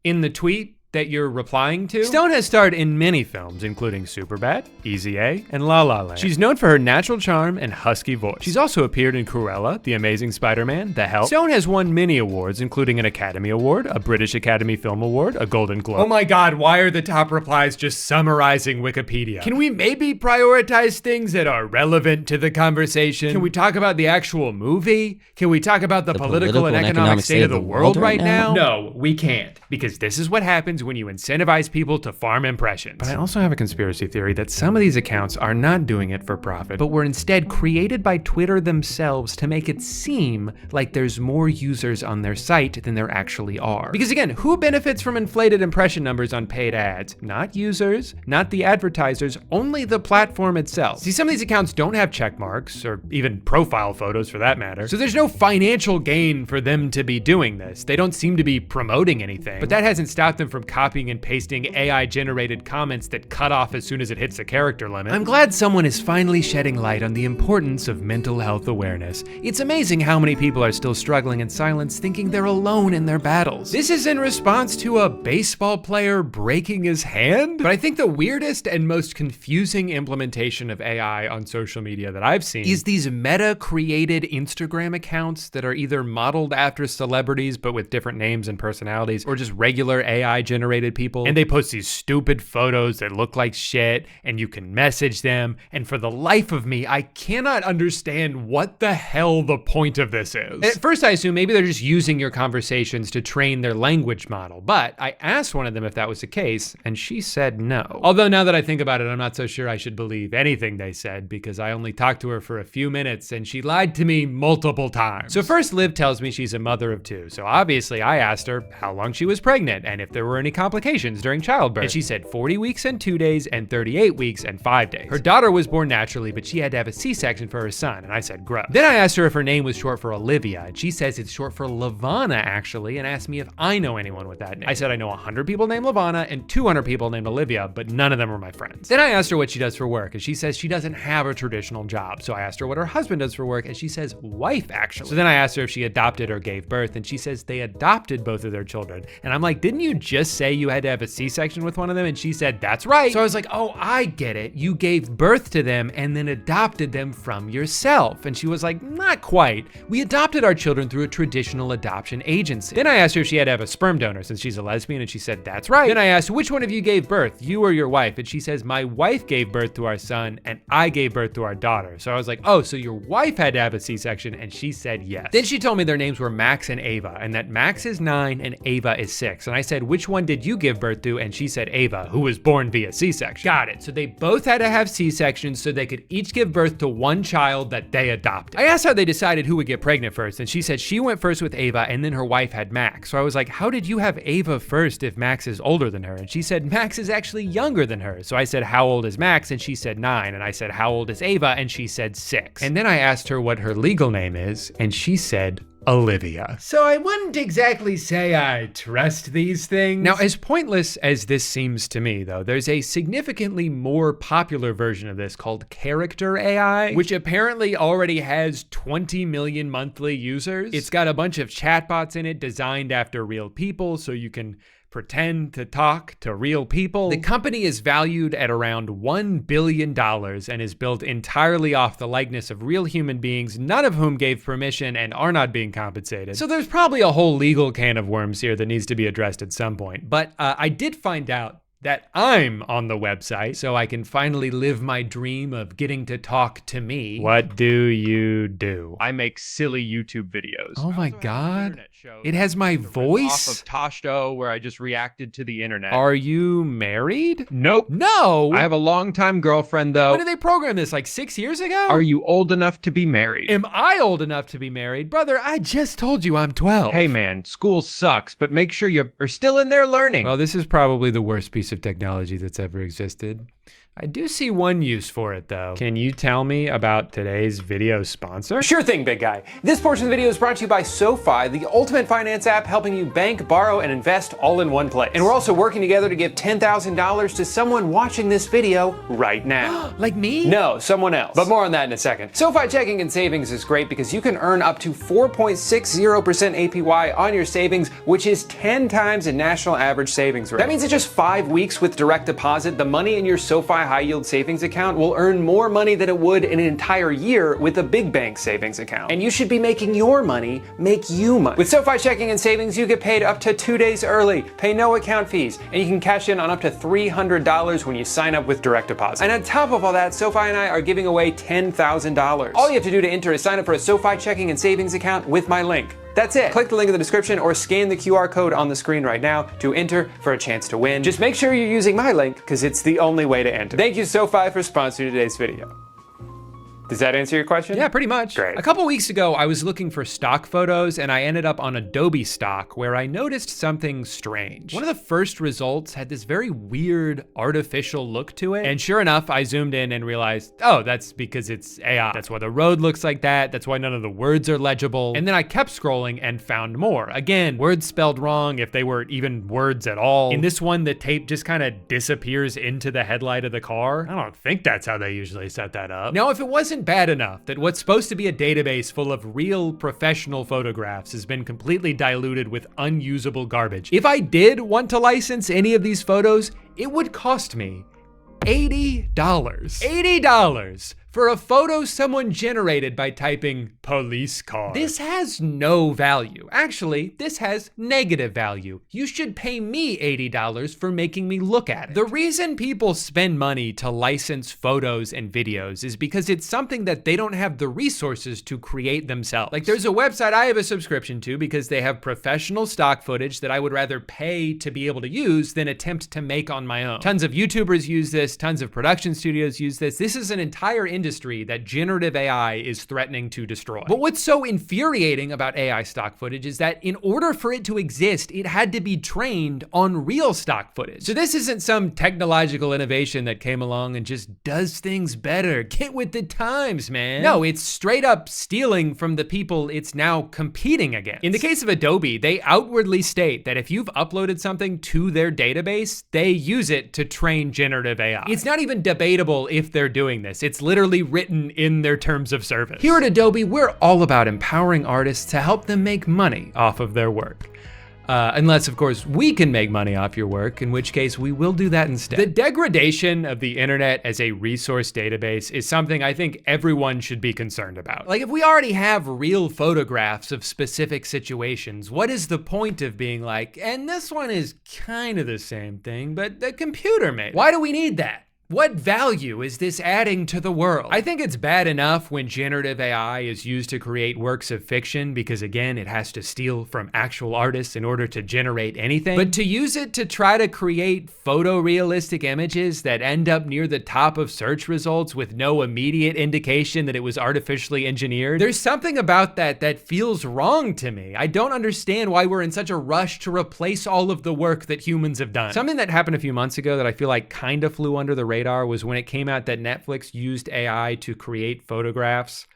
In the tweet, that you're replying to? Stone has starred in many films, including Superbad, Easy A, and La La Land. She's known for her natural charm and husky voice. She's also appeared in Cruella, The Amazing Spider-Man, The Help. Stone has won many awards, including an Academy Award, a British Academy Film Award, a Golden Globe. Oh my god, why are the top replies just summarizing Wikipedia? Can we maybe prioritize things that are relevant to the conversation? Can we talk about the actual movie? Can we talk about the political and economic state of the world right now? No, we can't, because this is what happens when you incentivize people to farm impressions. But I also have a conspiracy theory that some of these accounts are not doing it for profit, but were instead created by Twitter themselves to make it seem like there's more users on their site than there actually are. Because again, who benefits from inflated impression numbers on paid ads? Not users, not the advertisers, only the platform itself. See, some of these accounts don't have check marks, or even profile photos for that matter, so there's no financial gain for them to be doing this. They don't seem to be promoting anything, but that hasn't stopped them from copying and pasting AI-generated comments that cut off as soon as it hits the character limit. I'm glad someone is finally shedding light on the importance of mental health awareness. It's amazing how many people are still struggling in silence, thinking they're alone in their battles. This is in response to a baseball player breaking his hand? But I think the weirdest and most confusing implementation of AI on social media that I've seen is these meta-created Instagram accounts that are either modeled after celebrities but with different names and personalities, or just regular AI-generated people, and they post these stupid photos that look like shit, and you can message them, and for the life of me, I cannot understand what the hell the point of this is. At first I assume maybe they're just using your conversations to train their language model, but I asked one of them if that was the case, and she said no. Although now that I think about it, I'm not so sure I should believe anything they said, because I only talked to her for a few minutes, and she lied to me multiple times. So first Liv tells me she's a mother of 2, so obviously I asked her how long she was pregnant, and if there were any complications during childbirth. And she said 40 weeks and 2 days, and 38 weeks and 5 days. Her daughter was born naturally, but she had to have a C-section for her son, and I said gross. Then I asked her if her name was short for Olivia, and she says it's short for Lavana actually, and asked me if I know anyone with that name. I said I know 100 people named Lavana and 200 people named Olivia, but none of them were my friends. Then I asked her what she does for work, and she says she doesn't have a traditional job. So I asked her what her husband does for work, and she says wife actually. So then I asked her if she adopted or gave birth, and she says they adopted both of their children. And I'm like, didn't you just say you had to have a C-section with one of them? And she said, that's right. So I was like, oh, I get it. You gave birth to them and then adopted them from yourself. And she was like, not quite. We adopted our children through a traditional adoption agency. Then I asked her if she had to have a sperm donor since she's a lesbian, and she said, that's right. Then I asked, which one of you gave birth, you or your wife? And she says, my wife gave birth to our son and I gave birth to our daughter. So I was like, oh, so your wife had to have a C-section? And she said yes. Then she told me their names were Max and Ava, and that Max is 9 and Ava is 6. And I said, which one did you give birth to? And she said Ava, who was born via C-section. Got it. So they both had to have C-sections so they could each give birth to one child that they adopted. I asked how they decided who would get pregnant first, and she said she went first with Ava and then her wife had Max. So I was like, how did you have Ava first if Max is older than her? And she said Max is actually younger than her. So I said, how old is Max? And she said 9. And I said, how old is Ava? And she said 6. And then I asked her what her legal name is, and she said Olivia. So I wouldn't exactly say I trust these things. Now, as pointless as this seems to me, though, there's a significantly more popular version of this called Character AI, which apparently already has 20 million monthly users. It's got a bunch of chatbots in it designed after real people, so you can pretend to talk to real people. The company is valued at around $1 billion and is built entirely off the likeness of real human beings, none of whom gave permission and are not being compensated. So there's probably a whole legal can of worms here that needs to be addressed at some point. But I did find out that I'm on the website, so I can finally live my dream of getting to talk to me. What do you do? I make silly YouTube videos. Oh my God. It has my voice? Off of Toshto, where I just reacted to the internet. Are you married? Nope. No. I have a longtime girlfriend though. When did they program this, like 6 years ago? Are you old enough to be married? Am I old enough to be married? Brother, I just told you I'm 12. Hey man, school sucks, but make sure you are still in there learning. Well, this is probably the worst piece of technology that's ever existed. I do see one use for it though. Can you tell me about today's video sponsor? Sure thing, big guy. This portion of the video is brought to you by SoFi, the ultimate finance app helping you bank, borrow, and invest all in one place. And we're also working together to give $10,000 to someone watching this video right now. Like me? No, someone else. But more on that in a second. SoFi checking and savings is great because you can earn up to 4.60% APY on your savings, which is 10 times the national average savings rate. That means in just 5 weeks with direct deposit, the money in your SoFi high yield savings account will earn more money than it would in an entire year with a big bank savings account. And you should be making your money make you money. With SoFi checking and savings, you get paid up to 2 days early, pay no account fees, and you can cash in on up to $300 when you sign up with direct deposit. And on top of all that, SoFi and I are giving away $10,000. All you have to do to enter is sign up for a SoFi checking and savings account with my link. That's it. Click the link in the description or scan the QR code on the screen right now to enter for a chance to win. Just make sure you're using my link because it's the only way to enter. Thank you SoFi for sponsoring today's video. Does that answer your question? Yeah, pretty much. Great. A couple weeks ago, I was looking for stock photos and I ended up on Adobe stock where I noticed something strange. One of the first results had this very weird artificial look to it. And sure enough, I zoomed in and realized, oh, that's because it's AI. That's why the road looks like that. That's why none of the words are legible. And then I kept scrolling and found more. Again, words spelled wrong if they were even words at all. In this one, the tape just kind of disappears into the headlight of the car. I don't think that's how they usually set that up. Now, if it wasn't bad enough that what's supposed to be a database full of real professional photographs has been completely diluted with unusable garbage, if I did want to license any of these photos, it would cost me $80. $80 for a photo someone generated by typing police car. This has no value. Actually, this has negative value. You should pay me $80 for making me look at it. The reason people spend money to license photos and videos is because it's something that they don't have the resources to create themselves. Like there's a website I have a subscription to because they have professional stock footage that I would rather pay to be able to use than attempt to make on my own. Tons of YouTubers use this, tons of production studios use this. This is an entire industry that generative AI is threatening to destroy. But what's so infuriating about AI stock footage is that in order for it to exist, it had to be trained on real stock footage. So this isn't some technological innovation that came along and just does things better. Get with the times, man. No, it's straight up stealing from the people it's now competing against. In the case of Adobe, they outwardly state that if you've uploaded something to their database, they use it to train generative AI. It's not even debatable if they're doing this. It's literally written in their terms of service. Here at Adobe, we're all about empowering artists to help them make money off of their work. Unless, of course, we can make money off your work, in which case we will do that instead. The degradation of the internet as a resource database is something I think everyone should be concerned about. Like, if we already have real photographs of specific situations, what is the point of being like, and this one is kind of the same thing, but the computer made it? Why do we need that? What value is this adding to the world? I think it's bad enough when generative AI is used to create works of fiction because, again, it has to steal from actual artists in order to generate anything. But to use it to try to create photorealistic images that end up near the top of search results with no immediate indication that it was artificially engineered, there's something about that that feels wrong to me. I don't understand why we're in such a rush to replace all of the work that humans have done. Something that happened a few months ago that I feel like kind of flew under the radar was when it came out that Netflix used AI to create photographs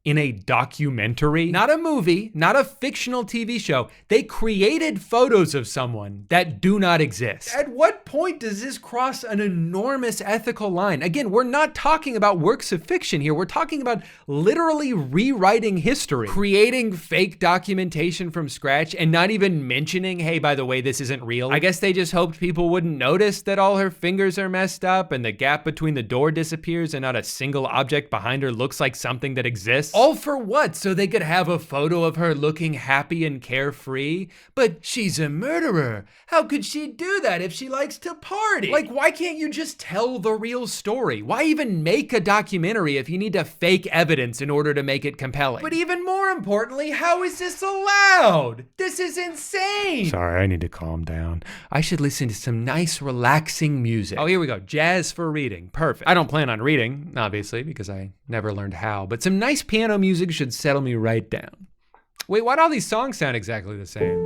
in a documentary, not a movie, not a fictional TV show. They created photos of someone that do not exist. At what point does this cross an enormous ethical line? Again, we're not talking about works of fiction here. We're talking about literally rewriting history, creating fake documentation from scratch and not even mentioning, hey, by the way, this isn't real. I guess they just hoped people wouldn't notice that all her fingers are messed up and the gap between the door disappears and not a single object behind her looks like something that exists. All for what? So they could have a photo of her looking happy and carefree? But she's a murderer. How could she do that if she likes to party? Like, why can't you just tell the real story? Why even make a documentary if you need to fake evidence in order to make it compelling? But even more importantly, how is this allowed? This is insane. Sorry, I need to calm down. I should listen to some nice, relaxing music. Oh, here we go. Jazz for reading. Perfect. I don't plan on reading, obviously, because I never learned how, but some nice piano music should settle me right down. Wait, why do all these songs sound exactly the same?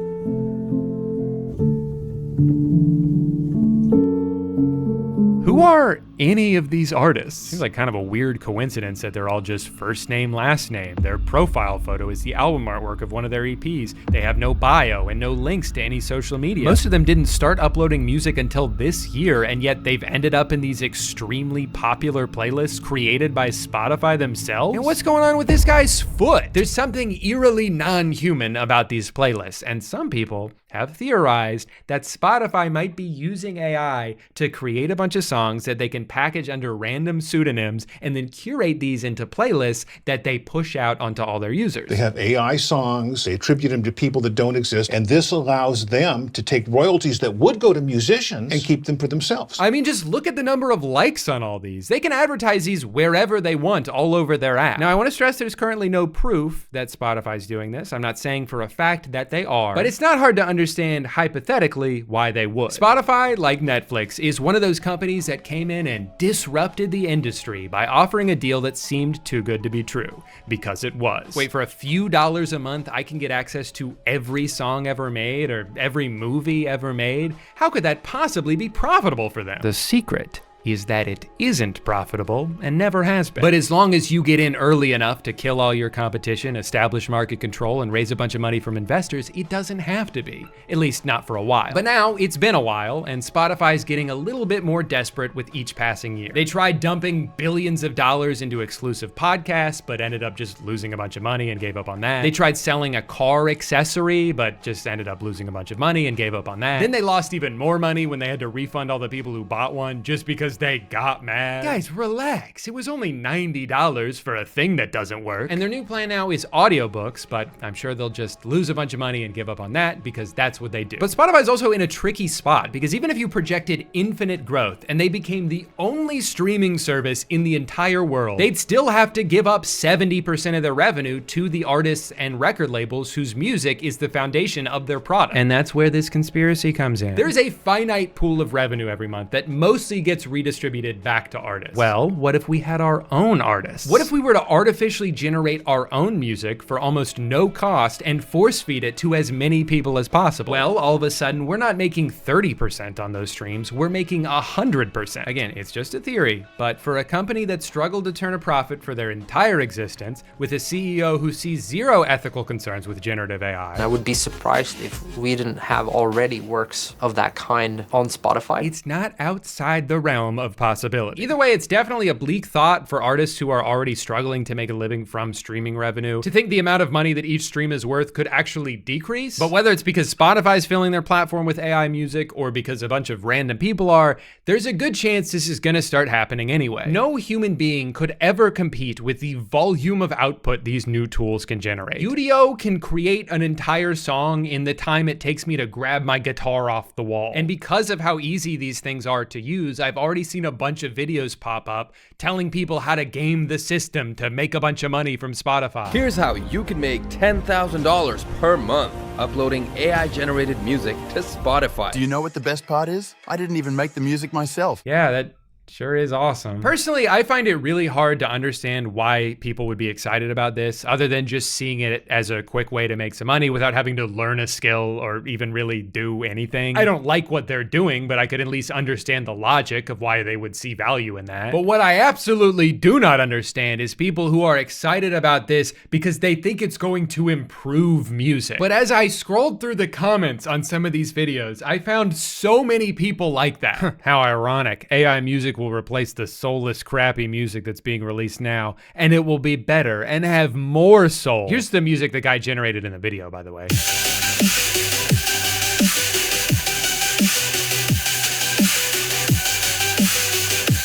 Who are any of these artists. Seems like kind of a weird coincidence that they're all just first name, last name. Their profile photo is the album artwork of one of their EPs. They have no bio and no links to any social media. Most of them didn't start uploading music until this year, and yet they've ended up in these extremely popular playlists created by Spotify themselves. And what's going on with this guy's foot? There's something eerily non-human about these playlists, and some people have theorized that Spotify might be using AI to create a bunch of songs that they can package under random pseudonyms and then curate these into playlists that they push out onto all their users. They have AI songs, they attribute them to people that don't exist, and this allows them to take royalties that would go to musicians and keep them for themselves. I mean, just look at the number of likes on all these. They can advertise these wherever they want, all over their app. Now, I want to stress there's currently no proof that Spotify's doing this. I'm not saying for a fact that they are, but it's not hard to understand hypothetically why they would. Spotify, like Netflix, is one of those companies that came in and disrupted the industry by offering a deal that seemed too good to be true, because it was. Wait, for a few dollars a month, I can get access to every song ever made or every movie ever made? How could that possibly be profitable for them? The secret is that it isn't profitable and never has been. But as long as you get in early enough to kill all your competition, establish market control, and raise a bunch of money from investors, it doesn't have to be, at least not for a while. But now it's been a while, and Spotify's getting a little bit more desperate with each passing year. They tried dumping billions of dollars into exclusive podcasts, but ended up just losing a bunch of money and gave up on that. They tried selling a car accessory, but just ended up losing a bunch of money and gave up on that. Then they lost even more money when they had to refund all the people who bought one just because they got mad. Guys, relax. It was only $90 for a thing that doesn't work. And their new plan now is audiobooks, but I'm sure they'll just lose a bunch of money and give up on that because that's what they do. But Spotify's also in a tricky spot because even if you projected infinite growth and they became the only streaming service in the entire world, they'd still have to give up 70% of their revenue to the artists and record labels whose music is the foundation of their product. And that's where this conspiracy comes in. There's a finite pool of revenue every month that mostly gets redistributed back to artists. Well, what if we had our own artists? What if we were to artificially generate our own music for almost no cost and force feed it to as many people as possible? Well, all of a sudden, we're not making 30% on those streams, we're making 100%. Again, it's just a theory, but for a company that struggled to turn a profit for their entire existence, with a CEO who sees zero ethical concerns with generative AI. I would be surprised if we didn't have already works of that kind on Spotify. It's not outside the realm of possibility. Either way, it's definitely a bleak thought for artists who are already struggling to make a living from streaming revenue, to think the amount of money that each stream is worth could actually decrease. But whether it's because Spotify's filling their platform with AI music or because a bunch of random people are, there's a good chance this is gonna start happening anyway. No human being could ever compete with the volume of output these new tools can generate. Udio can create an entire song in the time it takes me to grab my guitar off the wall. And because of how easy these things are to use, I've already seen a bunch of videos pop up telling people how to game the system to make a bunch of money from Spotify. Here's how you can make $10,000 per month uploading AI-generated music to Spotify. Do you know what the best part is? I didn't even make the music myself. Yeah, that sure is awesome. Personally, I find it really hard to understand why people would be excited about this, other than just seeing it as a quick way to make some money without having to learn a skill or even really do anything. I don't like what they're doing, but I could at least understand the logic of why they would see value in that. But what I absolutely do not understand is people who are excited about this because they think it's going to improve music. But as I scrolled through the comments on some of these videos, I found so many people like that. How ironic. AI music will replace the soulless, crappy music that's being released now, and it will be better and have more soul. Here's the music the guy generated in the video, by the way.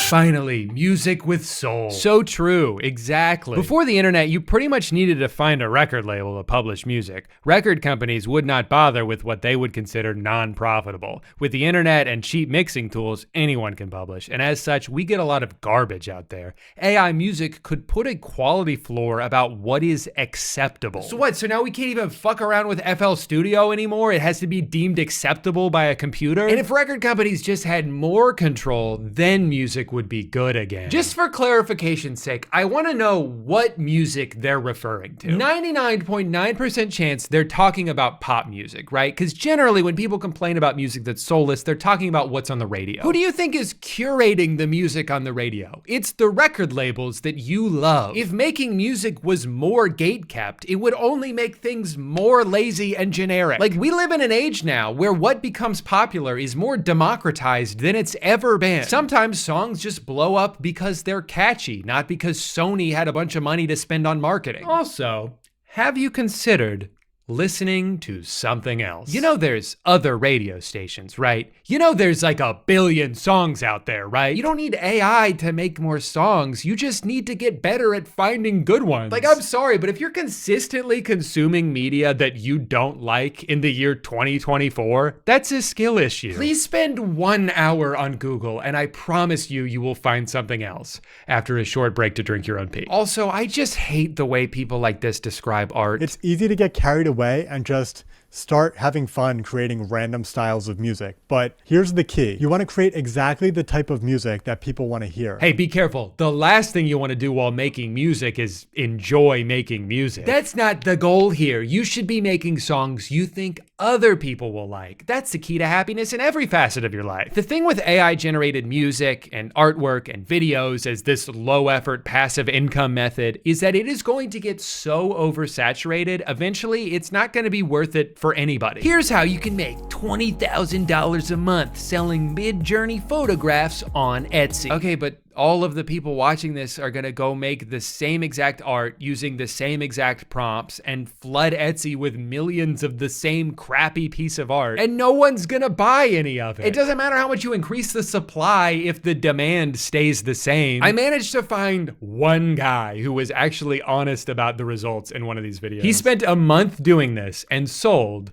Finally, music with soul. So true, exactly. Before the internet, you pretty much needed to find a record label to publish music. Record companies would not bother with what they would consider non-profitable. With the internet and cheap mixing tools, anyone can publish, and as such, we get a lot of garbage out there. AI music could put a quality floor about what is acceptable. So what, so now we can't even fuck around with FL Studio anymore? It has to be deemed acceptable by a computer? And if record companies just had more control, then music would would be good again. Just for clarification's sake, I want to know what music they're referring to. 99.9% chance they're talking about pop music, right? Because generally when people complain about music that's soulless, they're talking about what's on the radio. Who do you think is curating the music on the radio? It's the record labels that you love. If making music was more gatekept, it would only make things more lazy and generic. Like, we live in an age now where what becomes popular is more democratized than it's ever been. Sometimes songs just blow up because they're catchy, not because Sony had a bunch of money to spend on marketing. Also, have you considered listening to something else? You know there's other radio stations, right? You know there's like a billion songs out there, right? You don't need AI to make more songs. You just need to get better at finding good ones. Like, I'm sorry, but if you're consistently consuming media that you don't like in the year 2024, that's a skill issue. Please spend 1 hour on Google and I promise you, you will find something else after a short break to drink your own pee. Also, I just hate the way people like this describe art. It's easy to get carried away and just start having fun creating random styles of music. But here's the key. You want to create exactly the type of music that people want to hear. Hey, be careful. The last thing you want to do while making music is enjoy making music. That's not the goal here. You should be making songs you think other people will like. That's the key to happiness in every facet of your life. The thing with AI generated music and artwork and videos as this low effort passive income method is that it is going to get so oversaturated, eventually it's not going to be worth it for anybody. Here's how you can make $20,000 a month selling mid-journey photographs on Etsy. Okay, but all of the people watching this are gonna go make the same exact art using the same exact prompts and flood Etsy with millions of the same crappy piece of art, and no one's gonna buy any of it. It doesn't matter how much you increase the supply if the demand stays the same. I managed to find one guy who was actually honest about the results in one of these videos. He spent a month doing this and sold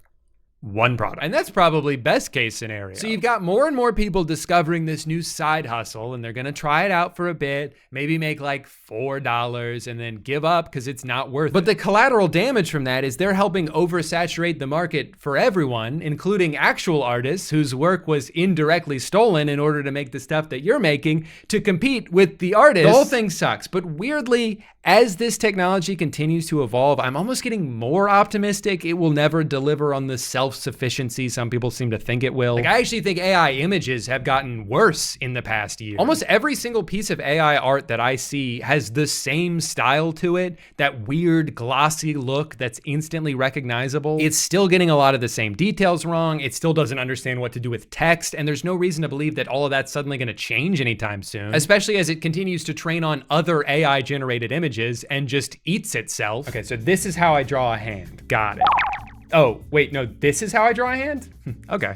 one product. And that's probably best case scenario. So you've got more and more people discovering this new side hustle and they're gonna try it out for a bit, maybe make like $4 and then give up because it's not worth it. But the collateral damage from that is they're helping oversaturate the market for everyone, including actual artists whose work was indirectly stolen in order to make the stuff that you're making to compete with the artists. The whole thing sucks, but weirdly, as this technology continues to evolve, I'm almost getting more optimistic it will never deliver on the self-sufficiency some people seem to think it will. Like, I actually think AI images have gotten worse in the past year. Almost every single piece of AI art that I see has the same style to it, that weird glossy look that's instantly recognizable. It's still getting a lot of the same details wrong. It still doesn't understand what to do with text, and there's no reason to believe that all of that's suddenly gonna change anytime soon, especially as it continues to train on other AI generated images and just eats itself. Okay, so this is how I draw a hand. Got it. Oh, wait, no, this is how I draw a hand? Okay.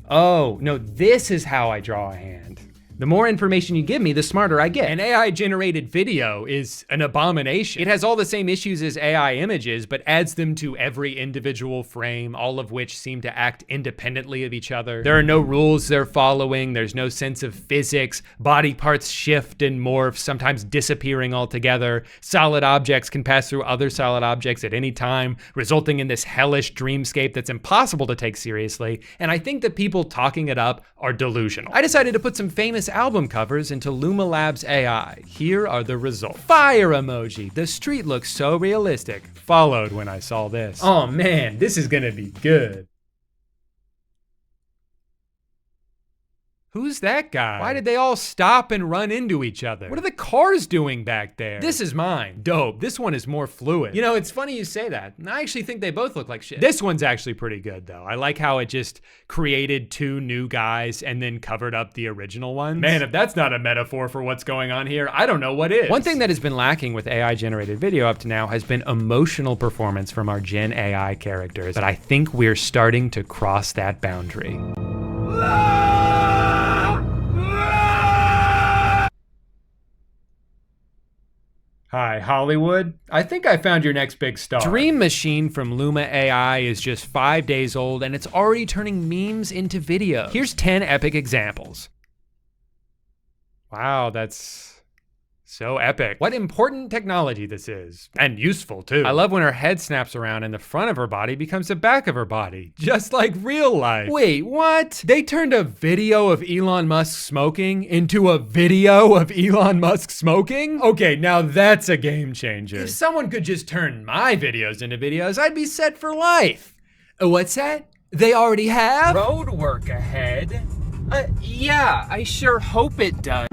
Oh, no, this is how I draw a hand. The more information you give me, the smarter I get. An AI generated video is an abomination. It has all the same issues as AI images, but adds them to every individual frame, all of which seem to act independently of each other. There are no rules they're following. There's no sense of physics. Body parts shift and morph, sometimes disappearing altogether. Solid objects can pass through other solid objects at any time, resulting in this hellish dreamscape that's impossible to take seriously. And I think that people talking it up are delusional. I decided to put some famous album covers into Luma Labs AI. Here are the results. Fire emoji. The street looks so realistic. Followed when I saw this. Oh man, this is gonna be good. Who's that guy? Why did they all stop and run into each other? What are the cars doing back there? This is mine. Dope. This one is more fluid. You know, it's funny you say that. I actually think they both look like shit. This one's actually pretty good though. I like how it just created two new guys and then covered up the original ones. Man, if that's not a metaphor for what's going on here, I don't know what is. One thing that has been lacking with AI generated video up to now has been emotional performance from our Gen AI characters, but I think we're starting to cross that boundary. Hi, Hollywood. I think I found your next big star. Dream Machine from Luma AI is just 5 days old and it's already turning memes into video. Here's 10 epic examples. Wow, that's So epic. What important technology this is. And useful too. I love when her head snaps around and the front of her body becomes the back of her body. Just like real life. Wait, what? They turned a video of Elon Musk smoking into a video of Elon Musk smoking? Okay, now that's a game changer. If someone could just turn my videos into videos, I'd be set for life. What's that? They already have? Road work ahead? Yeah, I sure hope it does.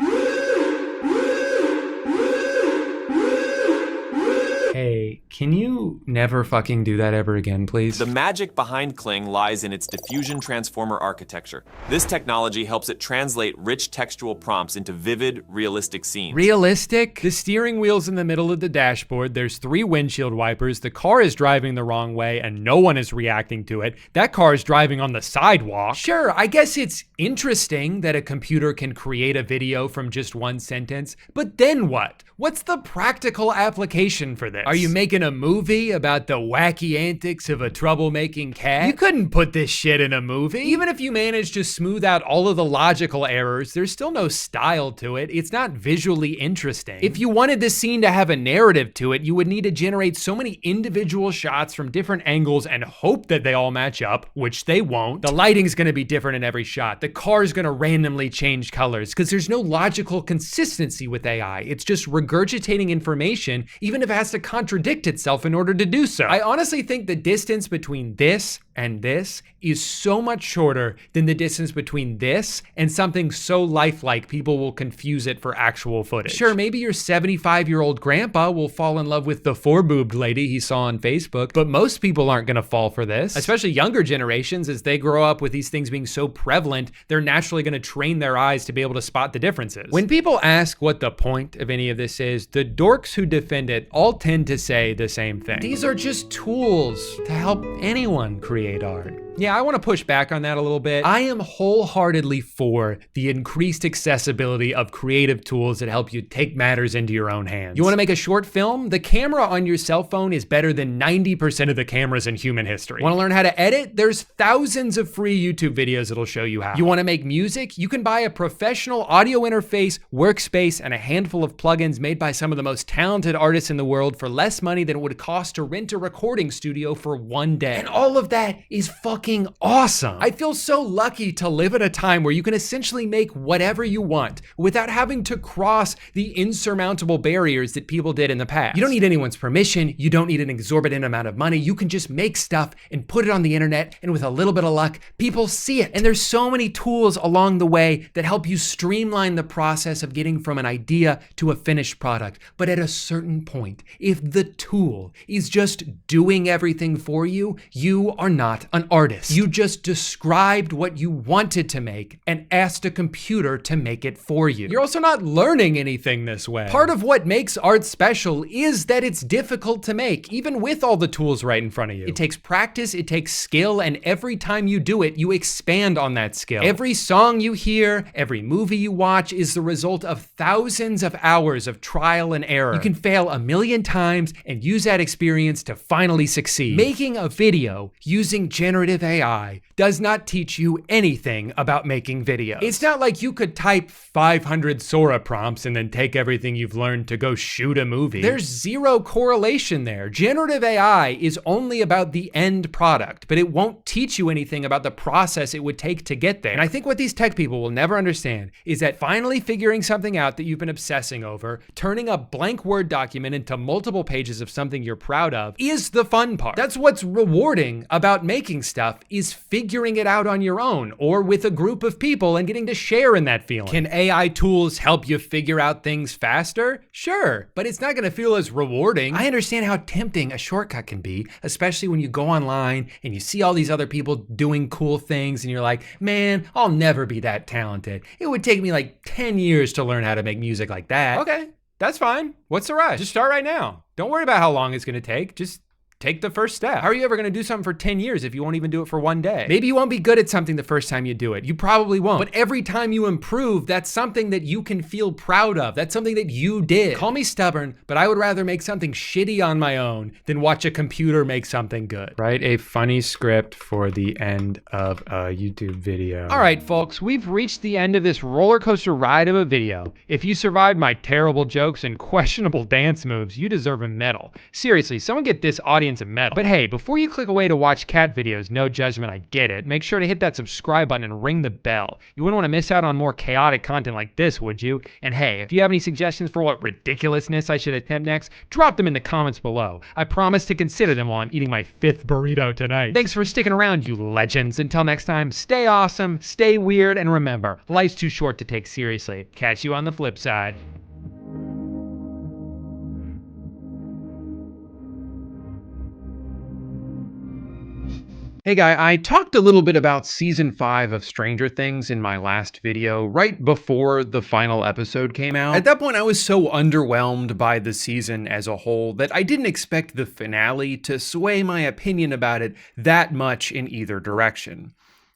Hey, can you never fucking do that ever again, please? The magic behind Kling lies in its diffusion transformer architecture. This technology helps it translate rich textual prompts into vivid, realistic scenes. Realistic? The steering wheel's in the middle of the dashboard, there's 3 windshield wipers, the car is driving the wrong way and no one is reacting to it. That car is driving on the sidewalk. Sure, I guess it's interesting that a computer can create a video from just one sentence, but then what? What's the practical application for this? Are you making a movie about the wacky antics of a troublemaking cat? You couldn't put this shit in a movie. Even if you manage to smooth out all of the logical errors, there's still no style to it. It's not visually interesting. If you wanted this scene to have a narrative to it, you would need to generate so many individual shots from different angles and hope that they all match up, which they won't. The lighting's gonna be different in every shot. The car's gonna randomly change colors because there's no logical consistency with AI. It's just regurgitating information, even if it has to contradict itself in order to do so. I honestly think the distance between this and this is so much shorter than the distance between this and something so lifelike people will confuse it for actual footage. Sure, maybe your 75-year-old grandpa will fall in love with the 4-boobed lady he saw on Facebook, but most people aren't gonna fall for this. Especially younger generations, as they grow up with these things being so prevalent, they're naturally gonna train their eyes to be able to spot the differences. When people ask what the point of any of this is, the dorks who defend it all tend to say the same thing. These are just tools to help anyone create art. Yeah, I want to push back on that a little bit. I am wholeheartedly for the increased accessibility of creative tools that help you take matters into your own hands. You want to make a short film? The camera on your cell phone is better than 90% of the cameras in human history. Want to learn how to edit? There's thousands of free YouTube videos that'll show you how. You want to make music? You can buy a professional audio interface, workspace, and a handful of plugins made by some of the most talented artists in the world for less money than it would cost to rent a recording studio for one day. And all of that is fucking awesome. I feel so lucky to live at a time where you can essentially make whatever you want without having to cross the insurmountable barriers that people did in the past. You don't need anyone's permission. You don't need an exorbitant amount of money. You can just make stuff and put it on the internet, and with a little bit of luck, people see it. And there's so many tools along the way that help you streamline the process of getting from an idea to a finished product. But at a certain point, if the tool is just doing everything for you, you are not an artist. You just described what you wanted to make and asked a computer to make it for you. You're also not learning anything this way. Part of what makes art special is that it's difficult to make, even with all the tools right in front of you. It takes practice, it takes skill, and every time you do it, you expand on that skill. Every song you hear, every movie you watch is the result of thousands of hours of trial and error. You can fail 1,000,000 times and use that experience to finally succeed. Making a video using generative AI does not teach you anything about making videos. It's not like you could type 500 Sora prompts and then take everything you've learned to go shoot a movie. There's zero correlation there. Generative AI is only about the end product, but it won't teach you anything about the process it would take to get there. And I think what these tech people will never understand is that finally figuring something out that you've been obsessing over, turning a blank Word document into multiple pages of something you're proud of, is the fun part. That's what's rewarding about making stuff, is figuring it out on your own or with a group of people and getting to share in that feeling. Can AI tools help you figure out things faster? Sure, but it's not gonna feel as rewarding. I understand how tempting a shortcut can be, especially when you go online and you see all these other people doing cool things and you're like, man, I'll never be that talented. It would take me like 10 years to learn how to make music like that. Okay, that's fine. What's the rush? Just start right now. Don't worry about how long it's gonna take. Just take the first step. How are you ever gonna do something for 10 years if you won't even do it for one day? Maybe you won't be good at something the first time you do it. You probably won't. But every time you improve, that's something that you can feel proud of. That's something that you did. Call me stubborn, but I would rather make something shitty on my own than watch a computer make something good. Write a funny script for the end of a YouTube video. All right, folks, we've reached the end of this roller coaster ride of a video. If you survived my terrible jokes and questionable dance moves, you deserve a medal. Seriously, someone get this audience a medal. But hey, before you click away to watch cat videos, no judgment, I get it, make sure to hit that subscribe button and ring the bell. You wouldn't want to miss out on more chaotic content like this, would you? And hey, if you have any suggestions for what ridiculousness I should attempt next, drop them in the comments below. I promise to consider them while I'm eating my 5th burrito tonight. Thanks for sticking around, you legends. Until next time, stay awesome, stay weird, and remember, life's too short to take seriously. Catch you on the flip side. Hey guy, I talked a little bit about season 5 of Stranger Things in my last video, right before the final episode came out. At that point, I was so underwhelmed by the season as a whole that I didn't expect the finale to sway my opinion about it that much in either direction.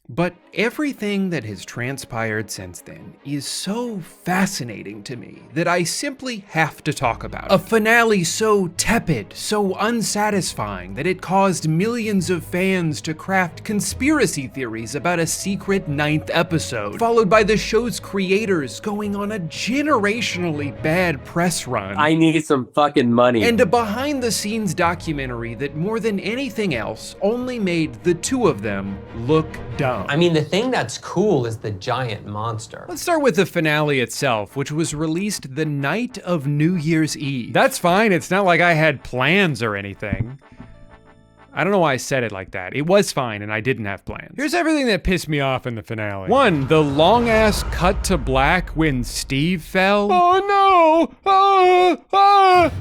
But everything that has transpired since then is so fascinating to me that I simply have to talk about it. A finale so tepid, so unsatisfying that it caused millions of fans to craft conspiracy theories about a secret 9th episode, followed by the show's creators going on a generationally bad press run. I need some fucking money. And a behind-the-scenes documentary that more than anything else only made the two of them look dumb. I mean, the thing that's cool is the giant monster. Let's start with the finale itself, which was released the night of New Year's Eve. That's fine, it's not like I had plans or anything. I don't know why I said it like that. It was fine and I didn't have plans. Here's everything that pissed me off in the finale. 1, the long ass cut to black when Steve fell. Oh no!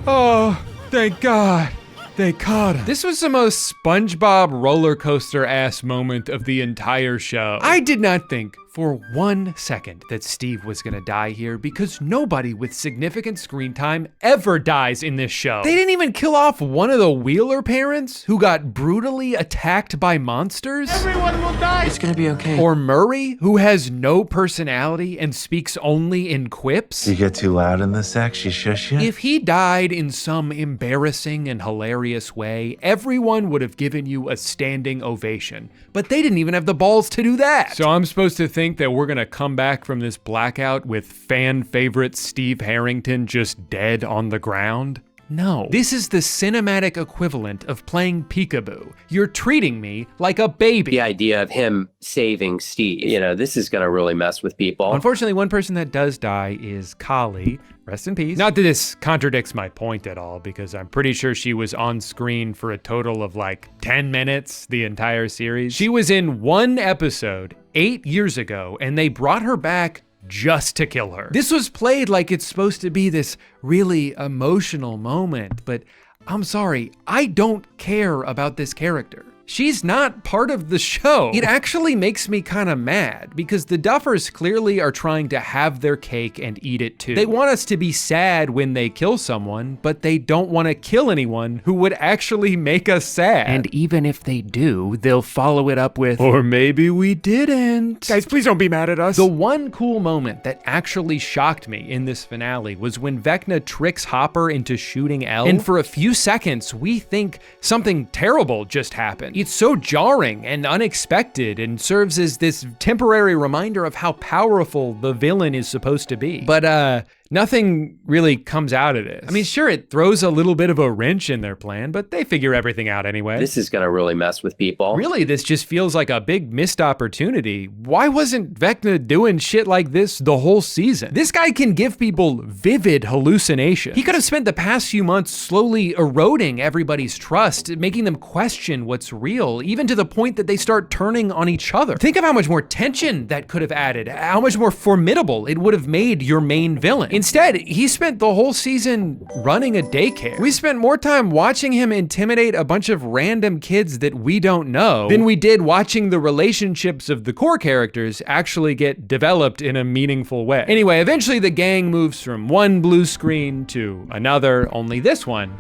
Oh, thank God. They caught him. This was the most SpongeBob roller coaster ass moment of the entire show. I did not think for 1 second that Steve was gonna die here because nobody with significant screen time ever dies in this show. They didn't even kill off one of the Wheeler parents who got brutally attacked by monsters. Everyone will die. It's gonna be okay. Or Murray, who has no personality and speaks only in quips. You get too loud in this act, she shush you? If he died in some embarrassing and hilarious way, everyone would have given you a standing ovation. But they didn't even have the balls to do that. So I'm supposed to think that we're gonna come back from this blackout with fan favorite Steve Harrington just dead on the ground? No. This is the cinematic equivalent of playing peekaboo. You're treating me like a baby. The idea of him saving Steve, you know, this is gonna really mess with people. Unfortunately, one person that does die is Kali. Rest in peace. Not that this contradicts my point at all, because I'm pretty sure she was on screen for a total of like 10 minutes the entire series. She was in one episode 8 years ago, and they brought her back just to kill her. This was played like it's supposed to be this really emotional moment, but I'm sorry, I don't care about this character. She's not part of the show. It actually makes me kind of mad because the Duffers clearly are trying to have their cake and eat it too. They want us to be sad when they kill someone, but they don't want to kill anyone who would actually make us sad. And even if they do, they'll follow it up with, or maybe we didn't. Guys, please don't be mad at us. The one cool moment that actually shocked me in this finale was when Vecna tricks Hopper into shooting Elle, and for a few seconds, we think something terrible just happened. It's so jarring and unexpected and serves as this temporary reminder of how powerful the villain is supposed to be. But nothing really comes out of this. I mean, sure, it throws a little bit of a wrench in their plan, but they figure everything out anyway. This is gonna really mess with people. Really, this just feels like a big missed opportunity. Why wasn't Vecna doing shit like this the whole season? This guy can give people vivid hallucinations. He could have spent the past few months slowly eroding everybody's trust, making them question what's real, even to the point that they start turning on each other. Think of how much more tension that could have added, how much more formidable it would have made your main villain. Instead, he spent the whole season running a daycare. We spent more time watching him intimidate a bunch of random kids that we don't know than we did watching the relationships of the core characters actually get developed in a meaningful way. Anyway, eventually the gang moves from one blue screen to another, only this one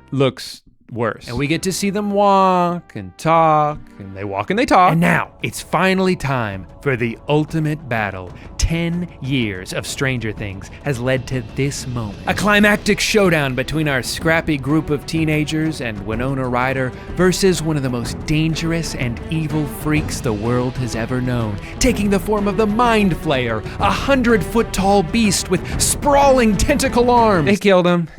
looks worse. And we get to see them walk and talk, and they walk and they talk. And now, it's finally time for the ultimate battle. 10 years of Stranger Things has led to this moment. A climactic showdown between our scrappy group of teenagers and Winona Ryder versus one of the most dangerous and evil freaks the world has ever known, taking the form of the Mind Flayer, a 100-foot-tall beast with sprawling tentacle arms. They killed him.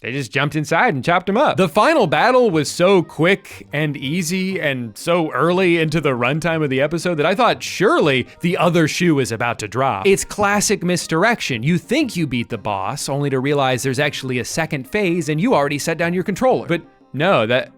They just jumped inside and chopped him up. The final battle was so quick and easy and so early into the runtime of the episode that I thought surely the other shoe is about to drop. It's classic misdirection. You think you beat the boss, only to realize there's actually a second phase and you already set down your controller. But no, that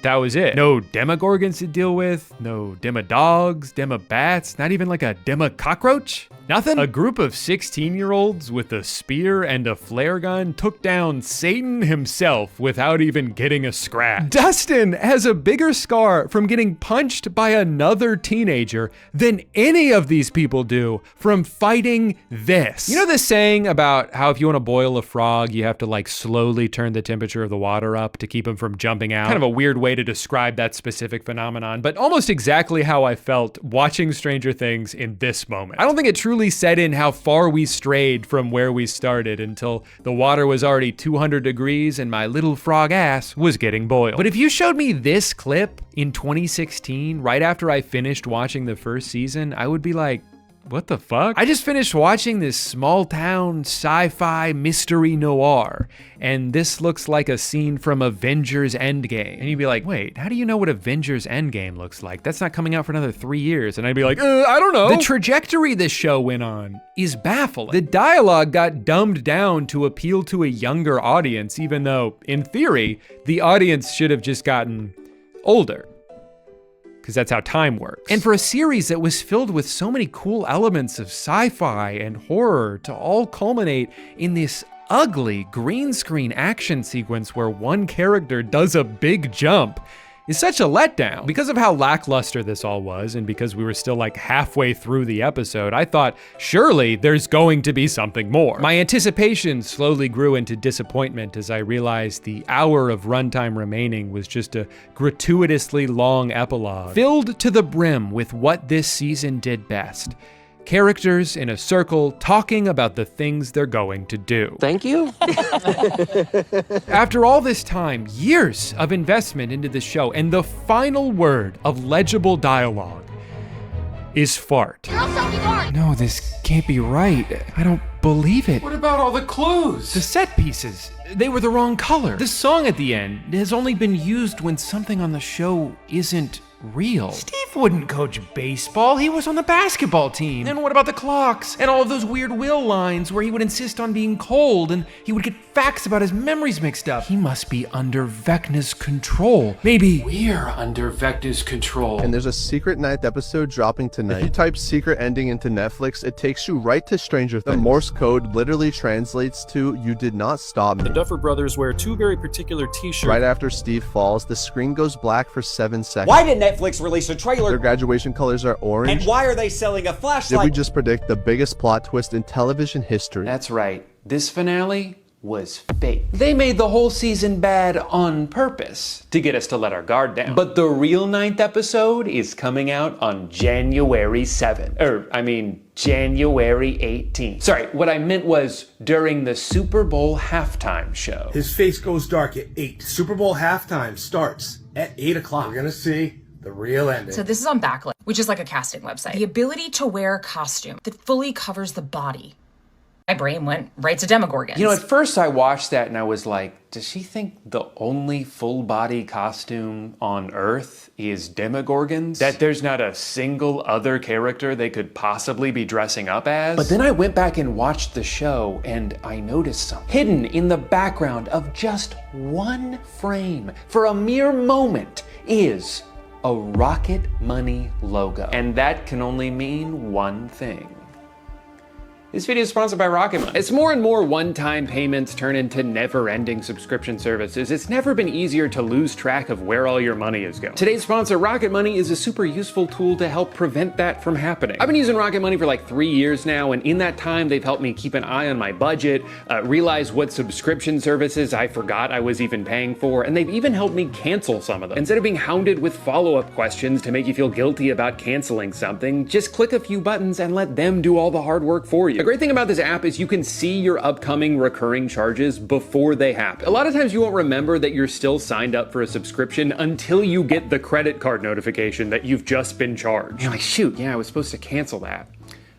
was it. No Demogorgons to deal with, no Demodogs, Demobats, not even like a Democockroach? Nothing? A group of 16-year-olds with a spear and a flare gun took down Satan himself without even getting a scratch. Dustin has a bigger scar from getting punched by another teenager than any of these people do from fighting this. You know this saying about how if you want to boil a frog, you have to like slowly turn the temperature of the water up to keep him from jumping out? Kind of a weird way to describe that specific phenomenon, but almost exactly how I felt watching Stranger Things in this moment. I don't think it truly set in how far we strayed from where we started until the water was already 200 degrees and my little frog ass was getting boiled. But if you showed me this clip in 2016, right after I finished watching the first season, I would be like, what the fuck? I just finished watching this small town sci-fi mystery noir, and this looks like a scene from Avengers Endgame. And you'd be like, wait, how do you know what Avengers Endgame looks like? That's not coming out for another 3 years. And I'd be like, I don't know. The trajectory this show went on is baffling. The dialogue got dumbed down to appeal to a younger audience, even though, in theory, the audience should have just gotten older, because that's how time works. And for a series that was filled with so many cool elements of sci-fi and horror to all culminate in this ugly green screen action sequence where one character does a big jump is such a letdown. Because of how lackluster this all was, and because we were still like halfway through the episode, I thought, surely there's going to be something more. My anticipation slowly grew into disappointment as I realized the hour of runtime remaining was just a gratuitously long epilogue, filled to the brim with what this season did best. Characters in a circle talking about the things they're going to do. Thank you. After all this time, years of investment into the show, and the final word of legible dialogue is fart. No, this can't be right. I don't believe it. What about all the clues? The set pieces, they were the wrong color. The song at the end has only been used when something on the show isn't real. Steve wouldn't coach baseball, he was on the basketball team. And what about the clocks? And all of those weird Will lines where he would insist on being cold and he would get facts about his memories mixed up. He must be under Vecna's control. Maybe we're under Vecna's control. And there's a secret 9th episode dropping tonight. If you type secret ending into Netflix, it takes you right to Stranger Things. The Morse code literally translates to, "You did not stop me." The Duffer Brothers wear two very particular t-shirts. Right after Steve falls, the screen goes black for 7 seconds. Why did Netflix release a trailer? Their graduation colors are orange. And why are they selling a flashlight? Did we just predict the biggest plot twist in television history? That's right. This finale was fake. They made the whole season bad on purpose to get us to let our guard down. But the real 9th episode is coming out on January 7th. January 18th. Sorry, what I meant was during the Super Bowl halftime show. His face goes dark at 8. Super Bowl halftime starts at 8 o'clock. We're gonna see the real ending. So this is on Backlit, which is like a casting website. The ability to wear a costume that fully covers the body. My brain went right to Demogorgons. You know, at first I watched that and I was like, does she think the only full body costume on Earth is Demogorgons? That there's not a single other character they could possibly be dressing up as? But then I went back and watched the show and I noticed something. Hidden in the background of just one frame for a mere moment is a Rocket Money logo. And that can only mean one thing. This video is sponsored by Rocket Money. As more and more one-time payments turn into never-ending subscription services, it's never been easier to lose track of where all your money is going. Today's sponsor, Rocket Money, is a super useful tool to help prevent that from happening. I've been using Rocket Money for like 3 years now, and in that time, they've helped me keep an eye on my budget, realize what subscription services I forgot I was even paying for, and they've even helped me cancel some of them. Instead of being hounded with follow-up questions to make you feel guilty about canceling something, just click a few buttons and let them do all the hard work for you. The great thing about this app is you can see your upcoming recurring charges before they happen. A lot of times you won't remember that you're still signed up for a subscription until you get the credit card notification that you've just been charged. You're like, shoot, yeah, I was supposed to cancel that.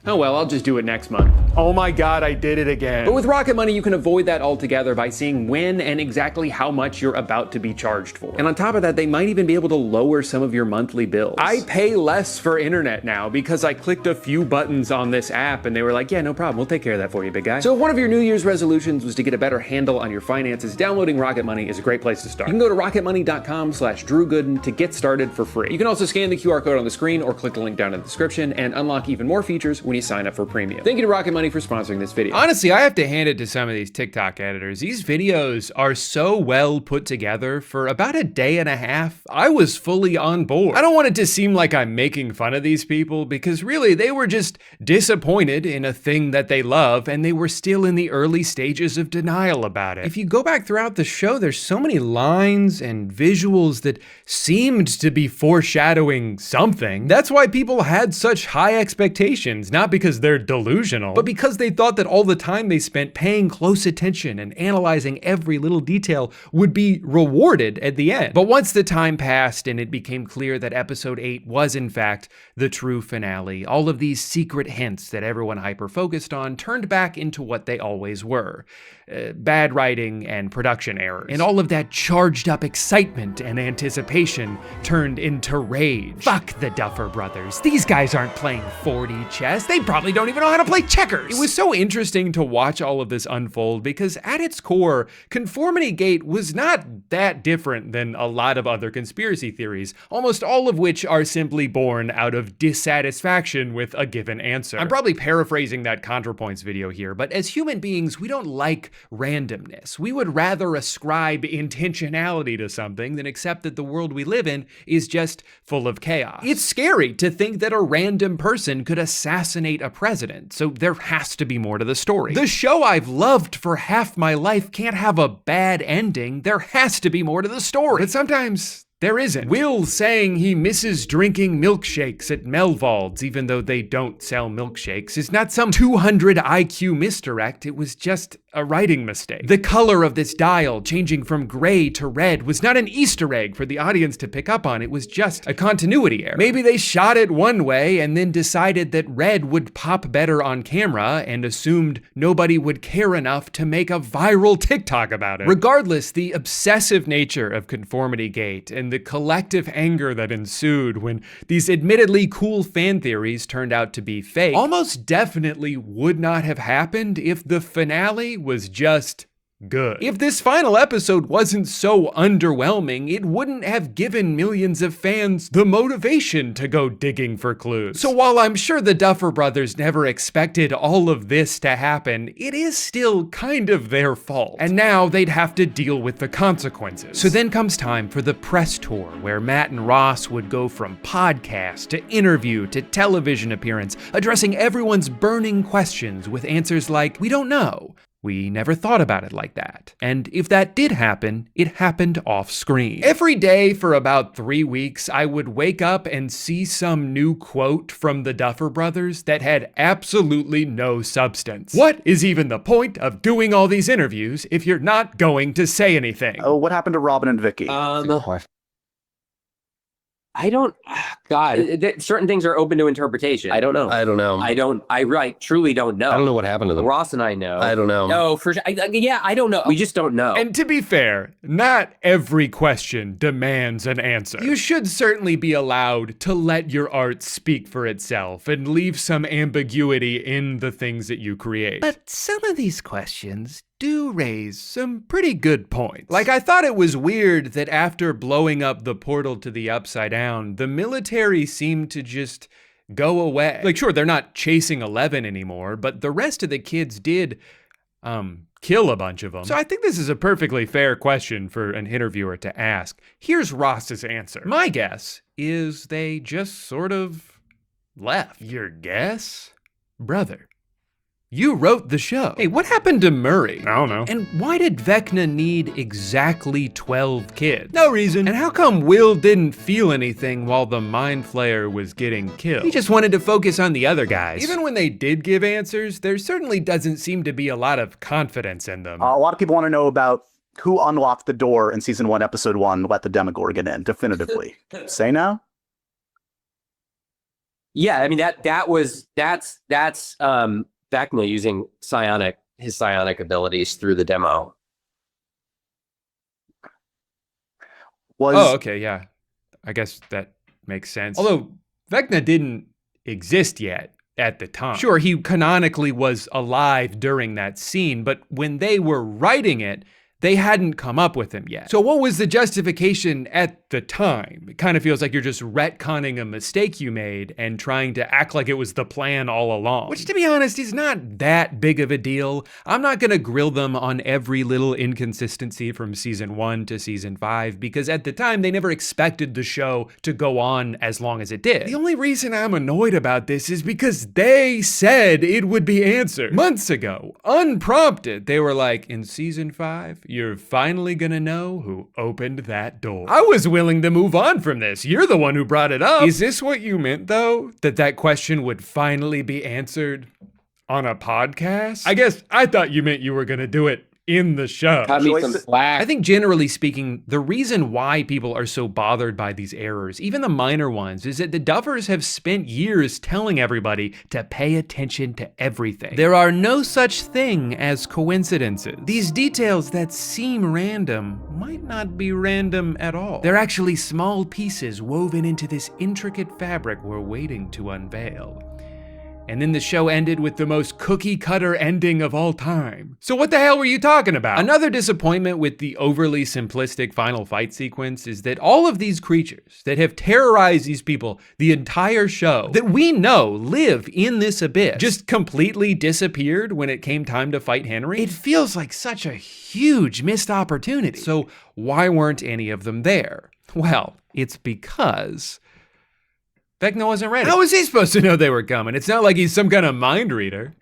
Oh well, I'll just do it next month. Oh my God, I did it again. But with Rocket Money, you can avoid that altogether by seeing when and exactly how much you're about to be charged for. And on top of that, they might even be able to lower some of your monthly bills. I pay less for internet now because I clicked a few buttons on this app and they were like, yeah, no problem, we'll take care of that for you, big guy. So if one of your New Year's resolutions was to get a better handle on your finances, downloading Rocket Money is a great place to start. You can go to rocketmoney.com/DrewGooden to get started for free. You can also scan the QR code on the screen or click the link down in the description and unlock even more features when you sign up for premium. Thank you to Rocket Money for sponsoring this video. Honestly, I have to hand it to some of these TikTok editors. These videos are so well put together. For about a day and a half, I was fully on board. I don't want it to seem like I'm making fun of these people because really they were just disappointed in a thing that they love and they were still in the early stages of denial about it. If you go back throughout the show, there's so many lines and visuals that seemed to be foreshadowing something. That's why people had such high expectations, not because they're delusional, but because they thought that all the time they spent paying close attention and analyzing every little detail would be rewarded at the end. But once the time passed and it became clear that episode 8 was in fact the true finale, all of these secret hints that everyone hyper-focused on turned back into what they always were. Bad writing and production errors. And all of that charged up excitement and anticipation turned into rage. Fuck the Duffer Brothers. These guys aren't playing 4D chess. They probably don't even know how to play checkers. It was so interesting to watch all of this unfold because at its core, Conformity Gate was not that different than a lot of other conspiracy theories, almost all of which are simply born out of dissatisfaction with a given answer. I'm probably paraphrasing that ContraPoints video here, but as human beings, we don't like randomness. We would rather ascribe intentionality to something than accept that the world we live in is just full of chaos. It's scary to think that a random person could assassinate a president, so there has to be more to the story. The show I've loved for half my life can't have a bad ending. There has to be more to the story. But sometimes there isn't. Will saying he misses drinking milkshakes at Melvald's even though they don't sell milkshakes is not some 200 IQ misdirect, it was just a writing mistake. The color of this dial changing from gray to red was not an Easter egg for the audience to pick up on, it was just a continuity error. Maybe they shot it one way and then decided that red would pop better on camera and assumed nobody would care enough to make a viral TikTok about it. Regardless, the obsessive nature of Conformity Gate and the collective anger that ensued when these admittedly cool fan theories turned out to be fake almost definitely would not have happened if the finale was just good. If this final episode wasn't so underwhelming, it wouldn't have given millions of fans the motivation to go digging for clues. So while I'm sure the Duffer Brothers never expected all of this to happen, it is still kind of their fault. And now they'd have to deal with the consequences. So then comes time for the press tour, where Matt and Ross would go from podcast to interview to television appearance, addressing everyone's burning questions with answers like, "We don't know. We never thought about it like that." And if that did happen, it happened off screen. Every day for about 3 weeks, I would wake up and see some new quote from the Duffer Brothers that had absolutely no substance. What is even the point of doing all these interviews if you're not going to say anything? Oh, what happened to Robin and Vicky? I don't, God, certain things are open to interpretation. I don't know. I truly don't know. I don't know what happened to them. Ross and I know. I don't know. No, for sure. Yeah, I don't know. We just don't know. And to be fair, not every question demands an answer. You should certainly be allowed to let your art speak for itself and leave some ambiguity in the things that you create. But some of these questions do raise some pretty good points. Like, I thought it was weird that after blowing up the portal to the Upside Down, the military seemed to just go away. Like, sure, they're not chasing 11 anymore, but the rest of the kids did kill a bunch of them. So I think this is a perfectly fair question for an interviewer to ask. Here's Ross's answer. My guess is they just sort of left. Your guess? Brother, you wrote the show. Hey, what happened to Murray? I don't know. And why did Vecna need exactly 12 kids? No reason. And how come Will didn't feel anything while the Mind Flayer was getting killed? He just wanted to focus on the other guys. Even when they did give answers, there certainly doesn't seem to be a lot of confidence in them. A lot of people want to know about who unlocked the door in season 1, episode 1, let the Demogorgon in, definitively. Say now? Yeah, I mean, that's Vecna using his psionic abilities through the demo. Oh, okay, yeah. I guess that makes sense. Although Vecna didn't exist yet at the time. Sure, he canonically was alive during that scene, but when they were writing it, they hadn't come up with him yet. So what was the justification at the time? It kind of feels like you're just retconning a mistake you made and trying to act like it was the plan all along. Which, to be honest, is not that big of a deal. I'm not gonna grill them on every little inconsistency from season 1 to season 5, because at the time, they never expected the show to go on as long as it did. The only reason I'm annoyed about this is because they said it would be answered. Months ago, unprompted, they were like, in season 5, you're finally gonna know who opened that door. I was willing to move on from this. You're the one who brought it up. Is this what you meant, though? That question would finally be answered on a podcast? I guess I thought you meant you were gonna do it in the show. Cut me some slack. I think generally speaking, the reason why people are so bothered by these errors, even the minor ones, is that the Duffers have spent years telling everybody to pay attention to everything. There are no such thing as coincidences. These details that seem random might not be random at all. They're actually small pieces woven into this intricate fabric we're waiting to unveil. And then the show ended with the most cookie-cutter ending of all time. So what the hell were you talking about? Another disappointment with the overly simplistic final fight sequence is that all of these creatures that have terrorized these people the entire show, that we know live in this abyss, just completely disappeared when it came time to fight Henry. It feels like such a huge missed opportunity. So why weren't any of them there? Well, it's because Vecna wasn't ready. How was he supposed to know they were coming? It's not like he's some kind of mind reader.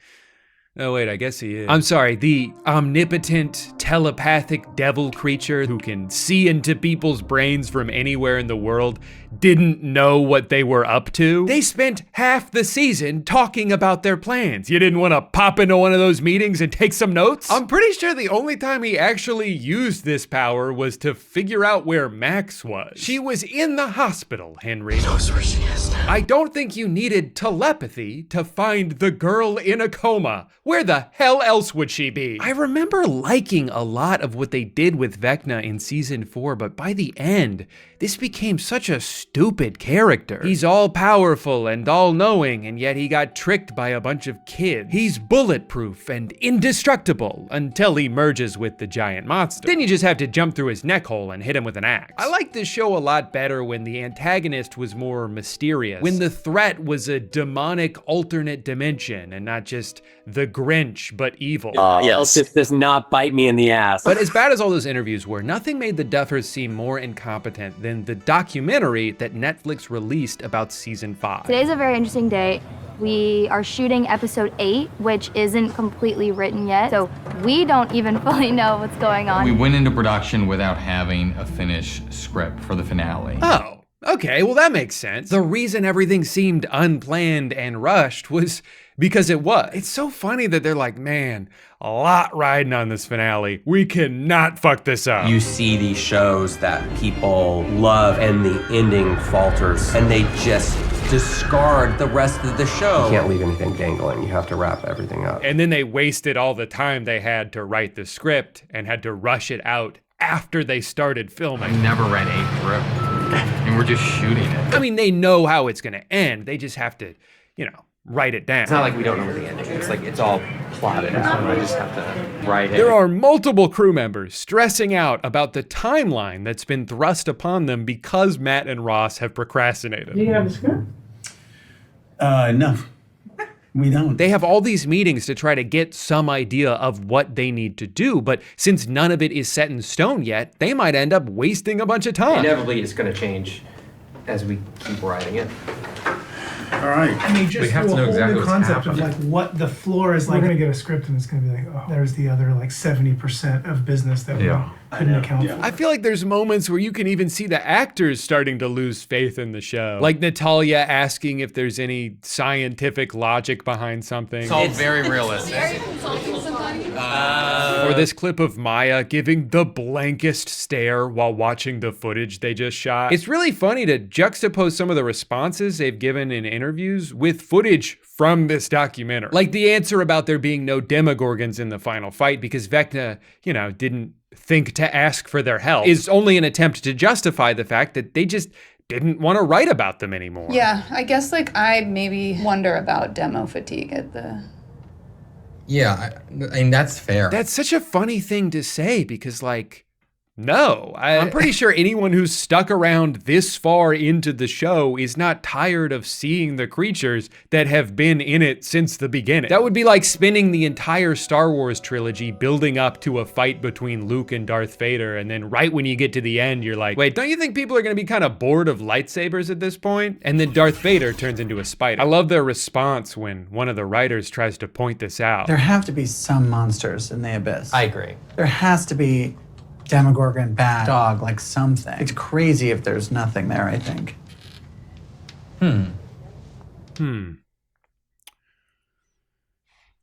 Oh wait, I guess he is. I'm sorry, the omnipotent, telepathic devil creature who can see into people's brains from anywhere in the world didn't know what they were up to. They spent half the season talking about their plans. You didn't want to pop into one of those meetings and take some notes? I'm pretty sure the only time he actually used this power was to figure out where Max was. She was in the hospital, Henry. He knows where she is now. I don't think you needed telepathy to find the girl in a coma. Where the hell else would she be? I remember liking a lot of what they did with Vecna in season 4, but by the end, this became such a stupid character. He's all powerful and all knowing, and yet he got tricked by a bunch of kids. He's bulletproof and indestructible until he merges with the giant monster. Then you just have to jump through his neck hole and hit him with an axe. I liked this show a lot better when the antagonist was more mysterious, when the threat was a demonic alternate dimension and not just the Grinch, but evil. Yes. This does not bite me in the ass. But as bad as all those interviews were, nothing made the Duffers seem more incompetent than the documentary that Netflix released about season 5. Today's a very interesting day. We are shooting episode 8, which isn't completely written yet, so we don't even fully know what's going on. We went into production without having a finished script for the finale. Oh, okay, well that makes sense. The reason everything seemed unplanned and rushed was because it was. It's so funny that they're like, man, a lot riding on this finale. We cannot fuck this up. You see these shows that people love and the ending falters and they just discard the rest of the show. You can't leave anything dangling. You have to wrap everything up. And then they wasted all the time they had to write the script and had to rush it out after they started filming. I never read a script and we're just shooting it. I mean, they know how it's gonna end. They just have to, write it down. It's not like we don't know the ending. It's like it's all plotted out. I just have to write it. There are multiple crew members stressing out about the timeline that's been thrust upon them because Matt and Ross have procrastinated. You have a script? No. We don't. They have all these meetings to try to get some idea of what they need to do, but since none of it is set in stone yet, they might end up wasting a bunch of time. Inevitably, it's going to change as we keep writing it. All right. I mean, just have to through know a whole exactly new what's concept of happening. like what the floor is like. We're gonna get a script and it's gonna be like, oh, there's the other like 70% of business that we couldn't account for. I feel like there's moments where you can even see the actors starting to lose faith in the show. Like Natalia asking if there's any scientific logic behind something. It's all very realistic. Or this clip of Maya giving the blankest stare while watching the footage they just shot. It's really funny to juxtapose some of the responses they've given in interviews with footage from this documentary. Like the answer about there being no Demogorgons in the final fight because Vecna, didn't think to ask for their help is only an attempt to justify the fact that they just didn't want to write about them anymore. Yeah, I guess I maybe wonder about demo fatigue at the... Yeah, I mean, that's fair. That's such a funny thing to say because no, I'm pretty sure anyone who's stuck around this far into the show is not tired of seeing the creatures that have been in it since the beginning. That would be like spending the entire Star Wars trilogy building up to a fight between Luke and Darth Vader, and then right when you get to the end, you're like, wait, don't you think people are gonna be kind of bored of lightsabers at this point? And then Darth Vader turns into a spider. I love their response when one of the writers tries to point this out. There have to be some monsters in the abyss. I agree. There has to be Demogorgon, bat, dog, like something. It's crazy if there's nothing there, I think.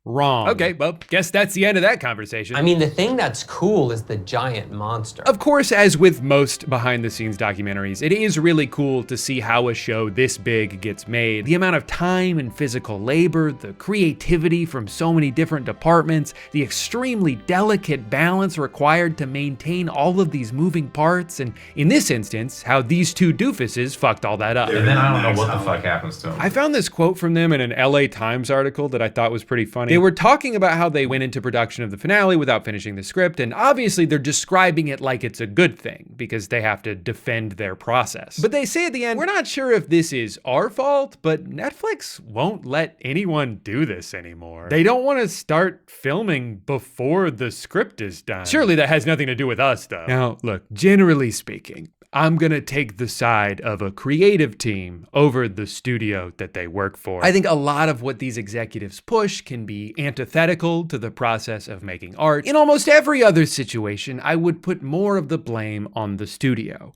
Wrong. Okay, well, guess that's the end of that conversation. I mean, the thing that's cool is the giant monster. Of course, as with most behind-the-scenes documentaries, it is really cool to see how a show this big gets made. The amount of time and physical labor, the creativity from so many different departments, the extremely delicate balance required to maintain all of these moving parts, and in this instance, how these two doofuses fucked all that up. And then I don't know what the fuck happens to him. I found this quote from them in an LA Times article that I thought was pretty funny. They were talking about how they went into production of the finale without finishing the script, and obviously they're describing it like it's a good thing because they have to defend their process. But they say at the end, we're not sure if this is our fault, but Netflix won't let anyone do this anymore. They don't want to start filming before the script is done. Surely that has nothing to do with us, though. Now, look, generally speaking, I'm gonna take the side of a creative team over the studio that they work for. I think a lot of what these executives push can be antithetical to the process of making art. In almost every other situation, I would put more of the blame on the studio.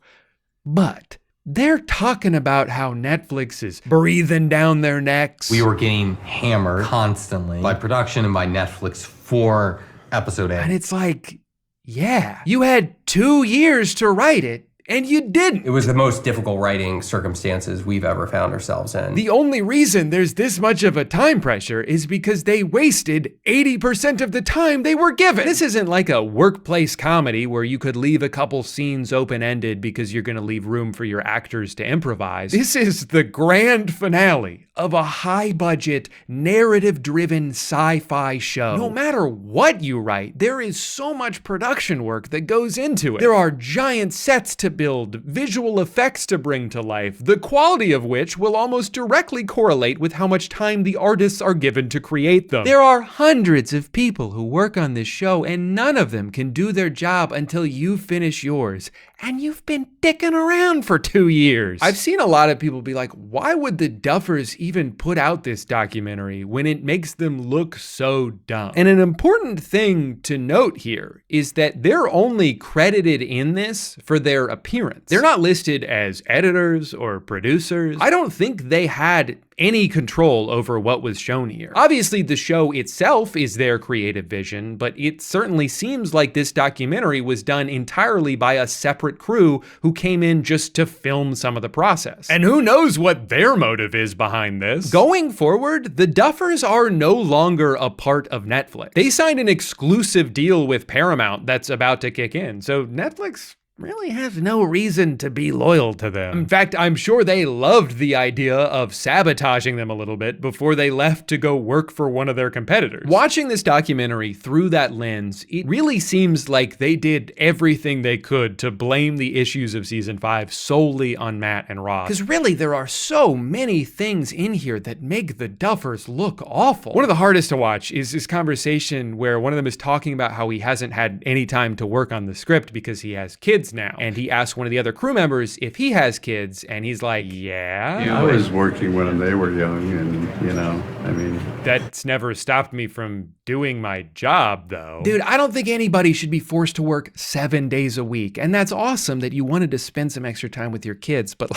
But they're talking about how Netflix is breathing down their necks. We were getting hammered constantly by production and by Netflix for episode 8. And it's like, yeah, you had 2 years to write it, and you didn't. It was the most difficult writing circumstances we've ever found ourselves in. The only reason there's this much of a time pressure is because they wasted 80% of the time they were given. This isn't like a workplace comedy where you could leave a couple scenes open-ended because you're gonna leave room for your actors to improvise. This is the grand finale of a high-budget, narrative-driven sci-fi show. No matter what you write, there is so much production work that goes into it. There are giant sets to build, visual effects to bring to life, the quality of which will almost directly correlate with how much time the artists are given to create them. There are hundreds of people who work on this show, and none of them can do their job until you finish yours. And you've been dicking around for 2 years. I've seen a lot of people be like, why would the Duffers even put out this documentary when it makes them look so dumb? And an important thing to note here is that they're only credited in this for their appearance. They're not listed as editors or producers. I don't think they had any control over what was shown here. Obviously, the show itself is their creative vision, but it certainly seems like this documentary was done entirely by a separate crew who came in just to film some of the process. And who knows what their motive is behind this? Going forward, the Duffers are no longer a part of Netflix. They signed an exclusive deal with Paramount that's about to kick in, so Netflix really has no reason to be loyal to them. In fact, I'm sure they loved the idea of sabotaging them a little bit before they left to go work for one of their competitors. Watching this documentary through that lens, it really seems like they did everything they could to blame the issues of season 5 solely on Matt and Ross. Because really, there are so many things in here that make the Duffers look awful. One of the hardest to watch is this conversation where one of them is talking about how he hasn't had any time to work on the script because he has kids now. And he asks one of the other crew members if he has kids, and he's like, yeah. I was working when they were young, and, That's never stopped me from doing my job, though. Dude, I don't think anybody should be forced to work 7 days a week. And that's awesome that you wanted to spend some extra time with your kids. But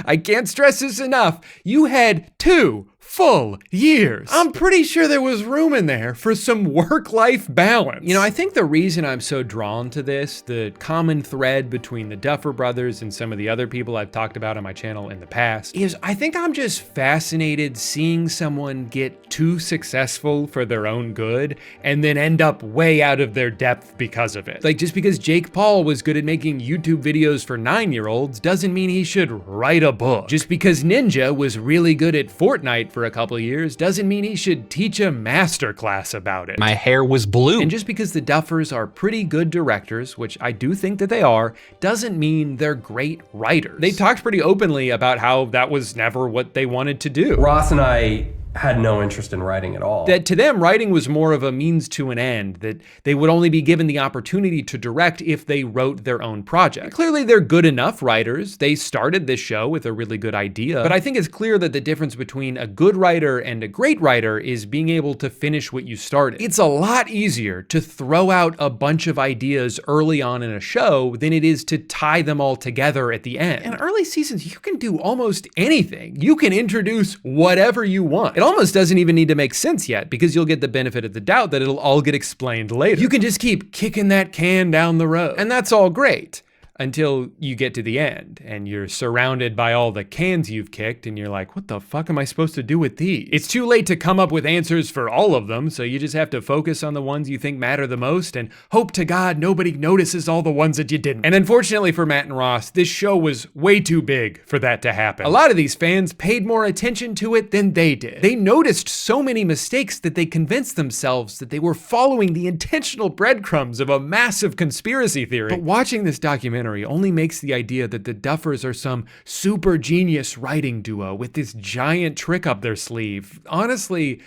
I can't stress this enough. You had 2 full years. I'm pretty sure there was room in there for some work-life balance. I think the reason I'm so drawn to this, the common thread between the Duffer brothers and some of the other people I've talked about on my channel in the past, is I think I'm just fascinated seeing someone get too successful for their own good and then end up way out of their depth because of it. Just because Jake Paul was good at making YouTube videos for 9-year-olds doesn't mean he should write a book. Just because Ninja was really good at Fortnite for a couple years doesn't mean he should teach a masterclass about it. My hair was blue. And just because the Duffers are pretty good directors, which I do think that they are, doesn't mean they're great writers. They talked pretty openly about how that was never what they wanted to do. Ross and I had no interest in writing at all. That to them, writing was more of a means to an end, that they would only be given the opportunity to direct if they wrote their own project. And clearly they're good enough writers. They started this show with a really good idea, but I think it's clear that the difference between a good writer and a great writer is being able to finish what you started. It's a lot easier to throw out a bunch of ideas early on in a show than it is to tie them all together at the end. In early seasons, you can do almost anything. You can introduce whatever you want. It almost doesn't even need to make sense yet because you'll get the benefit of the doubt that it'll all get explained later. You can just keep kicking that can down the road, and that's all great. Until you get to the end and you're surrounded by all the cans you've kicked and you're like, what the fuck am I supposed to do with these? It's too late to come up with answers for all of them, so you just have to focus on the ones you think matter the most and hope to God nobody notices all the ones that you didn't. And unfortunately for Matt and Ross, this show was way too big for that to happen. A lot of these fans paid more attention to it than they did. They noticed so many mistakes that they convinced themselves that they were following the intentional breadcrumbs of a massive conspiracy theory. But watching this documentary only makes the idea that the Duffers are some super genius writing duo with this giant trick up their sleeve honestly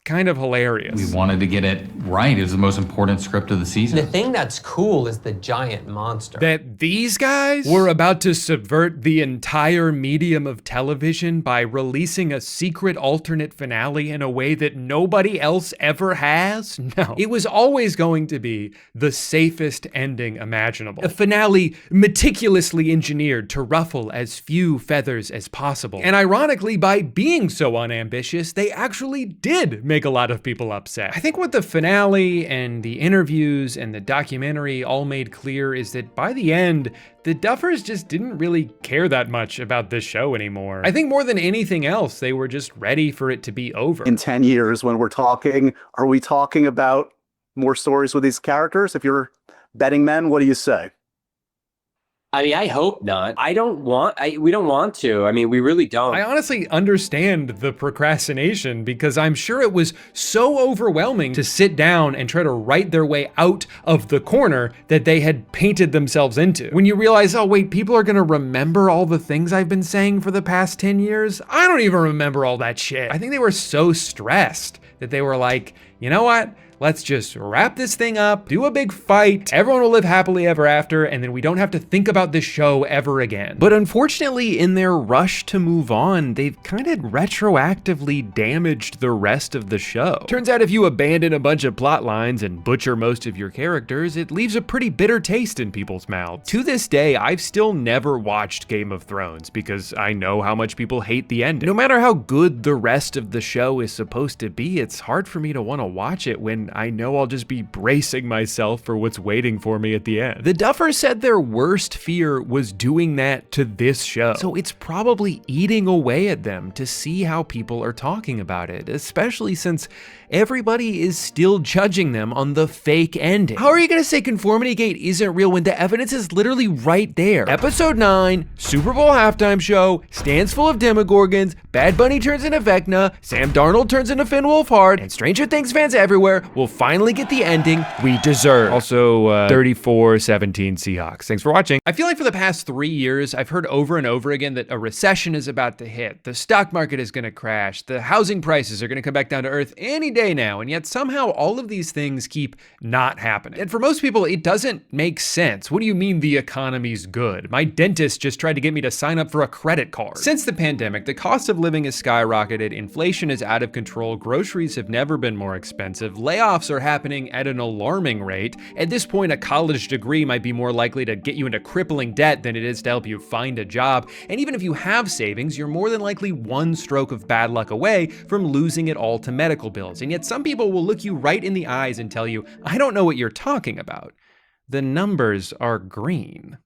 kind of hilarious. We wanted to get it right. It was the most important script of the season. The thing that's cool is the giant monster. That these guys were about to subvert the entire medium of television by releasing a secret alternate finale in a way that nobody else ever has? No. It was always going to be the safest ending imaginable. A finale meticulously engineered to ruffle as few feathers as possible. And ironically, by being so unambitious, they actually did make a lot of people upset. I think what the finale and the interviews and the documentary all made clear is that by the end, the Duffers just didn't really care that much about this show anymore. I think more than anything else, they were just ready for it to be over. In 10 years, when we're talking, are we talking about more stories with these characters? If you're betting men, what do you say? I hope not. We don't want to. We really don't. I honestly understand the procrastination because I'm sure it was so overwhelming to sit down and try to write their way out of the corner that they had painted themselves into. When you realize, oh wait, people are gonna remember all the things I've been saying for the past 10 years? I don't even remember all that shit. I think they were so stressed that they were like, you know what? Let's just wrap this thing up, do a big fight, everyone will live happily ever after, and then we don't have to think about this show ever again. But unfortunately, in their rush to move on, they've kind of retroactively damaged the rest of the show. Turns out if you abandon a bunch of plot lines and butcher most of your characters, it leaves a pretty bitter taste in people's mouths. To this day, I've still never watched Game of Thrones because I know how much people hate the ending. No matter how good the rest of the show is supposed to be, it's hard for me to want to watch it when I know I'll just be bracing myself for what's waiting for me at the end. The Duffers said their worst fear was doing that to this show, so it's probably eating away at them to see how people are talking about it, especially since everybody is still judging them on the fake ending. How are you gonna say Conformity Gate isn't real when the evidence is literally right there? Episode 9, Super Bowl halftime show, stands full of Demogorgons, Bad Bunny turns into Vecna, Sam Darnold turns into Finn Wolfhard, and Stranger Things fans everywhere will finally get the ending we deserve. Also, 34-17 Seahawks. Thanks for watching. I feel like for the past 3 years, I've heard over and over again that a recession is about to hit, the stock market is gonna crash, the housing prices are gonna come back down to earth any day now, and yet somehow all of these things keep not happening. And for most people, it doesn't make sense. What do you mean the economy's good? My dentist just tried to get me to sign up for a credit card. Since the pandemic, the cost of living has skyrocketed, inflation is out of control, groceries have never been more expensive, layoffs are happening at an alarming rate. At this point, a college degree might be more likely to get you into crippling debt than it is to help you find a job. And even if you have savings, you're more than likely one stroke of bad luck away from losing it all to medical bills. And yet some people will look you right in the eyes and tell you, I don't know what you're talking about. The numbers are green.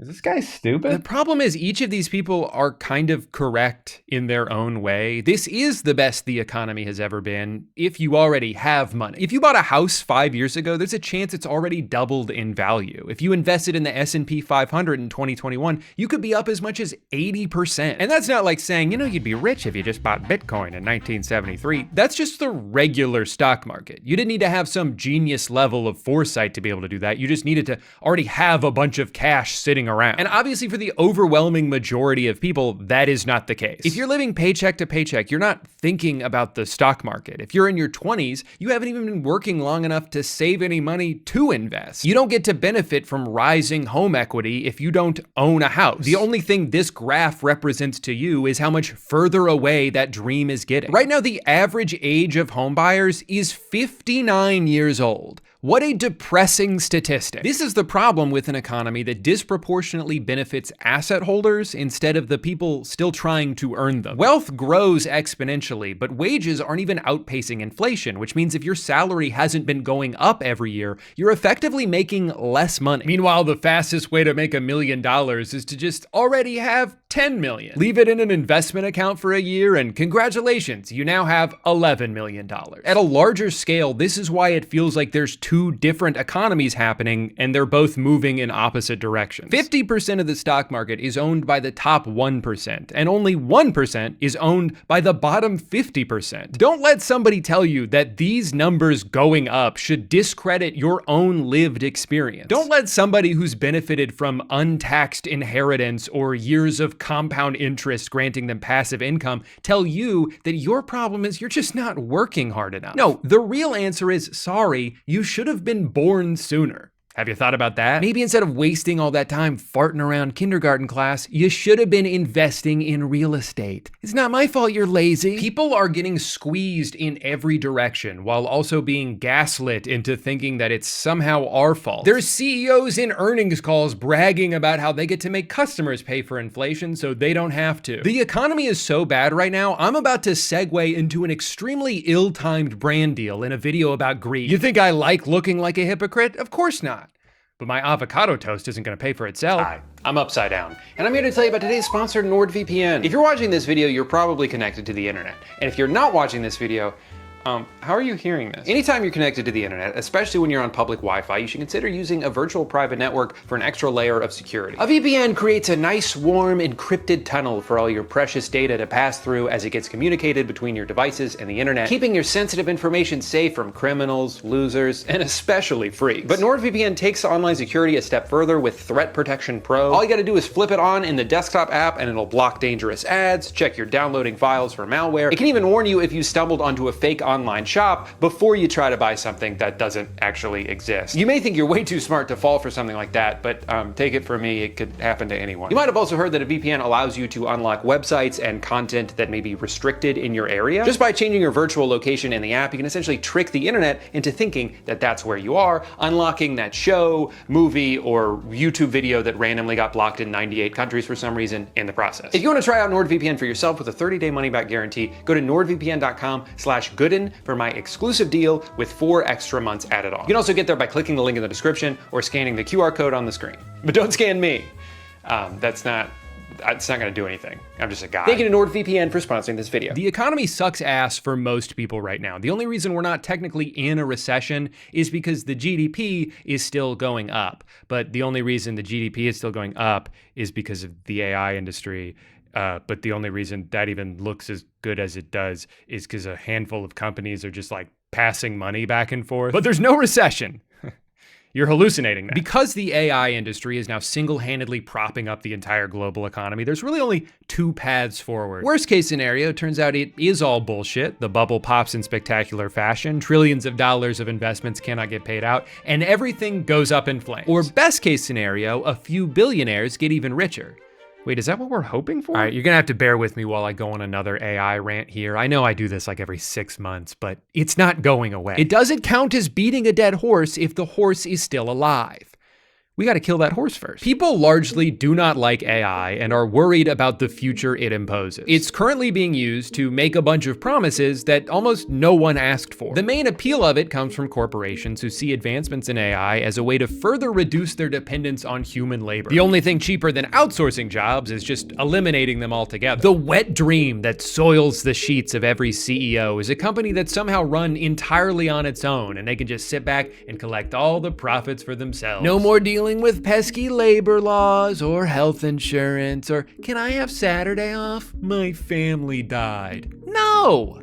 Is this guy stupid? The problem is each of these people are kind of correct in their own way. This is the best the economy has ever been if you already have money. If you bought a house 5 years ago, there's a chance it's already doubled in value. If you invested in the S&P 500 in 2021, you could be up as much as 80%. And that's not like saying, you'd be rich if you just bought Bitcoin in 1973. That's just the regular stock market. You didn't need to have some genius level of foresight to be able to do that. You just needed to already have a bunch of cash sitting around. And obviously for the overwhelming majority of people, that is not the case. If you're living paycheck to paycheck, you're not thinking about the stock market. If you're in your 20s, you haven't even been working long enough to save any money to invest. You don't get to benefit from rising home equity if you don't own a house. The only thing this graph represents to you is how much further away that dream is getting. Right now, the average age of home buyers is 59 years old. What a depressing statistic. This is the problem with an economy that disproportionately benefits asset holders instead of the people still trying to earn them. Wealth grows exponentially, but wages aren't even outpacing inflation, which means if your salary hasn't been going up every year, you're effectively making less money. Meanwhile, the fastest way to make $1 million is to just already have 10 million. Leave it in an investment account for a year and congratulations, you now have $11 million. At a larger scale, this is why it feels like there's two different economies happening and they're both moving in opposite directions. 50% of the stock market is owned by the top 1% and only 1% is owned by the bottom 50%. Don't let somebody tell you that these numbers going up should discredit your own lived experience. Don't let somebody who's benefited from untaxed inheritance or years of compound interest granting them passive income tell you that your problem is you're just not working hard enough. No, the real answer is sorry, you should have been born sooner. Have you thought about that? Maybe instead of wasting all that time farting around kindergarten class, you should have been investing in real estate. It's not my fault you're lazy. People are getting squeezed in every direction while also being gaslit into thinking that it's somehow our fault. There's CEOs in earnings calls bragging about how they get to make customers pay for inflation so they don't have to. The economy is so bad right now, I'm about to segue into an extremely ill-timed brand deal in a video about greed. You think I like looking like a hypocrite? Of course not. But my avocado toast isn't gonna pay for itself. Hi, I'm Upside Down, and I'm here to tell you about today's sponsor, NordVPN. If you're watching this video, you're probably connected to the internet. And if you're not watching this video, how are you hearing this? Anytime you're connected to the internet, especially when you're on public Wi-Fi, you should consider using a virtual private network for an extra layer of security. A VPN creates a nice, warm, encrypted tunnel for all your precious data to pass through as it gets communicated between your devices and the internet, keeping your sensitive information safe from criminals, losers, and especially freaks. But NordVPN takes online security a step further with Threat Protection Pro. All you gotta do is flip it on in the desktop app and it'll block dangerous ads, check your downloading files for malware. It can even warn you if you stumbled onto a fake online shop before you try to buy something that doesn't actually exist. You may think you're way too smart to fall for something like that, but take it from me, it could happen to anyone. You might have also heard that a VPN allows you to unlock websites and content that may be restricted in your area. Just by changing your virtual location in the app, you can essentially trick the internet into thinking that that's where you are, unlocking that show, movie, or YouTube video that randomly got blocked in 98 countries for some reason in the process. If you want to try out NordVPN for yourself with a 30-day money-back guarantee, go to nordvpn.com/Gooden Gooden for my exclusive deal with 4 extra months added on. You can also get there by clicking the link in the description or scanning the QR code on the screen. But don't scan me. It's not gonna do anything. I'm just a guy. Thank you to NordVPN for sponsoring this video. The economy sucks ass for most people right now. The only reason we're not technically in a recession is because the GDP is still going up. But the only reason the GDP is still going up is because of the AI industry. But the only reason that even looks as good as it does is because a handful of companies are just like passing money back and forth. But there's no recession. You're hallucinating that. Because the AI industry is now single-handedly propping up the entire global economy, there's really only 2 paths forward. Worst case scenario, turns out it is all bullshit. The bubble pops in spectacular fashion, trillions of dollars of investments cannot get paid out, and everything goes up in flames. Or best case scenario, a few billionaires get even richer. Wait, is that what we're hoping for? All right, you're gonna have to bear with me while I go on another AI rant here. I know I do this like every 6 months, but it's not going away. It doesn't count as beating a dead horse if the horse is still alive. We gotta kill that horse first. People largely do not like AI and are worried about the future it imposes. It's currently being used to make a bunch of promises that almost no one asked for. The main appeal of it comes from corporations who see advancements in AI as a way to further reduce their dependence on human labor. The only thing cheaper than outsourcing jobs is just eliminating them altogether. The wet dream that soils the sheets of every CEO is a company that's somehow run entirely on its own and they can just sit back and collect all the profits for themselves. No more dealing with pesky labor laws or health insurance or can I have Saturday off? My family died. No!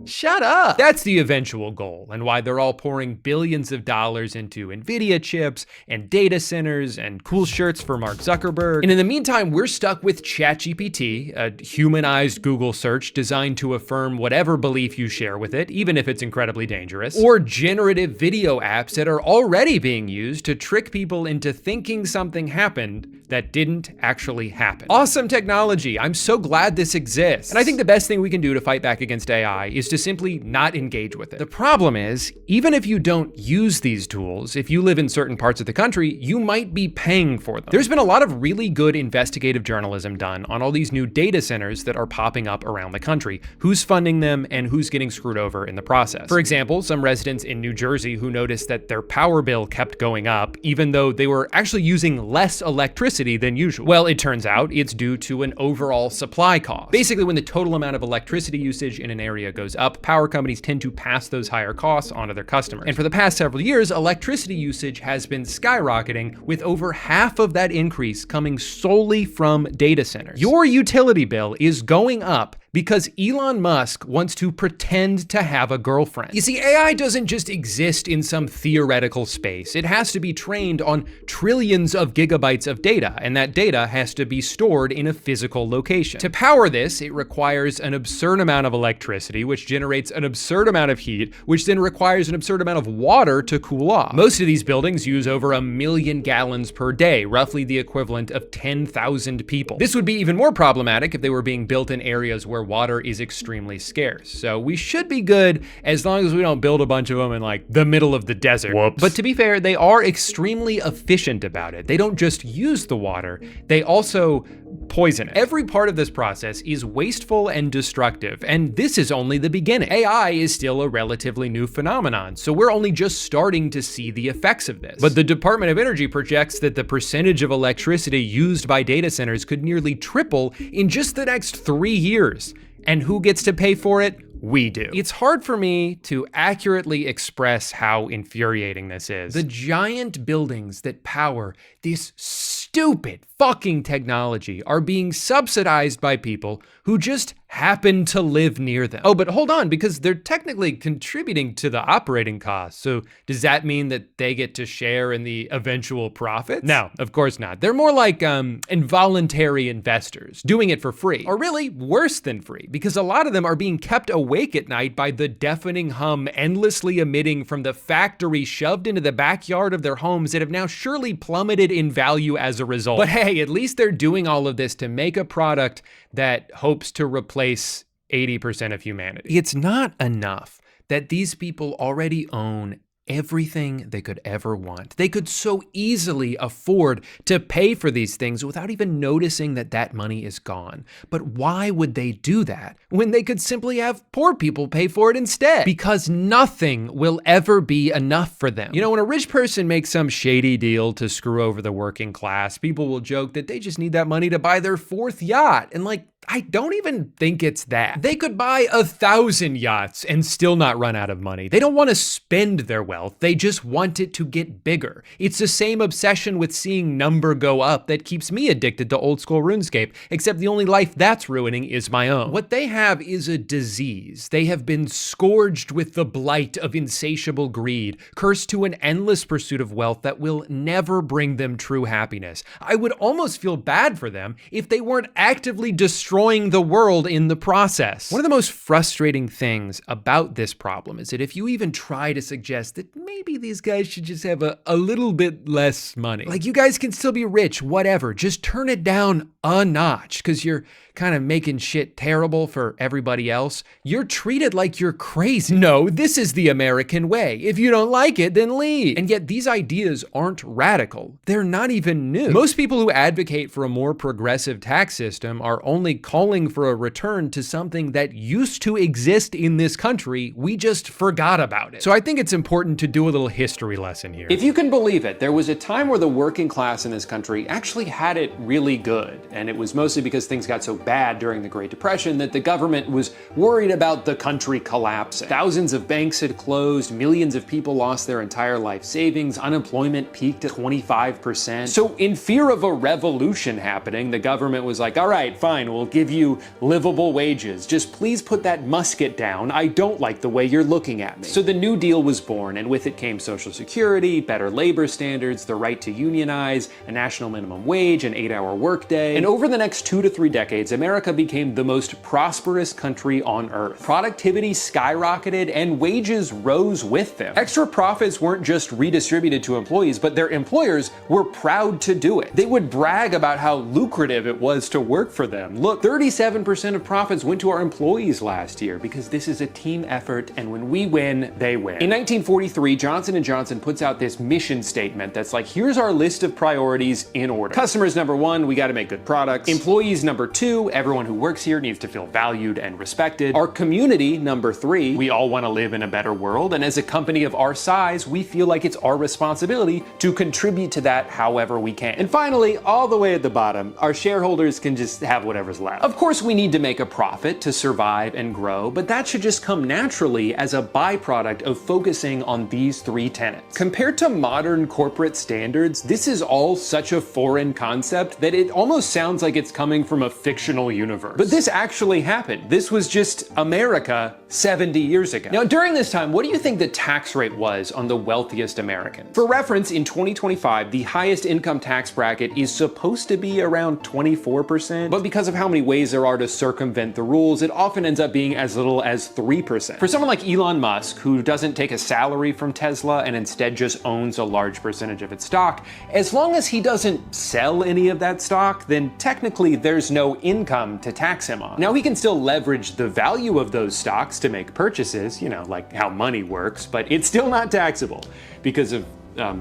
Shut up. That's the eventual goal and why they're all pouring billions of dollars into NVIDIA chips and data centers and cool shirts for Mark Zuckerberg. And in the meantime, we're stuck with ChatGPT, a humanized Google search designed to affirm whatever belief you share with it, even if it's incredibly dangerous, or generative video apps that are already being used to trick people into thinking something happened that didn't actually happen. Awesome technology. I'm so glad this exists. And I think the best thing we can do to fight back against AI is to simply not engage with it. The problem is, even if you don't use these tools, if you live in certain parts of the country, you might be paying for them. There's been a lot of really good investigative journalism done on all these new data centers that are popping up around the country, who's funding them and who's getting screwed over in the process. For example, some residents in New Jersey who noticed that their power bill kept going up, even though they were actually using less electricity than usual. Well, it turns out it's due to an overall supply cost. Basically, when the total amount of electricity usage in an area goes up, power companies tend to pass those higher costs onto their customers. And for the past several years, electricity usage has been skyrocketing, with over half of that increase coming solely from data centers. Your utility bill is going up because Elon Musk wants to pretend to have a girlfriend. You see, AI doesn't just exist in some theoretical space. It has to be trained on trillions of gigabytes of data, and that data has to be stored in a physical location. To power this, it requires an absurd amount of electricity, which generates an absurd amount of heat, which then requires an absurd amount of water to cool off. Most of these buildings use over 1 million gallons per day, roughly the equivalent of 10,000 people. This would be even more problematic if they were being built in areas where water is extremely scarce. So we should be good as long as we don't build a bunch of them in like the middle of the desert. Whoops. But to be fair, they are extremely efficient about it. They don't just use the water, they also poison it. Every part of this process is wasteful and destructive, and this is only the beginning. AI is still a relatively new phenomenon, so we're only just starting to see the effects of this. But the Department of Energy projects that the percentage of electricity used by data centers could nearly triple in just the next 3 years. And who gets to pay for it? We do. It's hard for me to accurately express how infuriating this is. The giant buildings that power this stupid fucking technology are being subsidized by people who just happen to live near them. Oh, but hold on, because they're technically contributing to the operating costs. So does that mean that they get to share in the eventual profits? No, of course not. They're more like involuntary investors, doing it for free. Or really worse than free, because a lot of them are being kept awake at night by the deafening hum endlessly emitting from the factory shoved into the backyard of their homes that have now surely plummeted in value as a result. But hey, at least they're doing all of this to make a product that hopes to replace 80% of humanity. It's not enough that these people already own everything they could ever want. They could so easily afford to pay for these things without even noticing that that money is gone. But why would they do that when they could simply have poor people pay for it instead? Because nothing will ever be enough for them. You know, when a rich person makes some shady deal to screw over the working class, people will joke that they just need that money to buy their 4th yacht. And like, I don't even think it's that. They could buy 1,000 yachts and still not run out of money. They don't want to spend their wealth. They just want it to get bigger. It's the same obsession with seeing number go up that keeps me addicted to old school RuneScape, except the only life that's ruining is my own. What they have is a disease. They have been scourged with the blight of insatiable greed, cursed to an endless pursuit of wealth that will never bring them true happiness. I would almost feel bad for them if they weren't actively destroying the world in the process. One of the most frustrating things about this problem is that if you even try to suggest that maybe these guys should just have a little bit less money, like you guys can still be rich, whatever, just turn it down a notch because you're kind of making shit terrible for everybody else, you're treated like you're crazy. No, this is the American way. If you don't like it, then leave. And yet these ideas aren't radical. They're not even new. Most people who advocate for a more progressive tax system are only calling for a return to something that used to exist in this country. We just forgot about it. So I think it's important to do a little history lesson here. If you can believe it, there was a time where the working class in this country actually had it really good. And it was mostly because things got so bad during the Great Depression that the government was worried about the country collapsing. Thousands of banks had closed, millions of people lost their entire life savings, unemployment peaked at 25%. So in fear of a revolution happening, the government was like, all right, fine, we'll give you livable wages. Just please put that musket down. I don't like the way you're looking at me. So the New Deal was born, and with it came Social Security, better labor standards, the right to unionize, a national minimum wage, an 8-hour workday. And over the next 2 to 3 decades, America became the most prosperous country on earth. Productivity skyrocketed and wages rose with them. Extra profits weren't just redistributed to employees, but their employers were proud to do it. They would brag about how lucrative it was to work for them. Look, 37% of profits went to our employees last year because this is a team effort, and when we win, they win. In 1943, Johnson & Johnson puts out this mission statement that's like, here's our list of priorities in order. Customers number 1, we gotta make good products. Employees number 2, everyone who works here needs to feel valued and respected. Our community number 3, we all wanna live in a better world, and as a company of our size, we feel like it's our responsibility to contribute to that however we can. And finally, all the way at the bottom, our shareholders can just have whatever's left. Of course, we need to make a profit to survive and grow, but that should just come naturally as a byproduct of focusing on these 3 tenets. Compared to modern corporate standards, this is all such a foreign concept that it almost sounds like it's coming from a fictional universe. But this actually happened. This was just America 70 years ago. Now, during this time, what do you think the tax rate was on the wealthiest Americans? For reference, in 2025, the highest income tax bracket is supposed to be around 24%, but because of how many ways there are to circumvent the rules, it often ends up being as little as 3%. For someone like Elon Musk, who doesn't take a salary from Tesla and instead just owns a large percentage of its stock, as long as he doesn't sell any of that stock, then technically there's no income to tax him on. Now, he can still leverage the value of those stocks to make purchases, you know, like how money works, but it's still not taxable because of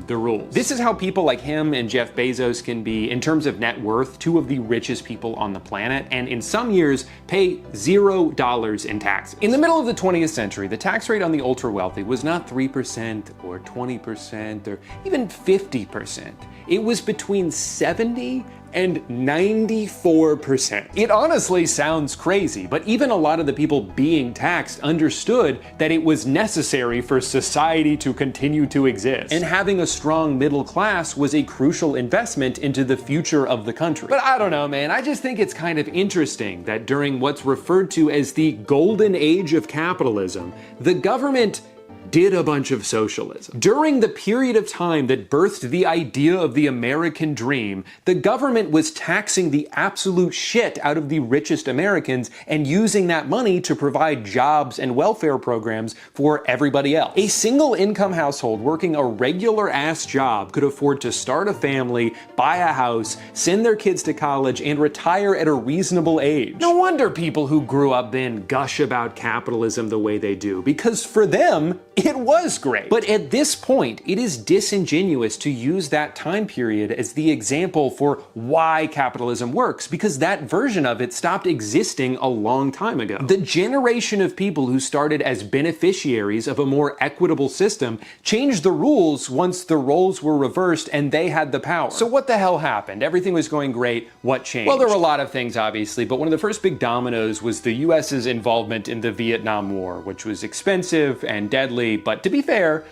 the rules. This is how people like him and Jeff Bezos can be, in terms of net worth, 2 of the richest people on the planet, and in some years pay $0 in taxes. In the middle of the 20th century, the tax rate on the ultra wealthy was not 3% or 20% or even 50%. It was between 70 and 94%. It honestly sounds crazy, but even a lot of the people being taxed understood that it was necessary for society to continue to exist. And having a strong middle class was a crucial investment into the future of the country. But I don't know, man, I just think it's kind of interesting that during what's referred to as the golden age of capitalism, the government did a bunch of socialism. During the period of time that birthed the idea of the American dream, the government was taxing the absolute shit out of the richest Americans and using that money to provide jobs and welfare programs for everybody else. A single income household working a regular ass job could afford to start a family, buy a house, send their kids to college, and retire at a reasonable age. No wonder people who grew up then gush about capitalism the way they do, because for them, It was great. But at this point, it is disingenuous to use that time period as the example for why capitalism works, because that version of it stopped existing a long time ago. The generation of people who started as beneficiaries of a more equitable system changed the rules once the roles were reversed and they had the power. So what the hell happened? Everything was going great. What changed? Well, there were a lot of things, obviously, but one of the first big dominoes was the US's involvement in the Vietnam War, which was expensive and deadly, but to be fair,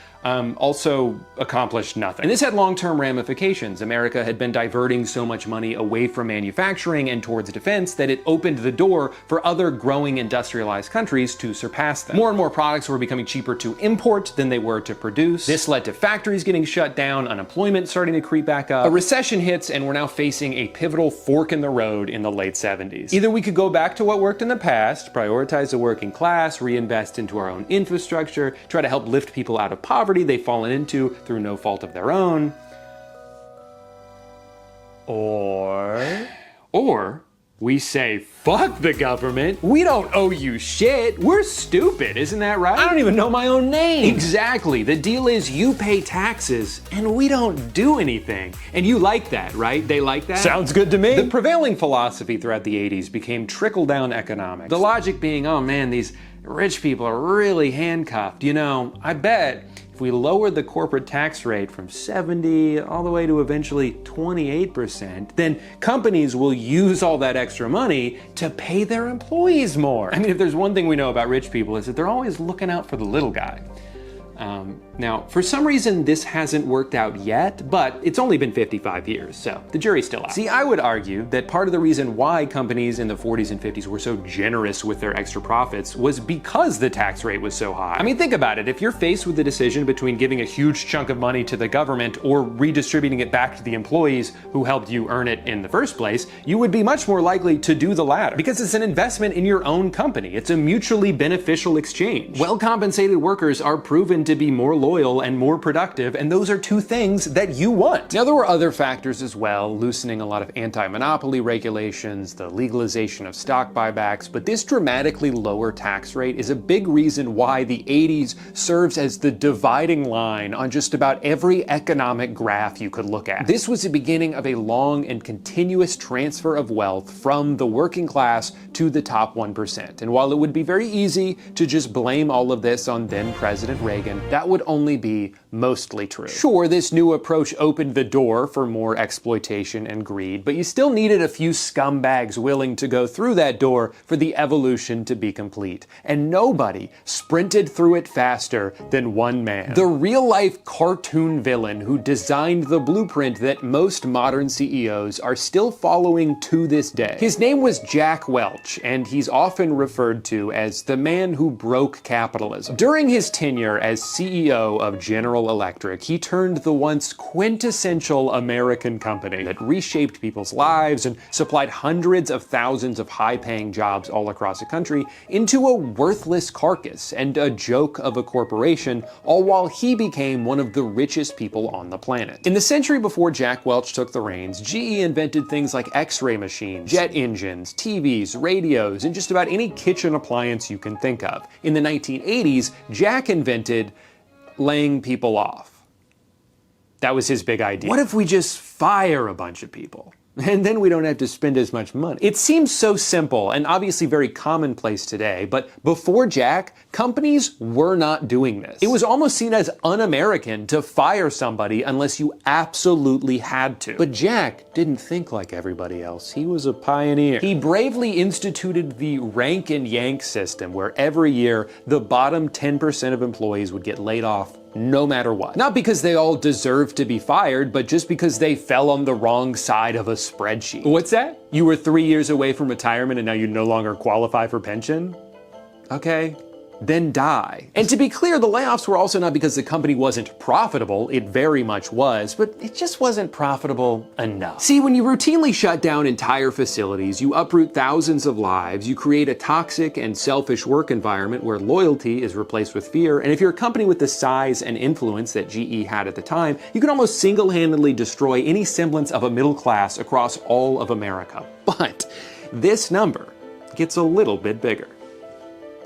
also accomplished nothing. And this had long-term ramifications. America had been diverting so much money away from manufacturing and towards defense that it opened the door for other growing industrialized countries to surpass them. More and more products were becoming cheaper to import than they were to produce. This led to factories getting shut down, unemployment starting to creep back up. A recession hits, and we're now facing a pivotal fork in the road in the late 70s. Either we could go back to what worked in the past, prioritize the working class, reinvest into our own infrastructure, try to help lift people out of poverty they've fallen into through no fault of their own. Or we say, fuck the government, we don't owe you shit, we're stupid, isn't that right? I don't even know my own name. Exactly, the deal is you pay taxes and we don't do anything. And you like that, right? They like that? Sounds good to me. The prevailing philosophy throughout the 80s became trickle-down economics. The logic being, oh man, these rich people are really handcuffed. You know, I bet if we lowered the corporate tax rate from 70 all the way to eventually 28%, then companies will use all that extra money to pay their employees more. I mean, if there's one thing we know about rich people, is that they're always looking out for the little guy. Now, for some reason, this hasn't worked out yet, but it's only been 55 years, so the jury's still out. See, I would argue that part of the reason why companies in the 40s and 50s were so generous with their extra profits was because the tax rate was so high. I mean, think about it. If you're faced with the decision between giving a huge chunk of money to the government or redistributing it back to the employees who helped you earn it in the first place, you would be much more likely to do the latter, because it's an investment in your own company. It's a mutually beneficial exchange. Well-compensated workers are proven to be more loyal and more productive, and those are two things that you want. Now, there were other factors as well, loosening a lot of anti-monopoly regulations, the legalization of stock buybacks, but this dramatically lower tax rate is a big reason why the 80s serves as the dividing line on just about every economic graph you could look at. This was the beginning of a long and continuous transfer of wealth from the working class to the top 1%. And while it would be very easy to just blame all of this on then President Reagan, that would only be mostly true. Sure, this new approach opened the door for more exploitation and greed, but you still needed a few scumbags willing to go through that door for the evolution to be complete. And nobody sprinted through it faster than one man. The real-life cartoon villain who designed the blueprint that most modern CEOs are still following to this day. His name was Jack Welch, and he's often referred to as the man who broke capitalism. During his tenure as CEO of General Electric, he turned the once quintessential American company that reshaped people's lives and supplied hundreds of thousands of high-paying jobs all across the country into a worthless carcass and a joke of a corporation, all while he became one of the richest people on the planet. In the century before Jack Welch took the reins, GE invented things like X-ray machines, jet engines, TVs, radios, and just about any kitchen appliance you can think of. In the 1980s, Jack invented laying people off. That was his big idea. What if we just fire a bunch of people? And then we don't have to spend as much money. It seems so simple and obviously very commonplace today, but before Jack, companies were not doing this. It was almost seen as un-American to fire somebody unless you absolutely had to. But Jack didn't think like everybody else. He was a pioneer. He bravely instituted the rank and yank system, where every year the bottom 10% of employees would get laid off no matter what. Not because they all deserved to be fired, but just because they fell on the wrong side of a spreadsheet. What's that? You were 3 years away from retirement and now you no longer qualify for pension? Okay. Then die. And to be clear, the layoffs were also not because the company wasn't profitable. It very much was, but it just wasn't profitable enough. See, when you routinely shut down entire facilities, you uproot thousands of lives, you create a toxic and selfish work environment where loyalty is replaced with fear, and if you're a company with the size and influence that GE had at the time, you can almost single-handedly destroy any semblance of a middle class across all of America. But this number gets a little bit bigger.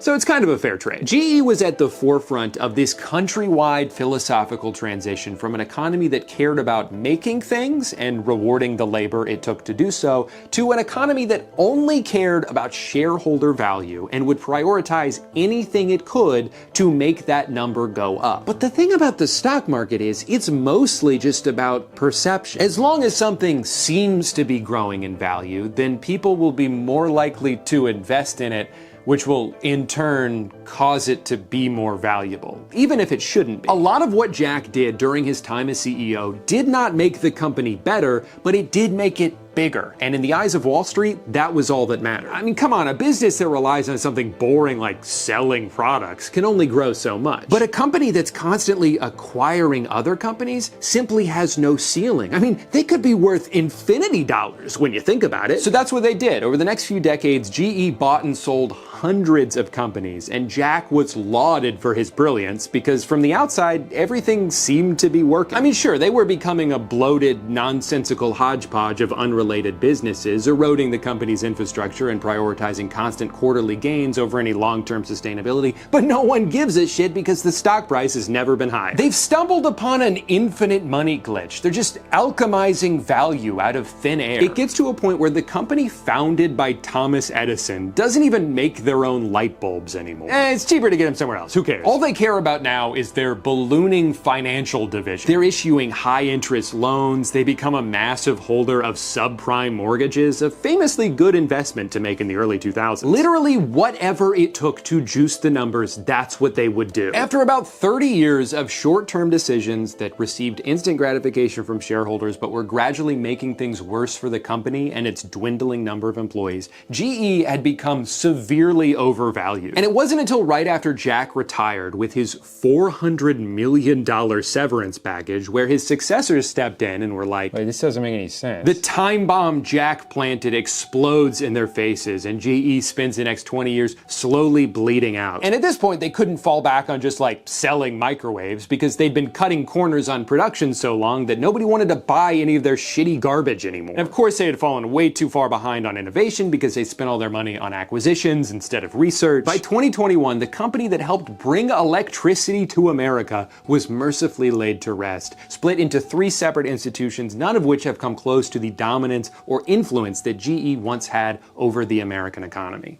So it's kind of a fair trade. GE was at the forefront of this countrywide philosophical transition from an economy that cared about making things and rewarding the labor it took to do so, to an economy that only cared about shareholder value and would prioritize anything it could to make that number go up. But the thing about the stock market is it's mostly just about perception. As long as something seems to be growing in value, then people will be more likely to invest in it, which will in turn cause it to be more valuable, even if it shouldn't be. A lot of what Jack did during his time as CEO did not make the company better, but it did make it bigger. And in the eyes of Wall Street, that was all that mattered. I mean, come on, a business that relies on something boring like selling products can only grow so much. But a company that's constantly acquiring other companies simply has no ceiling. I mean, they could be worth infinity dollars when you think about it. So that's what they did. Over the next few decades, GE bought and sold hundreds of companies, and Jack was lauded for his brilliance because from the outside, everything seemed to be working. I mean, sure, they were becoming a bloated, nonsensical hodgepodge of unrelated businesses, eroding the company's infrastructure and prioritizing constant quarterly gains over any long-term sustainability, but no one gives a shit because the stock price has never been higher. They've stumbled upon an infinite money glitch. They're just alchemizing value out of thin air. It gets to a point where the company founded by Thomas Edison doesn't even make their own light bulbs anymore. It's cheaper to get them somewhere else. Who cares? All they care about now is their ballooning financial division. They're issuing high-interest loans. They become a massive holder of subprime mortgages, a famously good investment to make in the early 2000s. Literally whatever it took to juice the numbers, that's what they would do. After about 30 years of short-term decisions that received instant gratification from shareholders but were gradually making things worse for the company and its dwindling number of employees, GE had become severely overvalued. And it wasn't until right after Jack retired with his $400 million severance package where his successors stepped in and were like, "Wait, this doesn't make any sense." The time bomb Jack planted explodes in their faces, and GE spends the next 20 years slowly bleeding out. And at this point, they couldn't fall back on just like selling microwaves because they'd been cutting corners on production so long that nobody wanted to buy any of their shitty garbage anymore. And of course, they had fallen way too far behind on innovation because they spent all their money on acquisitions instead of research. By 2021, the company that helped bring electricity to America was mercifully laid to rest, split into 3 separate institutions, none of which have come close to the dominance or influence that GE once had over the American economy.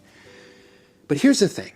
But here's the thing.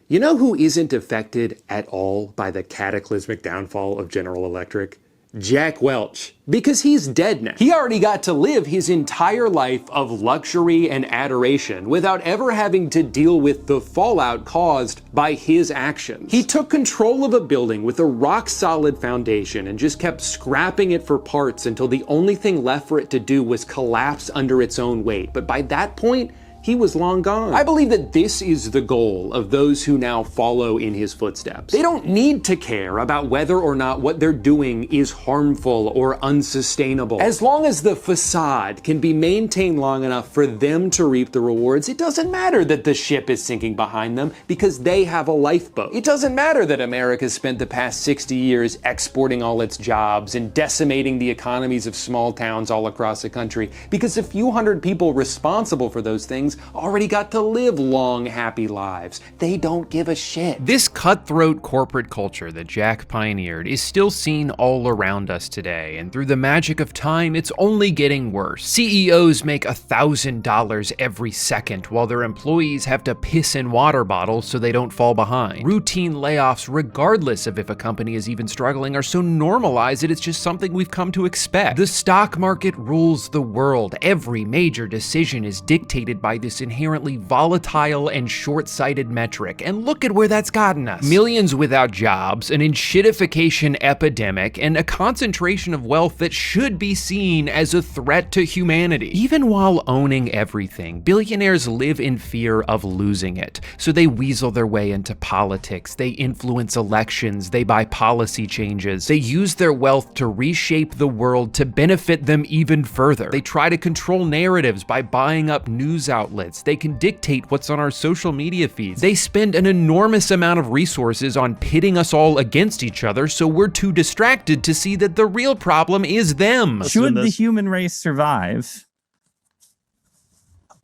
You know who isn't affected at all by the cataclysmic downfall of General Electric? Jack Welch. Because he's dead now. He already got to live his entire life of luxury and adoration without ever having to deal with the fallout caused by his actions. He took control of a building with a rock-solid foundation and just kept scrapping it for parts until the only thing left for it to do was collapse under its own weight. But by that point, he was long gone. I believe that this is the goal of those who now follow in his footsteps. They don't need to care about whether or not what they're doing is harmful or unsustainable. As long as the facade can be maintained long enough for them to reap the rewards, it doesn't matter that the ship is sinking behind them because they have a lifeboat. It doesn't matter that America's spent the past 60 years exporting all its jobs and decimating the economies of small towns all across the country because a few hundred people responsible for those things already got to live long, happy lives. They don't give a shit. This cutthroat corporate culture that Jack pioneered is still seen all around us today, and through the magic of time, it's only getting worse. CEOs make $1,000 every second, while their employees have to piss in water bottles so they don't fall behind. Routine layoffs, regardless of if a company is even struggling, are so normalized that it's just something we've come to expect. The stock market rules the world. Every major decision is dictated by this inherently volatile and short-sighted metric, and look at where that's gotten us. Millions without jobs, an enshittification epidemic, and a concentration of wealth that should be seen as a threat to humanity. Even while owning everything, billionaires live in fear of losing it, so they weasel their way into politics, they influence elections, they buy policy changes, they use their wealth to reshape the world to benefit them even further. They try to control narratives by buying up news outlets. They can dictate what's on our social media feeds. They spend an enormous amount of resources on pitting us all against each other, so we're too distracted to see that the real problem is them. Should the human race survive,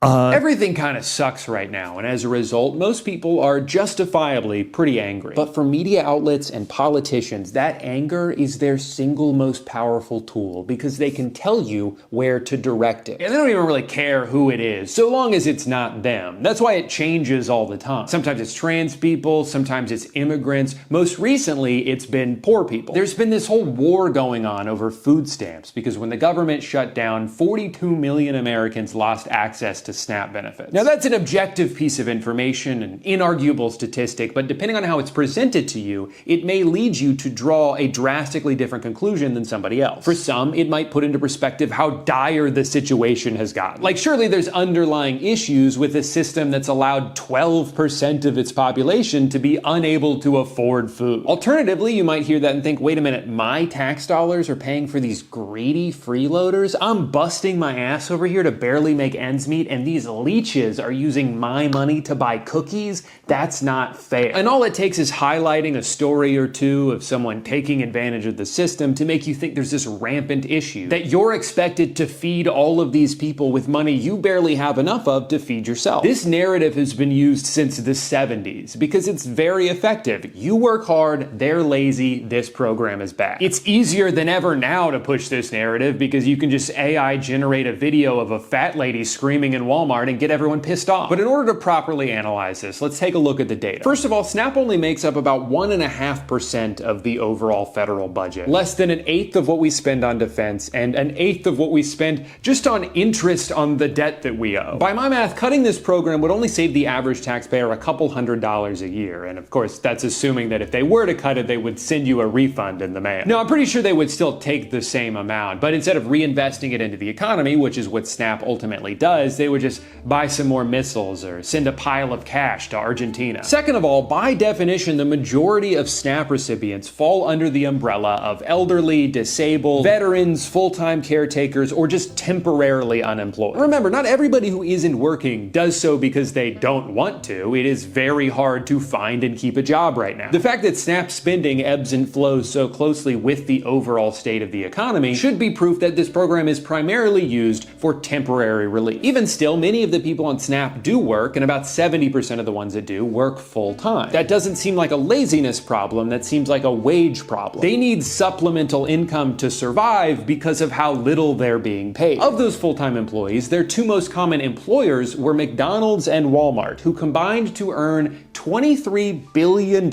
Everything kind of sucks right now, and as a result, most people are justifiably pretty angry. But for media outlets and politicians, that anger is their single most powerful tool because they can tell you where to direct it. And they don't even really care who it is, so long as it's not them. That's why it changes all the time. Sometimes it's trans people, sometimes it's immigrants. Most recently, it's been poor people. There's been this whole war going on over food stamps because when the government shut down, 42 million Americans lost access to SNAP benefits. Now that's an objective piece of information, an inarguable statistic, but depending on how it's presented to you, it may lead you to draw a drastically different conclusion than somebody else. For some, it might put into perspective how dire the situation has gotten. Like, surely there's underlying issues with a system that's allowed 12% of its population to be unable to afford food. Alternatively, you might hear that and think, wait a minute, my tax dollars are paying for these greedy freeloaders? I'm busting my ass over here to barely make ends meet, and these leeches are using my money to buy cookies? That's not fair. And all it takes is highlighting a story or two of someone taking advantage of the system to make you think there's this rampant issue, that you're expected to feed all of these people with money you barely have enough of to feed yourself. This narrative has been used since the 70s because it's very effective. You work hard, they're lazy, this program is bad. It's easier than ever now to push this narrative because you can just AI generate a video of a fat lady screaming in Walmart and get everyone pissed off. But in order to properly analyze this, let's take a look at the data. First of all, SNAP only makes up about 1.5% of the overall federal budget. Less than an eighth of what we spend on defense and an eighth of what we spend just on interest on the debt that we owe. By my math, cutting this program would only save the average taxpayer a couple $100s a year. And of course, that's assuming that if they were to cut it, they would send you a refund in the mail. No, I'm pretty sure they would still take the same amount, but instead of reinvesting it into the economy, which is what SNAP ultimately does, they would just buy some more missiles or send a pile of cash to Argentina. Second of all, by definition, the majority of SNAP recipients fall under the umbrella of elderly, disabled, veterans, full-time caretakers, or just temporarily unemployed. Remember, not everybody who isn't working does so because they don't want to. It is very hard to find and keep a job right now. The fact that SNAP spending ebbs and flows so closely with the overall state of the economy should be proof that this program is primarily used for temporary relief. Even still, many of the people on SNAP do work, and about 70% of the ones that do work full-time. That doesn't seem like a laziness problem, that seems like a wage problem. They need supplemental income to survive because of how little they're being paid. Of those full-time employees, their two most common employers were McDonald's and Walmart, who combined to earn $23 billion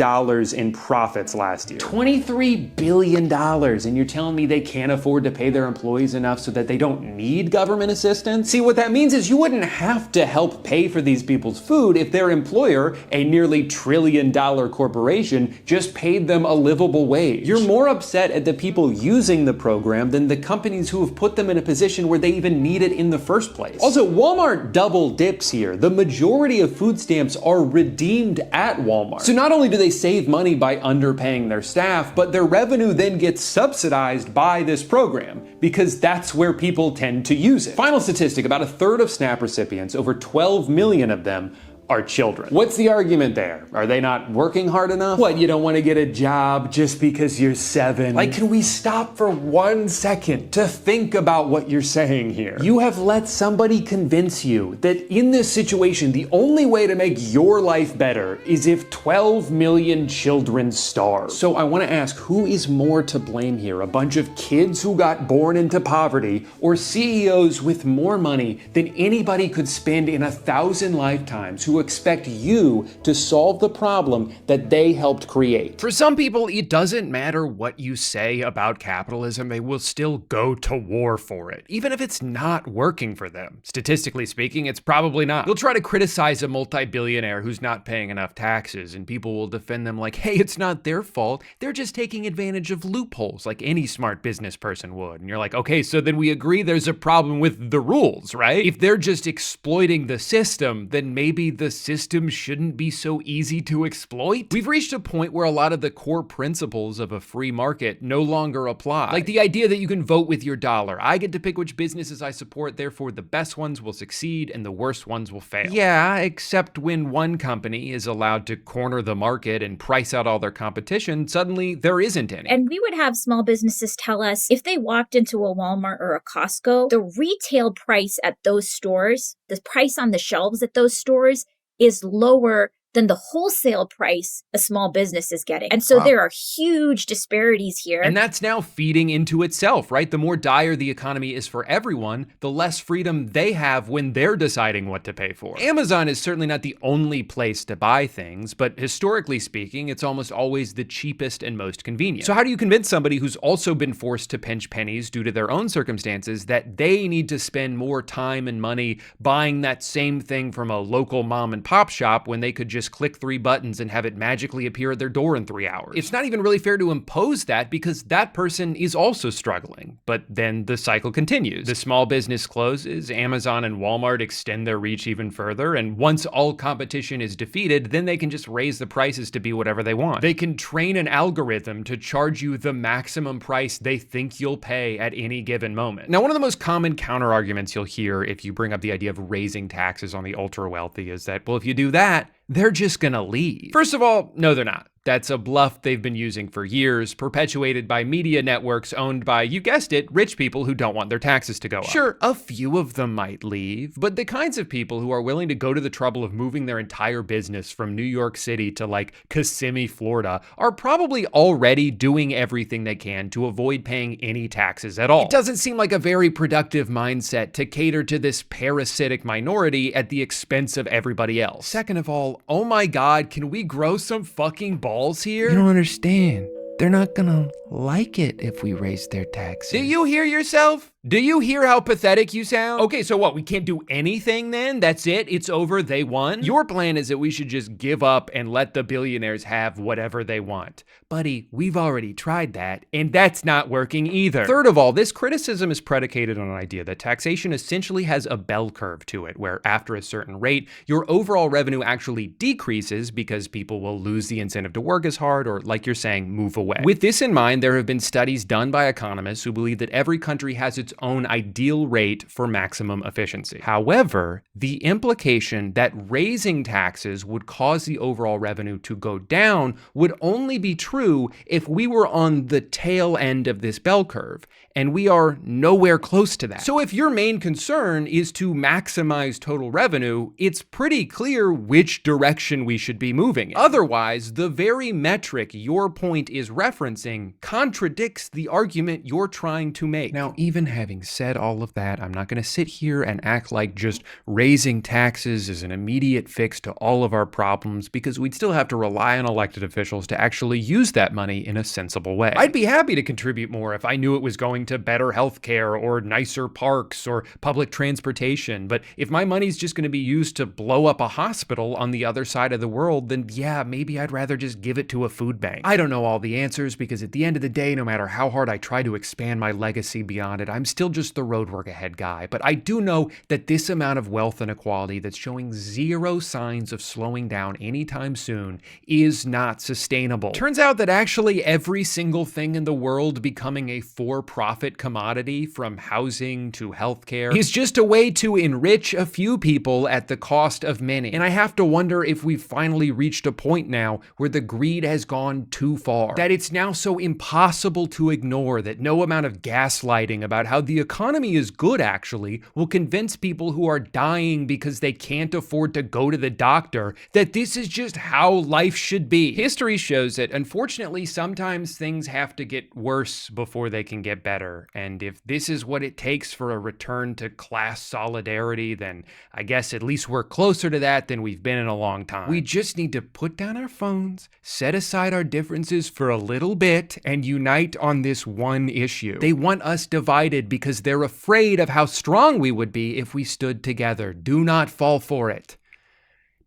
in profits last year. $23 billion, and you're telling me they can't afford to pay their employees enough so that they don't need government assistance? See, what that means is you wouldn't have to help pay for these people's food if their employer, a nearly $1 trillion corporation, just paid them a livable wage. You're more upset at the people using the program than the companies who have put them in a position where they even need it in the first place. Also, Walmart double dips here. The majority of food stamps are redeemed at Walmart. So not only do they save money by underpaying their staff, but their revenue then gets subsidized by this program because that's where people tend to use it. Final statistic, about a third of SNAP recipients, over 12 million of them, are children. What's the argument there? Are they not working hard enough? What, you don't want to get a job just because you're 7? Like, can we stop for 1 second to think about what you're saying here? You have let somebody convince you that in this situation, the only way to make your life better is if 12 million children starve. So I want to ask, who is more to blame here? A bunch of kids who got born into poverty, or CEOs with more money than anybody could spend in 1,000 lifetimes who expect you to solve the problem that they helped create? For some people, it doesn't matter what you say about capitalism, they will still go to war for it, even if it's not working for them. Statistically speaking, it's probably not. You'll try to criticize a multi-billionaire who's not paying enough taxes, and people will defend them like, hey, it's not their fault, they're just taking advantage of loopholes like any smart business person would. And you're like, okay, so then we agree there's a problem with the rules, right? If they're just exploiting the system, then maybe the the system shouldn't be so easy to exploit? We've reached a point where a lot of the core principles of a free market no longer apply. Like the idea that you can vote with your dollar. I get to pick which businesses I support, therefore the best ones will succeed and the worst ones will fail. Yeah, except when one company is allowed to corner the market and price out all their competition, suddenly there isn't any. And we would have small businesses tell us if they walked into a Walmart or a Costco, the retail price at those stores, the price on the shelves at those stores is lower than the wholesale price a small business is getting. And so there are huge disparities here. And that's now feeding into itself, right? The more dire the economy is for everyone, the less freedom they have when they're deciding what to pay for. Amazon is certainly not the only place to buy things, but historically speaking, it's almost always the cheapest and most convenient. So how do you convince somebody who's also been forced to pinch pennies due to their own circumstances that they need to spend more time and money buying that same thing from a local mom and pop shop when they could just click 3 buttons and have it magically appear at their door in 3 hours? It's not even really fair to impose that because that person is also struggling. But then the cycle continues. The small business closes, Amazon and Walmart extend their reach even further, and once all competition is defeated, then they can just raise the prices to be whatever they want. They can train an algorithm to charge you the maximum price they think you'll pay at any given moment. Now, one of the most common counter arguments you'll hear if you bring up the idea of raising taxes on the ultra wealthy is that, well, if you do that, they're just gonna leave. First of all, no, they're not. That's a bluff they've been using for years, perpetuated by media networks owned by, you guessed it, rich people who don't want their taxes to go up. Sure, a few of them might leave, but the kinds of people who are willing to go to the trouble of moving their entire business from New York City to like Kissimmee, Florida, are probably already doing everything they can to avoid paying any taxes at all. It doesn't seem like a very productive mindset to cater to this parasitic minority at the expense of everybody else. Second of all, oh my God, can we grow some fucking balls here? You don't understand. They're not gonna like it if we raise their taxes. Do you hear yourself? Do you hear how pathetic you sound? Okay, so what, we can't do anything then? That's it? It's over, they won? Your plan is that we should just give up and let the billionaires have whatever they want. Buddy, we've already tried that, and that's not working either. Third of all, this criticism is predicated on an idea that taxation essentially has a bell curve to it, where after a certain rate, your overall revenue actually decreases because people will lose the incentive to work as hard or, like you're saying, move away. With this in mind, there have been studies done by economists who believe that every country has its own ideal rate for maximum efficiency. However, the implication that raising taxes would cause the overall revenue to go down would only be true if we were on the tail end of this bell curve, and we are nowhere close to that. So if your main concern is to maximize total revenue, it's pretty clear which direction we should be moving in. Otherwise, the very metric your point is referencing contradicts the argument you're trying to make. Now, even having said all of that, I'm not going to sit here and act like just raising taxes is an immediate fix to all of our problems, because we'd still have to rely on elected officials to actually use that money in a sensible way. I'd be happy to contribute more if I knew it was going to better healthcare or nicer parks or public transportation, but if my money's just going to be used to blow up a hospital on the other side of the world, then yeah, maybe I'd rather just give it to a food bank. I don't know all the answers, because at the end of the day, no matter how hard I try to expand my legacy beyond it, I'm still just the road work ahead guy. But I do know that this amount of wealth inequality that's showing zero signs of slowing down anytime soon is not sustainable. Turns out that actually every single thing in the world becoming a for-profit commodity, from housing to healthcare, is just a way to enrich a few people at the cost of many. And I have to wonder if we've finally reached a point now where the greed has gone too far, that it's now so impossible to ignore that no amount of gaslighting about how the economy is good actually will convince people who are dying because they can't afford to go to the doctor that this is just how life should be. History shows that unfortunately sometimes things have to get worse before they can get better, and if this is what it takes for a return to class solidarity, then I guess at least we're closer to that than we've been in a long time. We just need to put down our phones, set aside our differences for a little bit, and unite on this one issue. They want us divided because they're afraid of how strong we would be if we stood together. Do not fall for it.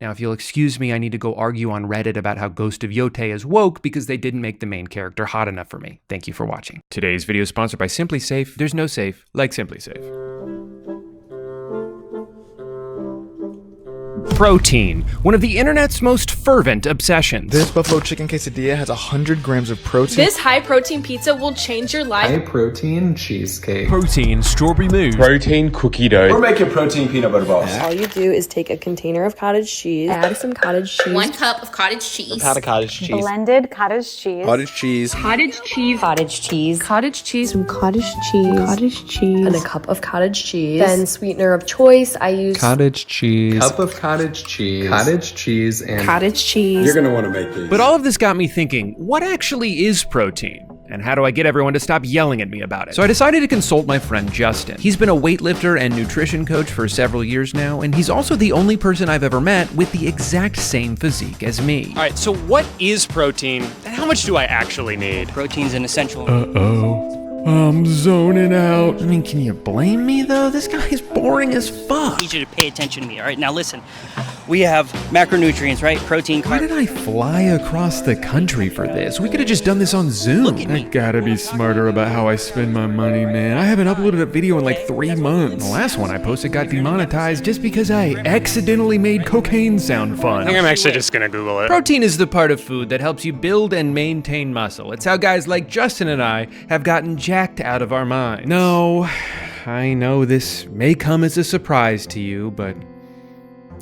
Now, if you'll excuse me, I need to go argue on Reddit about how Ghost of Yote is woke because they didn't make the main character hot enough for me. Thank you for watching. Today's video is sponsored by Simply Safe. There's no safe like Simply Safe. Protein, one of the internet's most fervent obsessions. This buffalo chicken quesadilla has 100 grams of protein. This high-protein pizza will change your life. High-protein cheesecake. Protein strawberry mousse. Protein cookie dough. We're making protein peanut butter balls. All you do is take a container of cottage cheese, add some cottage cheese. 1 cup of cottage cheese. A pound of cottage cheese. Blended cottage cheese. Cottage cheese. Cottage cheese. Cottage cheese. Cottage cheese. Some cottage cheese. Cottage cheese. And a cup of cottage cheese. Then sweetener of choice, I use Cottage cheese. Cup of cottage cheese. Cottage cheese and cottage cheese. You're gonna want to make these. But all of this got me thinking, what actually is protein? And how do I get everyone to stop yelling at me about it? So I decided to consult my friend Justin. He's been a weightlifter and nutrition coach for several years now, and he's also the only person I've ever met with the exact same physique as me. All right, so what is protein, and how much do I actually need? Protein's an essential. I'm zoning out. I mean, can you blame me though? This guy is boring as fuck. I need you to pay attention to me, all right? Now listen, we have macronutrients, right? Protein, Why did I fly across the country for this? We could have just done this on Zoom. I gotta be smarter about how I spend my money, man. I haven't uploaded a video in like 3 months. The last one I posted got demonetized just because I accidentally made cocaine sound fun. I think I'm actually just gonna Google it. Protein is the part of food that helps you build and maintain muscle. It's how guys like Justin and I have gotten jacked out of our minds. No, I know this may come as a surprise to you, but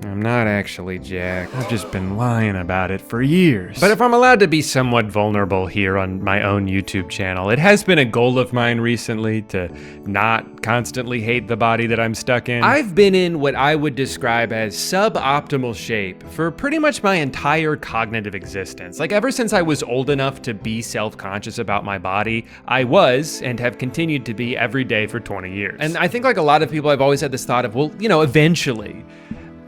I'm not actually jacked. I've just been lying about it for years. But if I'm allowed to be somewhat vulnerable here on my own YouTube channel, it has been a goal of mine recently to not constantly hate the body that I'm stuck in. I've been in what I would describe as suboptimal shape for pretty much my entire cognitive existence. Like ever since I was old enough to be self-conscious about my body, I was and have continued to be every day for 20 years. And I think like a lot of people, I've always had this thought of, well, you know, eventually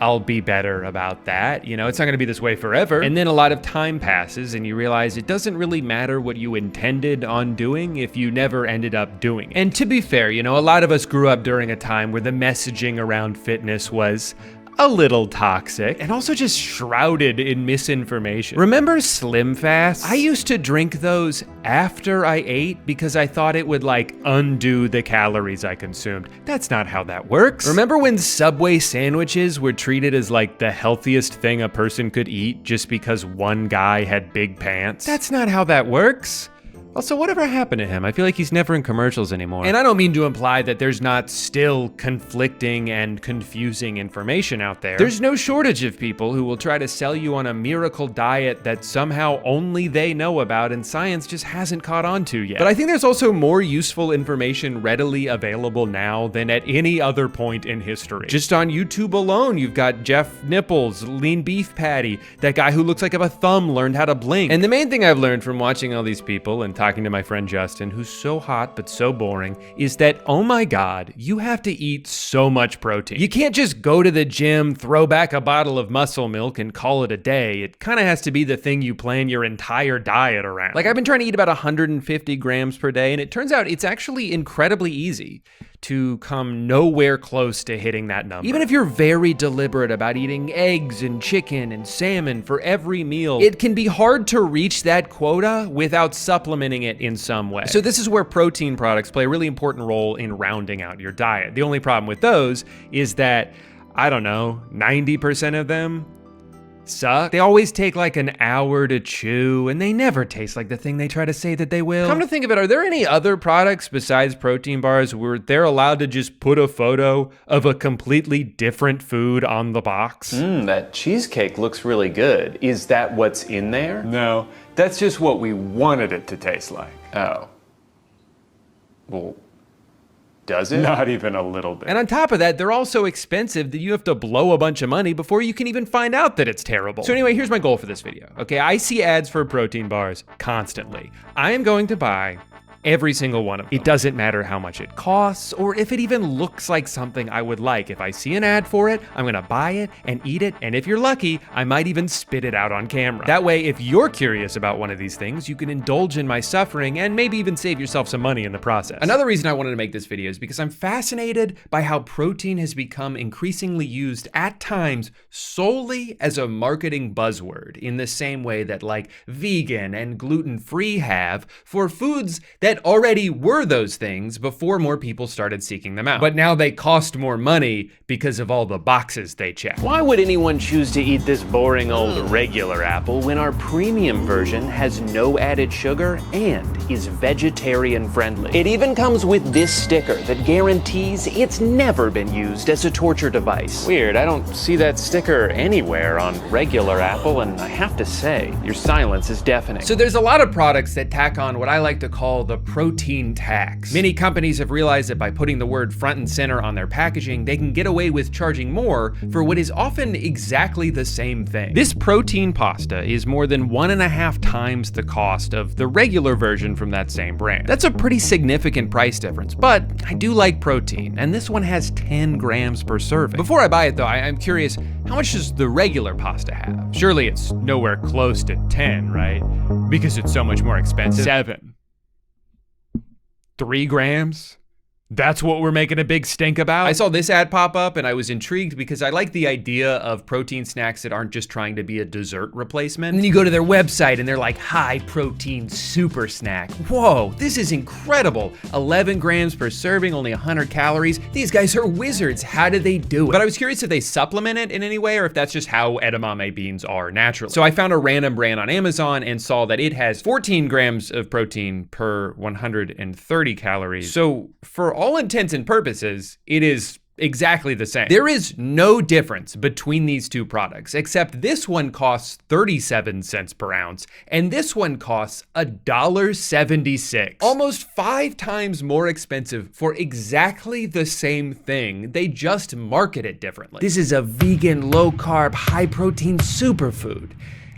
I'll be better about that. You know, it's not gonna be this way forever. And then a lot of time passes and you realize it doesn't really matter what you intended on doing if you never ended up doing it. And to be fair, you know, a lot of us grew up during a time where the messaging around fitness was a little toxic and also just shrouded in misinformation. Remember Slim Fast? I used to drink those after I ate because I thought it would like undo the calories I consumed. That's not how that works. Remember when Subway sandwiches were treated as like the healthiest thing a person could eat just because one guy had big pants? That's not how that works. Also, whatever happened to him? I feel like he's never in commercials anymore. And I don't mean to imply that there's not still conflicting and confusing information out there. There's no shortage of people who will try to sell you on a miracle diet that somehow only they know about and science just hasn't caught on to yet. But I think there's also more useful information readily available now than at any other point in history. Just on YouTube alone, you've got Jeff Nipples, Lean Beef Patty, that guy who looks like if a thumb learned how to blink. And the main thing I've learned from watching all these people and talking to my friend Justin, who's so hot but so boring, is that, oh my God, you have to eat so much protein. You can't just go to the gym, throw back a bottle of muscle milk and call it a day. It kind of has to be the thing you plan your entire diet around. Like I've been trying to eat about 150 grams per day, and it turns out it's actually incredibly easy to come nowhere close to hitting that number. Even if you're very deliberate about eating eggs and chicken and salmon for every meal, it can be hard to reach that quota without supplementing it in some way. So this is where protein products play a really important role in rounding out your diet. The only problem with those is that, I don't know, 90% of them suck. They always take like an hour to chew, and they never taste like the thing they try to say that they will. Come to think of it, are there any other products besides protein bars where they're allowed to just put a photo of a completely different food on the box? That cheesecake looks really good. Is that what's in there? No, that's just what we wanted it to taste like. Oh. Well, does it? Not even a little bit. And on top of that, they're all so expensive that you have to blow a bunch of money before you can even find out that it's terrible. So anyway, here's my goal for this video. Okay, I see ads for protein bars constantly. I am going to buy every single one of them. It doesn't matter how much it costs or if it even looks like something I would like. If I see an ad for it, I'm gonna buy it and eat it, and if you're lucky, I might even spit it out on camera. That way, if you're curious about one of these things, you can indulge in my suffering and maybe even save yourself some money in the process. Another reason I wanted to make this video is because I'm fascinated by how protein has become increasingly used at times solely as a marketing buzzword in the same way that like vegan and gluten-free have for foods that that already were those things before more people started seeking them out. But now they cost more money because of all the boxes they check. Why would anyone choose to eat this boring old regular apple when our premium version has no added sugar and is vegetarian friendly? It even comes with this sticker that guarantees it's never been used as a torture device. Weird, I don't see that sticker anywhere on regular apple, and I have to say, your silence is deafening. So there's a lot of products that tack on what I like to call the protein tax. Many companies have realized that by putting the word front and center on their packaging, they can get away with charging more for what is often exactly the same thing. This protein pasta is more than 1.5 times the cost of the regular version from that same brand. That's a pretty significant price difference, but I do like protein, and this one has 10 grams per serving. Before I buy it though, I'm curious, how much does the regular pasta have? Surely it's nowhere close to 10, right? Because it's so much more expensive. 7. 3 grams? That's what we're making a big stink about? I saw this ad pop up and I was intrigued because I like the idea of protein snacks that aren't just trying to be a dessert replacement. And then you go to their website and they're like, high protein super snack. Whoa, this is incredible. 11 grams per serving, only 100 calories. These guys are wizards. How do they do it? But I was curious if they supplement it in any way or if that's just how edamame beans are naturally. So I found a random brand on Amazon and saw that it has 14 grams of protein per 130 calories. So for all intents and purposes, it is exactly the same. There is no difference between these two products, except this one costs 37 cents per ounce, and this one costs $1.76. Almost 5 times more expensive for exactly the same thing. They just market it differently. This is a vegan, low-carb, high-protein superfood.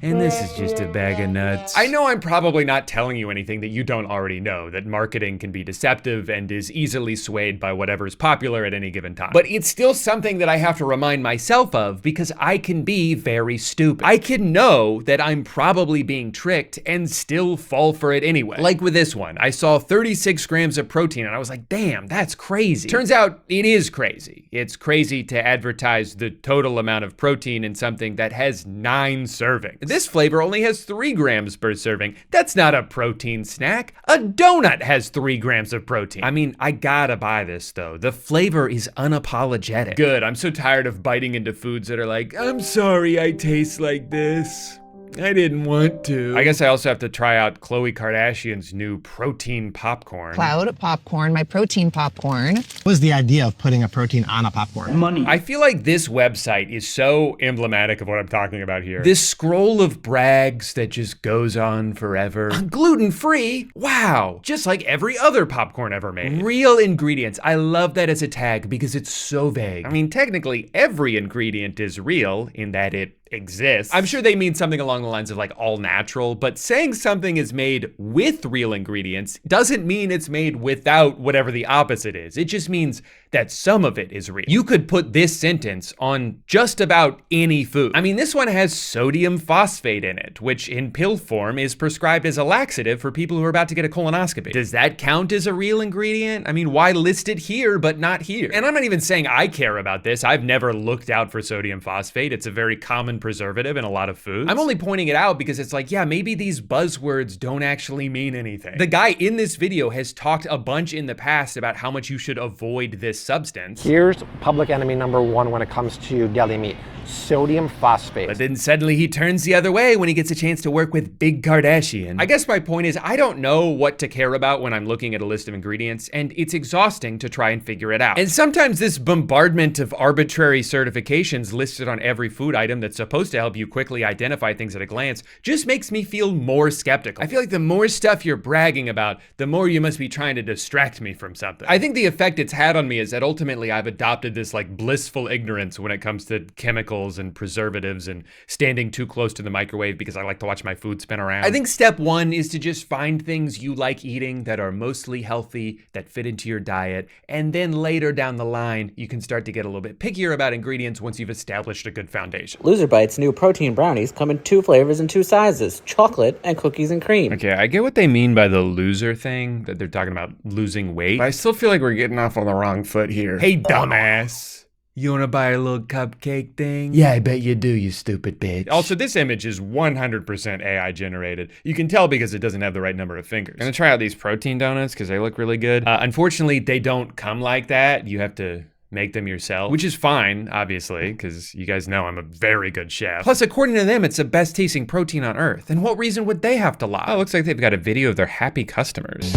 And this is just a bag of nuts. I know I'm probably not telling you anything that you don't already know, that marketing can be deceptive and is easily swayed by whatever's popular at any given time. But it's still something that I have to remind myself of because I can be very stupid. I can know that I'm probably being tricked and still fall for it anyway. Like with this one, I saw 36 grams of protein and I was like, damn, that's crazy. Turns out it is crazy. It's crazy to advertise the total amount of protein in something that has 9 servings. This flavor only has 3 grams per serving. That's not a protein snack. A donut has 3 grams of protein. I mean, I gotta buy this though. The flavor is unapologetic. Good, I'm so tired of biting into foods that are like, I'm sorry I taste like this. I didn't want to. I guess I also have to try out Khloe Kardashian's new protein popcorn. Cloud popcorn, my protein popcorn. What was the idea of putting a protein on a popcorn? Money. I feel like this website is so emblematic of what I'm talking about here. This scroll of brags that just goes on forever. Gluten-free? Wow. Just like every other popcorn ever made. Real ingredients. I love that as a tag because it's so vague. I mean, technically every ingredient is real in that it exists. I'm sure they mean something along the lines of like all natural, but saying something is made with real ingredients doesn't mean it's made without whatever the opposite is. It just means that some of it is real. You could put this sentence on just about any food. I mean, this one has sodium phosphate in it, which in pill form is prescribed as a laxative for people who are about to get a colonoscopy. Does that count as a real ingredient? I mean, why list it here but not here? And I'm not even saying I care about this. I've never looked out for sodium phosphate. It's a very common preservative in a lot of foods. I'm only pointing it out because it's like, yeah, maybe these buzzwords don't actually mean anything. The guy in this video has talked a bunch in the past about how much you should avoid this substance. Here's public enemy number 1 when it comes to deli meat: sodium phosphate. But then suddenly he turns the other way when he gets a chance to work with Big Kardashian. I guess my point is I don't know what to care about when I'm looking at a list of ingredients, and it's exhausting to try and figure it out. And sometimes this bombardment of arbitrary certifications listed on every food item that's supposed to help you quickly identify things at a glance just makes me feel more skeptical. I feel like the more stuff you're bragging about, the more you must be trying to distract me from something. I think the effect it's had on me is that ultimately I've adopted this like blissful ignorance when it comes to chemicals and preservatives and standing too close to the microwave because I like to watch my food spin around. I think step 1 is to just find things you like eating that are mostly healthy, that fit into your diet, and then later down the line, you can start to get a little bit pickier about ingredients once you've established a good foundation. Loser Bites new protein brownies come in 2 flavors and 2 sizes: chocolate and cookies and cream. Okay, I get what they mean by the loser thing, that they're talking about losing weight, but I still feel like we're getting off on the wrong foot here. Hey, dumbass. You wanna buy a little cupcake thing? Yeah, I bet you do, you stupid bitch. Also, this image is 100% AI generated. You can tell because it doesn't have the right number of fingers. I'm gonna try out these protein donuts because they look really good. Unfortunately, they don't come like that. You have to make them yourself, which is fine, obviously, because you guys know I'm a very good chef. Plus, according to them, it's the best tasting protein on earth. And what reason would they have to lie? Oh, it looks like they've got a video of their happy customers.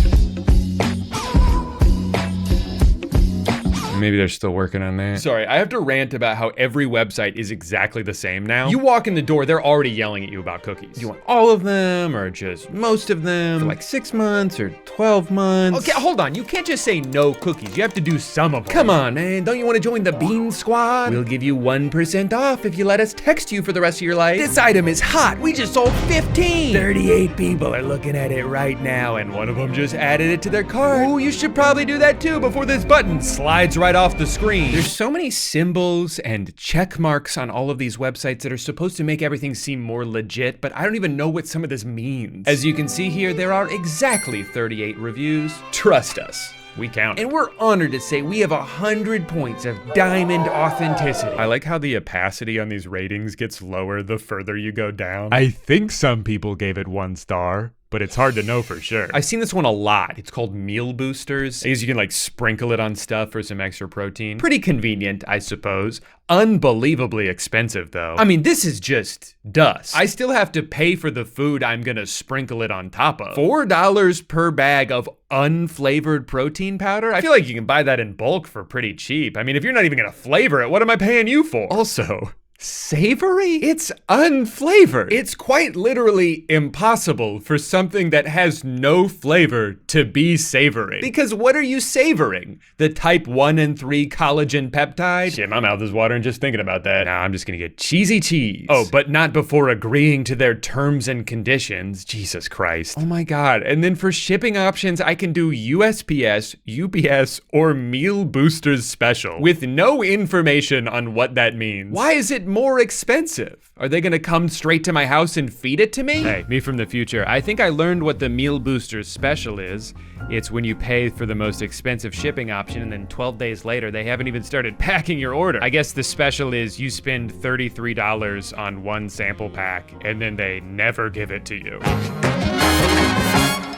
Maybe they're still working on that. Sorry, I have to rant about how every website is exactly the same now. You walk in the door, they're already yelling at you about cookies. Do you want all of them or just most of them? For like 6 months or 12 months? Okay, hold on. You can't just say no cookies. You have to do some of them. Come on, man. Don't you want to join the Bean Squad? We'll give you 1% off if you let us text you for the rest of your life. This item is hot. We just sold 15. 38 people are looking at it right now, and one of them just added it to their cart. Ooh, you should probably do that too before this button slides right off the screen. There's so many symbols and check marks on all of these websites that are supposed to make everything seem more legit, but I don't even know what some of this means. As you can see here, there are exactly 38 reviews. Trust us. We count. And we're honored to say we have 100 points of diamond authenticity. I like how the opacity on these ratings gets lower the further you go down. I think some people gave it 1 star, but it's hard to know for sure. I've seen this one a lot. It's called Meal Boosters. I guess you can like sprinkle it on stuff for some extra protein. Pretty convenient, I suppose. Unbelievably expensive though. I mean, this is just dust. I still have to pay for the food I'm gonna sprinkle it on top of. $4 per bag of unflavored protein powder? I feel like you can buy that in bulk for pretty cheap. I mean, if you're not even gonna flavor it, what am I paying you for? Also, savory? It's unflavored. It's quite literally impossible for something that has no flavor to be savory. Because what are you savoring? The type 1 and 3 collagen peptide? Shit, my mouth is watering just thinking about that. Now I'm just gonna get cheesy cheese. Oh, but not before agreeing to their terms and conditions. Jesus Christ. Oh my God. And then for shipping options, I can do USPS, UPS, or Meal Boosters Special with no information on what that means. Why is it more expensive? Are they gonna come straight to my house and feed it to me? Hey, me from the future. I think I learned what the Meal Boosters Special is. It's when you pay for the most expensive shipping option and then 12 days later, they haven't even started packing your order. I guess the special is you spend $33 on 1 sample pack and then they never give it to you.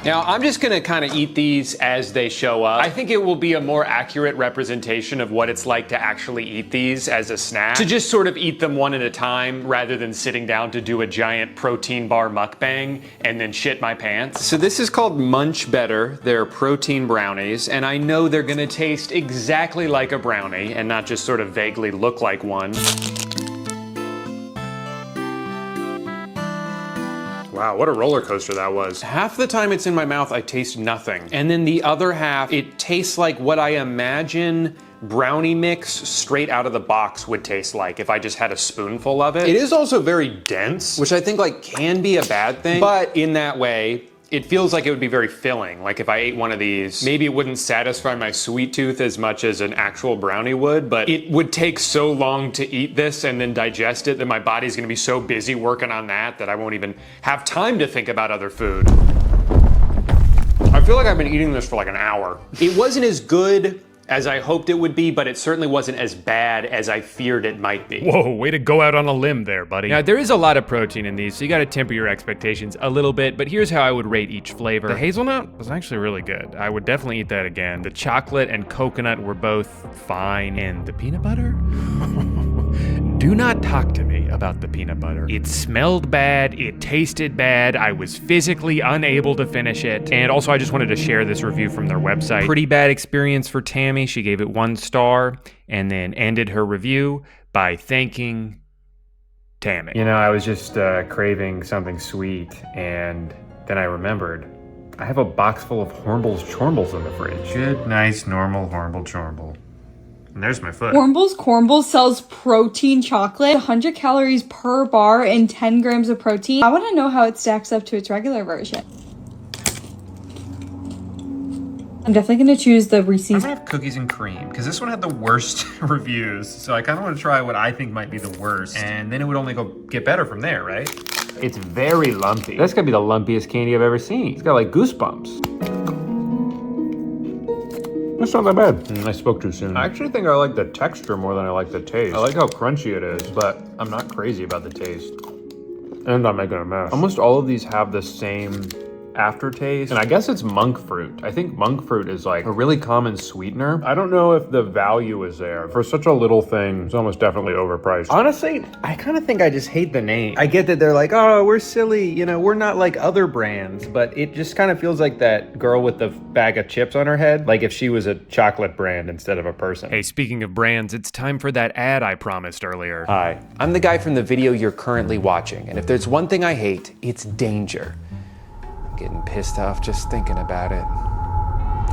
Now, I'm just gonna kind of eat these as they show up. I think it will be a more accurate representation of what it's like to actually eat these as a snack. To just sort of eat them one at a time rather than sitting down to do a giant protein bar mukbang and then shit my pants. So this is called Munch Better. They're protein brownies, and I know they're gonna taste exactly like a brownie and not just sort of vaguely look like one. Wow, what a roller coaster that was. Half the time it's in my mouth, I taste nothing. And then the other half, it tastes like what I imagine brownie mix straight out of the box would taste like if I just had a spoonful of it. It is also very dense, which I think like can be a bad thing, but in that way, it feels like it would be very filling. Like if I ate one of these, maybe it wouldn't satisfy my sweet tooth as much as an actual brownie would, but it would take so long to eat this and then digest it that my body's gonna be so busy working on that I won't even have time to think about other food. I feel like I've been eating this for like an hour. It wasn't as good as I hoped it would be, but it certainly wasn't as bad as I feared it might be. Whoa, way to go out on a limb there, buddy. Now, there is a lot of protein in these, so you gotta temper your expectations a little bit, but here's how I would rate each flavor. The hazelnut was actually really good. I would definitely eat that again. The chocolate and coconut were both fine, and the peanut butter? Do not talk to me about the peanut butter. It smelled bad, it tasted bad, I was physically unable to finish it, and also I just wanted to share this review from their website. Pretty bad experience for Tammy. She gave it 1 star and then ended her review by thanking Tammy. You know, I was just craving something sweet, and then I remembered I have a box full of Hornble's Chornbles in the fridge. Good, nice, normal Hornble Chornble. And there's my foot. Hornble's Cornble sells protein chocolate, 100 calories per bar and 10 grams of protein. I want to know how it stacks up to its regular version. I'm definitely going to choose the Reese's. I'm going to have cookies and cream, because this one had the worst reviews. So I kind of want to try what I think might be the worst. And then it would only get better from there, right? It's very lumpy. That's got to be the lumpiest candy I've ever seen. It's got like goosebumps. That's not that bad. I spoke too soon. I actually think I like the texture more than I like the taste. I like how crunchy it is, but I'm not crazy about the taste. And I'm making a mess. Almost all of these have the same aftertaste, and I guess it's monk fruit. I think monk fruit is like a really common sweetener. I don't know if the value is there. For such a little thing, it's almost definitely overpriced. Honestly, I kind of think I just hate the name. I get that they're like, oh, we're silly, you know, we're not like other brands, but it just kind of feels like that girl with the bag of chips on her head, like if she was a chocolate brand instead of a person. Hey, speaking of brands, it's time for that ad I promised earlier. Hi, I'm the guy from the video you're currently watching, and if there's one thing I hate, it's danger. Getting pissed off just thinking about it.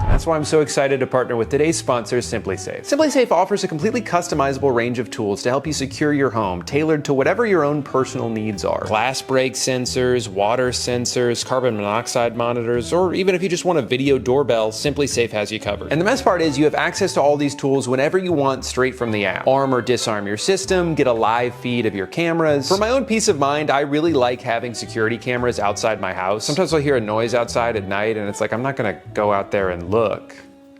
That's why I'm so excited to partner with today's sponsor, SimpliSafe. SimpliSafe offers a completely customizable range of tools to help you secure your home, tailored to whatever your own personal needs are. Glass break sensors, water sensors, carbon monoxide monitors, or even if you just want a video doorbell, SimpliSafe has you covered. And the best part is you have access to all these tools whenever you want straight from the app. Arm or disarm your system, get a live feed of your cameras. For my own peace of mind, I really like having security cameras outside my house. Sometimes I'll hear a noise outside at night and it's like, I'm not gonna go out there and look.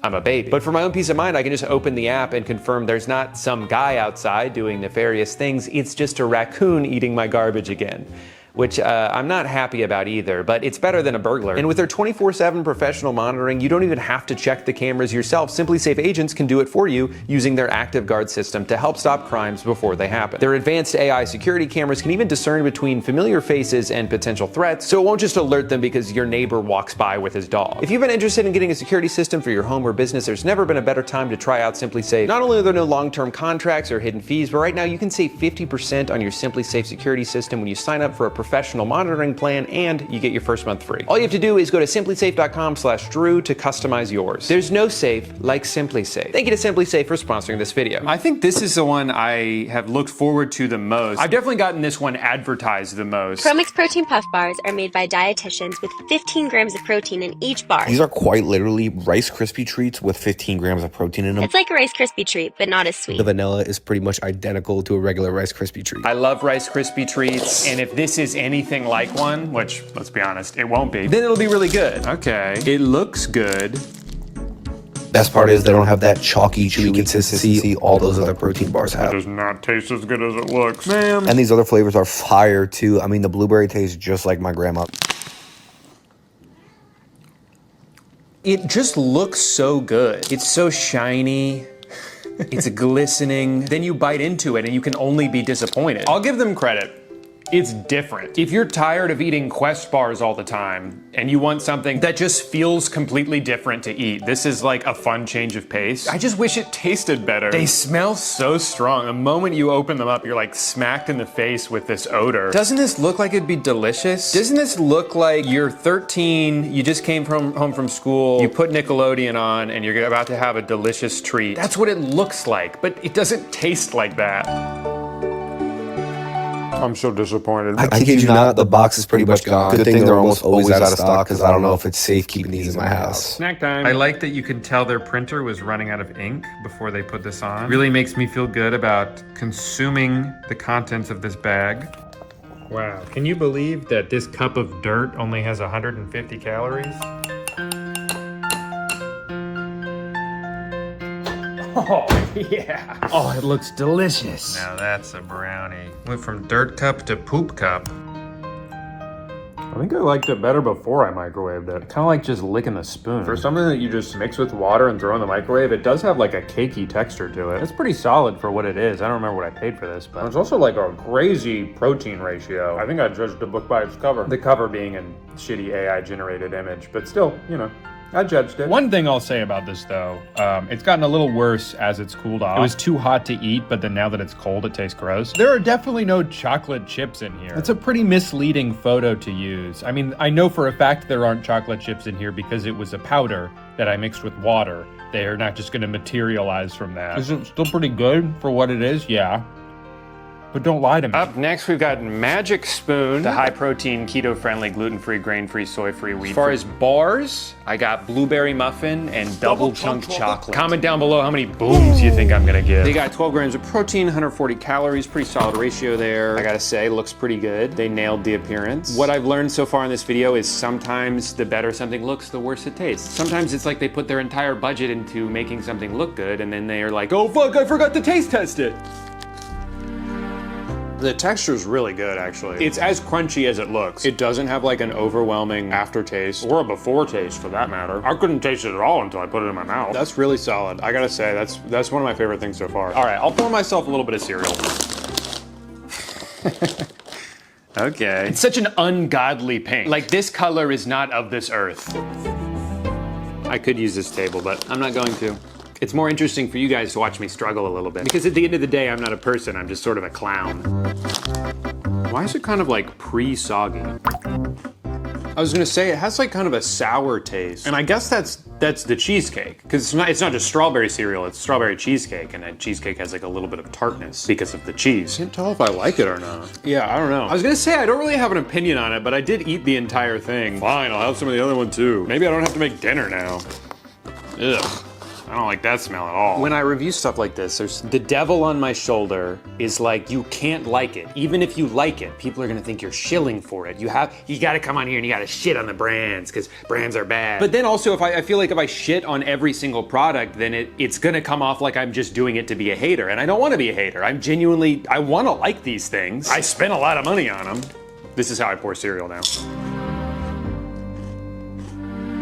I'm a baby. But for my own peace of mind, I can just open the app and confirm there's not some guy outside doing nefarious things. It's just a raccoon eating my garbage again, which I'm not happy about either, but it's better than a burglar. And with their 24/7 professional monitoring, you don't even have to check the cameras yourself. SimpliSafe agents can do it for you using their Active Guard system to help stop crimes before they happen. Their advanced AI security cameras can even discern between familiar faces and potential threats, so it won't just alert them because your neighbor walks by with his dog. If you've been interested in getting a security system for your home or business, there's never been a better time to try out SimpliSafe. Not only are there no long-term contracts or hidden fees, but right now you can save 50% on your SimpliSafe security system when you sign up for a professional monitoring plan, and you get your first month free. All you have to do is go to simplisafe.com/Drew to customize yours. There's no safe like SimpliSafe. Thank you to SimpliSafe for sponsoring this video. I think this is the one I have looked forward to the most. I've definitely gotten this one advertised the most. ProMix Protein Puff Bars are made by dietitians with 15 grams of protein in each bar. These are quite literally Rice Krispie treats with 15 grams of protein in them. It's like a Rice Krispie treat, but not as sweet. The vanilla is pretty much identical to a regular Rice Krispie treat. I love Rice Krispie treats, and if this is anything like one, which, let's be honest, it won't be, then it'll be really good. Okay, it looks good. Best part is they don't have that chalky, chewy consistency all those other protein bars have. It does not taste as good as it looks. Man. And these other flavors are fire too. I mean, the blueberry tastes just like my grandma. It just looks so good. It's so shiny. It's glistening. Then you bite into it and you can only be disappointed. I'll give them credit. It's different. If you're tired of eating Quest bars all the time and you want something that just feels completely different to eat, this is like a fun change of pace. I just wish it tasted better. They smell so strong. The moment you open them up, you're like smacked in the face with this odor. Doesn't this look like it'd be delicious? Doesn't this look like you're 13, you just came home from school, you put Nickelodeon on, and you're about to have a delicious treat? That's what it looks like, but it doesn't taste like that. I'm so disappointed. I kid you not, the box is pretty much gone. Good thing they're almost always out of stock because I don't know if it's safe keeping these in my house. Snack time. I like that you could tell their printer was running out of ink before they put this on. Really makes me feel good about consuming the contents of this bag. Wow, can you believe that this cup of dirt only has 150 calories? Oh, yeah. Oh, it looks delicious. Now that's a brownie. Went from dirt cup to poop cup. I think I liked it better before I microwaved it. Kind of like just licking the spoon. For something that you just mix with water and throw in the microwave, it does have like a cakey texture to it. It's pretty solid for what it is. I don't remember what I paid for this, but it's also like a crazy protein ratio. I think I judged the book by its cover. The cover being a shitty AI generated image, but still, you know, I judged it. One thing I'll say about this though, it's gotten a little worse as it's cooled off. It was too hot to eat, but then now that it's cold, it tastes gross. There are definitely no chocolate chips in here. It's a pretty misleading photo to use. I mean, I know for a fact there aren't chocolate chips in here because it was a powder that I mixed with water. They are not just gonna materialize from that. Is it still pretty good for what it is? Yeah. but don't lie to me. Up next, we've got Magic Spoon, the high-protein, keto-friendly, gluten-free, grain-free, soy-free, wheat. As far as bars, I got blueberry muffin and double chunk chocolate. Comment down below how many booms you think I'm gonna give. They got 12 grams of protein, 140 calories, pretty solid ratio there. I gotta say, looks pretty good. They nailed the appearance. What I've learned so far in this video is sometimes the better something looks, the worse it tastes. Sometimes it's like they put their entire budget into making something look good, and then they are like, oh fuck, I forgot to taste test it. The texture is really good, actually. It's as crunchy as it looks. It doesn't have like an overwhelming aftertaste, or a before taste for that matter. I couldn't taste it at all until I put it in my mouth. That's really solid. I gotta say, that's one of my favorite things so far. All right, I'll pour myself a little bit of cereal. Okay. It's such an ungodly pink. Like, this color is not of this earth. I could use this table, but I'm not going to. It's more interesting for you guys to watch me struggle a little bit. Because at the end of the day, I'm not a person, I'm just sort of a clown. Why is it kind of like pre-soggy? I was gonna say, it has like kind of a sour taste. And I guess that's the cheesecake. Because it's not just strawberry cereal, it's strawberry cheesecake. And that cheesecake has like a little bit of tartness because of the cheese. Can't tell if I like it or not. Yeah, I don't know. I was gonna say, I don't really have an opinion on it, but I did eat the entire thing. Fine, I'll have some of the other one too. Maybe I don't have to make dinner now. Ugh. I don't like that smell at all. When I review stuff like this, there's the devil on my shoulder is like, you can't like it. Even if you like it, people are gonna think you're shilling for it. You gotta come on here and you gotta shit on the brands, because brands are bad. But then also, I feel like if I shit on every single product, then it's gonna come off like I'm just doing it to be a hater. And I don't wanna be a hater. I wanna like these things. I spent a lot of money on them. This is how I pour cereal now.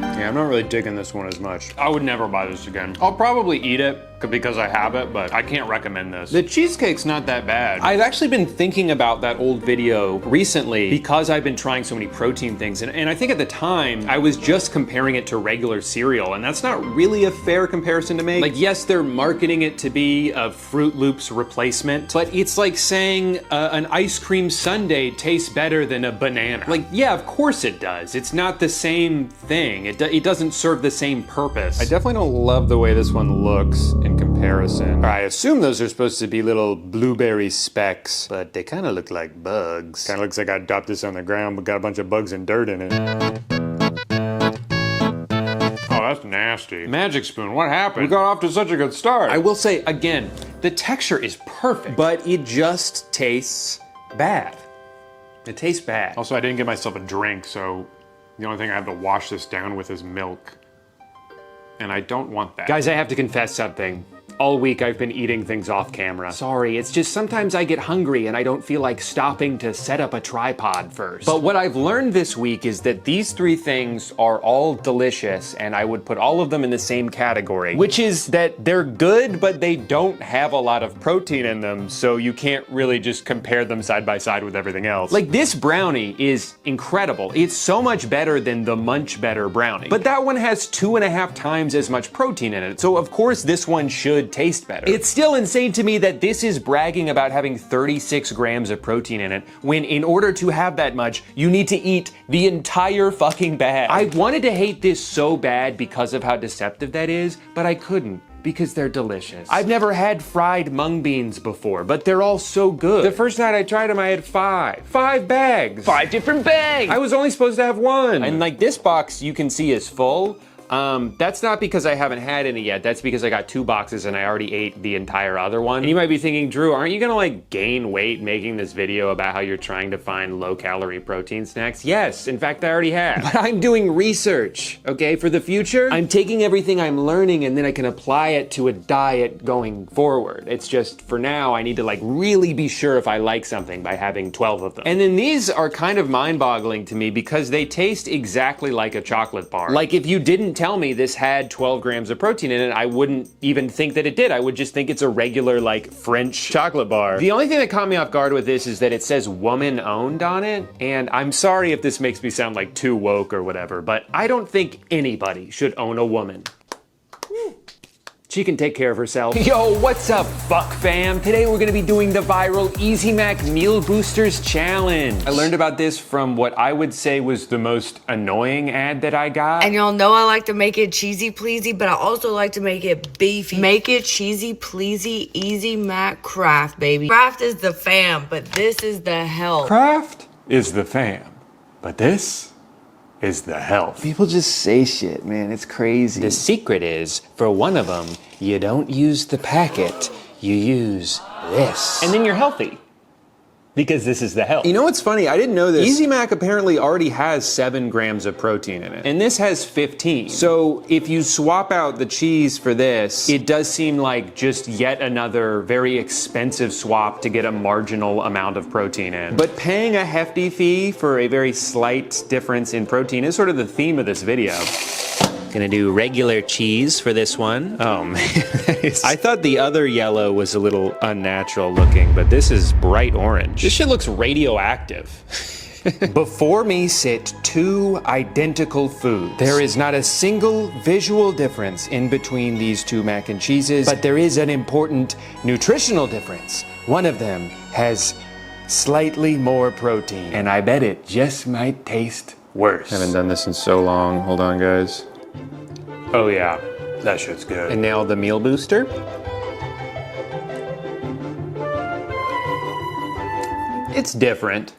Yeah, I'm not really digging this one as much. I would never buy this again. I'll probably eat it because I have it, but I can't recommend this. The cheesecake's not that bad. I've actually been thinking about that old video recently because I've been trying so many protein things, and I think at the time, I was just comparing it to regular cereal, and that's not really a fair comparison to make. Like, yes, they're marketing it to be a Fruit Loops replacement, but it's like saying an ice cream sundae tastes better than a banana. Like, yeah, of course it does. It's not the same thing. It doesn't serve the same purpose. I definitely don't love the way this one looks in comparison. I assume those are supposed to be little blueberry specks, but they kind of look like bugs. Kind of looks like I dropped this on the ground, but got a bunch of bugs and dirt in it. Oh, that's nasty. Magic Spoon, what happened? We got off to such a good start. I will say, again, the texture is perfect, but it just tastes bad. It tastes bad. Also, I didn't get myself a drink, so the only thing I have to wash this down with is milk. And I don't want that. Guys, I have to confess something. All week I've been eating things off camera. Sorry, it's just sometimes I get hungry and I don't feel like stopping to set up a tripod first. But what I've learned this week is that these three things are all delicious, and I would put all of them in the same category, which is that they're good, but they don't have a lot of protein in them, so you can't really just compare them side by side with everything else. Like, this brownie is incredible. It's so much better than the Munch Better brownie. But that one has 2.5 times as much protein in it, so of course this one should taste better. It's still insane to me that this is bragging about having 36 grams of protein in it, when in order to have that much, you need to eat the entire fucking bag. I wanted to hate this so bad because of how deceptive that is, but I couldn't, because they're delicious. I've never had fried mung beans before, but they're all so good. The first night I tried them, I had 5 bags. 5 different bags! I was only supposed to have 1. And like, this box you can see is full. That's not because I haven't had any yet. That's because I got 2 boxes and I already ate the entire other one. And you might be thinking, Drew, aren't you gonna like gain weight making this video about how you're trying to find low-calorie protein snacks? Yes, in fact, I already have. But I'm doing research, okay? For the future, I'm taking everything I'm learning and then I can apply it to a diet going forward. It's just, for now, I need to like really be sure if I like something by having 12 of them. And then these are kind of mind-boggling to me because they taste exactly like a chocolate bar. Like, if you didn't tell me this had 12 grams of protein in it, I wouldn't even think that it did. I would just think it's a regular, like, French chocolate bar. The only thing that caught me off guard with this is that it says woman owned on it, and I'm sorry if this makes me sound like too woke or whatever, but I don't think anybody should own a woman. She can take care of herself. Yo, what's up, fuck fam? Today we're gonna be doing the viral Easy Mac Meal Boosters Challenge. I learned about this from what I would say was the most annoying ad that I got. And y'all know I like to make it cheesy pleasy, but I also like to make it beefy. Make it cheesy pleasy, Easy Mac Kraft, baby. Kraft is the fam, but this is the health. Kraft is the fam, but this is the health. People just say shit, man. It's crazy. The secret is, for one of them, you don't use the packet, you use this. And then you're healthy. Because this is the health. You know what's funny? I didn't know this. Easy Mac apparently already has 7 grams of protein in it. And this has 15. So if you swap out the cheese for this, it does seem like just yet another very expensive swap to get a marginal amount of protein in. But paying a hefty fee for a very slight difference in protein is sort of the theme of this video. Gonna do regular cheese for this one. Oh man, I thought the other yellow was a little unnatural looking, but this is bright orange. This shit looks radioactive. Before me sit 2 identical foods. There is not a single visual difference in between these 2 mac and cheeses, but there is an important nutritional difference. One of them has slightly more protein, and I bet it just might taste worse. Haven't done this in so long. Hold on, guys. Oh yeah, that shit's good. And now the meal booster. It's different.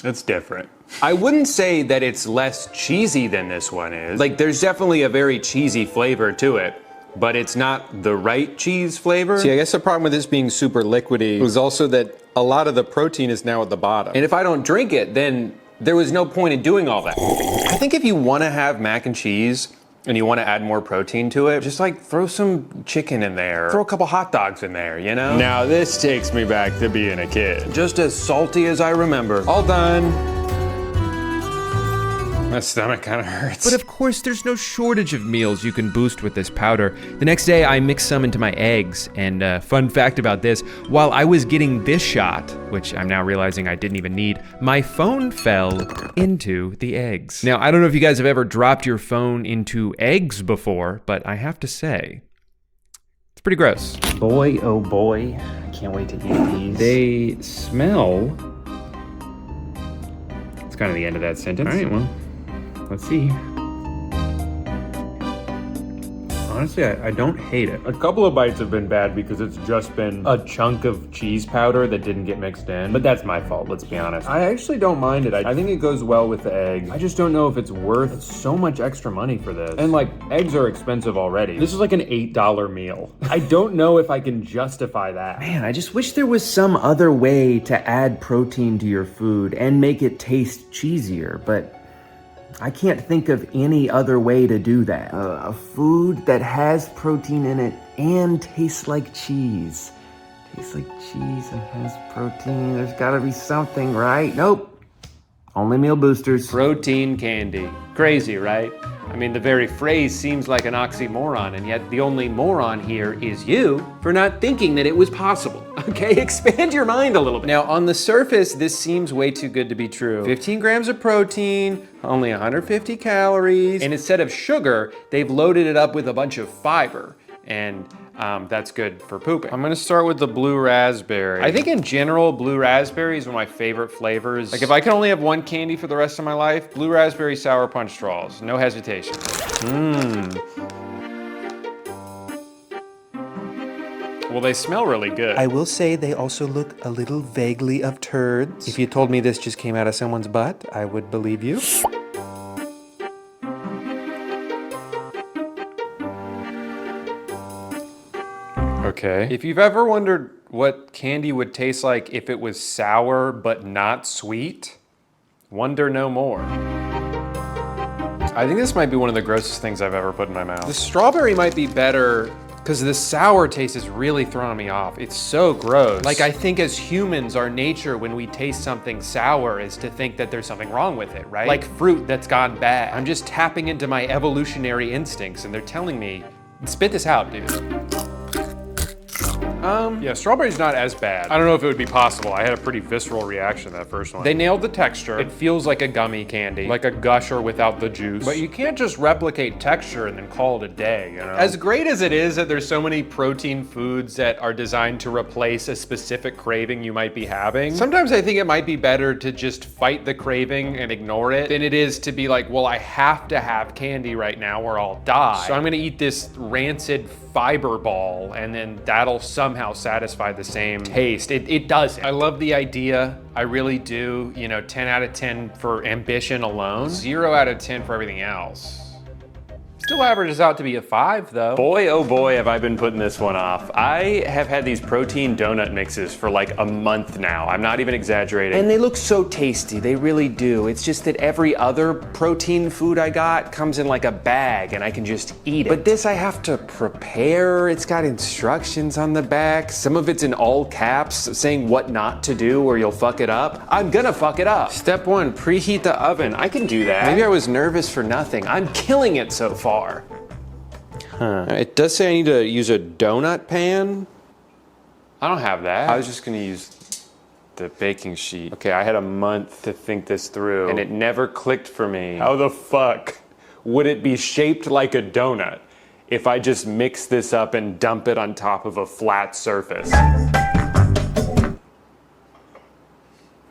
It's different. I wouldn't say that it's less cheesy than this one is. Like, there's definitely a very cheesy flavor to it, but it's not the right cheese flavor. See, I guess the problem with this being super liquidy was also that a lot of the protein is now at the bottom. And if I don't drink it, then there was no point in doing all that. I think if you want to have mac and cheese and you want to add more protein to it, just like throw some chicken in there, throw a couple hot dogs in there, you know? Now this takes me back to being a kid. Just as salty as I remember. All done. My stomach kind of hurts. But of course, there's no shortage of meals you can boost with this powder. The next day, I mixed some into my eggs. And fun fact about this, while I was getting this shot, which I'm now realizing I didn't even need, my phone fell into the eggs. Now, I don't know if you guys have ever dropped your phone into eggs before, but I have to say, it's pretty gross. Boy, oh boy, I can't wait to eat these. They smell... It's kind of the end of that sentence. All right, well. Let's see. Honestly, I don't hate it. A couple of bites have been bad because it's just been a chunk of cheese powder that didn't get mixed in. But that's my fault, let's be honest. I actually don't mind it. I think it goes well with the egg. I just don't know if it's worth so much extra money for this. And like, eggs are expensive already. This is like an $8 meal. I don't know if I can justify that. Man, I just wish there was some other way to add protein to your food and make it taste cheesier, but I can't think of any other way to do that. A food that has protein in it and tastes like cheese. Tastes like cheese and has protein. There's gotta be something, right? Nope. Only meal boosters. Protein candy. Crazy, right? I mean, the very phrase seems like an oxymoron, and yet the only moron here is you for not thinking that it was possible. Okay, expand your mind a little bit. Now, on the surface, this seems way too good to be true. 15 grams of protein, only 150 calories, and instead of sugar, they've loaded it up with a bunch of fiber, and that's good for pooping. I'm gonna start with the blue raspberry. I think in general, blue raspberry is one of my favorite flavors. Like if I can only have one candy for the rest of my life, blue raspberry sour punch straws, no hesitation. Well, they smell really good. I will say they also look a little vaguely of turds. If you told me this just came out of someone's butt, I would believe you. Okay. If you've ever wondered what candy would taste like if it was sour but not sweet, wonder no more. I think this might be one of the grossest things I've ever put in my mouth. The strawberry might be better because the sour taste is really throwing me off. It's so gross. Like, I think as humans, our nature when we taste something sour is to think that there's something wrong with it, right? Like fruit that's gone bad. I'm just tapping into my evolutionary instincts and they're telling me, spit this out, dude. Yeah, strawberry's not as bad. I don't know if it would be possible. I had a pretty visceral reaction to that first one. They nailed the texture. It feels like a gummy candy, like a gusher without the juice. But you can't just replicate texture and then call it a day, you know? As great as it is that there's so many protein foods that are designed to replace a specific craving you might be having, sometimes I think it might be better to just fight the craving and ignore it than it is to be like, well, I have to have candy right now or I'll die. So I'm gonna eat this rancid fiber ball and then that'll somehow satisfy the same taste. It doesn't. I love the idea. I really do. You know, 10 out of 10 for ambition alone. 0 out of 10 for everything else. Still averages out to be a 5 though. Boy, oh boy, have I been putting this one off. I have had these protein donut mixes for like a month now. I'm not even exaggerating. And they look so tasty, they really do. It's just that every other protein food I got comes in like a bag and I can just eat it. But this I have to prepare. It's got instructions on the back. Some of it's in all caps saying what not to do or you'll fuck it up. I'm gonna fuck it up. Step 1, preheat the oven. I can do that. Maybe I was nervous for nothing. I'm killing it so far. Huh. It does say I need to use a donut pan. I don't have that. I was just gonna use the baking sheet. Okay, I had a month to think this through and it never clicked for me. How the fuck would it be shaped like a donut if I just mix this up and dump it on top of a flat surface?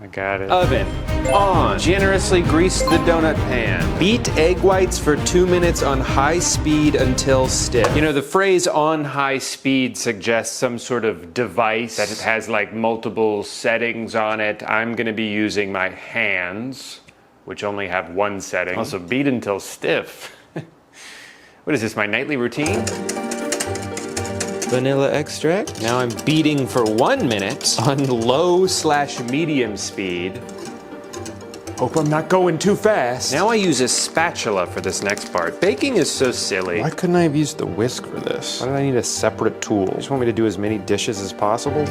I got it. Oven on. Generously grease the donut pan. Beat egg whites for 2 minutes on high speed until stiff. You know, the phrase on high speed suggests some sort of device that it has like multiple settings on it. I'm gonna be using my hands, which only have one setting. Also beat until stiff. What is this, my nightly routine? Vanilla extract. Now I'm beating for 1 minute on low/medium speed. Hope I'm not going too fast. Now I use a spatula for this next part. Baking is so silly. Why couldn't I have used the whisk for this? Why did I need a separate tool? You just want me to do as many dishes as possible?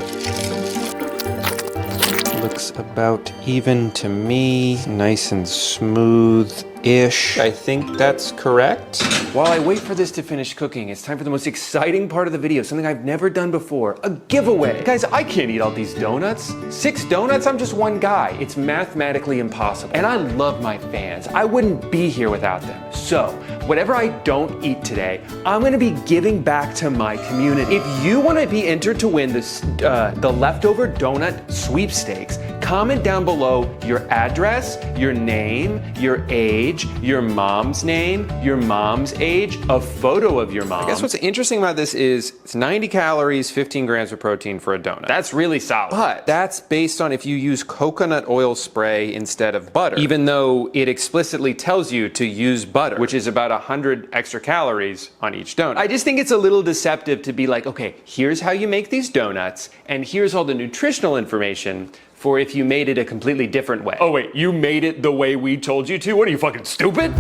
Looks about even to me. Nice and smooth-ish. I think that's correct. While I wait for this to finish cooking, it's time for the most exciting part of the video, something I've never done before, a giveaway. Guys, I can't eat all these donuts. 6 donuts? I'm just one guy. It's mathematically impossible. And I love my fans. I wouldn't be here without them. So, whatever I don't eat today, I'm gonna be giving back to my community. If you wanna be entered to win this, the leftover donut sweepstakes, comment down below your address, your name, your age, your mom's name, your mom's age, a photo of your mom. I guess what's interesting about this is it's 90 calories, 15 grams of protein for a donut. That's really solid. But that's based on if you use coconut oil spray instead of butter, even though it explicitly tells you to use butter, which is about 100 extra calories on each donut. I just think it's a little deceptive to be like, okay, here's how you make these donuts, and here's all the nutritional information for if you made it a completely different way. Oh wait, you made it the way we told you to? What are you, fucking stupid?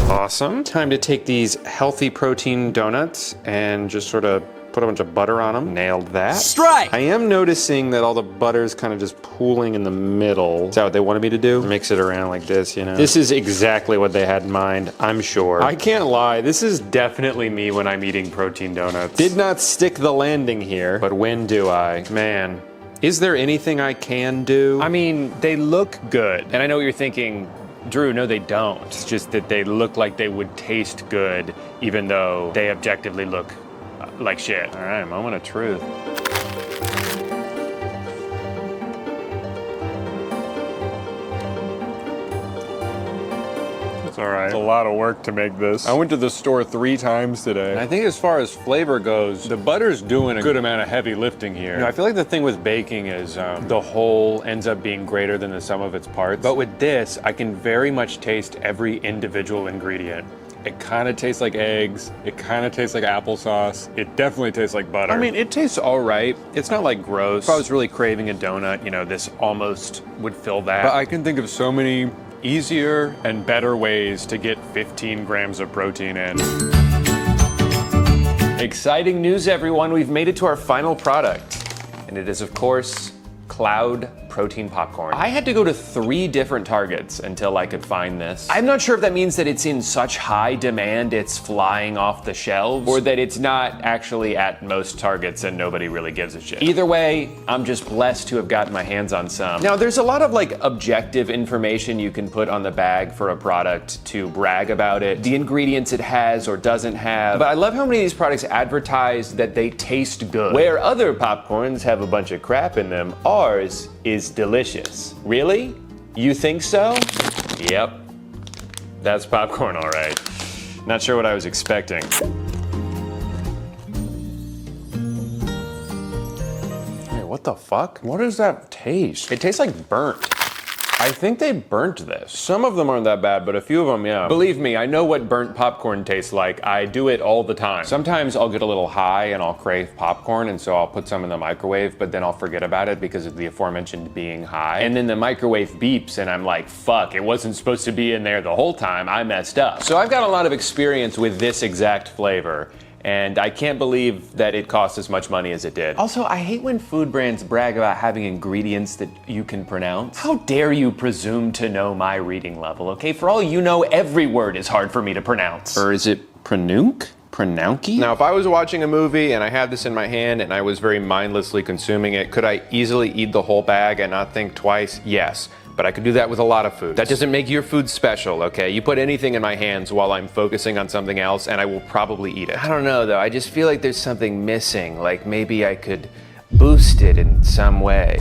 Awesome. Time to take these healthy protein donuts and just sort of put a bunch of butter on them. Nailed that. Strike! I am noticing that all the butter's kind of just pooling in the middle. Is that what they wanted me to do? Mix it around like this, you know? This is exactly what they had in mind, I'm sure. I can't lie, this is definitely me when I'm eating protein donuts. Did not stick the landing here, but when do I? Man. Is there anything I can do? I mean, they look good. And I know what you're thinking, Drew, no they don't. It's just that they look like they would taste good, even though they objectively look like shit. All right, moment of truth. All right. It's a lot of work to make this. I went to the store 3 times today. And I think as far as flavor goes, the butter's doing a good amount of heavy lifting here. You know, I feel like the thing with baking is the whole ends up being greater than the sum of its parts. But with this, I can very much taste every individual ingredient. It kind of tastes like eggs. It kind of tastes like applesauce. It definitely tastes like butter. I mean, it tastes all right. It's not like gross. If I was really craving a donut, you know, this almost would fill that. But I can think of so many easier and better ways to get 15 grams of protein in. Exciting news, everyone. We've made it to our final product. And it is, of course, cloud protein. protein popcorn. I had to go to 3 different Targets until I could find this. I'm not sure if that means that it's in such high demand it's flying off the shelves, or that it's not actually at most Targets and nobody really gives a shit. Either way, I'm just blessed to have gotten my hands on some. Now, there's a lot of like objective information you can put on the bag for a product to brag about it, the ingredients it has or doesn't have, but I love how many of these products advertise that they taste good. Where other popcorns have a bunch of crap in them, ours is delicious. Really? You think so? Yep. That's popcorn, all right. Not sure what I was expecting. Hey, what the fuck? What does that taste? It tastes like burnt. I think they burnt this. Some of them aren't that bad, but a few of them, yeah. Believe me, I know what burnt popcorn tastes like. I do it all the time. Sometimes I'll get a little high and I'll crave popcorn, and so I'll put some in the microwave, but then I'll forget about it because of the aforementioned being high. And then the microwave beeps and I'm like, fuck, it wasn't supposed to be in there the whole time. I messed up. So I've got a lot of experience with this exact flavor, and I can't believe that it cost as much money as it did. Also, I hate when food brands brag about having ingredients that you can pronounce. How dare you presume to know my reading level, okay? For all you know, every word is hard for me to pronounce. Or is it pronunc? Pronunky? Now, if I was watching a movie and I had this in my hand and I was very mindlessly consuming it, could I easily eat the whole bag and not think twice? Yes. But I could do that with a lot of food. That doesn't make your food special, okay? You put anything in my hands while I'm focusing on something else and I will probably eat it. I don't know though, I just feel like there's something missing. Like maybe I could boost it in some way.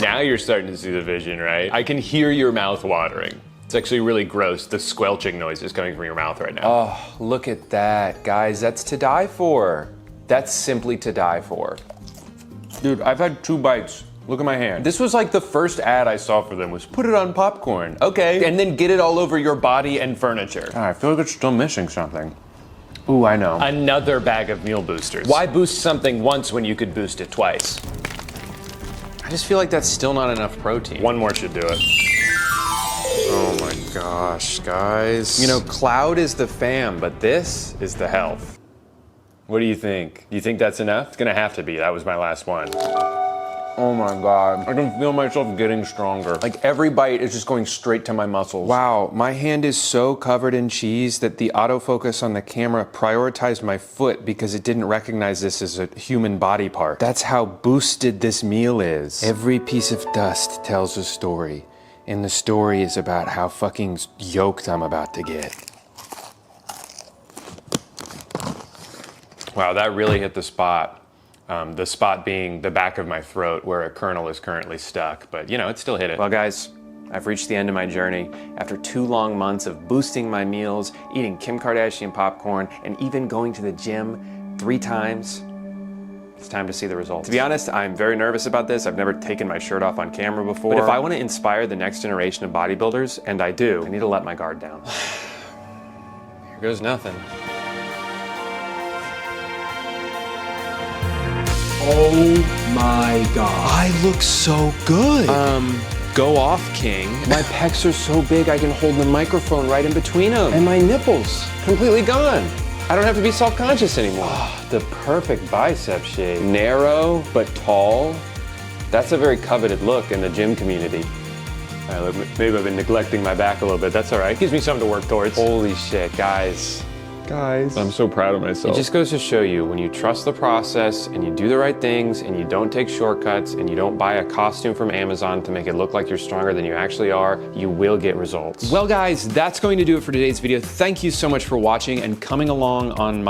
Now you're starting to see the vision, right? I can hear your mouth watering. It's actually really gross, the squelching noise is coming from your mouth right now. Oh, look at that, guys, that's to die for. That's simply to die for. Dude, I've had 2 bites. Look at my hand. This was like the first ad I saw for them was put it on popcorn. Okay. And then get it all over your body and furniture. I feel like it's still missing something. Ooh, I know. Another bag of meal boosters. Why boost something once when you could boost it twice? I just feel like that's still not enough protein. One more should do it. Oh my gosh, guys. You know, Cloud is the fam, but this is the health. What do you think? Do you think that's enough? It's gonna have to be. That was my last one. Oh my God, I can feel myself getting stronger. Like every bite is just going straight to my muscles. Wow, my hand is so covered in cheese that the autofocus on the camera prioritized my foot because it didn't recognize this as a human body part. That's how boosted this meal is. Every piece of dust tells a story, and the story is about how fucking yoked I'm about to get. Wow, that really hit the spot. The spot being the back of my throat where a kernel is currently stuck, but you know, it still hit it. Well guys, I've reached the end of my journey. After 2 long months of boosting my meals, eating Kim Kardashian popcorn, and even going to the gym 3 times, it's time to see the results. To be honest, I'm very nervous about this. I've never taken my shirt off on camera before. But if I want to inspire the next generation of bodybuilders, and I do, I need to let my guard down. Here goes nothing. Oh my God. I look so good. Go off, King. My pecs are so big I can hold the microphone right in between them. And my nipples, completely gone. I don't have to be self-conscious anymore. Oh, the perfect bicep shape. Narrow, but tall. That's a very coveted look in the gym community. Maybe I've been neglecting my back a little bit. That's all right. Gives me something to work towards. Holy shit, guys. I'm so proud of myself. It just goes to show you, when you trust the process and you do the right things and you don't take shortcuts and you don't buy a costume from Amazon to make it look like you're stronger than you actually are, you will get results. Well guys, that's going to do it for today's video. Thank you so much for watching and coming along on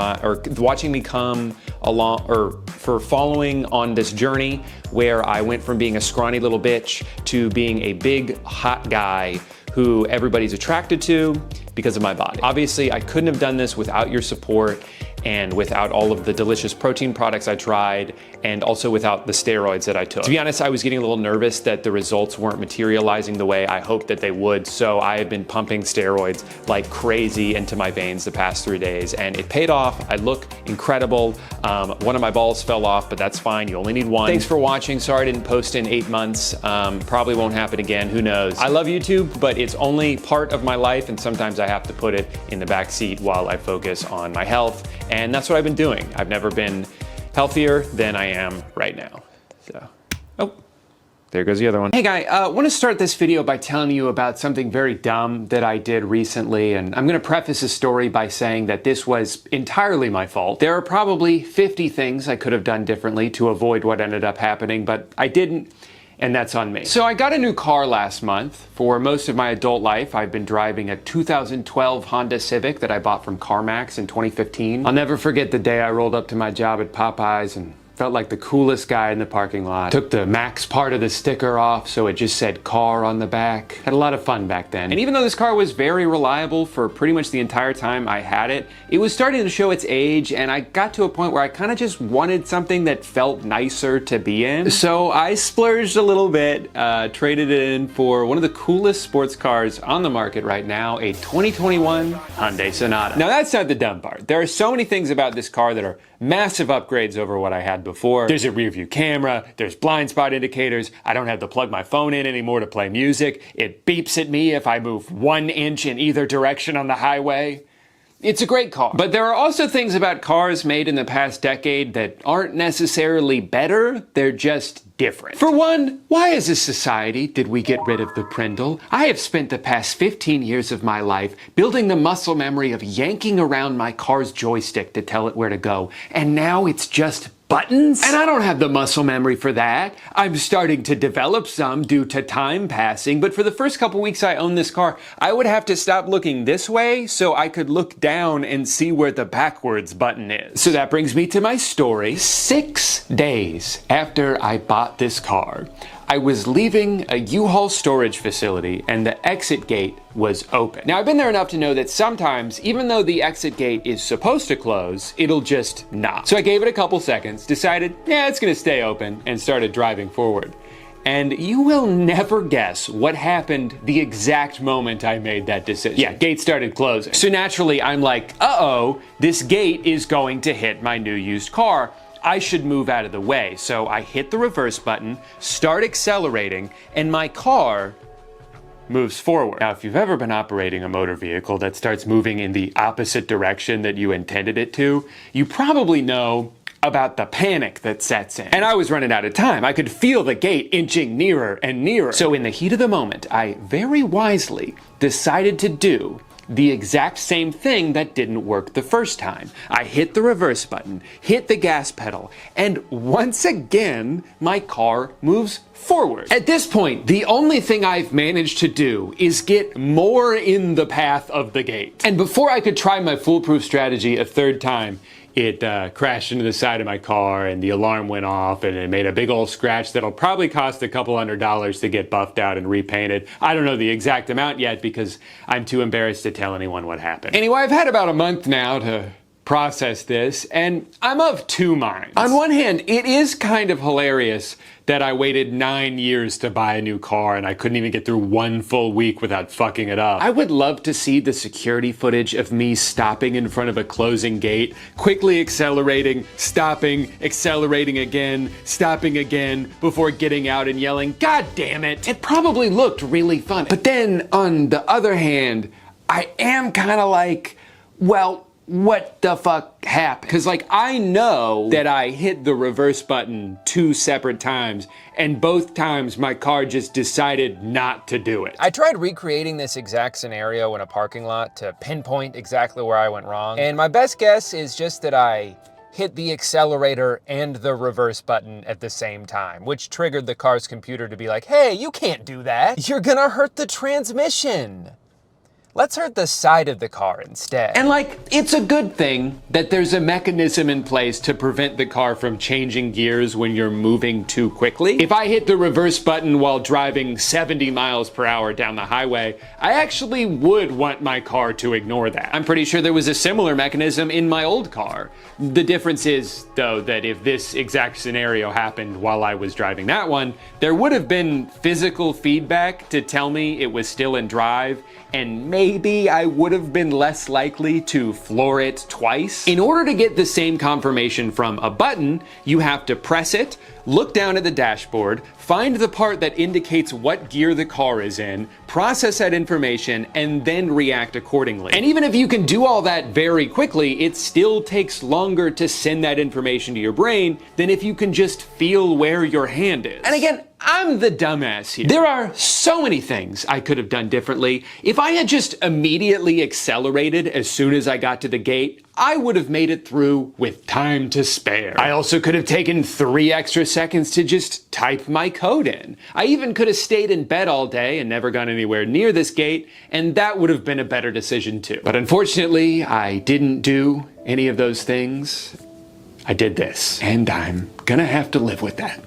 watching me come along, or for following on this journey where I went from being a scrawny little bitch to being a big hot guy who everybody's attracted to because of my body. Obviously, I couldn't have done this without your support and without all of the delicious protein products I tried, and also without the steroids that I took. To be honest, I was getting a little nervous that the results weren't materializing the way I hoped that they would, so I have been pumping steroids like crazy into my veins the past 3 days, and it paid off. I look incredible. One of my balls fell off, but that's fine, you only need one. Thanks for watching. Sorry I didn't post in 8 months. Probably won't happen again, who knows. I love YouTube, but it's only part of my life, and sometimes I have to put it in the back seat while I focus on my health. And that's what I've been doing. I've never been healthier than I am right now. So Oh, there goes the other one. Hey guy, I want to start this video by telling you about something very dumb that I did recently, and I'm going to preface the story by saying that this was entirely my fault. There are probably 50 things I could have done differently to avoid what ended up happening, but I didn't, and that's on me. So I got a new car last month. For most of my adult life, I've been driving a 2012 Honda Civic that I bought from CarMax in 2015. I'll never forget the day I rolled up to my job at Popeyes and felt like the coolest guy in the parking lot. Took the Max part of the sticker off so it just said car on the back. Had a lot of fun back then. And even though this car was very reliable for pretty much the entire time I had it, it was starting to show its age, and I got to a point where I kind of just wanted something that felt nicer to be in. So I splurged a little bit, traded it in for one of the coolest sports cars on the market right now, a 2021 Hyundai Sonata. Now that's not the dumb part. There are so many things about this car that are massive upgrades over what I had before. There's a rear view camera, there's blind spot indicators, I don't have to plug my phone in anymore to play music, it beeps at me if I move 1 inch in either direction on the highway. It's a great car. But there are also things about cars made in the past decade that aren't necessarily better, they're just different. For one, why as a society did we get rid of the Prindle? I have spent the past 15 years of my life building the muscle memory of yanking around my car's joystick to tell it where to go, and now it's just buttons? And I don't have the muscle memory for that. I'm starting to develop some due to time passing, but for the first couple weeks I owned this car, I would have to stop looking this way so I could look down and see where the backwards button is. So that brings me to my story. 6 days after I bought this car, I was leaving a U-Haul storage facility and the exit gate was open. Now I've been there enough to know that sometimes, even though the exit gate is supposed to close, it'll just not. So I gave it a couple seconds, decided, yeah, it's gonna stay open, and started driving forward. And you will never guess what happened the exact moment I made that decision. Yeah, gate started closing. So naturally I'm like, uh-oh, this gate is going to hit my new used car. I should move out of the way. So I hit the reverse button, start accelerating, and my car moves forward. Now, if you've ever been operating a motor vehicle that starts moving in the opposite direction that you intended it to, you probably know about the panic that sets in. And I was running out of time. I could feel the gate inching nearer and nearer. So in the heat of the moment, I very wisely decided to do the exact same thing that didn't work the first time. I hit the reverse button, hit the gas pedal, and once again, my car moves forward. At this point, the only thing I've managed to do is get more in the path of the gate. And before I could try my foolproof strategy a third time, it crashed into the side of my car and the alarm went off and it made a big old scratch that'll probably cost a couple $100 to get buffed out and repainted. I don't know the exact amount yet because I'm too embarrassed to tell anyone what happened. Anyway, I've had about a month now to process this, and I'm of two minds. On one hand, it is kind of hilarious that I waited 9 years to buy a new car and I couldn't even get through 1 full week without fucking it up. I would love to see the security footage of me stopping in front of a closing gate, quickly accelerating, stopping, accelerating again, stopping again, before getting out and yelling, "God damn it!" It probably looked really fun. But then, on the other hand, I am kind of like, well, what the fuck happened? Because like, I know that I hit the reverse button 2 separate times, and both times my car just decided not to do it. I tried recreating this exact scenario in a parking lot to pinpoint exactly where I went wrong, and my best guess is just that I hit the accelerator and the reverse button at the same time, which triggered the car's computer to be like, hey, you can't do that. You're gonna hurt the transmission. Let's hurt the side of the car instead. And like, it's a good thing that there's a mechanism in place to prevent the car from changing gears when you're moving too quickly. If I hit the reverse button while driving 70 miles per hour down the highway, I actually would want my car to ignore that. I'm pretty sure there was a similar mechanism in my old car. The difference is, though, that if this exact scenario happened while I was driving that one, there would have been physical feedback to tell me it was still in drive, and maybe maybe I would have been less likely to floor it twice. In order to get the same confirmation from a button, you have to press it, look down at the dashboard, find the part that indicates what gear the car is in, process that information, and then react accordingly. And even if you can do all that very quickly, it still takes longer to send that information to your brain than if you can just feel where your hand is. And again, I'm the dumbass here. There are so many things I could have done differently. If I had just immediately accelerated as soon as I got to the gate, I would have made it through with time to spare. I also could have taken 3 extra seconds to just type my code in. I even could have stayed in bed all day and never gone anywhere near this gate, and that would have been a better decision too. But unfortunately, I didn't do any of those things. I did this, and I'm gonna have to live with that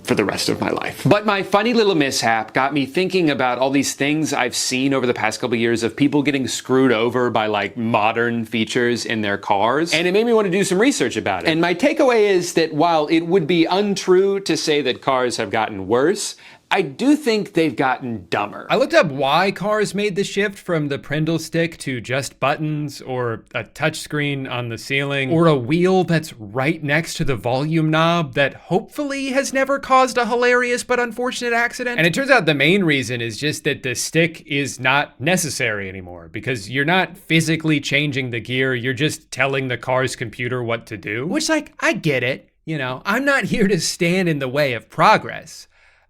for the rest of my life. But my funny little mishap got me thinking about all these things I've seen over the past couple years of people getting screwed over by like modern features in their cars. And it made me want to do some research about it. And my takeaway is that while it would be untrue to say that cars have gotten worse, I do think they've gotten dumber. I looked up why cars made the shift from the Prindle stick to just buttons or a touchscreen on the ceiling or a wheel that's right next to the volume knob that hopefully has never caused a hilarious but unfortunate accident. And it turns out the main reason is just that the stick is not necessary anymore because you're not physically changing the gear, you're just telling the car's computer what to do. Which, like, I get it, you know, I'm not here to stand in the way of progress.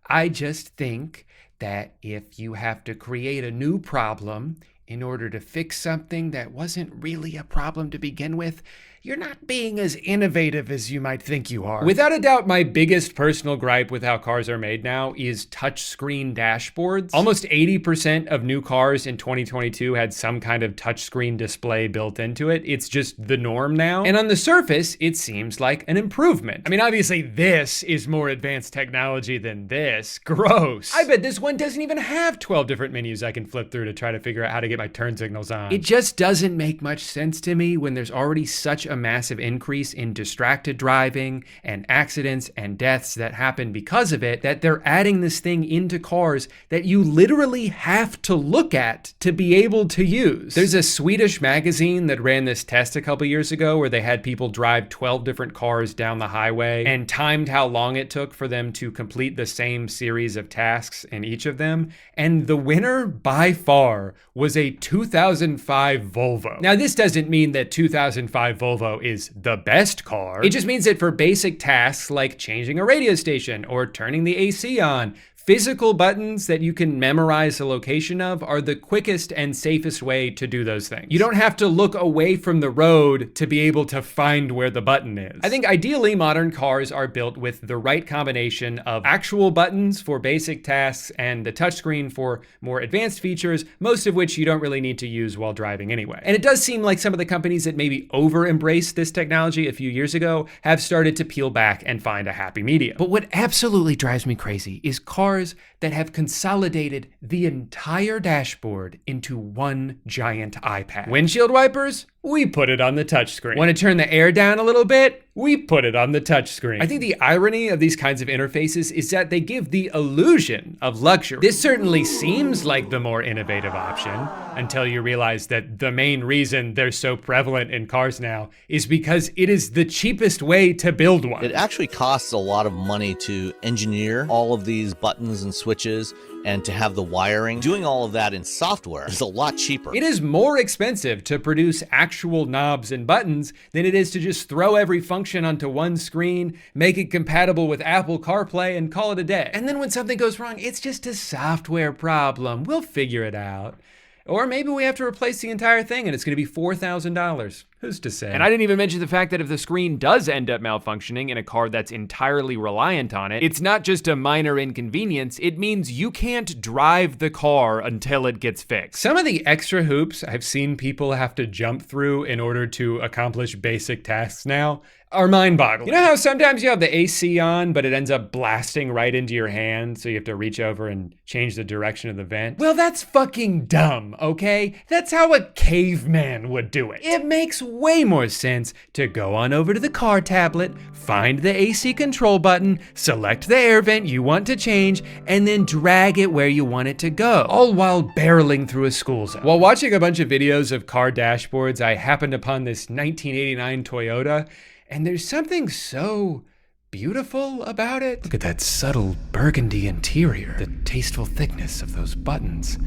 I just think that if you have to create a new problem in order to fix something that wasn't really a problem to begin with, you're not being as innovative as you might think you are. Without a doubt, my biggest personal gripe with how cars are made now is touchscreen dashboards. Almost 80% of new cars in 2022 had some kind of touchscreen display built into it. It's just the norm now. And on the surface, it seems like an improvement. I mean, obviously this is more advanced technology than this. Gross. I bet this one doesn't even have 12 different menus I can flip through to try to figure out how to get my turn signals on. It just doesn't make much sense to me when there's already such a massive increase in distracted driving and accidents and deaths that happen because of it, that they're adding this thing into cars that you literally have to look at to be able to use. There's a Swedish magazine that ran this test a couple years ago where they had people drive 12 different cars down the highway and timed how long it took for them to complete the same series of tasks in each of them. And the winner by far was a 2005 Volvo. Now, this doesn't mean that 2005 Volvo is the best car. It just means that for basic tasks like changing a radio station or turning the AC on, physical buttons that you can memorize the location of are the quickest and safest way to do those things. You don't have to look away from the road to be able to find where the button is. I think ideally modern cars are built with the right combination of actual buttons for basic tasks and the touchscreen for more advanced features, most of which you don't really need to use while driving anyway. And it does seem like some of the companies that maybe over-embraced this technology a few years ago have started to peel back and find a happy medium. But what absolutely drives me crazy is cars that have consolidated the entire dashboard into one giant iPad. Windshield wipers? We put it on the touchscreen. Want to turn the air down a little bit? We put it on the touchscreen. I think the irony of these kinds of interfaces is that they give the illusion of luxury. This certainly seems like the more innovative option until you realize that the main reason they're so prevalent in cars now is because it is the cheapest way to build one. It actually costs a lot of money to engineer all of these buttons and switches and to have the wiring. Doing all of that in software is a lot cheaper. It is more expensive to produce actual knobs and buttons than it is to just throw every function onto one screen, make it compatible with Apple CarPlay, and call it a day. And then when something goes wrong, it's just a software problem. We'll figure it out. Or maybe we have to replace the entire thing and it's going to be $4,000. Who's to say? And I didn't even mention the fact that if the screen does end up malfunctioning in a car that's entirely reliant on it, it's not just a minor inconvenience, it means you can't drive the car until it gets fixed. Some of the extra hoops I've seen people have to jump through in order to accomplish basic tasks now are mind-boggling. You know how sometimes you have the AC on, but it ends up blasting right into your hand, so you have to reach over and change the direction of the vent? Well, that's fucking dumb, okay? That's how a caveman would do it. It makes way more sense to go on over to the car tablet, find the AC control button, select the air vent you want to change, and then drag it where you want it to go, all while barreling through a school zone. While watching a bunch of videos of car dashboards, I happened upon this 1989 Toyota, and there's something so beautiful about it. Look at that subtle burgundy interior, the tasteful thickness of those buttons.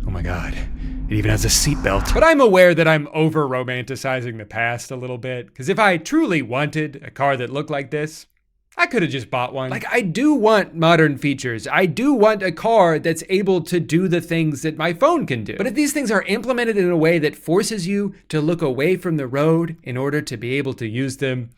Oh my God, it even has a seatbelt. But I'm aware that I'm over-romanticizing the past a little bit, because if I truly wanted a car that looked like this, I could have just bought one. Like, I do want modern features. I do want a car that's able to do the things that my phone can do. But if these things are implemented in a way that forces you to look away from the road in order to be able to use them,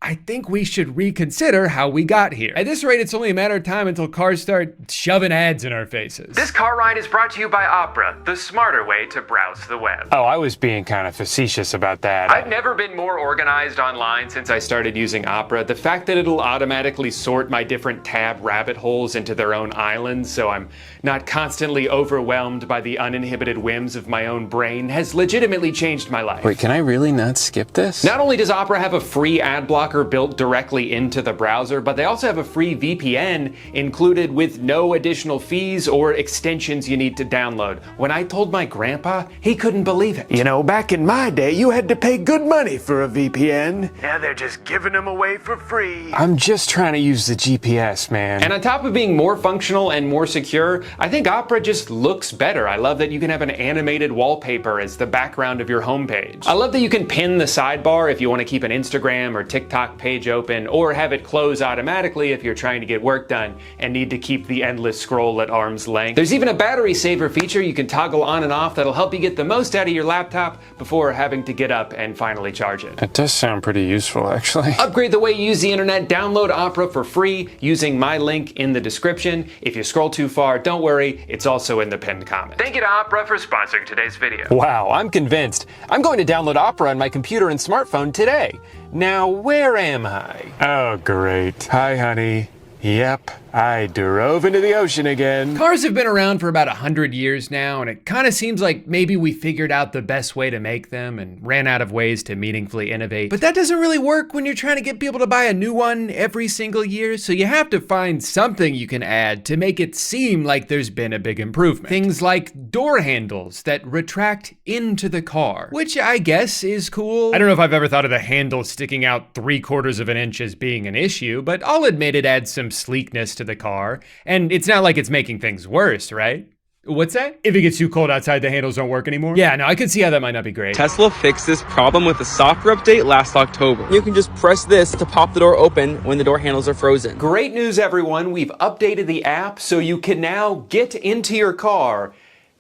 I think we should reconsider how we got here. At this rate, it's only a matter of time until cars start shoving ads in our faces. This car ride is brought to you by Opera, the smarter way to browse the web. Oh, I was being kind of facetious about that. I've never been more organized online since I started using Opera. The fact that it'll automatically sort my different tab rabbit holes into their own islands so I'm not constantly overwhelmed by the uninhibited whims of my own brain has legitimately changed my life. Wait, can I really not skip this? Not only does Opera have a free ad blocker built directly into the browser, but they also have a free VPN included with no additional fees or extensions you need to download. When I told my grandpa, he couldn't believe it. You know, back in my day, you had to pay good money for a VPN. Now they're just giving them away for free. I'm just trying to use the GPS, man. And on top of being more functional and more secure, I think Opera just looks better. I love that you can have an animated wallpaper as the background of your homepage. I love that you can pin the sidebar if you want to keep an Instagram or TikTok page open, or have it close automatically if you're trying to get work done and need to keep the endless scroll at arm's length. There's even a battery saver feature you can toggle on and off that'll help you get the most out of your laptop before having to get up and finally charge it. That does sound pretty useful, actually. Upgrade the way you use the internet, download Opera for free using my link in the description. If you scroll too far, don't worry, it's also in the pinned comment. Thank you to Opera for sponsoring today's video. Wow, I'm convinced. I'm going to download Opera on my computer and smartphone today. Now, where am I? Oh, great. Hi, honey. Yep, I drove into the ocean again. Cars have been around for about 100 years now, and it kind of seems like maybe we figured out the best way to make them and ran out of ways to meaningfully innovate. But that doesn't really work when you're trying to get people to buy a new one every single year, so you have to find something you can add to make it seem like there's been a big improvement. Things like door handles that retract into the car, which I guess is cool. I don't know if I've ever thought of the handle sticking out 3/4 of an inch as being an issue, but I'll admit it adds some sleekness to the car, and it's not like it's making things worse, right? What's that? If it gets too cold outside, the handles don't work anymore? Yeah, no, I could see how that might not be great. Tesla fixed this problem with a software update last October. You can just press this to pop the door open when the door handles are frozen. Great news, everyone. We've updated the app so you can now get into your car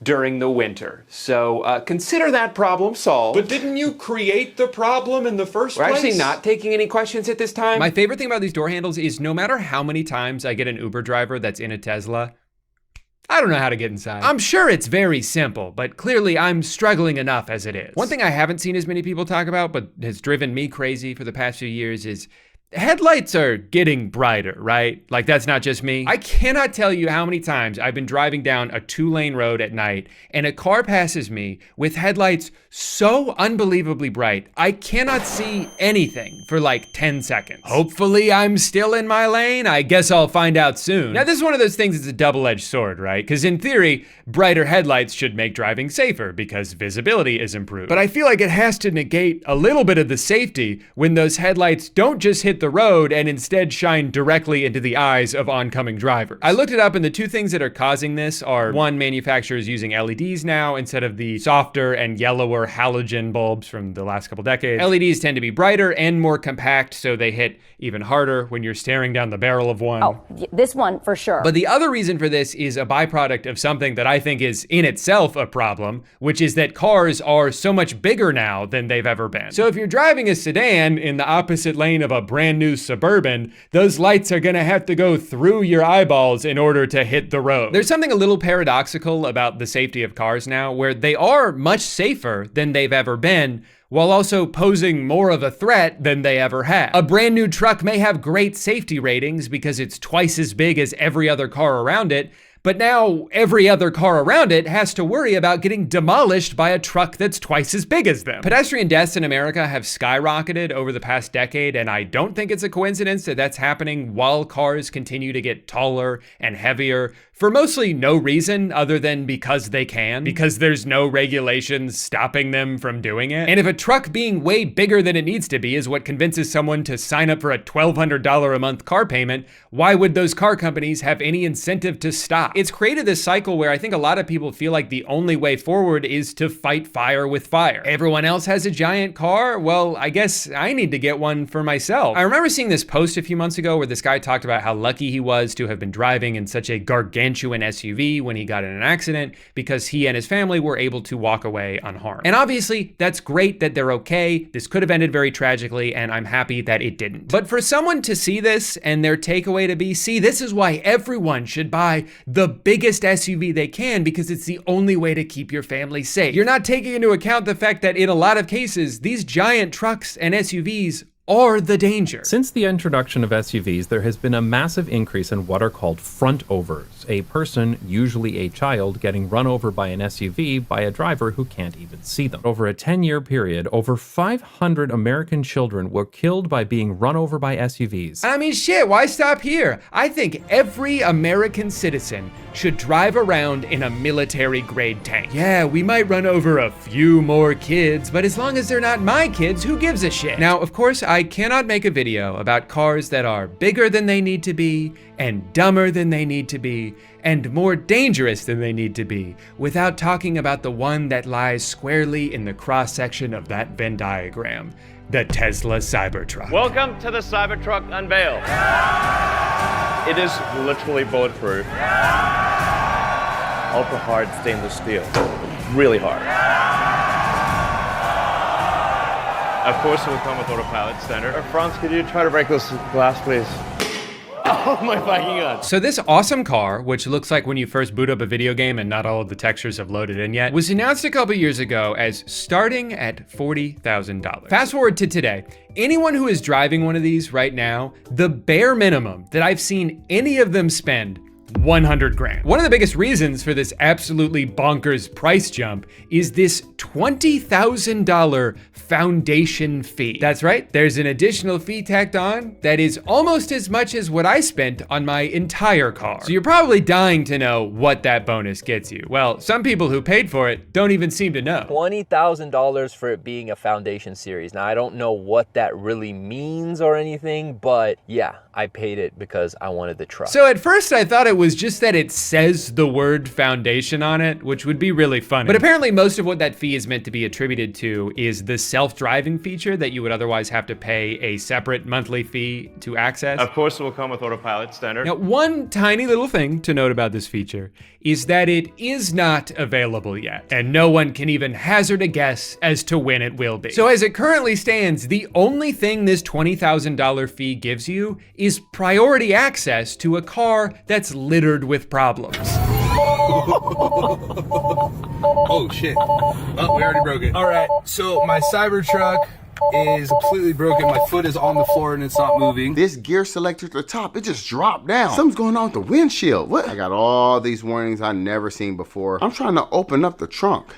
during the winter. So consider that problem solved. But didn't you create the problem in the first place? We're actually not taking any questions at this time. My favorite thing about these door handles is no matter how many times I get an Uber driver that's in a Tesla, I don't know how to get inside. I'm sure it's very simple, but clearly I'm struggling enough as it is. One thing I haven't seen as many people talk about, but has driven me crazy for the past few years is headlights are getting brighter, right? Like, that's not just me. I cannot tell you how many times I've been driving down a 2-lane road at night and a car passes me with headlights so unbelievably bright, I cannot see anything for like 10 seconds. Hopefully I'm still in my lane. I guess I'll find out soon. Now, this is one of those things that's a double-edged sword, right? Because in theory, brighter headlights should make driving safer because visibility is improved. But I feel like it has to negate a little bit of the safety when those headlights don't just hit the road and instead shine directly into the eyes of oncoming drivers. I looked it up, and the two things that are causing this are, one, manufacturers using LEDs now instead of the softer and yellower halogen bulbs from the last couple decades. LEDs tend to be brighter and more compact, so they hit even harder when you're staring down the barrel of one. Oh, this one for sure. But the other reason for this is a byproduct of something that I think is in itself a problem, which is that cars are so much bigger now than they've ever been. So if you're driving a sedan in the opposite lane of a brand new Suburban, those lights are gonna have to go through your eyeballs in order to hit the road. There's something a little paradoxical about the safety of cars now, where they are much safer than they've ever been, while also posing more of a threat than they ever have. A brand new truck may have great safety ratings because it's twice as big as every other car around it, But now every other car around it has to worry about getting demolished by a truck that's twice as big as them. Pedestrian deaths in America have skyrocketed over the past decade, and I don't think it's a coincidence that that's happening while cars continue to get taller and heavier for mostly no reason other than because they can, because there's no regulations stopping them from doing it. And if a truck being way bigger than it needs to be is what convinces someone to sign up for a $1,200 a month car payment, why would those car companies have any incentive to stop? It's created this cycle where I think a lot of people feel like the only way forward is to fight fire with fire. Everyone else has a giant car, well, I guess I need to get one for myself. I remember seeing this post a few months ago where this guy talked about how lucky he was to have been driving in such a gargantuan SUV when he got in an accident because he and his family were able to walk away unharmed. And obviously, that's great that they're okay. This could have ended very tragically, and I'm happy that it didn't. But for someone to see this and their takeaway to be, see, this is why everyone should buy the biggest SUV they can because it's the only way to keep your family safe. You're not taking into account the fact that in a lot of cases, these giant trucks and SUVs are the danger. Since the introduction of SUVs, there has been a massive increase in what are called front overs, a person, usually a child, getting run over by an SUV by a driver who can't even see them. Over a 10-year period, over 500 American children were killed by being run over by SUVs. I mean, shit, why stop here? I think every American citizen should drive around in a military-grade tank. Yeah, we might run over a few more kids, but as long as they're not my kids, who gives a shit? Now, of course, I cannot make a video about cars that are bigger than they need to be, and dumber than they need to be, and more dangerous than they need to be, without talking about the one that lies squarely in the cross-section of that Venn diagram, the Tesla Cybertruck. Welcome to the Cybertruck unveil. It is literally bulletproof. Ultra hard stainless steel. Really hard. Of course, it will come with autopilot standard. Franz, could you try to break this glass, please? Oh my fucking god. So this awesome car, which looks like when you first boot up a video game and not all of the textures have loaded in yet, was announced a couple years ago as starting at $40,000. Fast forward to today. Anyone who is driving one of these right now, the bare minimum that I've seen any of them spend 100 grand. One of the biggest reasons for this absolutely bonkers price jump is this $20,000 foundation fee. That's right, there's an additional fee tacked on that is almost as much as what I spent on my entire car. So you're probably dying to know what that bonus gets you. Well, some people who paid for it don't even seem to know. $20,000 for it being a foundation series. Now, I don't know what that really means or anything, but yeah, I paid it because I wanted the truck. So at first I thought it was just that it says the word foundation on it, which would be really funny. But apparently most of what that fee is meant to be attributed to is the self-driving feature that you would otherwise have to pay a separate monthly fee to access. Of course, it will come with autopilot standard. Now, one tiny little thing to note about this feature is that it is not available yet, and no one can even hazard a guess as to when it will be. So as it currently stands, the only thing this $20,000 fee gives you is priority access to a car that's littered with problems. Oh shit. Oh, we already broke it. All right, so my Cybertruck is completely broken. My foot is on the floor and it's not moving. This gear selector at the top, it just dropped down. Something's going on with the windshield. What? I got all these warnings I never seen before. I'm trying to open up the trunk.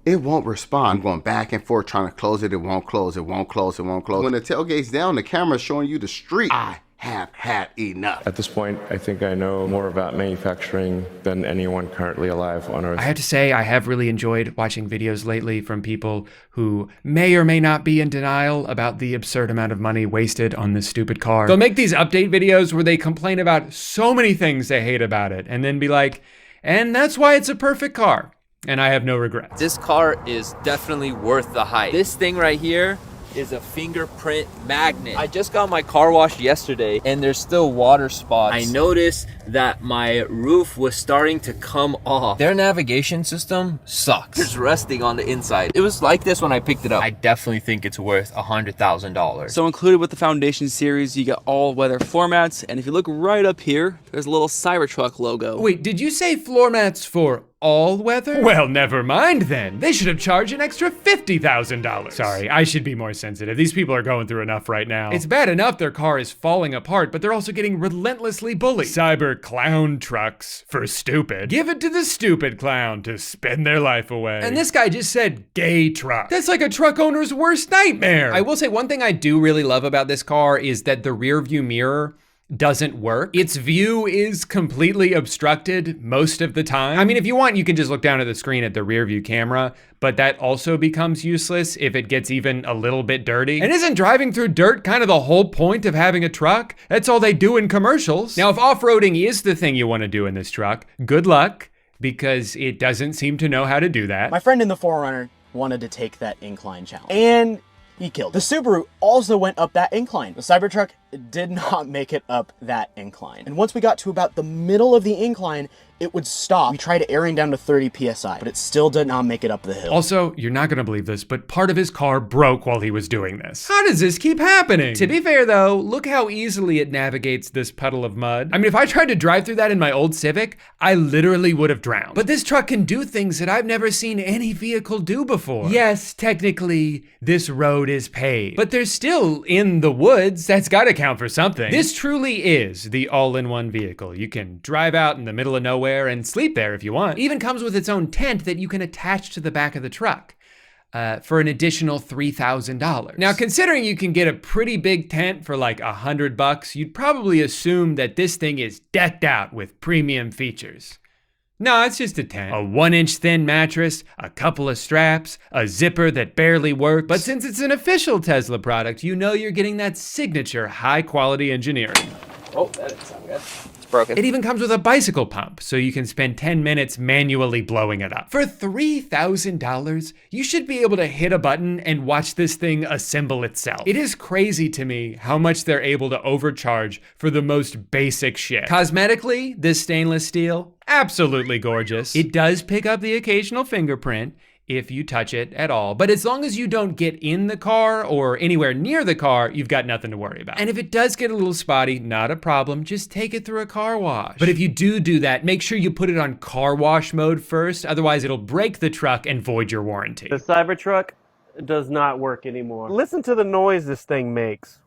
It won't respond. I'm going back and forth trying to close it. It won't close. It won't close. It won't close. When the tailgate's down, the camera's showing you the street. I have had enough. At this point, I think I know more about manufacturing than anyone currently alive on Earth. I have to say, I have really enjoyed watching videos lately from people who may or may not be in denial about the absurd amount of money wasted on this stupid car. They'll make these update videos where they complain about so many things they hate about it, and then be like, and that's why it's a perfect car. And I have no regrets. This car is definitely worth the hype. This thing right here is a fingerprint magnet. I just got my car washed yesterday and there's still water spots. I noticed that my roof was starting to come off. Their navigation system sucks. It's rusting on the inside. It was like this when I picked it up. I definitely think it's worth $100,000. So included with the Foundation series, you get all weather floor mats, and if you look right up here, there's a little Cybertruck logo. Wait, did you say floor mats for all weather? Well, never mind then. They should have charged an extra $50,000. Sorry, I should be more sensitive. These people are going through enough right now. It's bad enough their car is falling apart, but they're also getting relentlessly bullied. Cyber clown trucks for stupid. Give it to the stupid clown to spend their life away. And this guy just said gay truck. That's like a truck owner's worst nightmare. I will say one thing I do really love about this car is that the rear view mirror doesn't work. Its view is completely obstructed most of the time. I mean, if you want, you can just look down at the screen at the rear view camera, but that also becomes useless if it gets even a little bit dirty. And isn't driving through dirt kind of the whole point of having a truck? That's all they do in commercials. Now, if off-roading is the thing you want to do in this truck, good luck, because it doesn't seem to know how to do that. My friend in the 4Runner wanted to take that incline challenge, and he killed. The Subaru also went up that incline. The Cybertruck did not make it up that incline. And once we got to about the middle of the incline, it would stop. We tried airing down to 30 PSI, but it still did not make it up the hill. Also, you're not gonna believe this, but part of his car broke while he was doing this. How does this keep happening? To be fair though, look how easily it navigates this puddle of mud. I mean, if I tried to drive through that in my old Civic, I literally would have drowned. But this truck can do things that I've never seen any vehicle do before. Yes, technically, this road is paved, but they're still in the woods. That's gotta count for something. This truly is the all-in-one vehicle. You can drive out in the middle of nowhere and sleep there if you want. It even comes with its own tent that you can attach to the back of the truck for an additional $3,000. Now, considering you can get a pretty big tent for like $100, you'd probably assume that this thing is decked out with premium features. No, it's just a tent. A 1-inch thin mattress, a couple of straps, a zipper that barely works. But since it's an official Tesla product, you know you're getting that signature high-quality engineering. Oh, that didn't sound good. Broken. It even comes with a bicycle pump, so you can spend 10 minutes manually blowing it up. For $3,000, you should be able to hit a button and watch this thing assemble itself. It is crazy to me how much they're able to overcharge for the most basic shit. Cosmetically, this stainless steel, absolutely gorgeous. It does pick up the occasional fingerprint if you touch it at all. But as long as you don't get in the car or anywhere near the car, you've got nothing to worry about. And if it does get a little spotty, not a problem, just take it through a car wash. But if you do that, make sure you put it on car wash mode first, otherwise it'll break the truck and void your warranty. The Cybertruck does not work anymore. Listen to the noise this thing makes.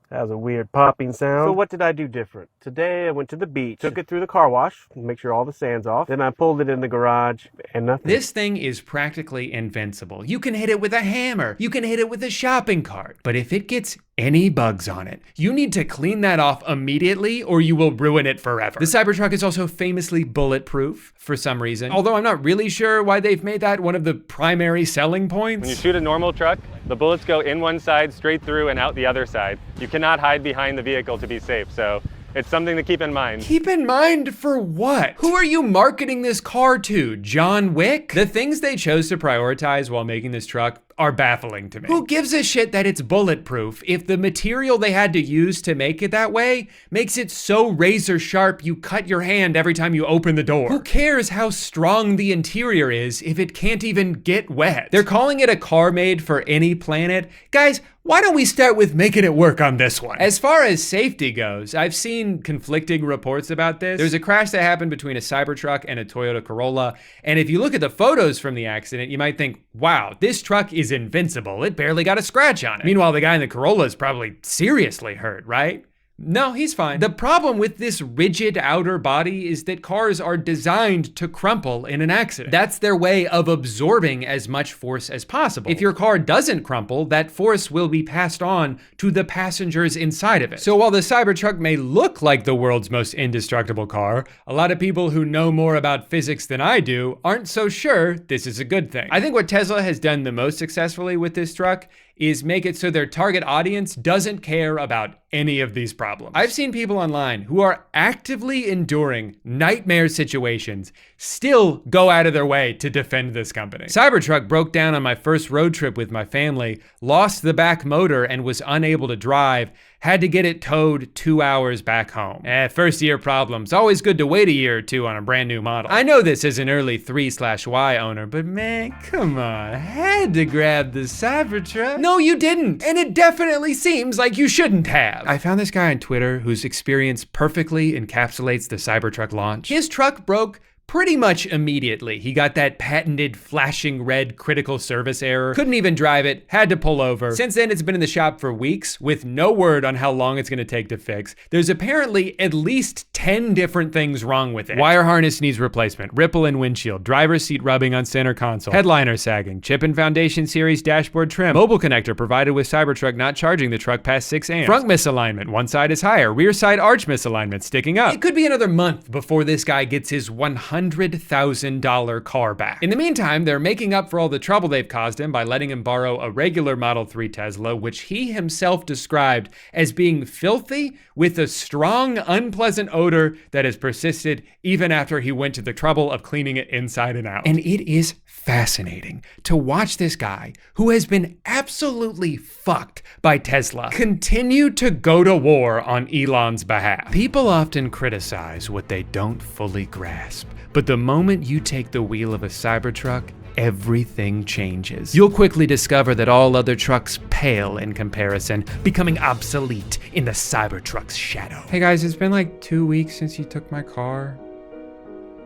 That was a weird popping sound. So what did I do different? Today I went to the beach, took it through the car wash, make sure all the sand's off. Then I pulled it in the garage and nothing. This thing is practically invincible. You can hit it with a hammer. You can hit it with a shopping cart. But if it gets any bugs on it, you need to clean that off immediately or you will ruin it forever. The Cybertruck is also famously bulletproof for some reason, although I'm not really sure why they've made that one of the primary selling points. When you shoot a normal truck, the bullets go in one side, straight through and out the other side. You cannot hide behind the vehicle to be safe, so it's something to keep in mind. Keep in mind for what? Who are you marketing this car to? John Wick? The things they chose to prioritize while making this truck are baffling to me. Who gives a shit that it's bulletproof if the material they had to use to make it that way makes it so razor sharp you cut your hand every time you open the door? Who cares how strong the interior is if it can't even get wet? They're calling it a car made for any planet. Guys, why don't we start with making it work on this one? As far as safety goes, I've seen conflicting reports about this. There's a crash that happened between a Cybertruck and a Toyota Corolla, and if you look at the photos from the accident, you might think, wow, this truck is invincible. It barely got a scratch on it. Meanwhile, the guy in the Corolla is probably seriously hurt, right? No, he's fine. The problem with this rigid outer body is that cars are designed to crumple in an accident. That's their way of absorbing as much force as possible. If your car doesn't crumple, that force will be passed on to the passengers inside of it. So while the Cybertruck may look like the world's most indestructible car, a lot of people who know more about physics than I do aren't so sure this is a good thing. I think what Tesla has done the most successfully with this truck is make it so their target audience doesn't care about any of these problems. I've seen people online who are actively enduring nightmare situations still go out of their way to defend this company. Cybertruck broke down on my first road trip with my family, lost the back motor and was unable to drive, had to get it towed 2 hours back home. First year problems. Always good to wait a year or two on a brand new model. I know this as an early 3/Y owner, but man, come on. I had to grab the Cybertruck. No, you didn't. And it definitely seems like you shouldn't have. I found this guy on Twitter whose experience perfectly encapsulates the Cybertruck launch. His truck broke Pretty much immediately, he got that patented flashing red critical service error. Couldn't even drive it, had to pull over. Since then, it's been in the shop for weeks with no word on how long it's gonna take to fix. There's apparently at least 10 different things wrong with it. Wire harness needs replacement, ripple in windshield, driver's seat rubbing on center console, headliner sagging, chip and foundation series dashboard trim, mobile connector provided with Cybertruck not charging the truck past 6 amps, front misalignment, one side is higher, rear side arch misalignment sticking up. It could be another month before this guy gets his $100,000 car back. In the meantime, they're making up for all the trouble they've caused him by letting him borrow a regular Model 3 Tesla, which he himself described as being filthy with a strong, unpleasant odor that has persisted even after he went to the trouble of cleaning it inside and out. And it is fascinating to watch this guy, who has been absolutely fucked by Tesla, continue to go to war on Elon's behalf. People often criticize what they don't fully grasp, but the moment you take the wheel of a Cybertruck, everything changes. You'll quickly discover that all other trucks pale in comparison, becoming obsolete in the Cybertruck's shadow. Hey guys, it's been like 2 weeks since you took my car.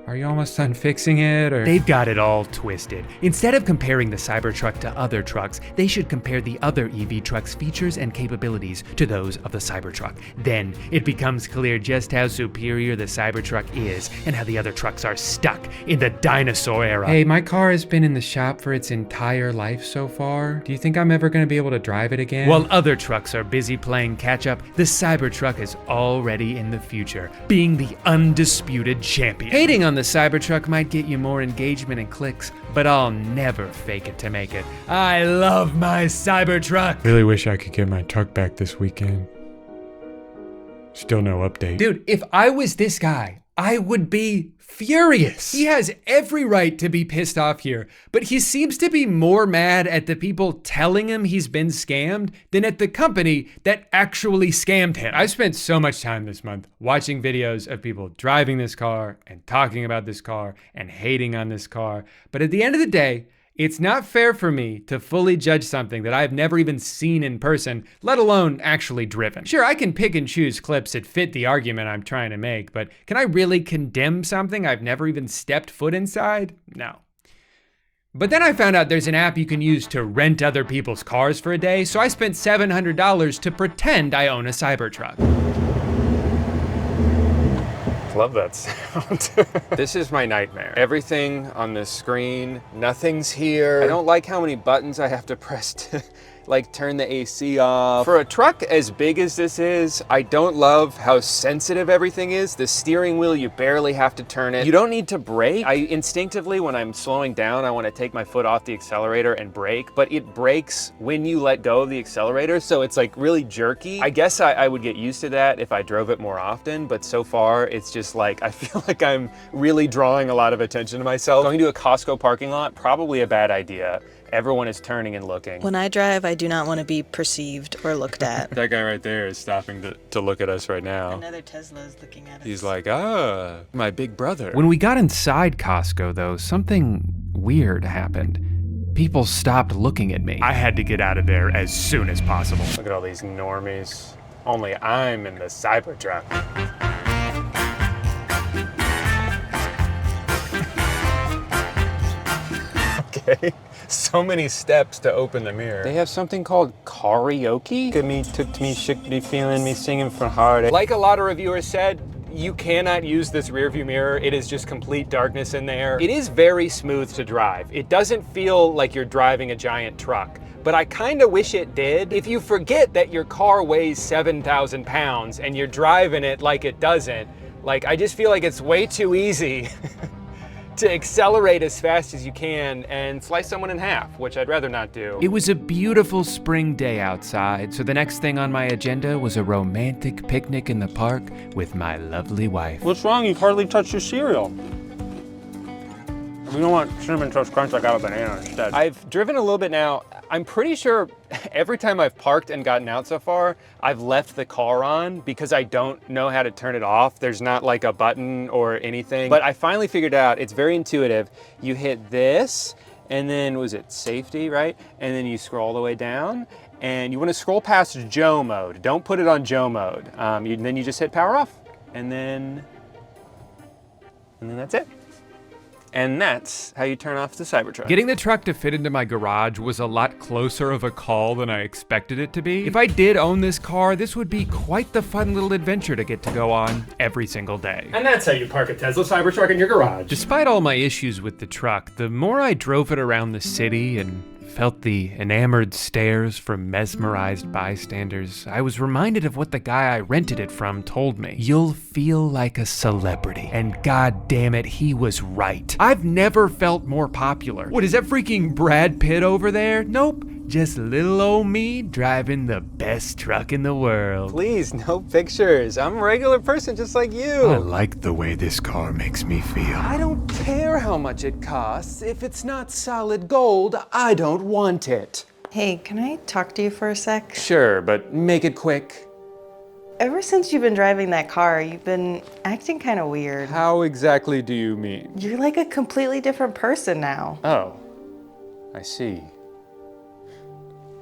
Are you almost done fixing it, or? They've got it all twisted. Instead of comparing the Cybertruck to other trucks, they should compare the other EV truck's features and capabilities to those of the Cybertruck. Then it becomes clear just how superior the Cybertruck is and how the other trucks are stuck in the dinosaur era. Hey, my car has been in the shop for its entire life so far. Do you think I'm ever gonna be able to drive it again? While other trucks are busy playing catch up, the Cybertruck is already in the future, being the undisputed champion. Hating on the Cybertruck might get you more engagement and clicks, but I'll never fake it to make it. I love my Cybertruck. Really wish I could get my truck back this weekend. Still no update. Dude, if I was this guy, I would be furious. He has every right to be pissed off here, but he seems to be more mad at the people telling him he's been scammed than at the company that actually scammed him. I've spent so much time this month watching videos of people driving this car and talking about this car and hating on this car, but at the end of the day, it's not fair for me to fully judge something that I've never even seen in person, let alone actually driven. Sure, I can pick and choose clips that fit the argument I'm trying to make, but can I really condemn something I've never even stepped foot inside? No. But then I found out there's an app you can use to rent other people's cars for a day, so I spent $700 to pretend I own a Cybertruck. Love that sound. This is my nightmare. Everything on this screen, nothing's here. I don't like how many buttons I have to press to like turn the AC off. For a truck as big as this is, I don't love how sensitive everything is. The steering wheel, you barely have to turn it. You don't need to brake. I instinctively, when I'm slowing down, I want to take my foot off the accelerator and brake, but it brakes when you let go of the accelerator, so it's like really jerky. I guess I would get used to that if I drove it more often, but so far it's just like, I feel like I'm really drawing a lot of attention to myself. Going to a Costco parking lot, probably a bad idea. Everyone is turning and looking. When I drive, I do not want to be perceived or looked at. That guy right there is stopping to look at us right now. Another Tesla is looking at us. He's like, ah, my big brother. When we got inside Costco, though, something weird happened. People stopped looking at me. I had to get out of there as soon as possible. Look at all these normies. Only I'm in the Cybertruck. Okay. So many steps to open the mirror. They have something called karaoke. Look at me, took to me, shook me, feeling me, singing from heart. Like a lot of reviewers said, you cannot use this rearview mirror. It is just complete darkness in there. It is very smooth to drive. It doesn't feel like you're driving a giant truck, but I kind of wish it did. If you forget that your car weighs 7,000 pounds and you're driving it like it doesn't, like I just feel like it's way too easy to accelerate as fast as you can and slice someone in half, which I'd rather not do. It was a beautiful spring day outside, so the next thing on my agenda was a romantic picnic in the park with my lovely wife. What's wrong? You hardly touched your cereal. We don't want Cinnamon Toast Crunch, I got a banana instead. I've driven a little bit now. I'm pretty sure every time I've parked and gotten out so far, I've left the car on because I don't know how to turn it off. There's not like a button or anything. But I finally figured out, it's very intuitive. You hit this, and then was it safety, right? And then you scroll all the way down, and you want to scroll past Joe mode. Don't put it on Joe mode. Then you just hit power off, and then that's it. And that's how you turn off the Cybertruck. Getting the truck to fit into my garage was a lot closer of a call than I expected it to be. If I did own this car, this would be quite the fun little adventure to get to go on every single day. And that's how you park a Tesla Cybertruck in your garage. Despite all my issues with the truck, the more I drove it around the city and felt the enamored stares from mesmerized bystanders, I was reminded of what the guy I rented it from told me. You'll feel like a celebrity. And god damn it, he was right. I've never felt more popular. What, is that freaking Brad Pitt over there? Nope. Just little old me driving the best truck in the world. Please, no pictures. I'm a regular person just like you. I like the way this car makes me feel. I don't care how much it costs. If it's not solid gold, I don't want it. Hey, can I talk to you for a sec? Sure, but make it quick. Ever since you've been driving that car, you've been acting kind of weird. How exactly do you mean? You're like a completely different person now. Oh, I see.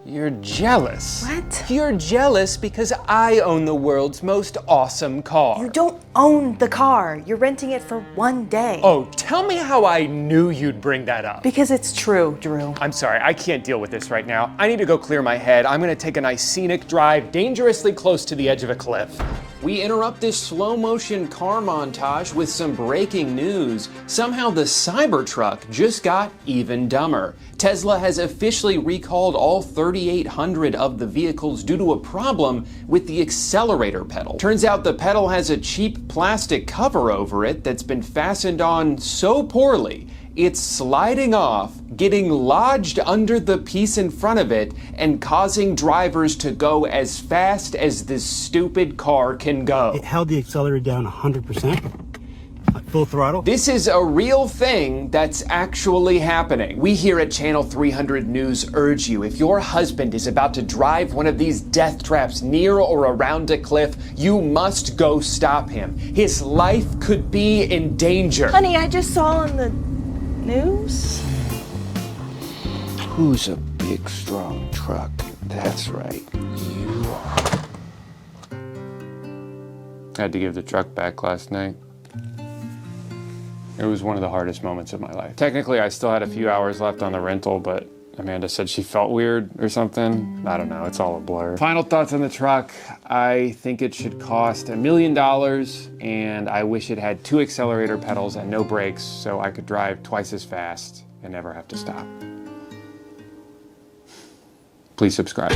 You're jealous. What? You're jealous because I own the world's most awesome car. You don't own the car. You're renting it for 1 day. Oh, tell me how I knew you'd bring that up. Because it's true, Drew. I'm sorry, I can't deal with this right now. I need to go clear my head. I'm gonna take a nice scenic drive dangerously close to the edge of a cliff. We interrupt this slow motion car montage with some breaking news. Somehow the Cybertruck just got even dumber. Tesla has officially recalled all 3,800 of the vehicles due to a problem with the accelerator pedal. Turns out the pedal has a cheap plastic cover over it that's been fastened on so poorly, it's sliding off, getting lodged under the piece in front of it, and causing drivers to go as fast as this stupid car can go. It held the accelerator down 100%. Full throttle? This is a real thing that's actually happening. We here at Channel 300 News urge you, if your husband is about to drive one of these death traps near or around a cliff, you must go stop him. His life could be in danger. Honey, I just saw on the news. Who's a big, strong truck? That's right, you are. I had to give the truck back last night. It was one of the hardest moments of my life. Technically, I still had a few hours left on the rental, but Amanda said she felt weird or something. I don't know, it's all a blur. Final thoughts on the truck. I think it should cost $1 million, and I wish it had 2 accelerator pedals and no brakes so I could drive twice as fast and never have to stop. Please subscribe.